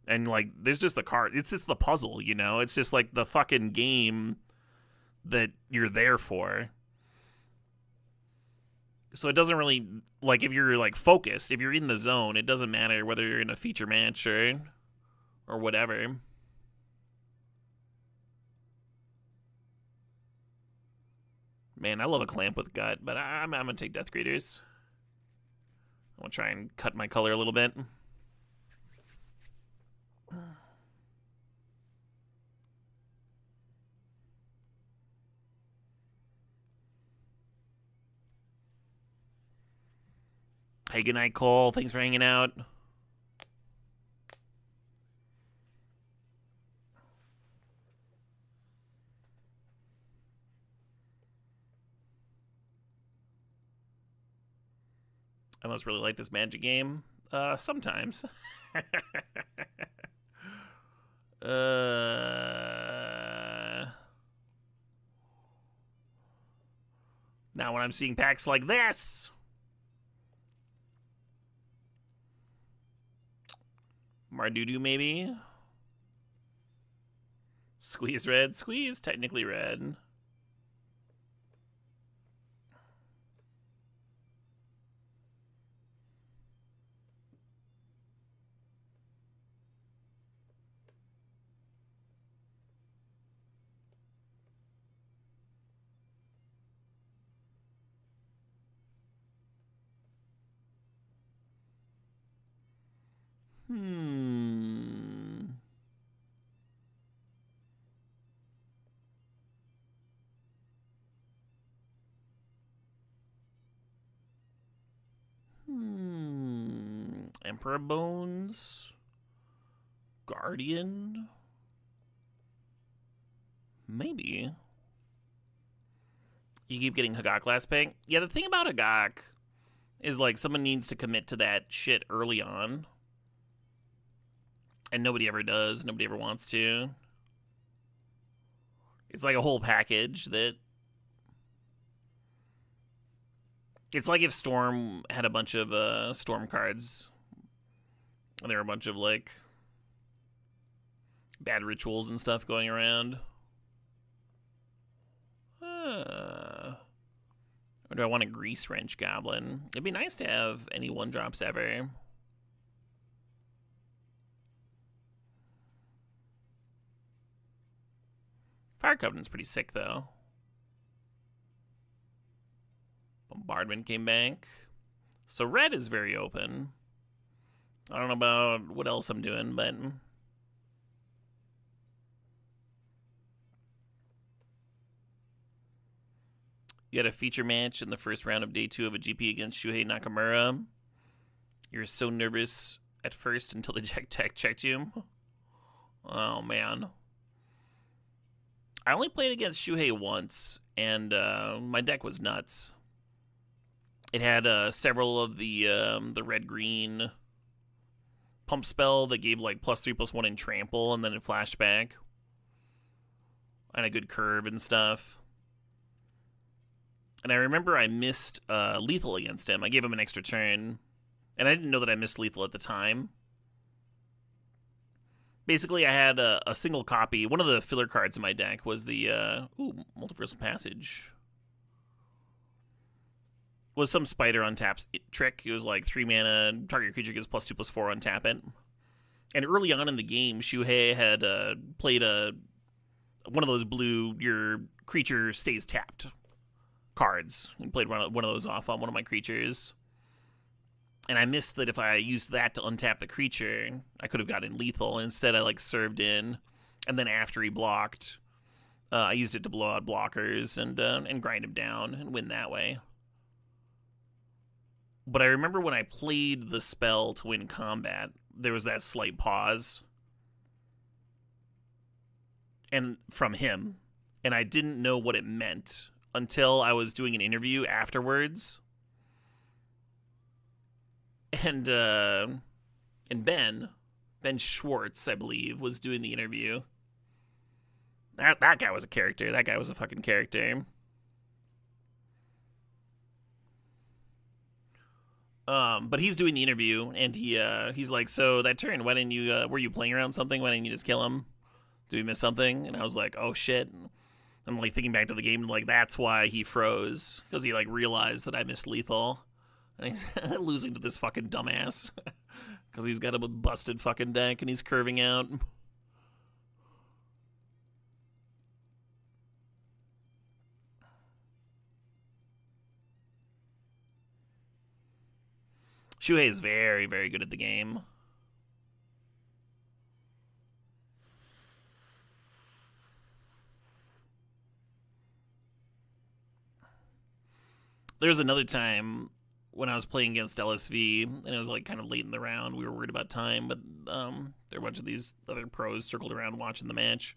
And, like, there's just the card. It's just the puzzle, you know? It's just, like, the fucking game that you're there for. So it doesn't really, like, if you're, like, focused, if you're in the zone, it doesn't matter whether you're in a feature match or whatever. Man, I love a clamp with gut, but I'm gonna take Death Greeters. I'm gonna try and cut my color a little bit. Hey, good night, Cole. Thanks for hanging out. I must really like this Magic game. Sometimes. Now when I'm seeing packs like this. Mardudu, maybe? Squeeze red. Squeeze, technically red. Emperor Bones. Guardian. Maybe. You keep getting Hagak last pick. Yeah, the thing about Hagak is, like, someone needs to commit to that shit early on. And nobody ever does. Nobody ever wants to. It's like a whole package that... It's like if Storm had a bunch of Storm cards. And there were a bunch of, like... bad rituals and stuff going around. Or do I want a Grease Wrench Goblin? It'd be nice to have any 1-drops ever. Fire Covenant's pretty sick, though. Bombardment came back. So red is very open. I don't know about what else I'm doing, but... You had a feature match in the first round of day 2 of a GP against Shuhei Nakamura. You were so nervous at first until the tech checked you. Oh, man. I only played against Shuhei once, and my deck was nuts. It had several of the red-green pump spell that gave like +3/+1 in trample, and then it flashed back. And a good curve and stuff. And I remember I missed lethal against him. I gave him an extra turn. And I didn't know that I missed lethal at the time. Basically, I had a single copy. One of the filler cards in my deck was the... Multiversal Passage. Was some spider on tap trick. It was like 3 mana, target creature gets +2/+4 on tap it. And early on in the game, Shuhei had played one of those blue, your creature stays tapped cards. He played one of those off on one of my creatures. And I missed that if I used that to untap the creature, I could have gotten lethal. Instead, I like served in, and then after he blocked, I used it to blow out blockers and grind him down and win that way. But I remember when I played the spell to win combat, there was that slight pause. And from him. And I didn't know what it meant until I was doing an interview afterwards. And Ben Schwartz, I believe, was doing the interview. That guy was a character. That guy was a fucking character. But he's doing the interview, and he's like, so that turn, why didn't you, were you playing around something? Why didn't you just kill him? Did we miss something? And I was like, oh shit. I'm like thinking back to the game, like that's why he froze, because he like realized that I missed lethal. And he's losing to this fucking dumbass. Because he's got a busted fucking deck, and he's curving out. Shuhei is very, very good at the game. There was another time when I was playing against LSV, and it was like kind of late in the round. We were worried about time, but there were a bunch of these other pros circled around watching the match.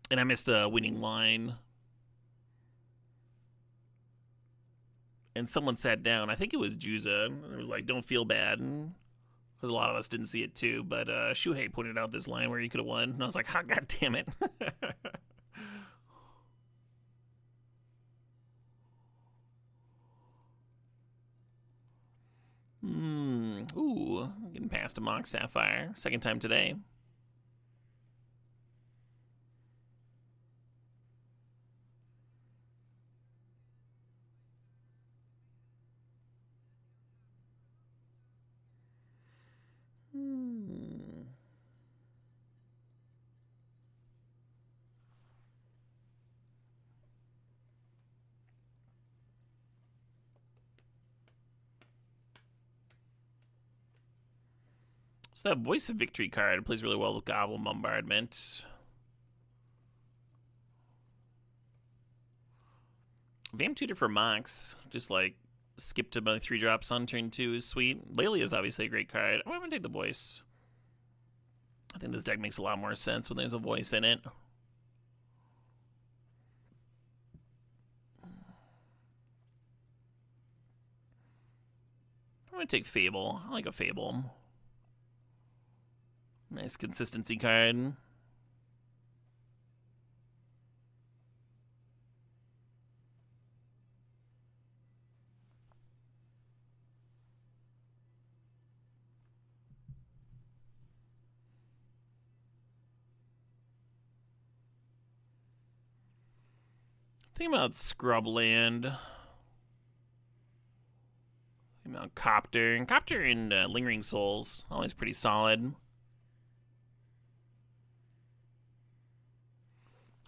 And I missed a winning line. And someone sat down, I think it was Juza, and it was like, don't feel bad. Because a lot of us didn't see it too, but Shuhei pointed out this line where he could have won. And I was like, oh, god damn it. Ooh, getting past a Mox Sapphire. Second time today. So that Voice of Victory card plays really well with Goblin Bombardment. Vamp Tutor for Mox, just like skip to my 3-drops on turn 2 is sweet. Lelia is obviously a great card. I'm gonna take the Voice. I think this deck makes a lot more sense when there's a voice in it. I'm gonna take Fable. I like a Fable. Nice consistency card. Think about Scrubland. Think about Copter. Copter and Lingering Souls. Always pretty solid.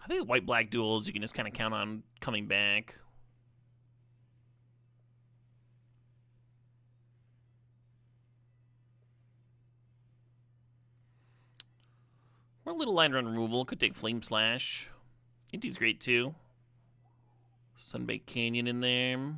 I think white-black duels you can just kind of count on coming back. Or a little line run removal. Could take Flame Slash. Inti's great too. Sunbaked Canyon in there.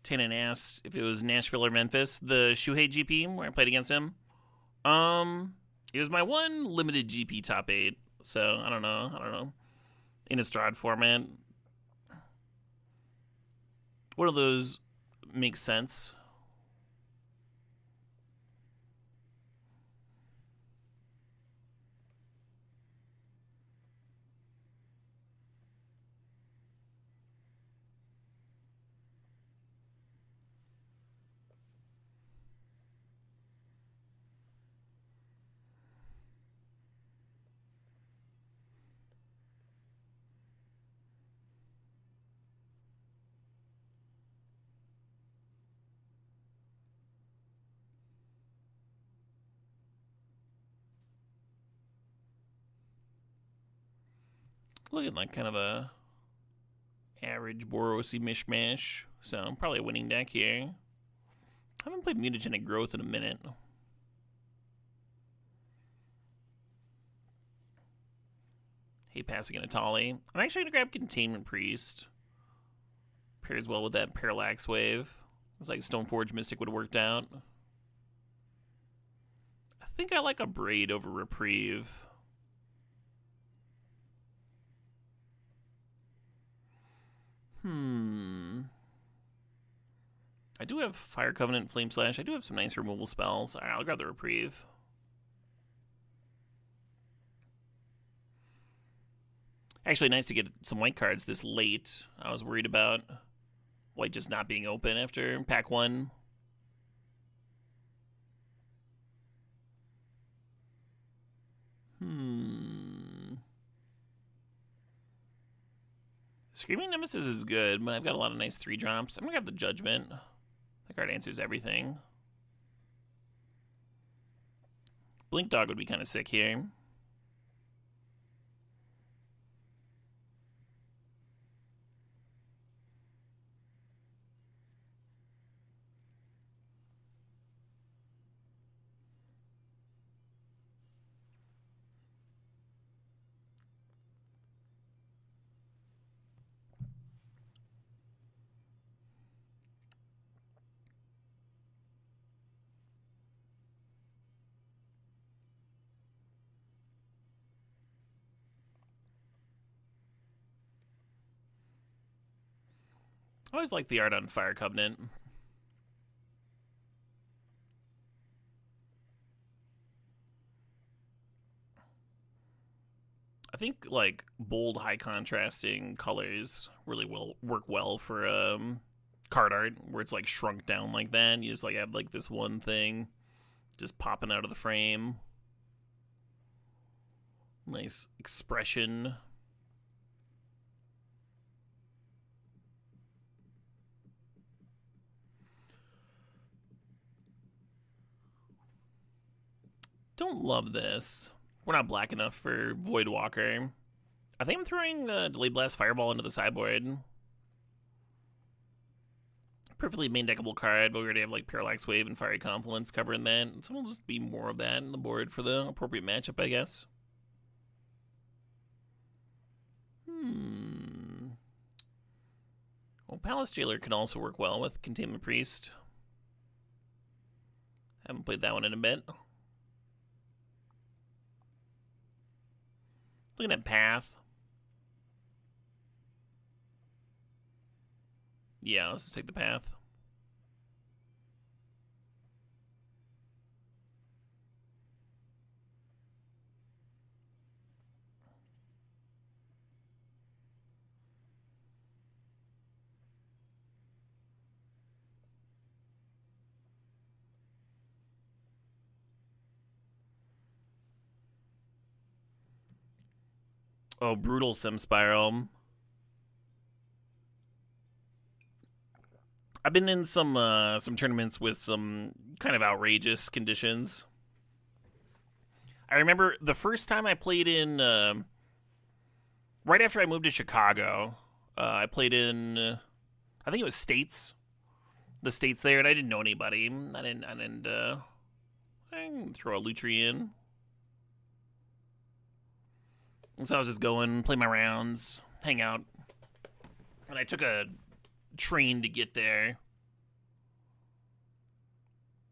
Tannen asked if it was Nashville or Memphis, the Shuhei GP where I played against him. It was my one limited GP top 8, so I don't know. In a Strahd format. One of those makes sense. Looking like kind of a average Boros-y mishmash, so probably a winning deck here. I haven't played Mutagenic Growth in a minute. Hey, passing an Atali. I'm actually going to grab Containment Priest. Pairs well with that Parallax Wave. Looks like Stoneforge Mystic would have worked out. I think I like a Braid over Reprieve. I do have Fire Covenant, Flame Slash. I do have some nice removal spells. Alright, I'll grab the Reprieve. Actually, nice to get some white cards this late. I was worried about white just not being open after pack 1. Screaming Nemesis is good, but I've got a lot of nice 3-drops. I'm going to grab the Judgment. That card answers everything. Blink Dog would be kind of sick here. I always like the art on Fire Covenant. I think like bold, high contrasting colors really will work well for card art where it's like shrunk down like that. You just like have like this one thing just popping out of the frame. Nice expression. Don't love this. We're not black enough for Voidwalker. I think I'm throwing the Delayed Blast Fireball into the sideboard. Perfectly main deckable card, but we already have like Parallax Wave and Fiery Confluence covering that. So we'll just be more of that in the board for the appropriate matchup, I guess. Well, Palace Jailer can also work well with Containment Priest. Haven't played that one in a bit. Looking at Path. Yeah, let's just take the path. Oh, brutal sim spiral. I've been in some tournaments with some kind of outrageous conditions. I remember the first time I played in right after I moved to Chicago. I played in I think it was the states there, and I didn't know anybody. I didn't throw a Lutri in. And so I was just going, play my rounds, hang out, and I took a train to get there.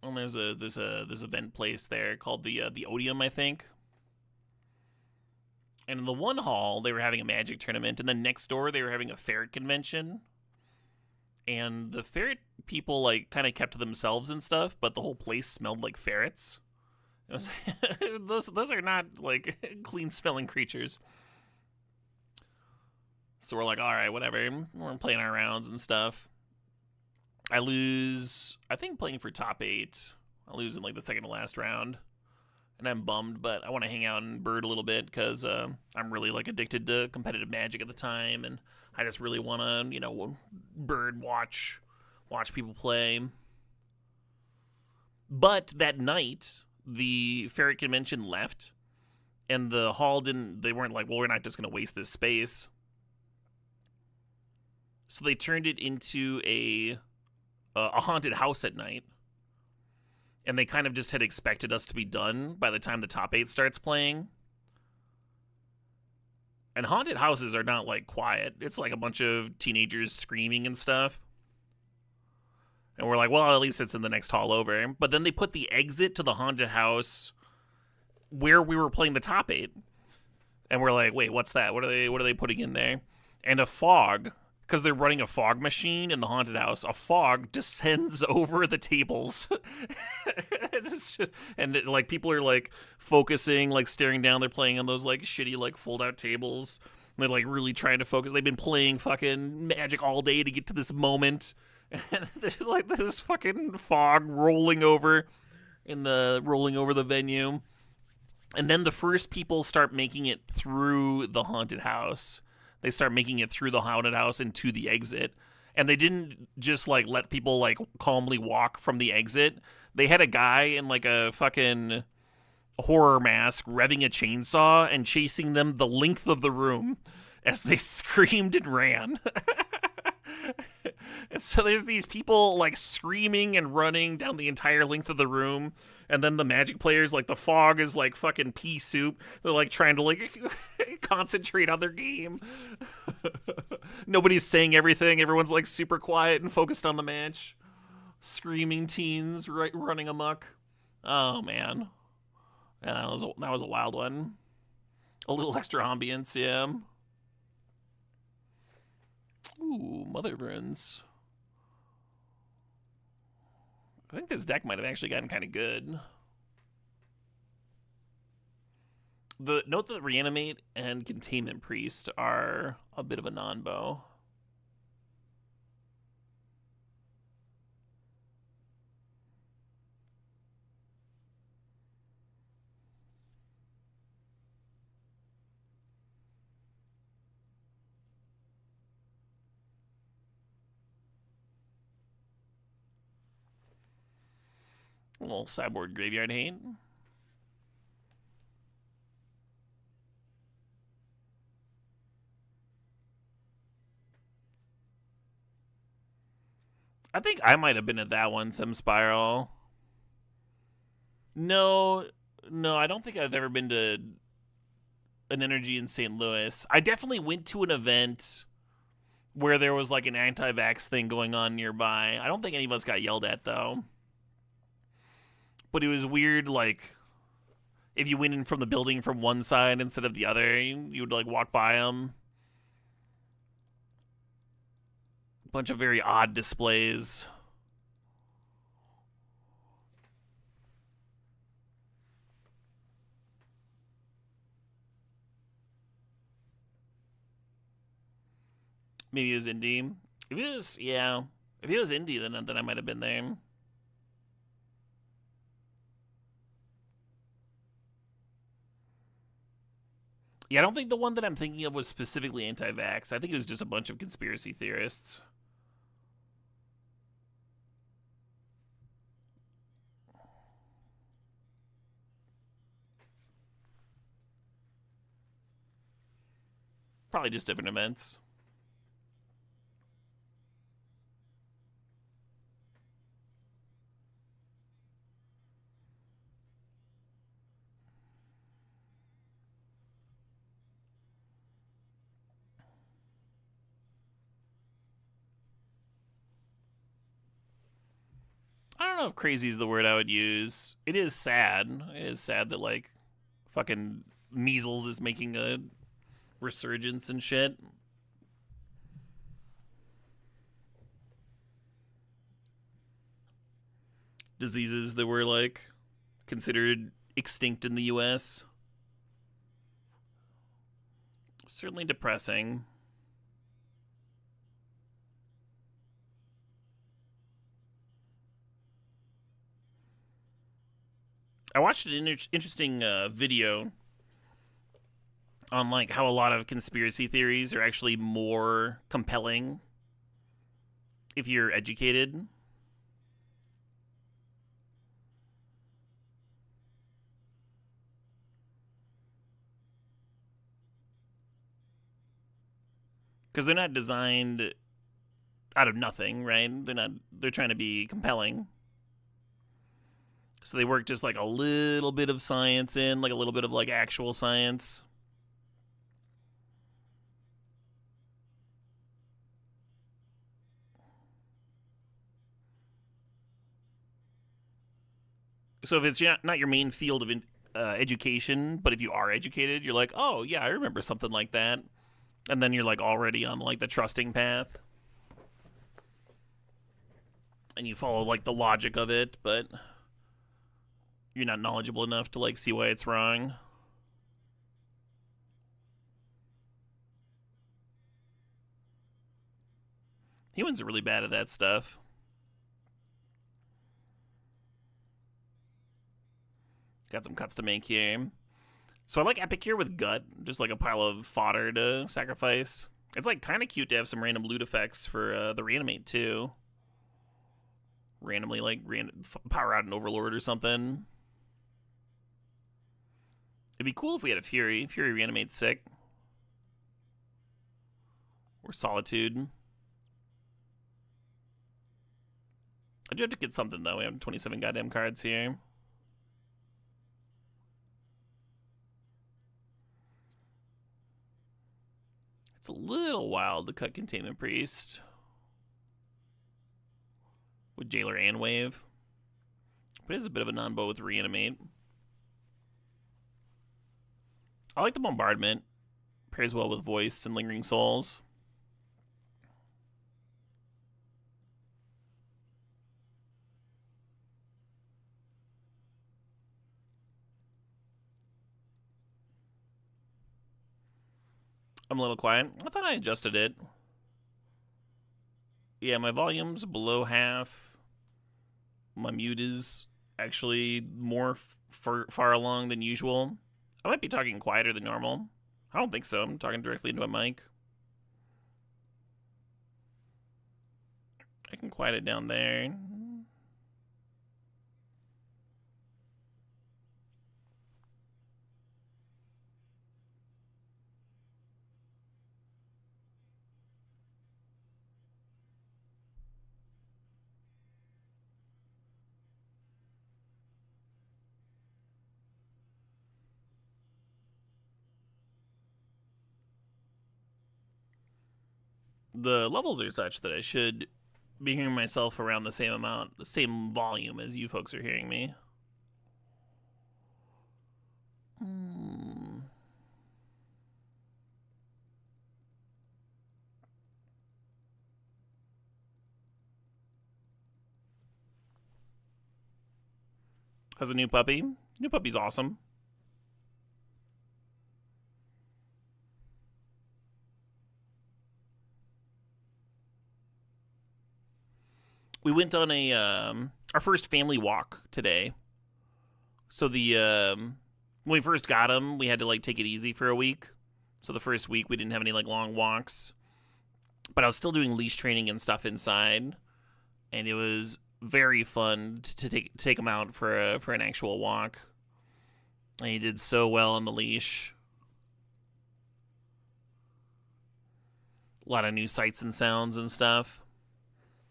And there's this event place there called the Odium, I think. And in the one hall, they were having a Magic tournament, and then next door they were having a ferret convention. And the ferret people like kind of kept to themselves and stuff, but the whole place smelled like ferrets. It was those are not like clean smelling creatures. So we're like, all right, whatever. We're playing our rounds and stuff. I lose. I think playing for top 8. I lose in like the second to last round, and I'm bummed. But I want to hang out and bird a little bit because I'm really like addicted to competitive Magic at the time, and I just really want to bird watch people play. But that night, the ferret convention left, and the hall didn't. They weren't like, well, we're not just going to waste this space. So they turned it into a haunted house at night, and they kind of just had expected us to be done by the time the top 8 starts playing. And haunted houses are not like quiet. It's like a bunch of teenagers screaming and stuff. And we're like, well, at least it's in the next hall over. But then they put the exit to the haunted house where we were playing the top 8. And we're like, wait, what's that? What are they putting in there? And a fog, because they're running a fog machine in the haunted house, a fog descends over the tables. Like people are like focusing, like staring down. They're playing on those like shitty like fold out tables. They're like really trying to focus. They've been playing fucking Magic all day to get to this moment. And there's like this fucking fog rolling over the venue. And then the first people start making it through the haunted house. They start making it through the haunted house and to the exit. And they didn't just like let people like calmly walk from the exit. They had a guy in like a fucking horror mask revving a chainsaw and chasing them the length of the room as they screamed and ran. And so there's these people like screaming and running down the entire length of the room, and then the Magic players, like the fog is like fucking pea soup. They're like trying to like concentrate on their game. Nobody's saying everything. Everyone's like super quiet and focused on the match. Screaming teens running amok. Oh man, yeah, that was a wild one. A little extra ambience, yeah. Ooh, Mother Burns. I think this deck might have actually gotten kind of good. Note that Reanimate and Containment Priest are a bit of a non-bow. A little sideboard graveyard hate. I think I might have been at that one, Sim Spiral. No, I don't think I've ever been to an Energy in St. Louis. I definitely went to an event where there was like an anti-vax thing going on nearby. I don't think any of us got yelled at though. But it was weird, like, if you went in from the building from one side instead of the other, you would, like, walk by them. Bunch of very odd displays. Maybe it was indie. If it was, yeah. If it was indie, then I might have been there. Yeah, I don't think the one that I'm thinking of was specifically anti-vax. I think it was just a bunch of conspiracy theorists. Probably just different events. I don't know if crazy is the word I would use. It is sad. It is sad that, like, fucking measles is making a resurgence and shit. Diseases that were, like, considered extinct in the US. Certainly depressing. I watched an interesting video on like how a lot of conspiracy theories are actually more compelling if you're educated. Because they're not designed out of nothing, right? They're trying to be compelling. So they work just like a little bit of science in, like a little bit of like actual science. So if it's not your main field of education, but if you are educated, you're like, oh yeah, I remember something like that, and then you're like already on like the trusting path, and you follow like the logic of it, but you're not knowledgeable enough to like see why it's wrong. Humans are really bad at that stuff. Got some cuts to make here. So I like Epic here with Gut, just like a pile of fodder to sacrifice. It's like kind of cute to have some random loot effects for the reanimate too. Randomly like power out an overlord or something. It'd be cool if we had a Fury. Fury reanimates sick. Or Solitude. I do have to get something though. We have 27 goddamn cards here. It's a little wild to cut Containment Priest with Jailer and Wave. But it is a bit of a non-bow with Reanimate. I like the Bombardment. Pairs well with Voice and Lingering Souls. I'm a little quiet. I thought I adjusted it. Yeah, my volume's below half. My mute is actually more far along than usual. I might be talking quieter than normal. I don't think so. I'm talking directly into a mic. I can quiet it down there. The levels are such that I should be hearing myself around the same amount, the same volume as you folks are hearing me. Has a new puppy. New puppy's awesome. We went on a our first family walk today. So when we first got him, we had to like take it easy for a week. So the first week we didn't have any like long walks, but I was still doing leash training and stuff inside, and it was very fun to take him out for an actual walk. And he did so well on the leash. A lot of new sights and sounds and stuff.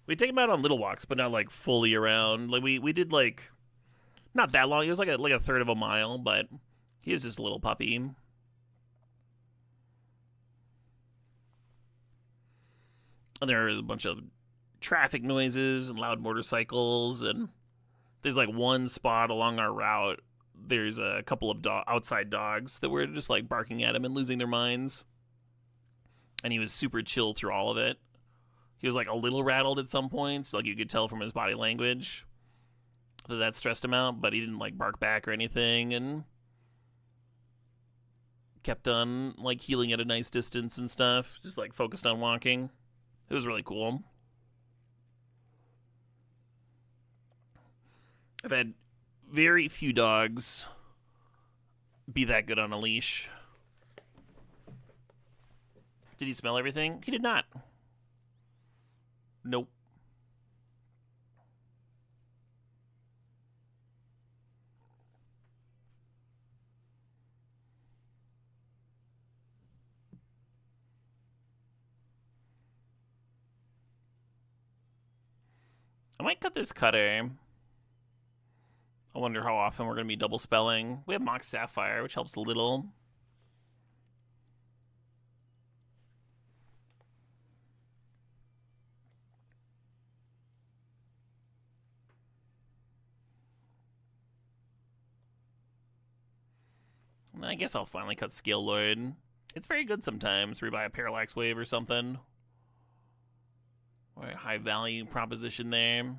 We take him out on little walks, but not like fully around. Like we did like not that long. It was like a third of a mile, but he is just a little puppy. And there are a bunch of traffic noises and loud motorcycles, and there's like one spot along our route. There's a couple of outside dogs that were just like barking at him and losing their minds. And he was super chill through all of it. He was like a little rattled at some points, like you could tell from his body language that stressed him out, but he didn't like bark back or anything, and kept on like healing at a nice distance and stuff, just like focused on walking. It was really cool. I've had very few dogs be that good on a leash. Did he smell everything? He did not. Nope. I might cut this cutter. I wonder how often we're going to be double spelling. We have Mox Sapphire, which helps a little. And I guess I'll finally cut Scale Lord. It's very good sometimes. We buy a Parallax Wave or something. Or a high value proposition there.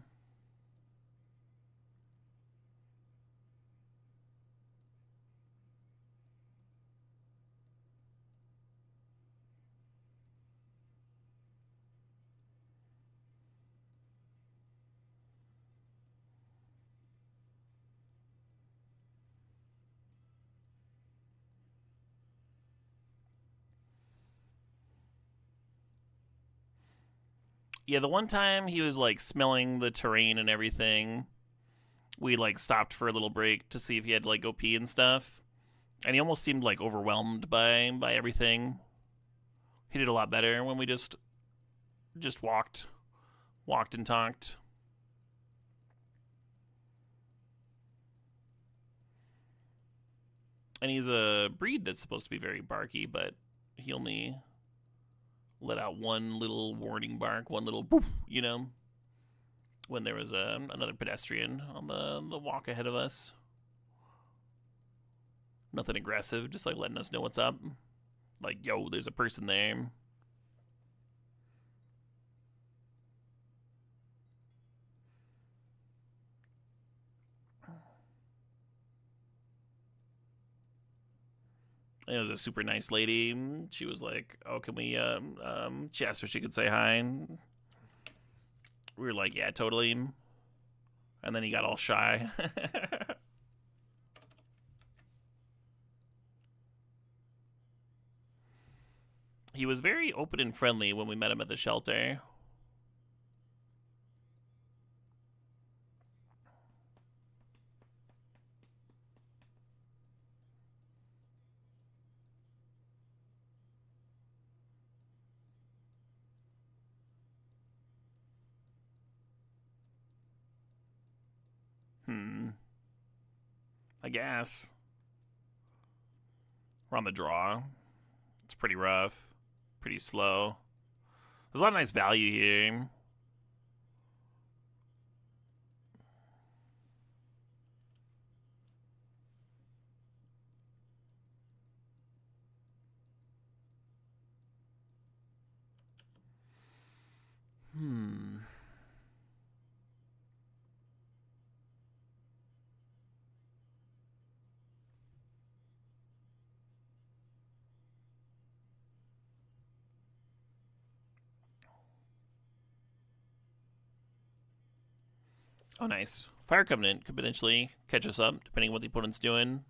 Yeah, the one time he was like smelling the terrain and everything, we like stopped for a little break to see if he had to like go pee and stuff. And he almost seemed like overwhelmed by everything. He did a lot better when we just walked and talked. And he's a breed that's supposed to be very barky, but he only let out one little warning bark, one little boop, when there was another pedestrian on the walk ahead of us. Nothing aggressive, just like letting us know what's up. Like, yo, there's a person there. It was a super nice lady. She was like, "Oh, can we?" She asked if she could say hi. And we were like, "Yeah, totally." And then he got all shy. He was very open and friendly when we met him at the shelter. I guess. We're on the draw. It's pretty rough. Pretty slow. There's a lot of nice value here. Oh, nice. Fire Covenant could potentially catch us up, depending on what the opponent's doing.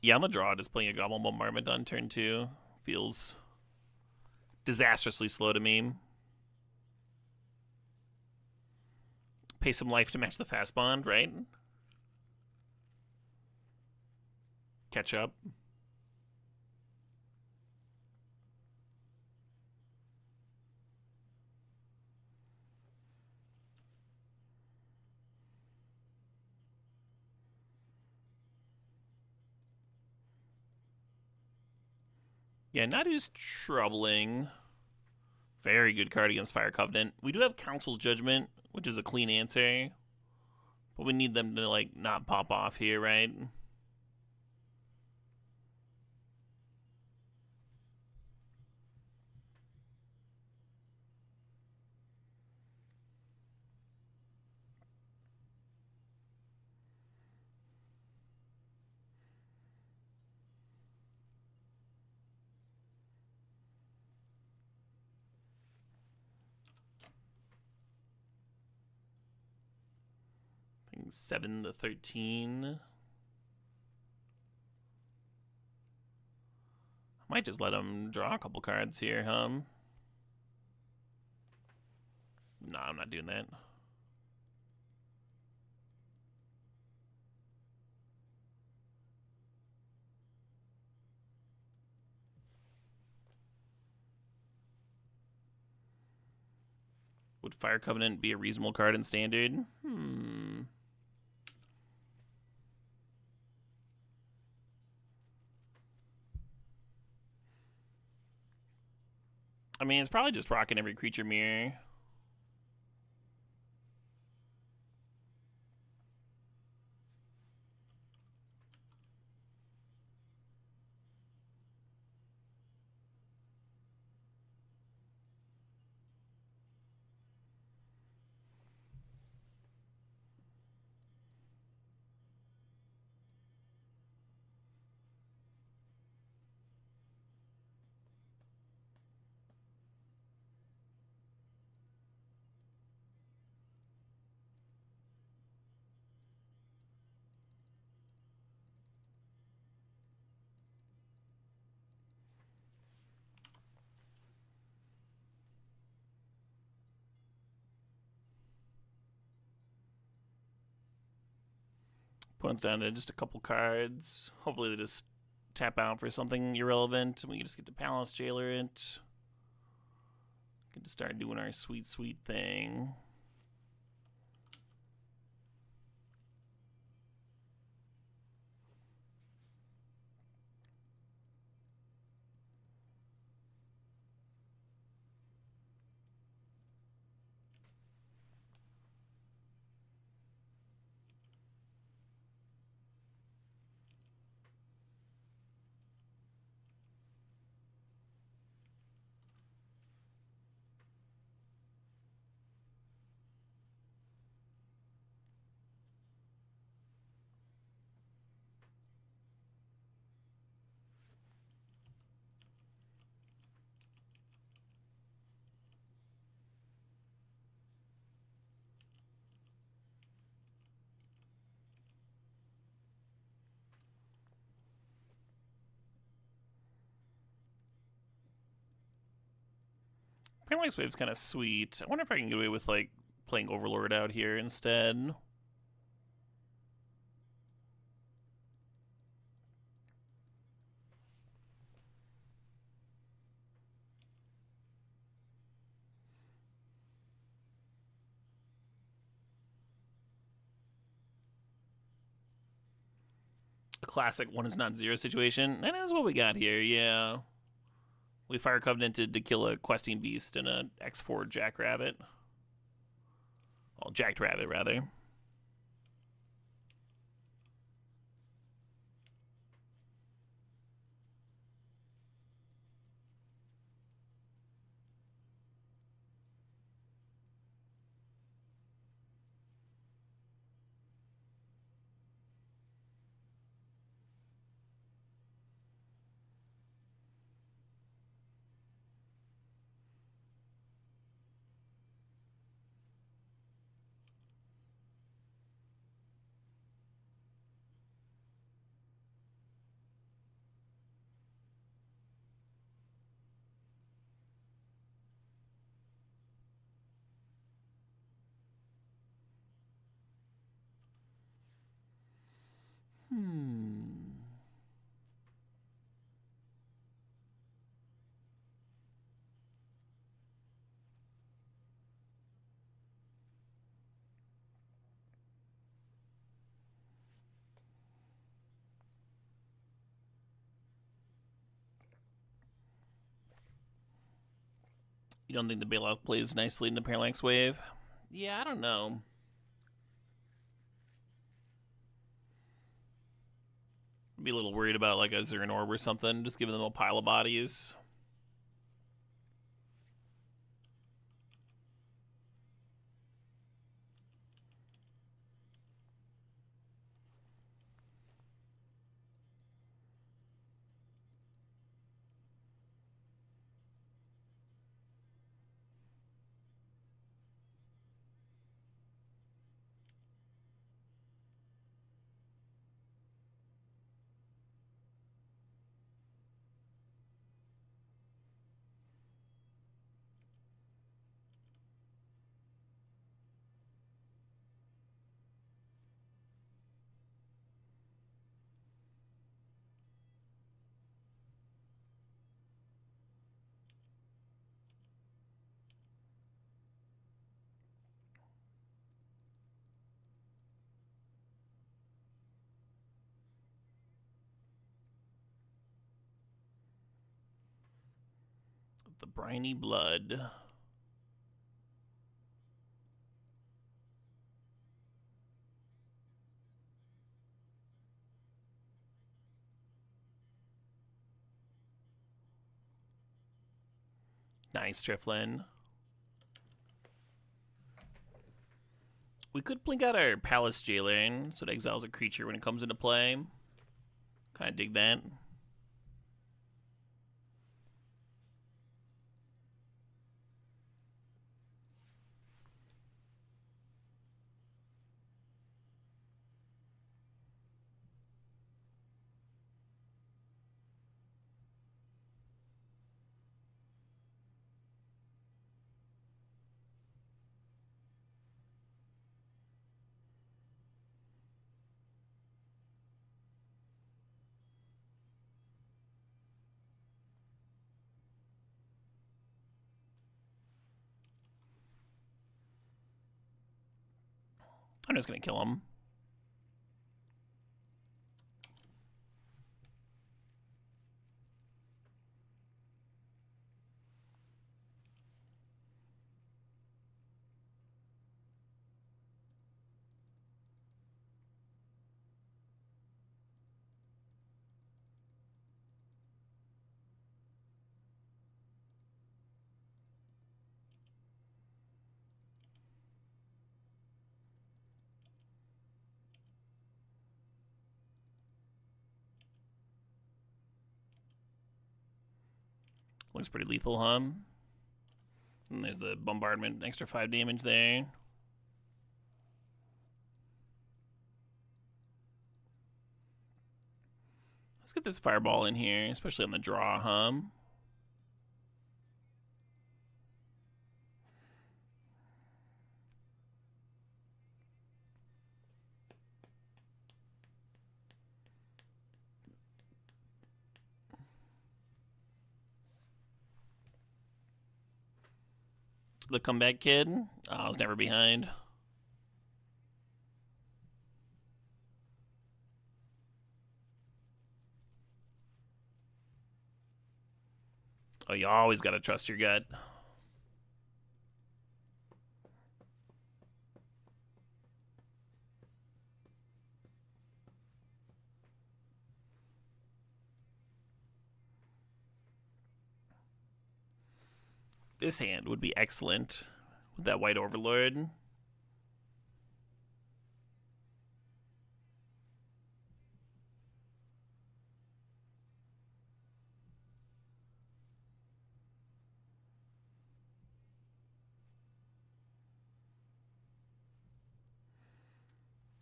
Yeah, on the draw, just playing a Goblin Bombardment on turn 2 feels disastrously slow to me. Pay some life to match the fast bond, right? Catch up. Yeah, Nadu's troubling. Very good card against Fire Covenant. We do have Council's Judgment, which is a clean answer. But we need them to, like, not pop off here, right? I think 7 to 13. I might just let him draw a couple cards here, huh? No, I'm not doing that. Would Fire Covenant be a reasonable card in Standard? I mean, it's probably just rocking every creature mirror. Opponent's down to just a couple cards. Hopefully they just tap out for something irrelevant, and we can just get to Palace Jailer it. Get to start doing our sweet, sweet thing. Parallax Wave's kind of sweet. I wonder if I can get away with, like, playing Overlord out here instead. A classic 1 is not 0 situation. That is what we got here, yeah. We Fire Covenanted to kill a Questing Beast and a X4 Jackrabbit. Well, Jacked Rabbit, rather. You don't think the Bailout plays nicely in the Parallax Wave? Yeah, I don't know. Be a little worried about like a Zern Orb or something, just giving them a pile of bodies. The briny blood. Nice, Triflin. We could blink out our Palace Jailer, so it exiles a creature when it comes into play. Kind of dig that. I'm just gonna kill him. Looks pretty lethal, huh? And there's the bombardment, extra 5 damage there. Let's get this fireball in here, especially on the draw, huh? The comeback kid. I was never behind. Oh, you always gotta trust your gut. This hand would be excellent with that white overlord.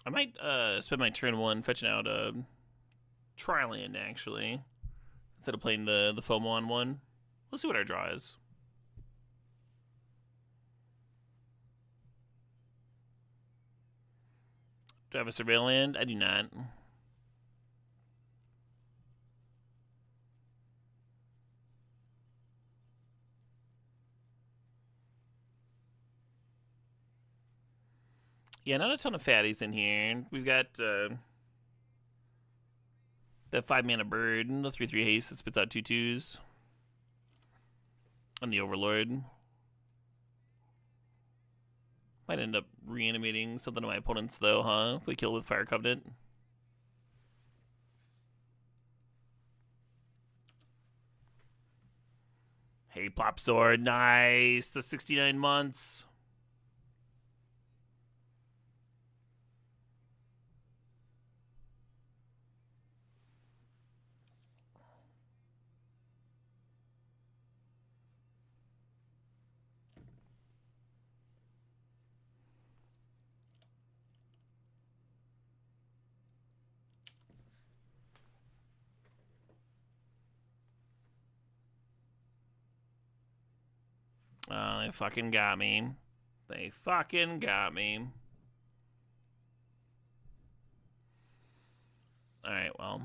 I might spend my turn one fetching out a Tri-land, actually, instead of playing the FOMO on one. Let's see what our draw is. Do I have a Surveil land? I do not. Yeah, not a ton of fatties in here. We've got that 5-mana bird, the 3/3 haste that spits out 2/2s. And the Overlord. Might end up reanimating something of my opponent's, though, huh? If we kill with Fire Covenant. Hey, Plop Sword, nice! The 69 months. They fucking got me. They fucking got me. Alright, well.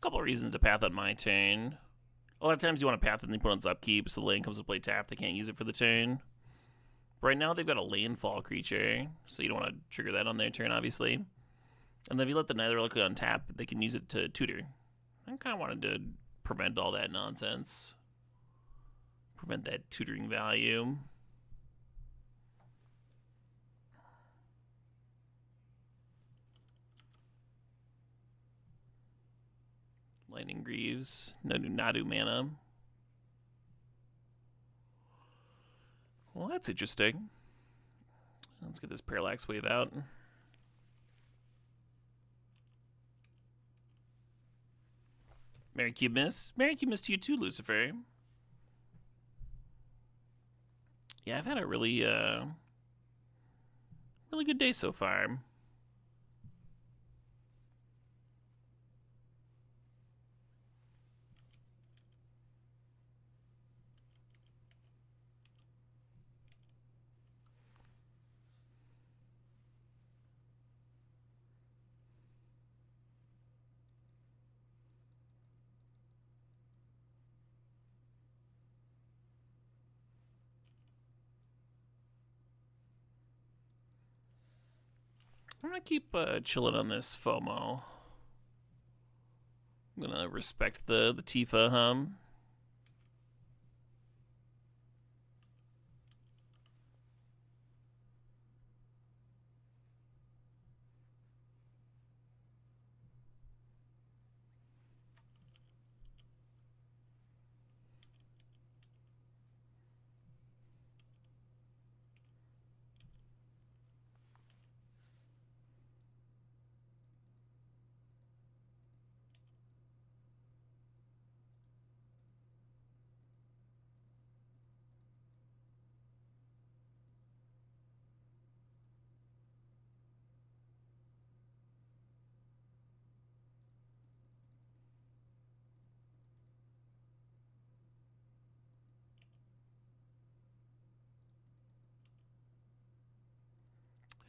Couple of reasons to path on my turn. A lot of times you want to path in the opponent's upkeep, so the land comes to play tap. They can't use it for the turn. But right now they've got a landfall creature, so you don't want to trigger that on their turn, obviously. And then if you let the Netherlock untap, they can use it to tutor. I kind of wanted to prevent all that nonsense. Prevent that tutoring value. Lightning Greaves. No Nadu mana. Well, that's interesting. Let's get this Parallax Wave out. Merry Cube Miss. Merry Cube Miss to you too, Lucifer. Yeah, I've had a really good day so far. I'm gonna keep chilling on this FOMO. I'm gonna respect the Tifa hum.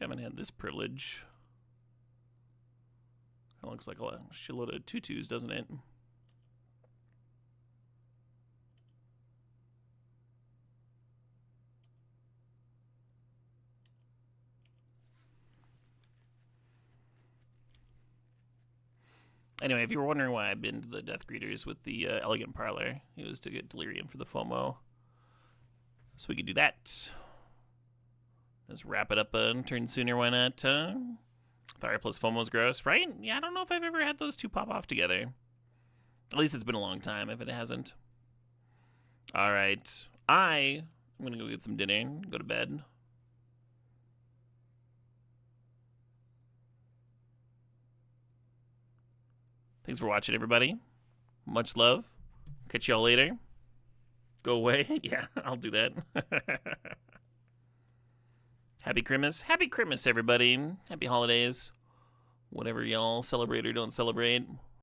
Haven't had this privilege. It looks like a shitload of 2/2s, doesn't it? Anyway, if you were wondering why I've been to the Death Greeters with the Elegant Parlor, it was to get Delirium for the FOMO. So we could do that. Let's wrap it up a turn sooner, why not? Thara plus FOMO's gross, right? Yeah, I don't know if I've ever had those two pop off together. At least it's been a long time if it hasn't. Alright. I'm gonna go get some dinner, go to bed. Thanks for watching, everybody. Much love. Catch y'all later. Go away. Yeah, I'll do that. Happy Christmas. Happy Christmas, everybody. Happy holidays. Whatever y'all celebrate or don't celebrate.